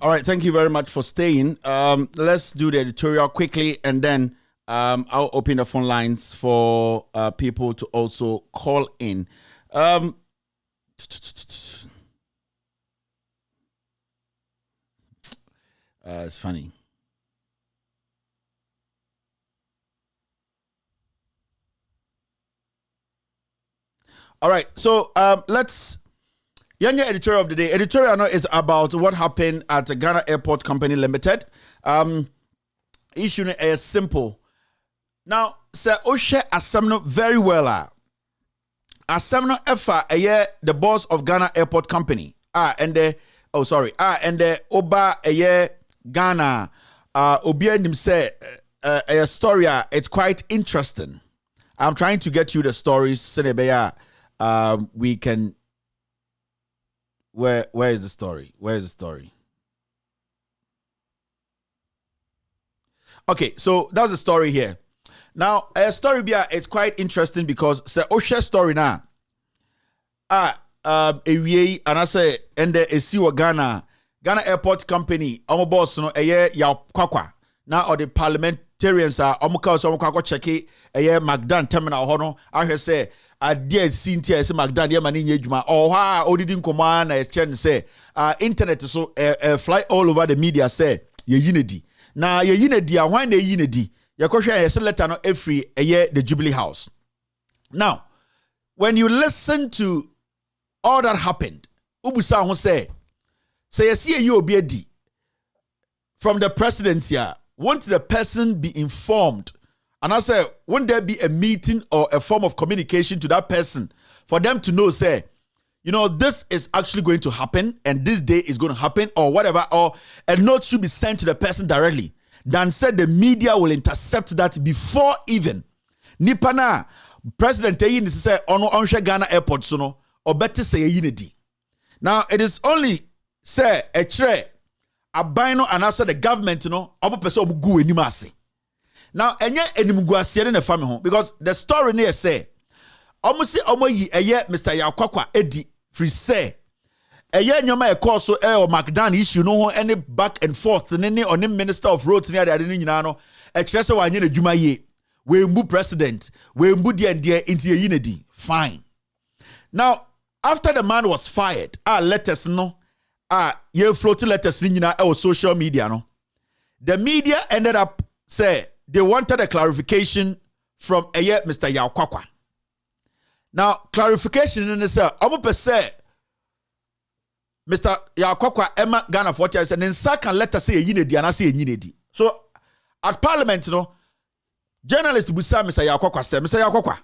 All right, thank you very much for staying. Let's do the editorial quickly, and then I'll open the phone lines for people to also call in. It's funny. All right, so let's. Yanya editorial of the day. Editorial is about what happened at the Ghana Airport Company Limited. Issue is simple. Now, Sir Oshe Asemno very well. Asemno Efa the boss of Ghana Airport Company. And the Oba Ghana. Obia nim say a story. It's quite interesting. I'm trying to get you the stories. We can. Where is the story? Where is the story? Okay, so that's the story here. Now, a story it's quite interesting because say Osha story now. And I say and the Esiwa Ghana Airport Company. Our boss no ya kwakwa. Now or the parliamentarians are omuka so kwakwa check Magdan terminal hono. I say dear Cynthia say Magdan ye mani nyejuma. Oh ha odidin koma na chen say internet so fly all over the media say ye yinedi. Na ye yinedi a why na yinedi. Ye kwhwe ye letter no every the Jubilee House. Now, when you listen to all that happened, ubusa ho say you see you obiedi from the presidency. Won't the person be informed? And I say, won't there be a meeting or a form of communication to that person for them to know, say, you know, this is actually going to happen and this day is going to happen or whatever, or a note should be sent to the person directly. Then said the media will intercept that before even Nipana President Tayin say on Ghana Airport sono or better say yinedi. Now it is only say a tre abino and answer the government omo person gu enimase. Now enye enimguase ne family home because the story near say omo si omo yi Mr. Yakwakwa edi free say nyoma e call so or Magdan issue no any back and forth ne on the Minister of Roads near the nyina no e kire say wanye na dwuma ye we mbu president we mbu die into yinedi fine. Now after the man was fired letters no ye floating letters nyina e social media no the media ended up say they wanted a clarification from Mr. Yakwakwa. Now clarification in say omo pe say Mr. Yakwakwa Emma Ghana 40 said, and second letter say yinedi and I say yinedi. So at Parliament, journalists will say Mr. Yakwakwa say, Mr. Yakwakwa,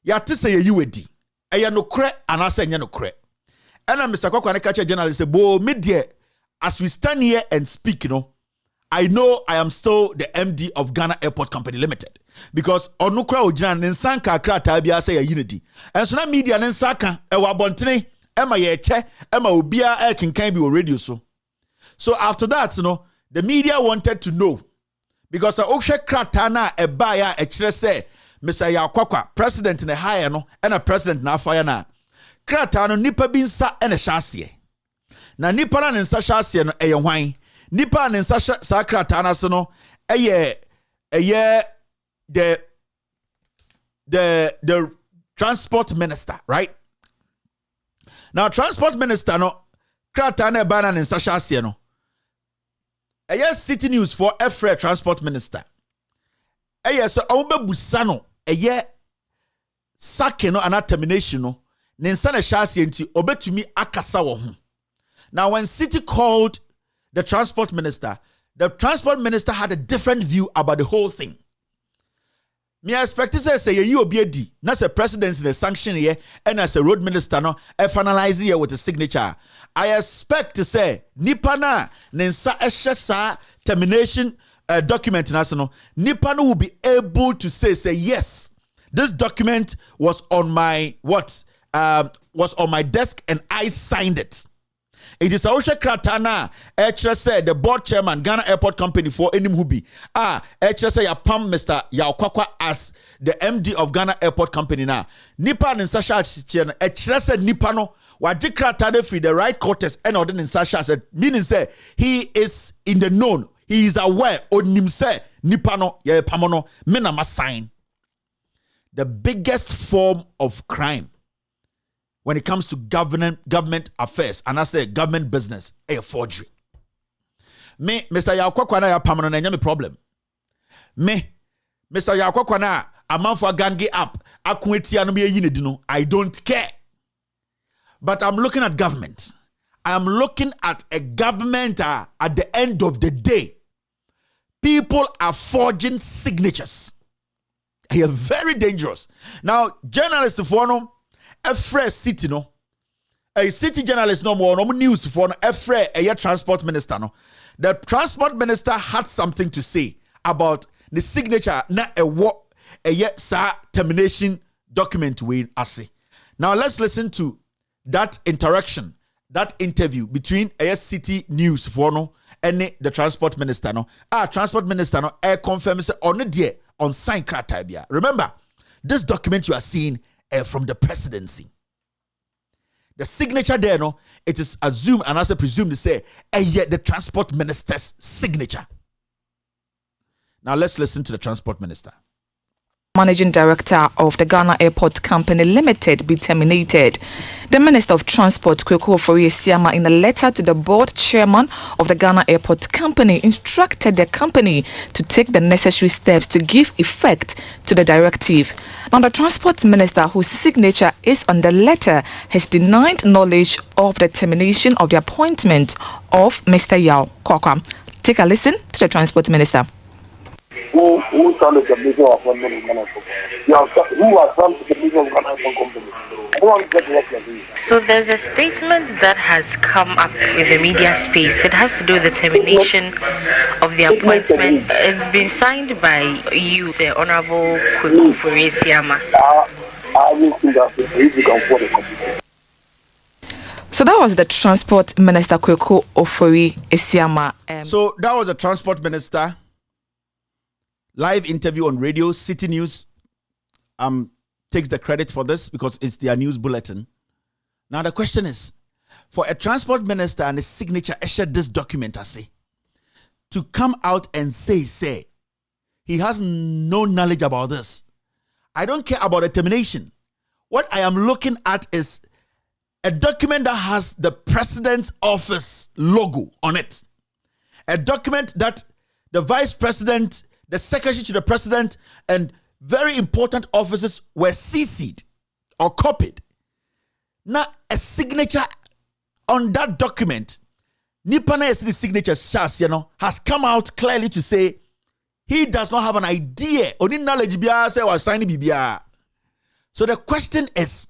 yati say you wedi. Aya no kre and I say no kre. And Mr. Yakwakwa ne catch a journalist say, bo media, as we stand here and speak, I know I am still the MD of Ghana Airport Company Limited. Because onukra ojinan nensanka akra tabia say yinedi. And so na media nensaka ewa bontene Emma yeche, Emma ubia can be radio so. So after that, the media wanted to know because Okshe Kratana a buyer a say Mr. Yakwakwa, president in a higher and a president na fire na. Kratano nipa binsa and a shasye. Na nipa na nsa shasye no eye hwan. Nipa na nsa sa Kratana so the transport minister, right? Now, transport minister Kratana Banan and Sasha Sieno. City news for Efre transport minister. So Ombe Busano, Sakeno and termination Ninsana Shasienti obetumi akasa wo ho. Now, when City called the transport minister had a different view about the whole thing. Me expect to say you obiedi na say presidency the sanction here and as a road minister finalize here with a signature. I expect to say nipa na nensa ehye termination document national nipa no will be able to say yes, this document was on my desk and I signed it. It is Osha Kratana, said the board chairman, Ghana Airport Company for Enim Hubi. Say Pam Mr. Yakwakwa as the MD of Ghana Airport Company now. Nipan and Sasha said Nipano, Waji Kratade free the right quarters and ordin Sasha said, meaning say he is in the known, he is aware, Onim say Nipano, ye Pamono, Menama sign. The biggest form of crime when it comes to government affairs, and I say government business, a forgery. Me, Mr. Yakwakwa na ya pamano na nyame problem. Me, Mr. Yakwakwa na a man for gangi up. I don't care. But I'm looking at government. I'm looking at a government at the end of the day. People are forging signatures. They are very dangerous. Now, journalists for no, a fresh city no, a city journalist no more, no news for no, a transport minister no. The transport minister had something to say about the signature na a termination document we ase. Now let's listen to that interaction, that interview between a city news for no and the transport minister no. Transport minister no confirms on the on sign criteria. Remember, this document you are seeing from the presidency. The signature there, no, it is assumed and also presumed to say yet the transport minister's signature. Now let's listen to the transport minister. Managing Director of the Ghana Airport Company Limited be terminated. The Minister of Transport, Kweku Ofori-Esiama, in a letter to the board chairman of the Ghana Airport Company, instructed the company to take the necessary steps to give effect to the directive. Now, the Transport Minister, whose signature is on the letter, has denied knowledge of the termination of the appointment of Mr. Yao Kwakwa. Take a listen to the Transport Minister. Who signed the termination of appointment of Ghana Airport? Who has signed the termination of Ghana Airport Company? So there's a statement that has come up in the media space. It has to do with the termination of the appointment. It's been signed by you, the Honorable Kweku Ofori-Esiama. So that was the Transport Minister, Kweku Ofori-Esiama. So that was the Transport Minister. Live interview on radio, City News takes the credit for this because it's their news bulletin. Now the question is, for a transport minister and a signature issued this document, I say, to come out and say he has no knowledge about this. I don't care about the termination. What I am looking at is a document that has the president's office logo on it. A document that the vice president, the secretary to the president, and very important officers were CC'd or copied. Now, a signature on that document, Nipana signature has come out clearly to say he does not have an idea. So the question is,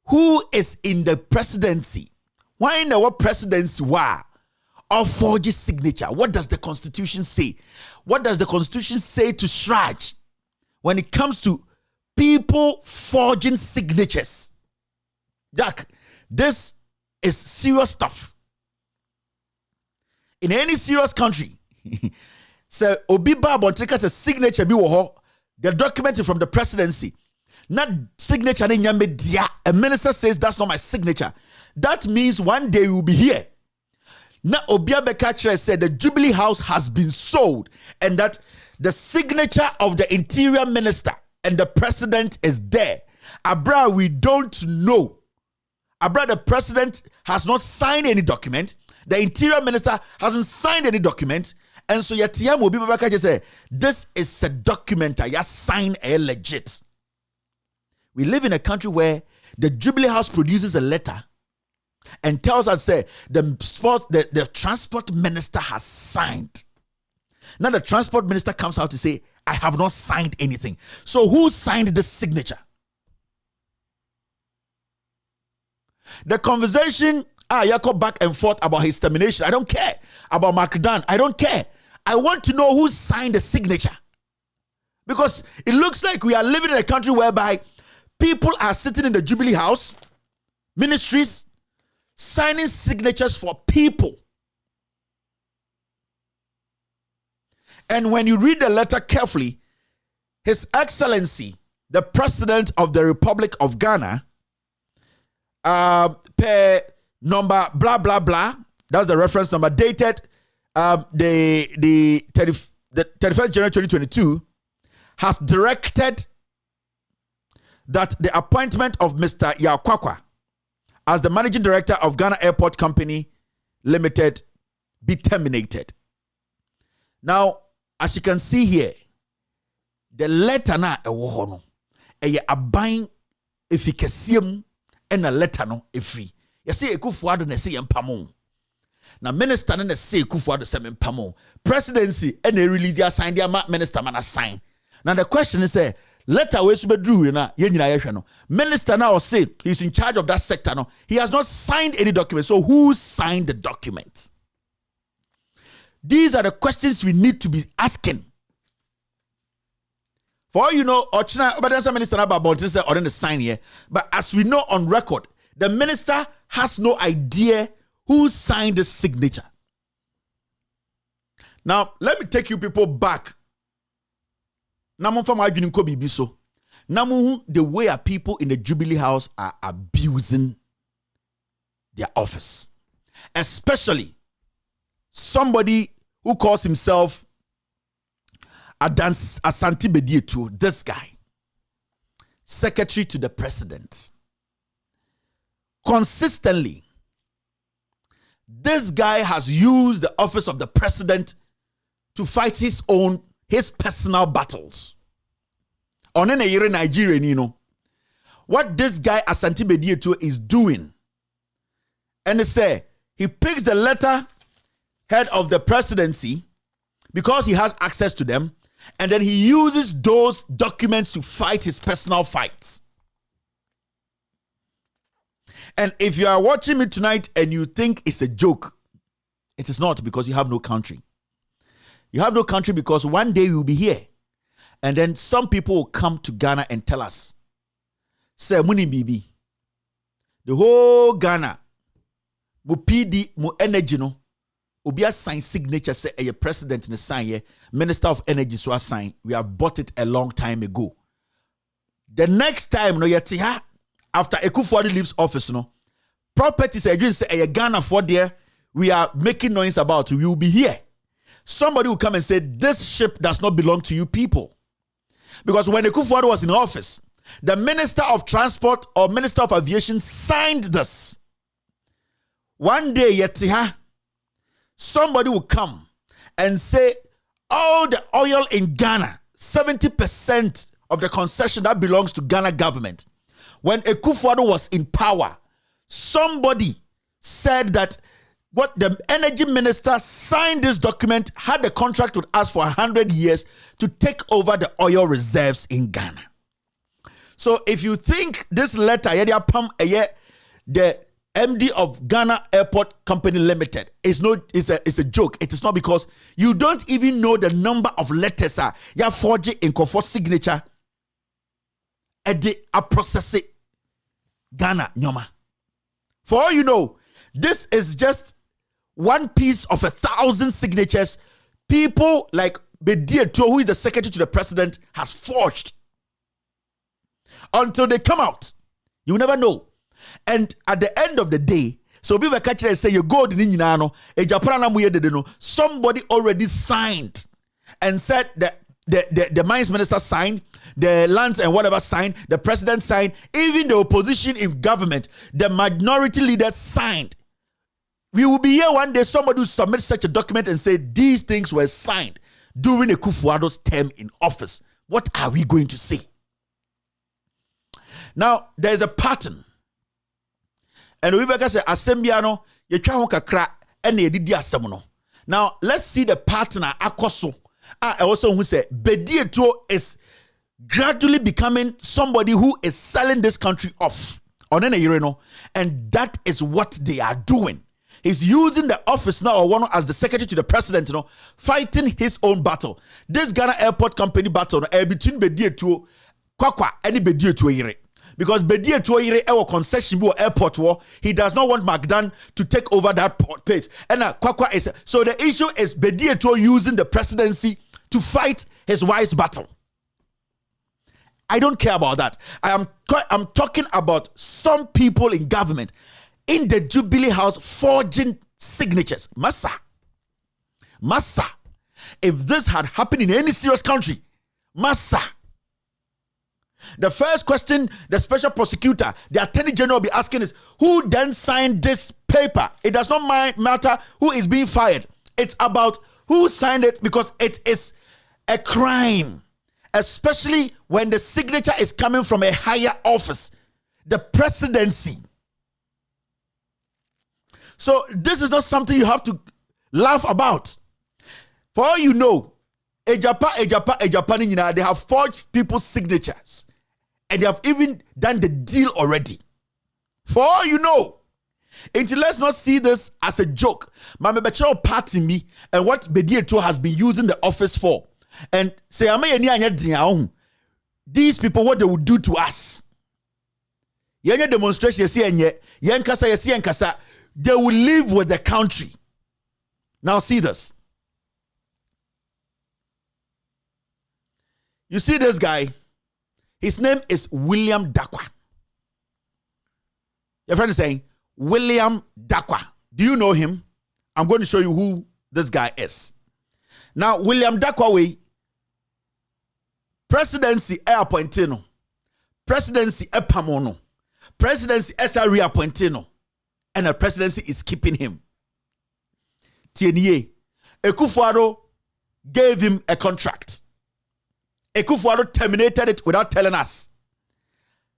who is in the presidency? Why in the what presidency were? Or forges signature? What does the Constitution say? What does the Constitution say to Shraj when it comes to people forging signatures? Jack, this is serious stuff. In any serious country, so Obiba Bontrika's a signature be the document from the presidency. Not signature, a minister says that's not my signature. That means one day we will be here. Now, Obia Bekachre said the Jubilee House has been sold and that the signature of the interior minister and the president is there. Abra, we don't know. Abra, the president has not signed any document. The interior minister hasn't signed any document. And so Yatiam Obia Bekachre said, this is a document I signed a legit. We live in a country where the Jubilee House produces a letter and tells us, say, the transport minister has signed. Now the transport minister comes out to say, I have not signed anything. So who signed this signature? The conversation, Yako back and forth about his termination. I don't care. About Macdan. I don't care. I want to know who signed the signature. Because it looks like we are living in a country whereby people are sitting in the Jubilee House, ministries, signing signatures for people. And when you read the letter carefully, His Excellency, the President of the Republic of Ghana, per number blah blah blah, that's the reference number, dated the 31st January 2022, has directed that the appointment of Mr. Yao Kwakwa as the managing director of Ghana Airport Company Limited be terminated. Now, as you can see here, the letter na eye aban efikasiam ena letter no efri. You say Ekufuado na say empamo. Na minister na say Ekufuado say empamo. Presidency ena release ya sign dia minister man sign. Now the question is letter we sube drew na ye nyina ye hwe no. Minister now say he's in charge of that sector no. He has not signed any document. So who signed the document? These are the questions we need to be asking. For all you know, Ochina Obadiah Minister about say or the sign here, but as we know on record, the minister has no idea who signed the signature. Now, let me take you people back. Namu from arguing ko bibi so. Namu the way our people in the Jubilee House are abusing their office, especially somebody who calls himself Asante Bedietu, this guy, secretary to the president. Consistently, this guy has used the office of the president to fight his personal battles. On in a Nigeria, you know what this guy Asante Bedietu is doing, and they say he picks the letterhead of the presidency because he has access to them, and then he uses those documents to fight his personal fights. And if you are watching me tonight and you think it's a joke, it is not, because you have no country. You have no country because one day you'll be here. And then some people will come to Ghana and tell us, say, Muni Bibi, the whole Ghana, mu PD, mu energy no, Obia sign signature say a president in the sign here, Minister of Energy so sign. We have bought it a long time ago. The next time no yetiha after Ekufuado leaves office no, properties again say a Ghana for there we are making noise about. We will be here. Somebody will come and say this ship does not belong to you people. Because when Ekufuado was in office, the Minister of Transport or Minister of Aviation signed this. One day yetiha somebody will come and say all the oil in Ghana, 70% of the concession that belongs to Ghana government. When Ekufuado was in power, somebody said that what the energy minister signed this document, had the contract with us for 100 years to take over the oil reserves in Ghana. So if you think this letter, the MD of Ghana Airport Company Limited is a joke. It is not, because you don't even know the number of letters ya forge in comfort signature a process Ghana nyoma. For all you know, this is just one piece of 1,000 signatures people like Bedietu, who is the secretary to the president, has forged. Until they come out, you never know. And at the end of the day, so people catch it and say you go to Ninjano, somebody already signed and said that the mines minister signed, the lands and whatever signed, the president signed, even the opposition in government, the minority leaders signed. We will be here one day, somebody will submit such a document and say these things were signed during Ekufuado's term in office. What are we going to say? Now, there is a pattern. And we better say Assembiano, ye twa ho kakra and ye didi asemono. Now let's see the partner akoso. Also who say Bedietu is gradually becoming somebody who is selling this country off. And that is what they are doing. He's using the office now or one as the secretary to the president, fighting his own battle. This Ghana Airport Company battle between Bedietu Kwakwa and Bedietu Ire. Because Bedietu Ire our concession or airport war, he does not want Magdan to take over that place. And Kwakwa is so the issue is Bedietu using the presidency to fight his wife's battle. I don't care about that. I'm talking about some people in government in the Jubilee House forging signatures. Massa. If this had happened in any serious country, Massa. The first question the special prosecutor, the attorney general will be asking is, who then signed this paper? It does not matter who is being fired. It's about who signed it, because it is a crime. especially when the signature is coming from a higher office, the presidency. So this is not something you have to laugh about. For all you know, Ejapa, they have forged people's signatures. And they have even done the deal already. For all you know. Until let's not see this as a joke. Mama Bechero party me and what Bedieto has been using the office for. And say, these people, what they would do to us. Yenye demonstration, yenkasa, they will live with the country. Now see this. You see this guy? His name is William Danquah. Your friend is saying, William Danquah. Do you know him? I'm going to show you who this guy is. Now, William Danquah, presidency appointino, presidency pamono, presidency reappointino, and the presidency is keeping him. Tienye, Ekufuado gave him a contract. Ekufuado terminated it without telling us.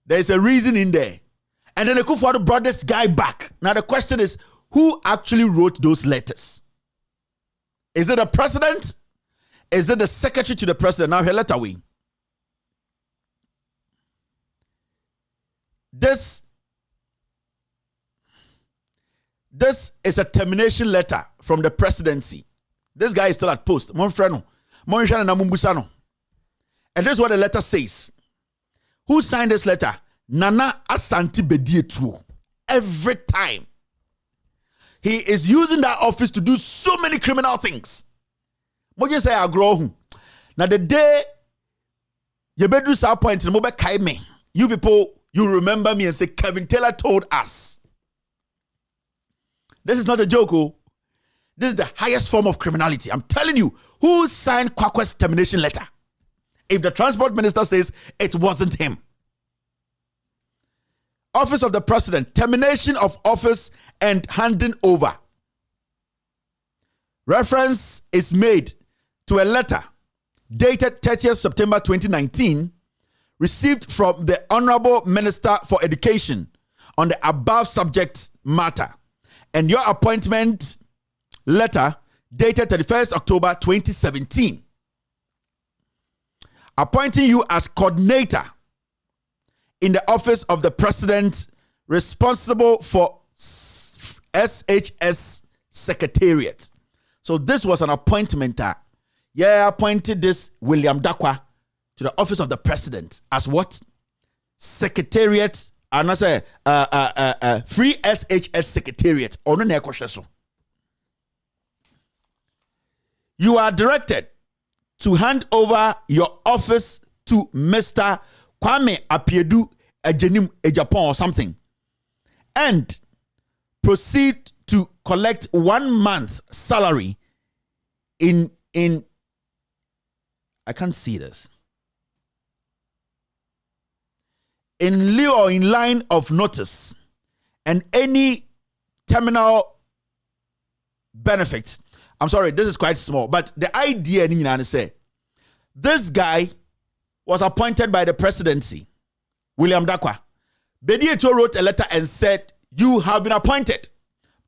There is a reason in there. And then Ekufuado brought this guy back. Now the question is, who actually wrote those letters? Is it the president? Is it the secretary to the president? Now here, letter we. This is a termination letter from the presidency. This guy is still at post. Monfreno. Monfreno na mumbusano. And this is what the letter says. Who signed this letter? Nana Asante Bedietu. Every time. He is using that office to do so many criminal things. Moje say I grow. Now the day you better do some point in mobile kaime. You people, you remember me and say Kevin Taylor told us. This is not a joke. Oh. This is the highest form of criminality. I'm telling you, who signed Kwakwa's termination letter? If the transport minister says it wasn't him. Office of the President, termination of office and handing over. Reference is made to a letter dated 30th September 2019, received from the Honorable Minister for Education on the above subject matter, and your appointment letter dated 31st October 2017. Appointing you as coordinator in the office of the president responsible for SHS Secretariat. So this was an appointment. Appointed this William Danquah to the office of the president as what? Secretariat, and I say free SHS Secretariat. You are directed to hand over your office to Mr. Kwame Apiedu Ejenim Ejapon or something, and proceed to collect 1 month salary in I can't see this. In lieu or in line of notice, and any terminal benefits. I'm sorry, this is quite small, but the idea is say this guy was appointed by the presidency, William Danquah. Bedieto wrote a letter and said, you have been appointed.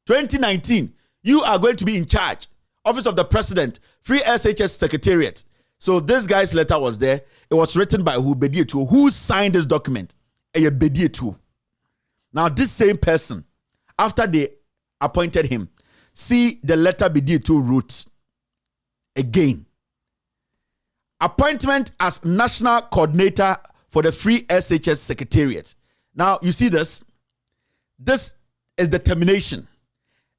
2019, you are going to be in charge. Office of the President, Free SHS Secretariat. So this guy's letter was there. It was written by who? Bedieto. Who signed this document? Bedieto. Now this same person, after they appointed him, see the letter Bedieto wrote again. Appointment as National Coordinator for the Free SHS Secretariat. Now, you see this? This is the termination.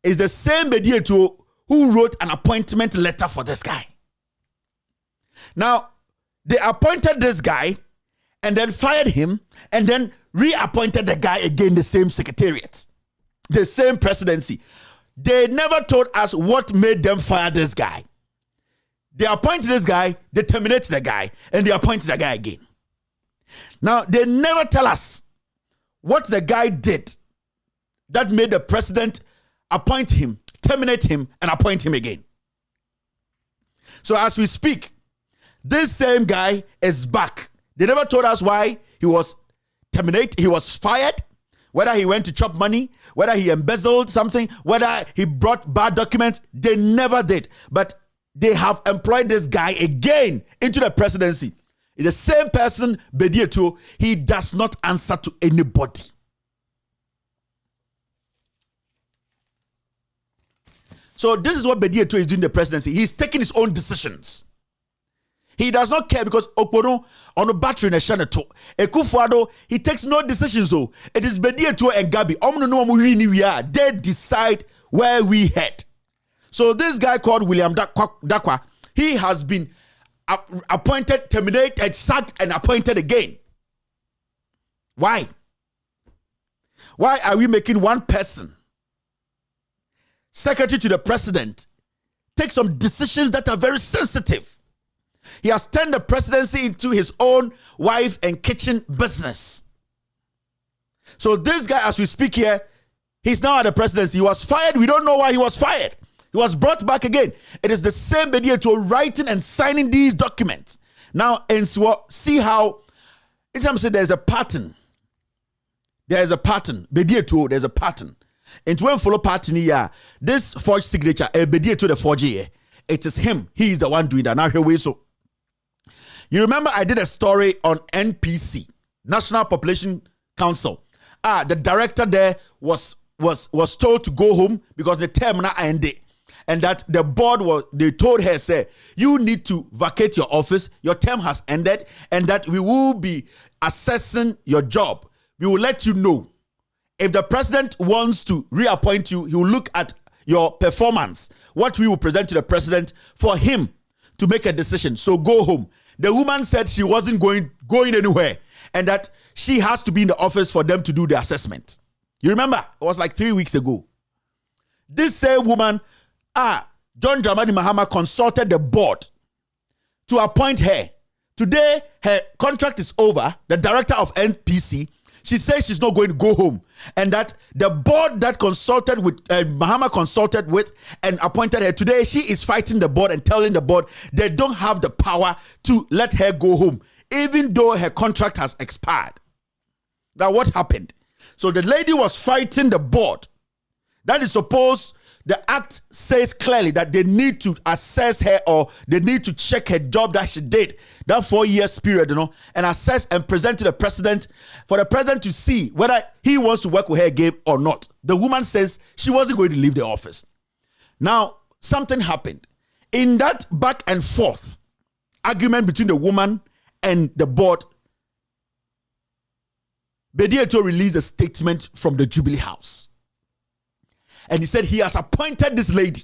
It's the same Bedieto who wrote an appointment letter for this guy. Now, they appointed this guy and then fired him and then reappointed the guy again, the same secretariat, the same presidency. They never told us what made them fire this guy. They appointed this guy, they terminate the guy, and they appointed the guy again. Now, they never tell us what the guy did that made the president appoint him, terminate him, and appoint him again. So as we speak, This same guy is back. They never told us why he was terminated, he was fired, whether he went to chop money, whether he embezzled something, whether he brought bad documents. They never did. But they have employed this guy again into the presidency. It's the same person, Bedieto. He does not answer to anybody. So this is what Bedieto is doing in the presidency. He's taking his own decisions. He does not care because Okporo on the battery in a Shaneto. Ekufuado, he takes no decisions. So it is Bedieto and Gabi. They decide where we head. So this guy called William Danquah, he has been appointed, terminated, sacked, and appointed again. Why? Why are we making one person secretary to the president take some decisions that are very sensitive? He has turned the presidency into his own wife and kitchen business. So this guy, as we speak here, he's now at the presidency. He was fired. We don't know why he was fired. He was brought back again. It is the same Bedieto writing and signing these documents. Now, and so see how, anytime I say there's a pattern. There is a pattern. Bedieto, there's a pattern. And when follow pattern here, this forged signature, Bedieto the forger, it is him. He is the one doing that. Now here we so. You remember I did a story on NPC, National Population Council. The director there was told to go home because the term now ended. And that the board they told her, say, you need to vacate your office, your term has ended, and that we will be assessing your job. We will let you know. If the president wants to reappoint you, he will look at your performance, what we will present to the president for him to make a decision. So go home. The woman said she wasn't going anywhere, and that she has to be in the office for them to do the assessment. You remember? It was like 3 weeks ago. This same woman, John Dramani Mahama, consulted the board to appoint her. Today, her contract is over. The director of NPC, she says she's not going to go home, and that the board that consulted with Mahama consulted with and appointed her today, she is fighting the board and telling the board they don't have the power to let her go home, even though her contract has expired. Now, what happened? So the lady was fighting the board. That is supposed. The act says clearly that they need to assess her, or they need to check her job that she did, that 4 years period, and assess and present to the president for the president to see whether he wants to work with her again or not. The woman says she wasn't going to leave the office. Now, something happened. In that back and forth argument between the woman and the board, Bedieto released a statement from the Jubilee House. And he said he has appointed this lady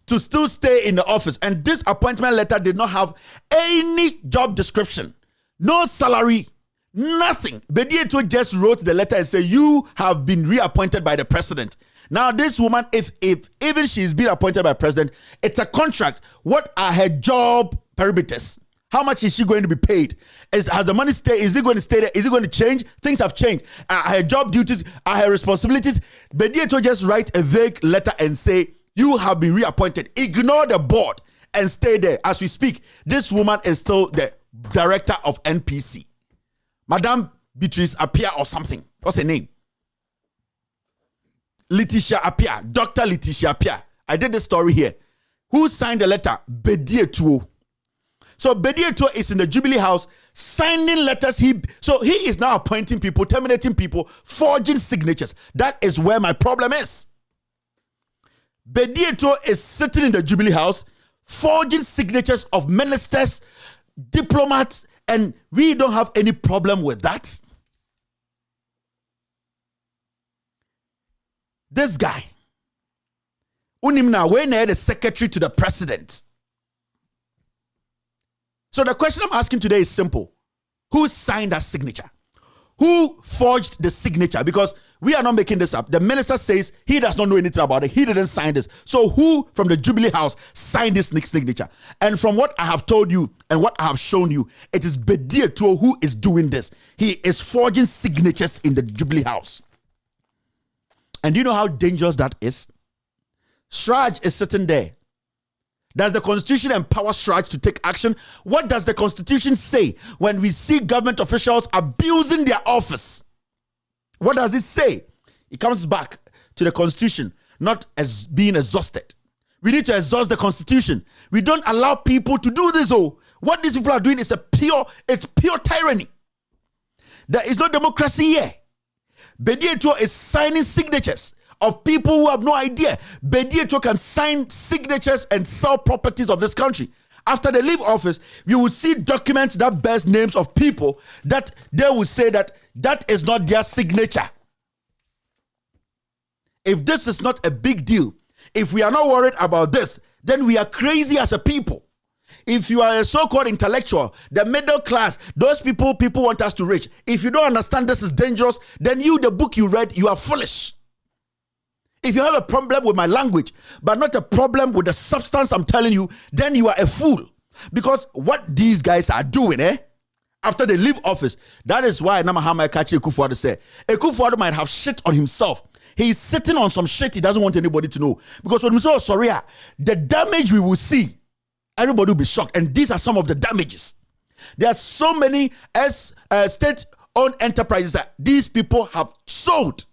to still stay in the office. And this appointment letter did not have any job description, no salary, nothing. Bedieto just wrote the letter and said, you have been reappointed by the president. Now, this woman, if even she's been appointed by the president, it's a contract. What are her job parameters? How much is she going to be paid? Has the money stay? Is it going to stay there? Is it going to change? Things have changed. Her job duties, her responsibilities. Bedieto just write a vague letter and say, you have been reappointed. Ignore the board and stay there. As we speak, this woman is still the director of NPC. Madame Beatrice Appiah or something. What's her name? Letitia Appiah. Dr. Letitia Appiah. I did the story here. Who signed the letter? Bedieto. So Bedieto is in the Jubilee House signing letters. He is now appointing people, terminating people, forging signatures. That is where my problem is. Bedieto is sitting in the Jubilee House, forging signatures of ministers, diplomats, and we don't have any problem with that. This guy, Unimna, when the secretary to the president. So the question I'm asking today is simple. Who signed that signature? Who forged the signature? Because we are not making this up. The minister says he does not know anything about it. He didn't sign this. So who from the Jubilee House signed this signature? And from what I have told you and what I have shown you, it is Bedieto who is doing this. He is forging signatures in the Jubilee House. And do you know how dangerous that is? Sraj is sitting there. Does the Constitution empower Shraj to take action? What does the Constitution say when we see government officials abusing their office? What does it say? It comes back to the Constitution, not as being exhausted. We need to exhaust the Constitution. We don't allow people to do this. Oh, what these people are doing is pure tyranny. There is no democracy here. Bedieto is signing signatures of people who have no idea. Bedieto can sign signatures and sell properties of this country. After they leave office, you will see documents that bears names of people that they will say that is not their signature. If this is not a big deal, if we are not worried about this, then we are crazy as a people. If you are a so-called intellectual, the middle class, those people want us to reach. If you don't understand this is dangerous, then the book you read, you are foolish. If you have a problem with my language, but not a problem with the substance I'm telling you, then you are a fool. Because what these guys are doing, after they leave office, that is why Namahama Ekachi Ekufuado said, Ekufuado might have shit on himself. He's sitting on some shit he doesn't want anybody to know. Because when we say, the damage we will see, everybody will be shocked. And these are some of the damages. There are so many state-owned enterprises that these people have sold.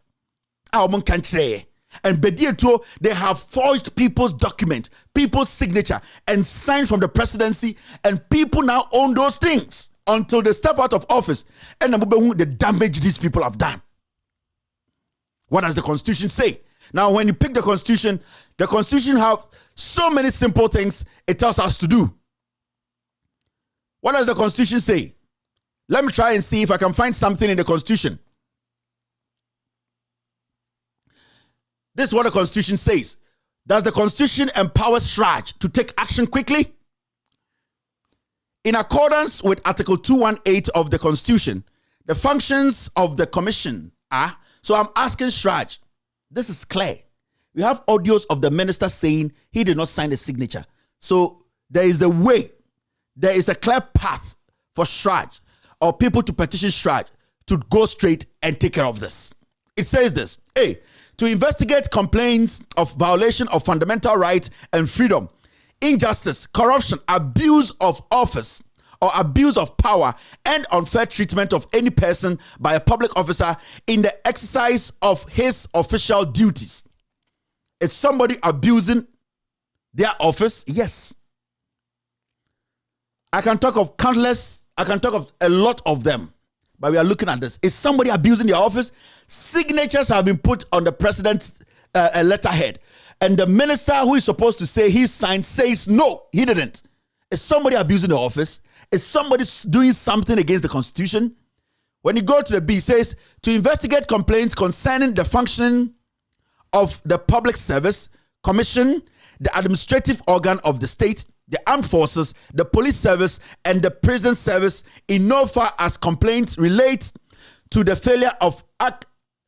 And Bedieto, they have forged people's documents, people's signature, and signed from the presidency, and people now own those things until they step out of office. And the damage these people have done. What does the Constitution say? Now, when you pick the Constitution have so many simple things it tells us to do. What does the Constitution say? Let me try and see if I can find something in the Constitution. This is what the Constitution says. Does the Constitution empower Shraj to take action quickly? In accordance with Article 218 of the Constitution, the functions of the Commission are... So I'm asking Shraj, this is clear. We have audios of the minister saying he did not sign the signature. So there is a way, there is a clear path for Shraj or people to petition Shraj to go straight and take care of this. It says this, A, to investigate complaints of violation of fundamental rights and freedom, injustice, corruption, abuse of office, or abuse of power and unfair treatment of any person by a public officer in the exercise of his official duties. Is somebody abusing their office? Yes. I can talk of a lot of them, but we are looking at this. Is somebody abusing their office? Signatures have been put on the president's letterhead, and the minister who is supposed to say he signed says no, he didn't. Is somebody abusing the office? Is somebody doing something against the Constitution? When you go to the B, it says to investigate complaints concerning the functioning of the public service, commission, the administrative organ of the state, the armed forces, the police service, and the prison service, in no far as complaints relate to the failure of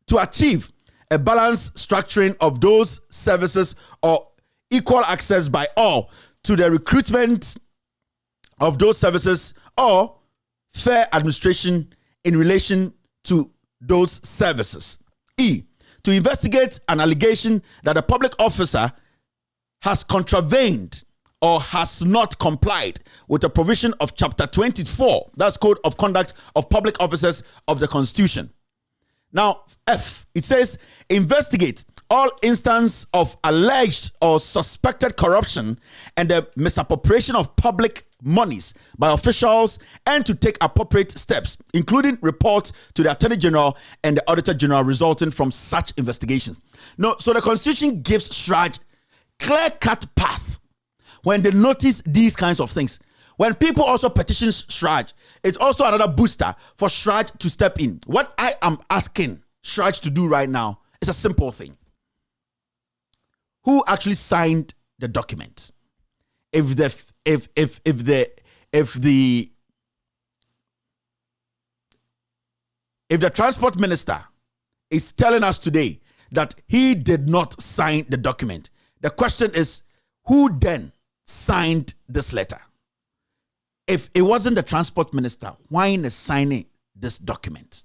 to achieve a balanced structuring of those services or equal access by all to the recruitment of those services or fair administration in relation to those services. E, to investigate an allegation that a public officer has contravened or has not complied with a provision of Chapter 24, that's Code of Conduct of Public Officers of the Constitution. Now, F, it says, investigate all instances of alleged or suspected corruption and the misappropriation of public monies by officials and to take appropriate steps, including reports to the Attorney General and the Auditor General resulting from such investigations. No, so the Constitution gives Shraj clear-cut path when they notice these kinds of things. When people also petition Shraj, it's also another booster for Shraj to step in. What I am asking Shraj to do right now is a simple thing. Who actually signed the document? If the transport minister is telling us today that he did not sign the document, the question is, who then signed this letter? If it wasn't the transport minister, why is signing this document?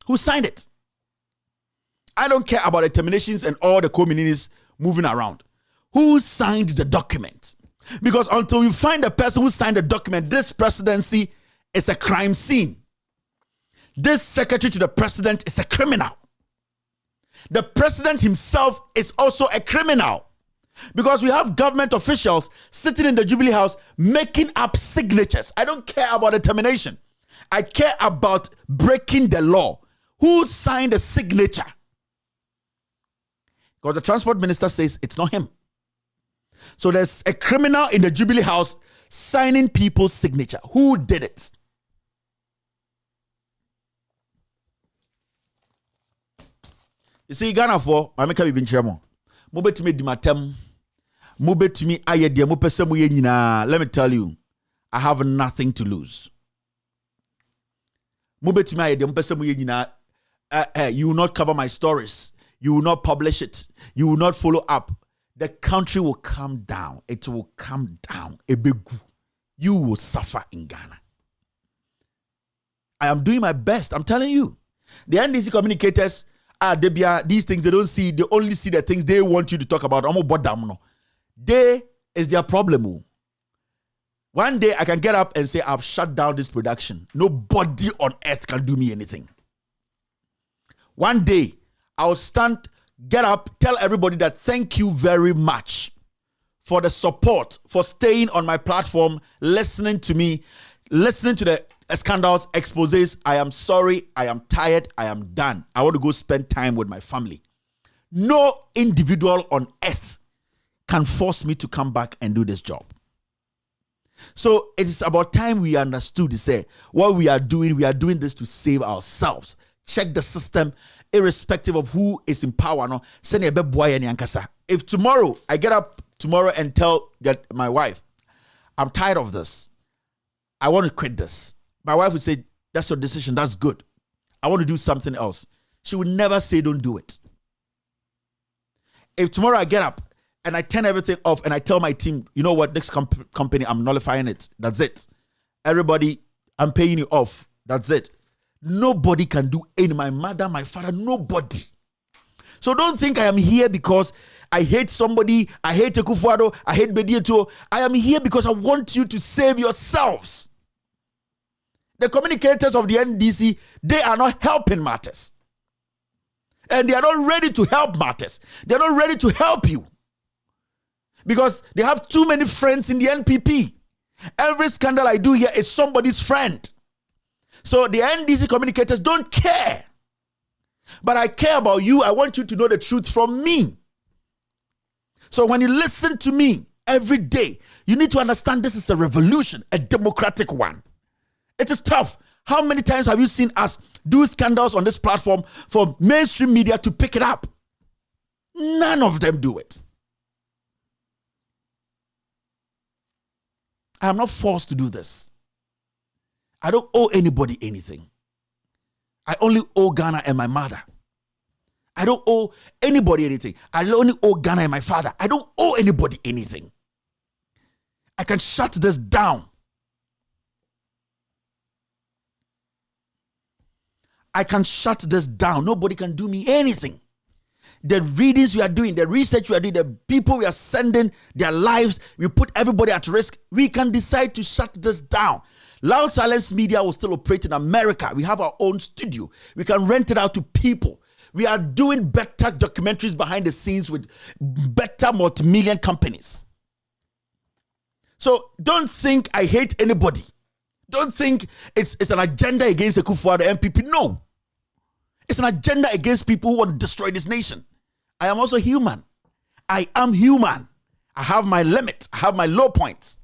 Who signed it? I don't care about the terminations and all the communities moving around. Who signed the document? Because until you find the person who signed the document, this presidency is a crime scene. This secretary to the president is a criminal. The president himself is also a criminal. Because we have government officials sitting in the Jubilee House making up signatures. I don't care about the termination. I care about breaking the law. Who signed the signature? Because the transport minister says it's not him. So there's a criminal in the Jubilee House signing people's signature. Who did it? You see, Ghana for America be been chairman. Mube to me dimatem. Mube to me aye dia mo pese mo ye nyina. Let me tell you, I have nothing to lose. Mube to me aye dia mo pese mo ye nyina. You will not cover my stories. You will not publish it. You will not follow up. The country will come down. It will come down. Ebegu. You will suffer in Ghana. I am doing my best. I'm telling you. The NDC communicators, these things they don't see. They only see the things they want you to talk about. They is their problem. One day I can get up and say, I've shut down this production. Nobody on earth can do me anything. One day I'll stand, get up, tell everybody that thank you very much for the support, for staying on my platform, listening to me, listening to the scandals, exposés. I am sorry, I am tired, I am done. I want to go spend time with my family. No individual on earth can force me to come back and do this job. So it is about time we understood to say what we are doing this to save ourselves. Check the system, irrespective of who is in power. No, if tomorrow I get up tomorrow and tell my wife, I'm tired of this, I want to quit this, my wife would say, that's your decision, that's good, I want to do something else. She would never say don't do it. If tomorrow I get up and I turn everything off and I tell my team, you know what, next company, I'm nullifying it, that's it, everybody, I'm paying you off, that's it. Nobody can do any, my mother, my father, nobody. So don't think I am here because I hate somebody, I hate Ekufuado, I hate Bedieto. I am here because I want you to save yourselves. The communicators of the NDC, they are not helping matters. And they are not ready to help matters. They are not ready to help you. Because they have too many friends in the NPP. Every scandal I do here is somebody's friend. So the NDC communicators don't care. But I care about you. I want you to know the truth from me. So when you listen to me every day, you need to understand this is a revolution, a democratic one. It is tough. How many times have you seen us do scandals on this platform for mainstream media to pick it up? None of them do it. I am not forced to do this. I don't owe anybody anything. I only owe Ghana and my mother. I don't owe anybody anything. I only owe Ghana and my father. I don't owe anybody anything. I can shut this down. I can shut this down. Nobody can do me anything. The readings we are doing, the research we are doing, the people we are sending their lives, we put everybody at risk. We can decide to shut this down. Loud Silence Media will still operate in America. We have our own studio. We can rent it out to people. We are doing better documentaries behind the scenes with better multi-million companies. So don't think I hate anybody. Don't think it's an agenda against Ekufuado MPP. No. It's an agenda against people who want to destroy this nation. I am also human. I am human. I have my limits. I have my low points.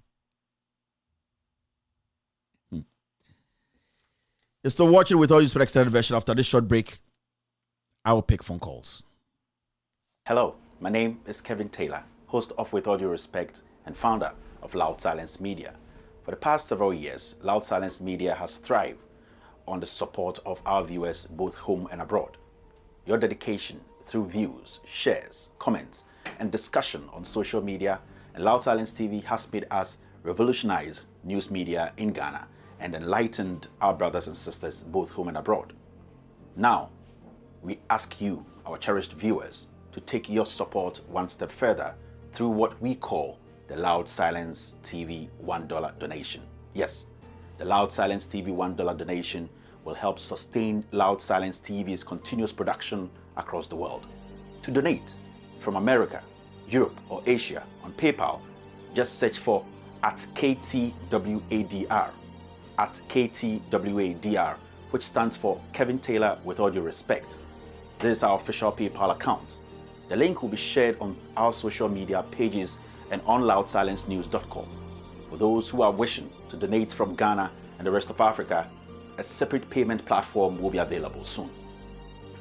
You're still watching With All Due Respect extended version. After this short break, I will pick phone calls. Hello, my name is Kevin Taylor, host of With All Due Respect and founder of Loud Silence Media. For the past several years, Loud Silence Media has thrived on the support of our viewers both home and abroad. Your dedication through views, shares, comments, and discussion on social media and Loud Silence TV has made us revolutionize news media in Ghana and enlightened our brothers and sisters both home and abroad. Now, we ask you, our cherished viewers, to take your support one step further through what we call the Loud Silence TV $1 donation. Yes, the Loud Silence TV $1 donation will help sustain Loud Silence TV's continuous production across the world. To donate from America, Europe, or Asia on PayPal, just search for @KTWADR, @KTWADR, which stands for Kevin Taylor with all due respect. This is our official PayPal account. The link will be shared on our social media pages and on loudsilencenews.com. For those who are wishing to donate from Ghana and the rest of Africa, a separate payment platform will be available soon.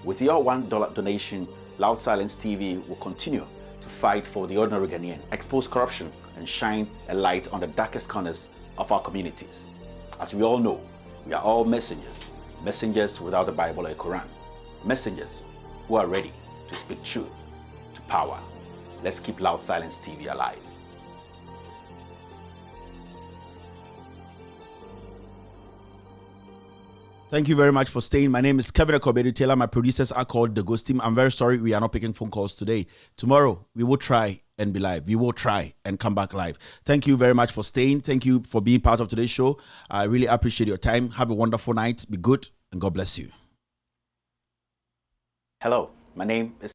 With your $1 donation, Loud Silence TV will continue to fight for the ordinary Ghanaian, expose corruption, and shine a light on the darkest corners of our communities. As we all know, we are all messengers, messengers without the Bible or Quran, messengers who are ready to speak truth to power. Let's keep Loud Silence TV alive. Thank you very much for staying. My name is Kevin Taylor. My producers are called The Ghost Team. I'm very sorry we are not picking phone calls today. Tomorrow, we will try and be live. We will try and come back live. Thank you very much for staying. Thank you for being part of today's show. I really appreciate your time. Have a wonderful night. Be good, and God bless you. Hello, my name is...